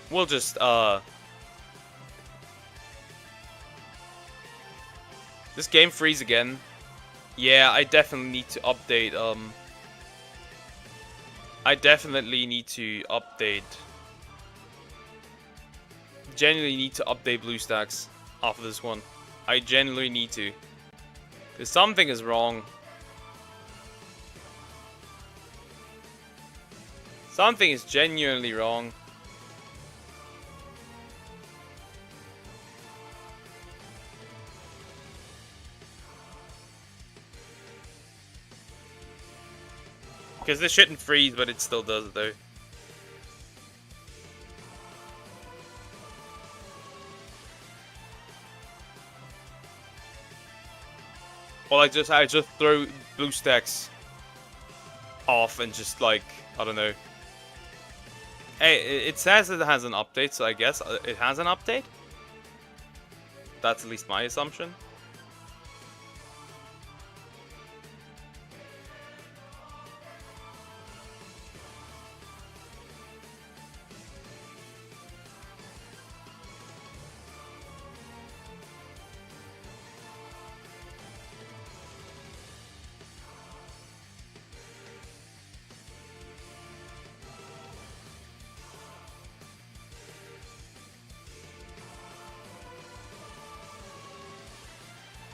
We'll just, this game freeze again. Yeah, I definitely need to update, I definitely need to update. Genuinely need to update BlueStacks after this one. I genuinely need to. Because something is wrong. Something is genuinely wrong. Because this shouldn't freeze, but it still does though. Well, I just throw BlueStacks off and just like, I don't know. Hey, it says it has an update, so I guess it has an update. That's at least my assumption.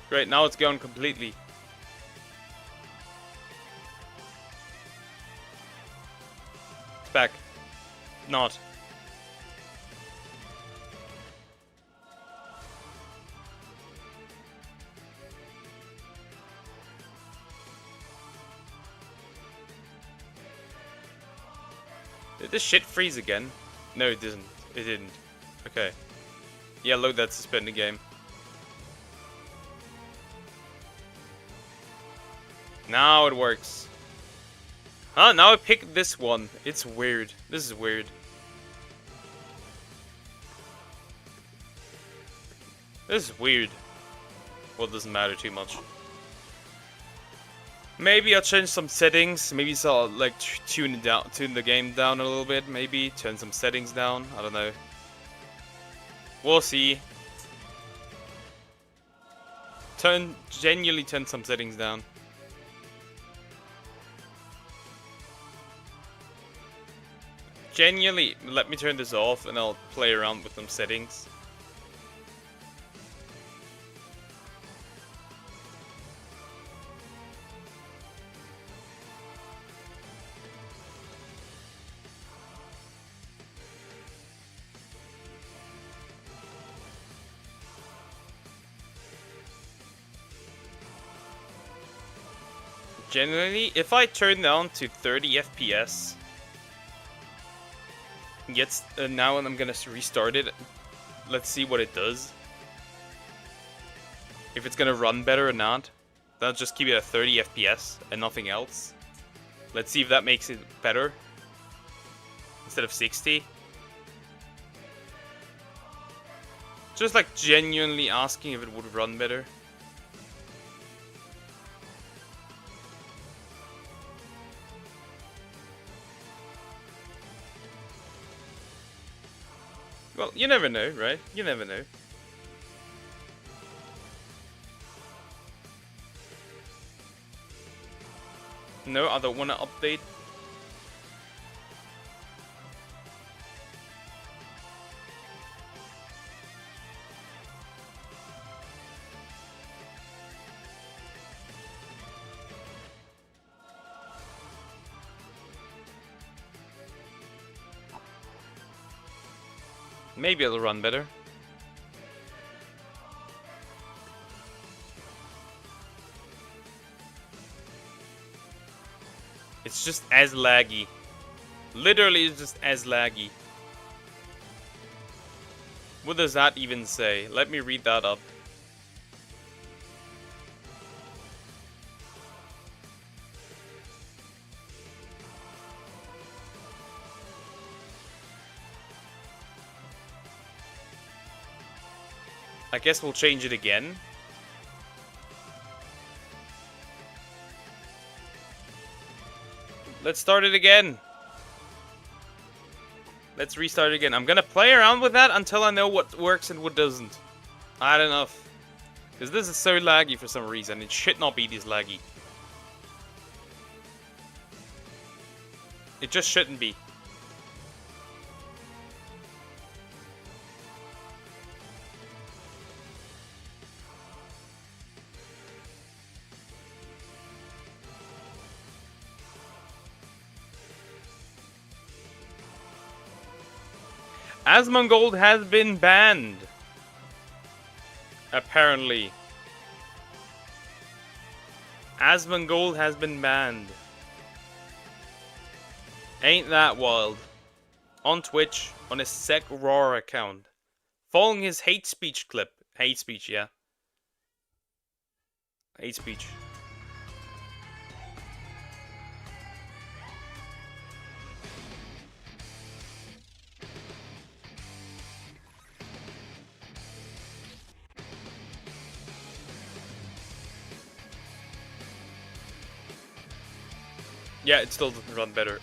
Great, now it's gone completely. It's back. Not. Did this shit freeze again? No, it didn't. It didn't. Okay. Yeah, load that suspended game. Now it works. Huh? Now I picked this one. It's weird. This is weird. This is weird. Well, it doesn't matter too much. Maybe I'll change some settings. Maybe I'll like tune the game down a little bit. Maybe turn some settings down. I don't know. We'll see. Genuinely turn some settings down. Genuinely, let me turn this off and I'll play around with some settings. Generally, if I turn down to 30 FPS, now I'm gonna restart it. Let's see what it does. If it's gonna run better or not. Then I'll just keep it at 30 FPS and nothing else. Let's see if that makes it better. Instead of 60. Just like genuinely asking if it would run better. Well, you never know, right? You never know. No, I don't want to update. Maybe it'll run better. It's just as laggy. Literally, it's just as laggy. What does that even say? Let me read that up. I guess we'll change it again. Let's start it again. Let's restart it again. I'm gonna play around with that until I know what works and what doesn't. I don't know. Because this is so laggy for some reason. It should not be this laggy. It just shouldn't be. Asmongold has been banned. Apparently. Asmongold has been banned. Ain't that wild? On Twitch, on his Sec Raw account. Following his hate speech clip. Hate speech, yeah. Hate speech. Yeah, it still doesn't run better.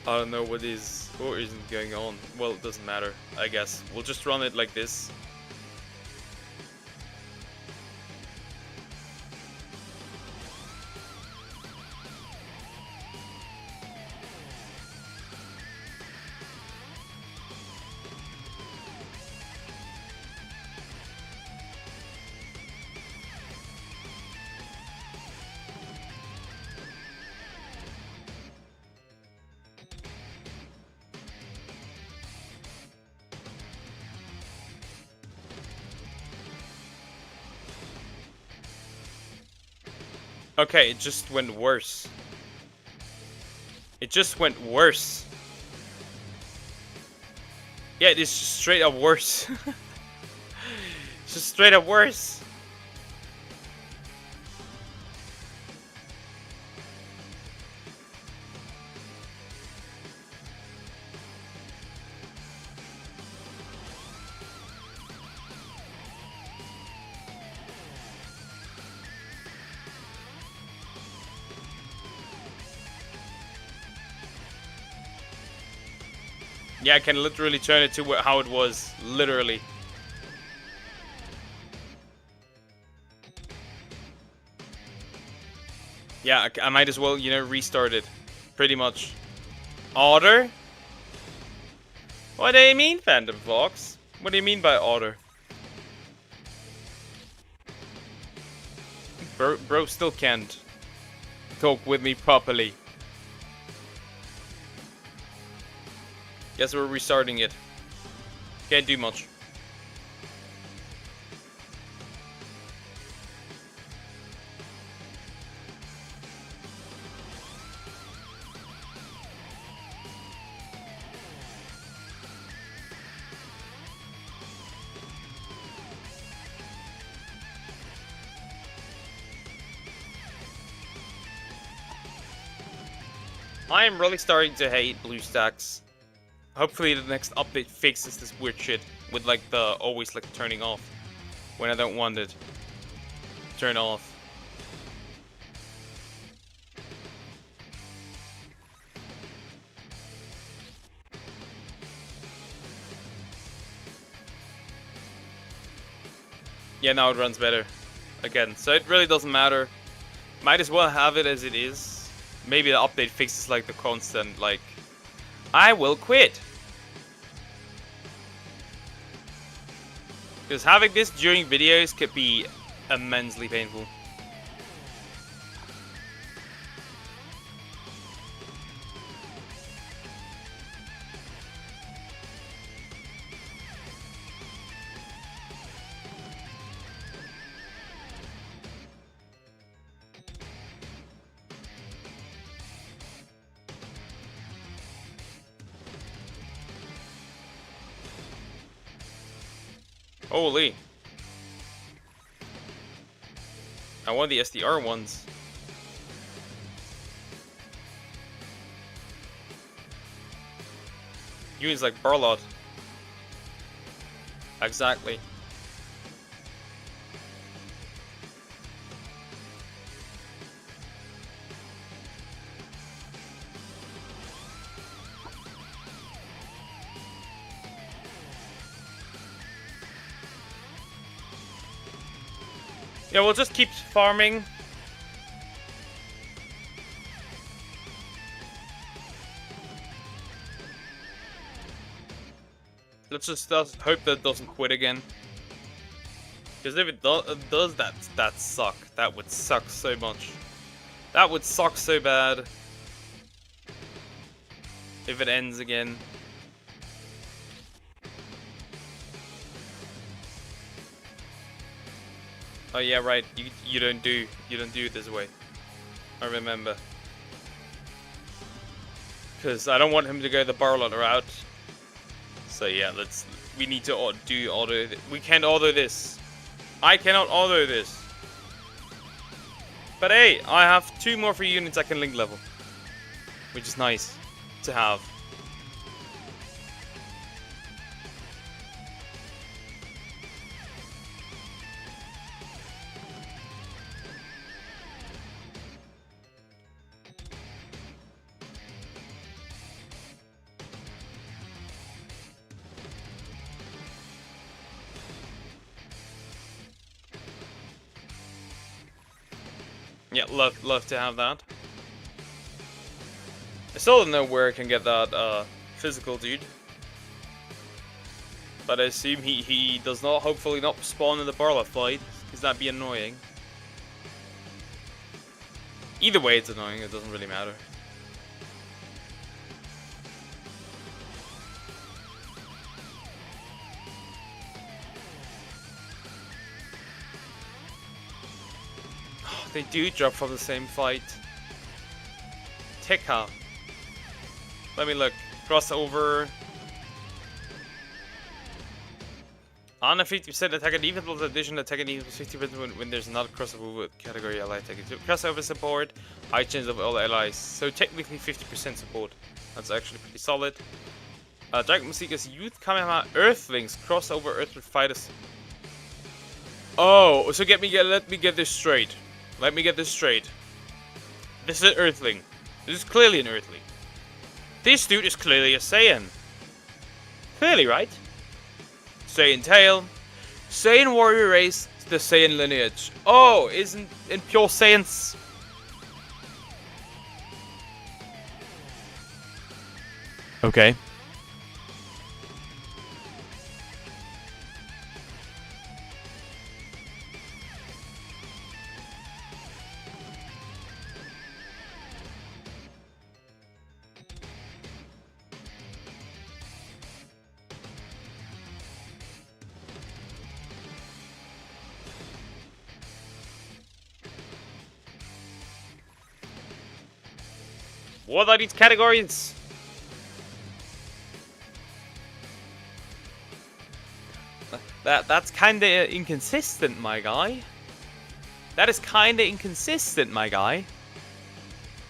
I don't know what is or isn't going on. Well, it doesn't matter, I guess. We'll just run it like this. Okay, it just went worse. It just went worse. Yeah, it's just straight up worse. It's just straight up worse. Yeah, I can literally turn it to how it was, literally. Yeah, I might as well, you know, restart it. Pretty much. Order? What do you mean, Phantom Fox? What do you mean by order? Bro still can't talk with me properly. Guess we're restarting it. Can't do much. I am really starting to hate BlueStacks. Hopefully the next update fixes this weird shit with like the always like turning off when I don't want it. Turn off. Yeah, now it runs better. Again, so it really doesn't matter. Might as well have it as it is. Maybe the update fixes like the constant like I will quit. Because having this during videos could be immensely painful. Holy. I want the SDR ones. Use like Barlot. Exactly. Yeah, we'll just keep farming. Let's just hope that it doesn't quit again. Because if it does that suck. That would suck so much. That would suck so bad. If it ends again. Oh yeah, right. You don't do it this way. I remember. Because I don't want him to go the Barlot route. So yeah, we need to do auto. We can't auto this. I cannot auto this. But hey, I have 2 more free units I can link level, which is nice to have. Yeah, love to have that. I still don't know where I can get that physical dude. But I assume he does not, hopefully not spawn in the Barla fight, because that'd be annoying. Either way it's annoying, it doesn't really matter. They do drop from the same fight. Tekka. Let me look. Crossover. On a 50% attack and defense plus additional attack and defense 50% when there's not a crossover with category ally attack. Crossover support, high chance of all allies. So technically 50% support. That's actually pretty solid. Dragon Seeker's Youth Kamehameha Earthlings crossover Earthling fighters. Oh, so let me get this straight. Let me get this straight. This is an Earthling. This is clearly an Earthling. This dude is clearly a Saiyan. Clearly, right? Saiyan tail. Saiyan warrior race, the Saiyan lineage. Oh, isn't in pure Saiyans. Okay. What are these categories? That's kinda inconsistent, my guy. That is kinda inconsistent, my guy.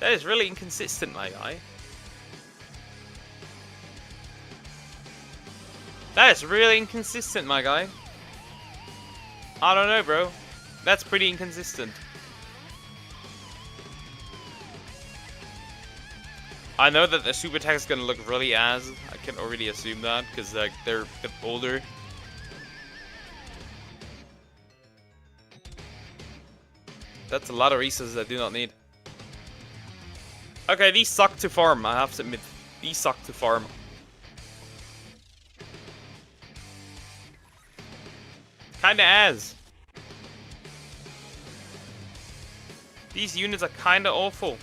That is really inconsistent, my guy. That is really inconsistent, my guy. I don't know, bro. That's pretty inconsistent. I know that the super attack is gonna look really ass. I can already assume that because like they're a bit older. That's a lot of resources I do not need. Okay, these suck to farm. I have to admit, these suck to farm. Kinda ass. These units are kinda awful.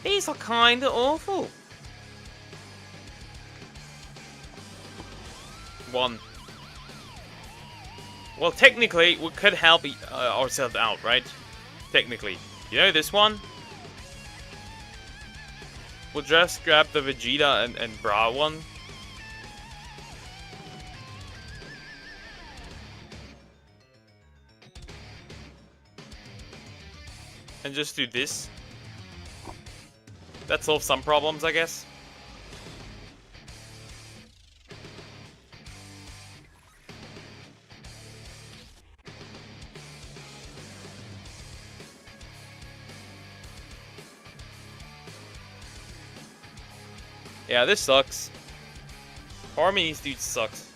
These are kinda awful. One. Well, technically, we could help ourselves out, right? Technically. You know this one? We'll just grab the Vegeta and Bra one. And just do this. That solves some problems, I guess. Yeah, this sucks. Farming these dudes sucks.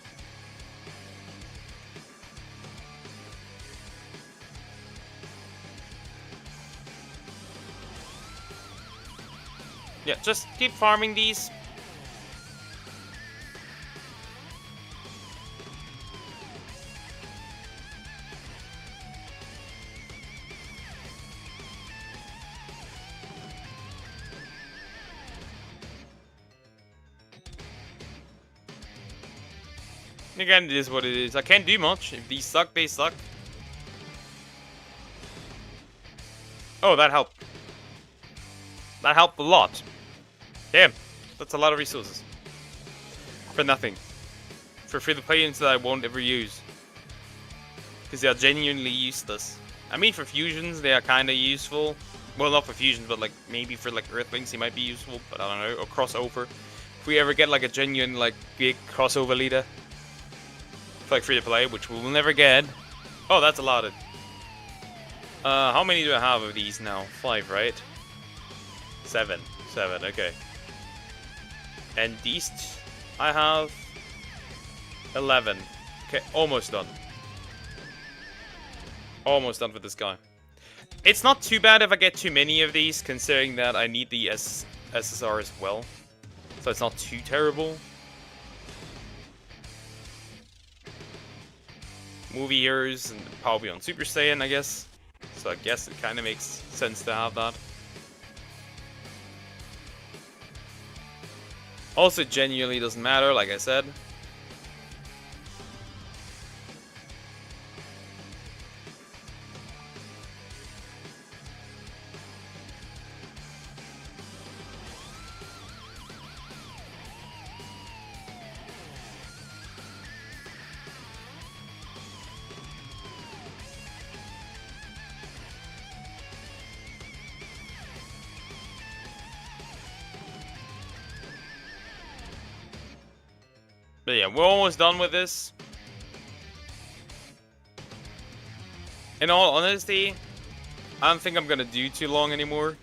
Yeah, just keep farming these. Again, it is what it is. I can't do much. If these suck, they suck. Oh, that helped. That helped a lot. Damn, that's a lot of resources. For nothing. For free-to-play units that I won't ever use. Because they are genuinely useless. I mean, for fusions, they are kind of useful. Well, not for fusions, but like maybe for like Earthlings, they might be useful. But I don't know, or crossover. If we ever get like a genuine, like, big crossover leader. For like free-to-play, which we will never get. Oh, that's allotted. How many do I have of these now? 5, right? 7. 7, okay. And these, I have 11. Okay, almost done. Almost done with this guy. It's not too bad if I get too many of these, considering that I need the SSR as well. So it's not too terrible. Movie heroes and probably on Super Saiyan, I guess. So I guess it kind of makes sense to have that. Also, genuinely doesn't matter, like I said. But yeah, we're almost done with this. In all honesty, I don't think I'm gonna do too long anymore.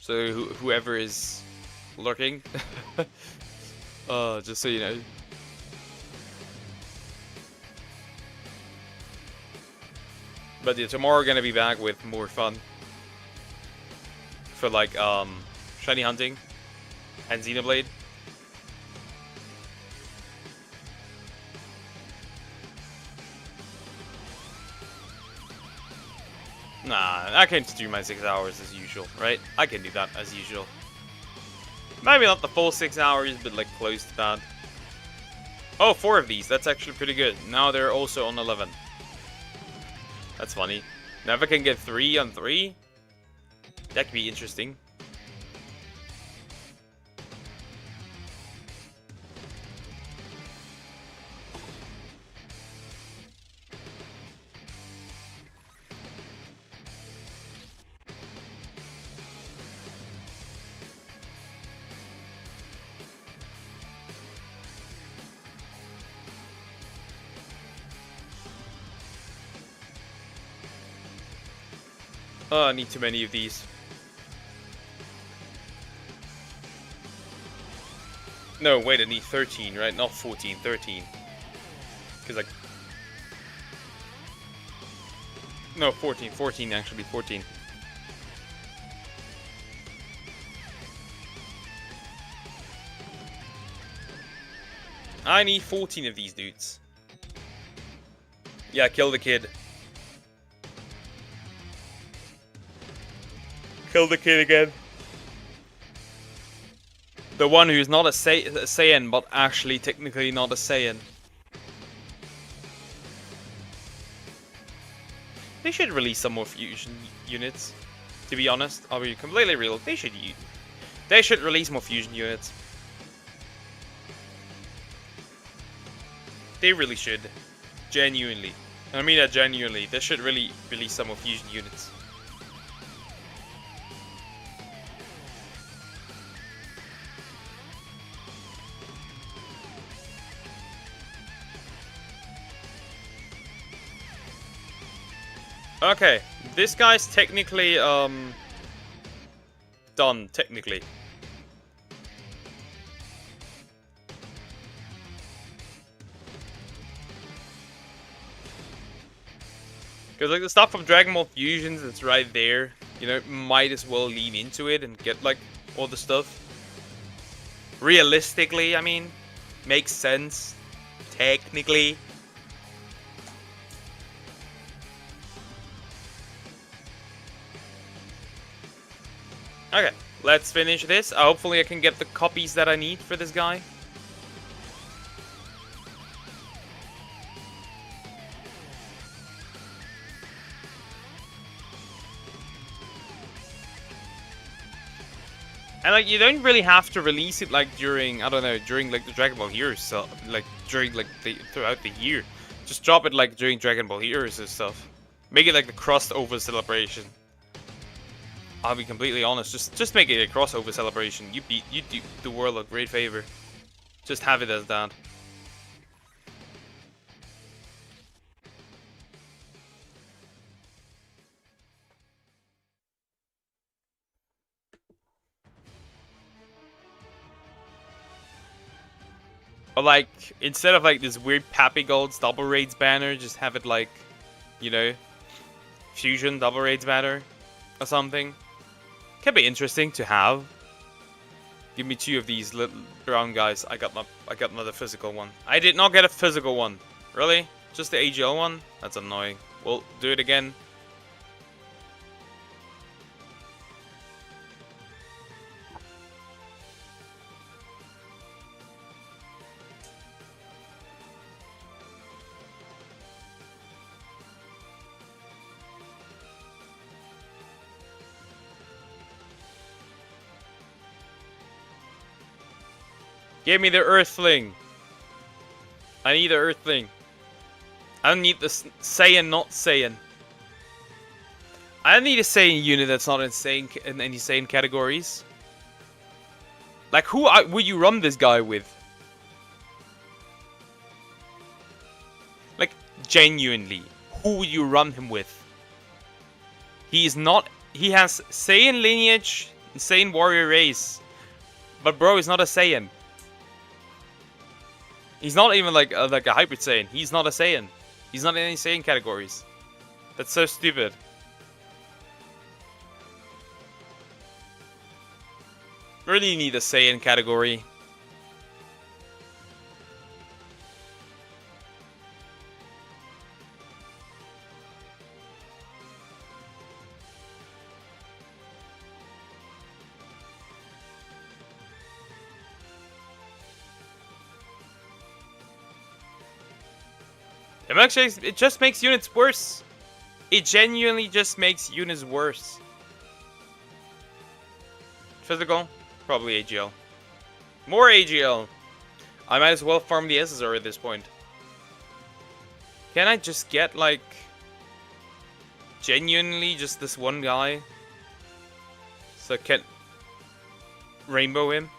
So whoever is lurking, just so you know. But yeah, tomorrow we're gonna be back with more fun. For like, shiny hunting and xenoblade. Nah, I can do my 6 hours as usual, right? I can do that as usual. Maybe not the full 6 hours, but like close to that. Oh, 4 of these. That's actually pretty good. Now they're also on 11. That's funny. Now if I can get 3 on 3, that could be interesting. Oh, I need too many of these. No, wait, I need 13, right? Not 14, 13. Because, like... No, 14. 14, actually, 14. I need 14 of these dudes. Yeah, kill the kid. Kill the kid again. The one who's not a Saiyan, but actually technically not a Saiyan. They should release some more fusion units. To be honest, I'll be completely real. They should release more fusion units. They really should. Genuinely. I mean that genuinely. They should really release some more fusion units. Okay, this guy's technically, done, technically. Because, like, the stuff from Dragon Ball Fusions, it's right there. You know, might as well lean into it and get, like, all the stuff. Realistically, I mean, makes sense. Technically. Okay, let's finish this. Hopefully I can get the copies that I need for this guy. And like, you don't really have to release it like during, I don't know, during like the Dragon Ball Heroes, so like during like throughout the year. Just drop it like during Dragon Ball Heroes and stuff. Make it like the crossover celebration. I'll be completely honest, just make it a crossover celebration. You do the world a great favor. Just have it as that. Or like, instead of like this weird Pappy Gold's double raids banner, just have it like, you know, Fusion double raids banner or something. Can be interesting to have. Give me 2 of these little brown guys. I got another physical one. I did not get a physical one. Really? Just the AGL one? That's annoying. We'll do it again. Give me the Earthling. I need the Earthling. I don't need the Saiyan not Saiyan. I don't need a Saiyan unit that's not insane in any Saiyan categories. Like, who would you run this guy with? Like, genuinely, who would you run him with? He is not. He has Saiyan lineage, Saiyan warrior race, but bro, he's not a Saiyan. He's not even like a hybrid Saiyan. He's not a Saiyan. He's not in any Saiyan categories. That's so stupid. Really need a Saiyan category. It just makes units worse. It genuinely just makes units worse. Physical? Probably AGL. More AGL! I might as well farm the SSR at this point. Can I just get, like, genuinely just this one guy? So I can rainbow him?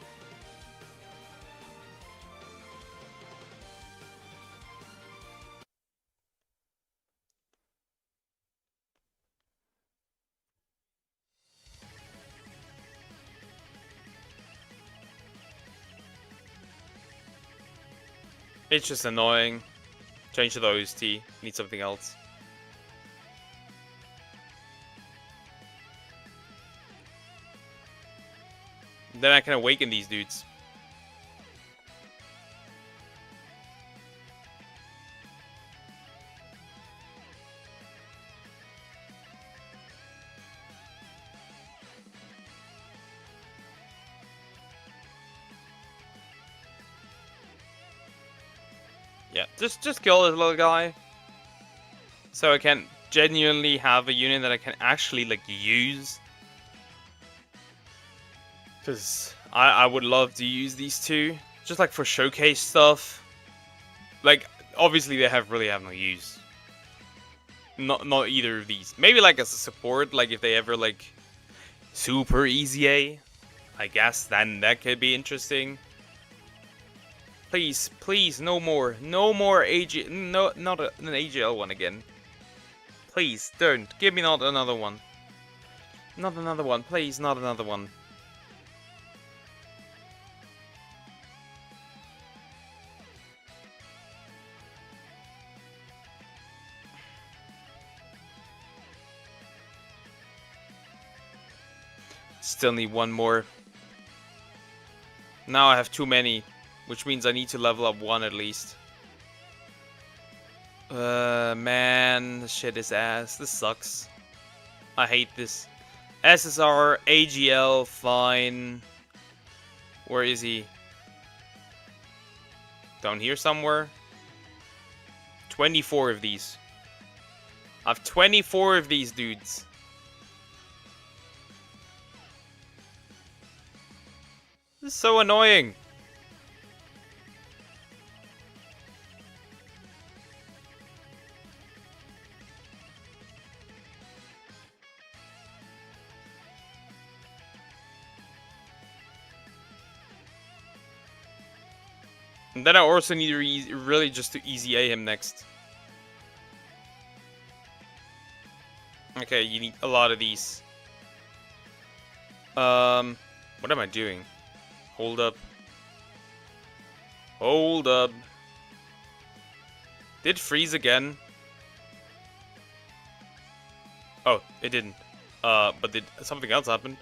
It's just annoying. Change the OST. Need something else. Then I can awaken these dudes. Yeah, just kill this little guy. So I can genuinely have a unit that I can actually, like, use. Because I would love to use these two. Just, like, for showcase stuff. Like, obviously they really have no use. Not either of these. Maybe, like, as a support, like, if they ever, like, super easy A, I guess then that could be interesting. Please, please, no more AG, no, not an AGL one again. Please, don't. Give me not another one. Not another one, please, not another one. Still need one more. Now I have too many. Which means I need to level up one at least. Man, this shit is ass. This sucks. I hate this. SSR, AGL, fine. Where is he? Down here somewhere? 24 of these. I have 24 of these dudes. This is so annoying. And then I also need to really just to easy A him next. Okay, you need a lot of these. What am I doing? Hold up. Hold up. Did it freeze again? Oh, it didn't. But did something else happen?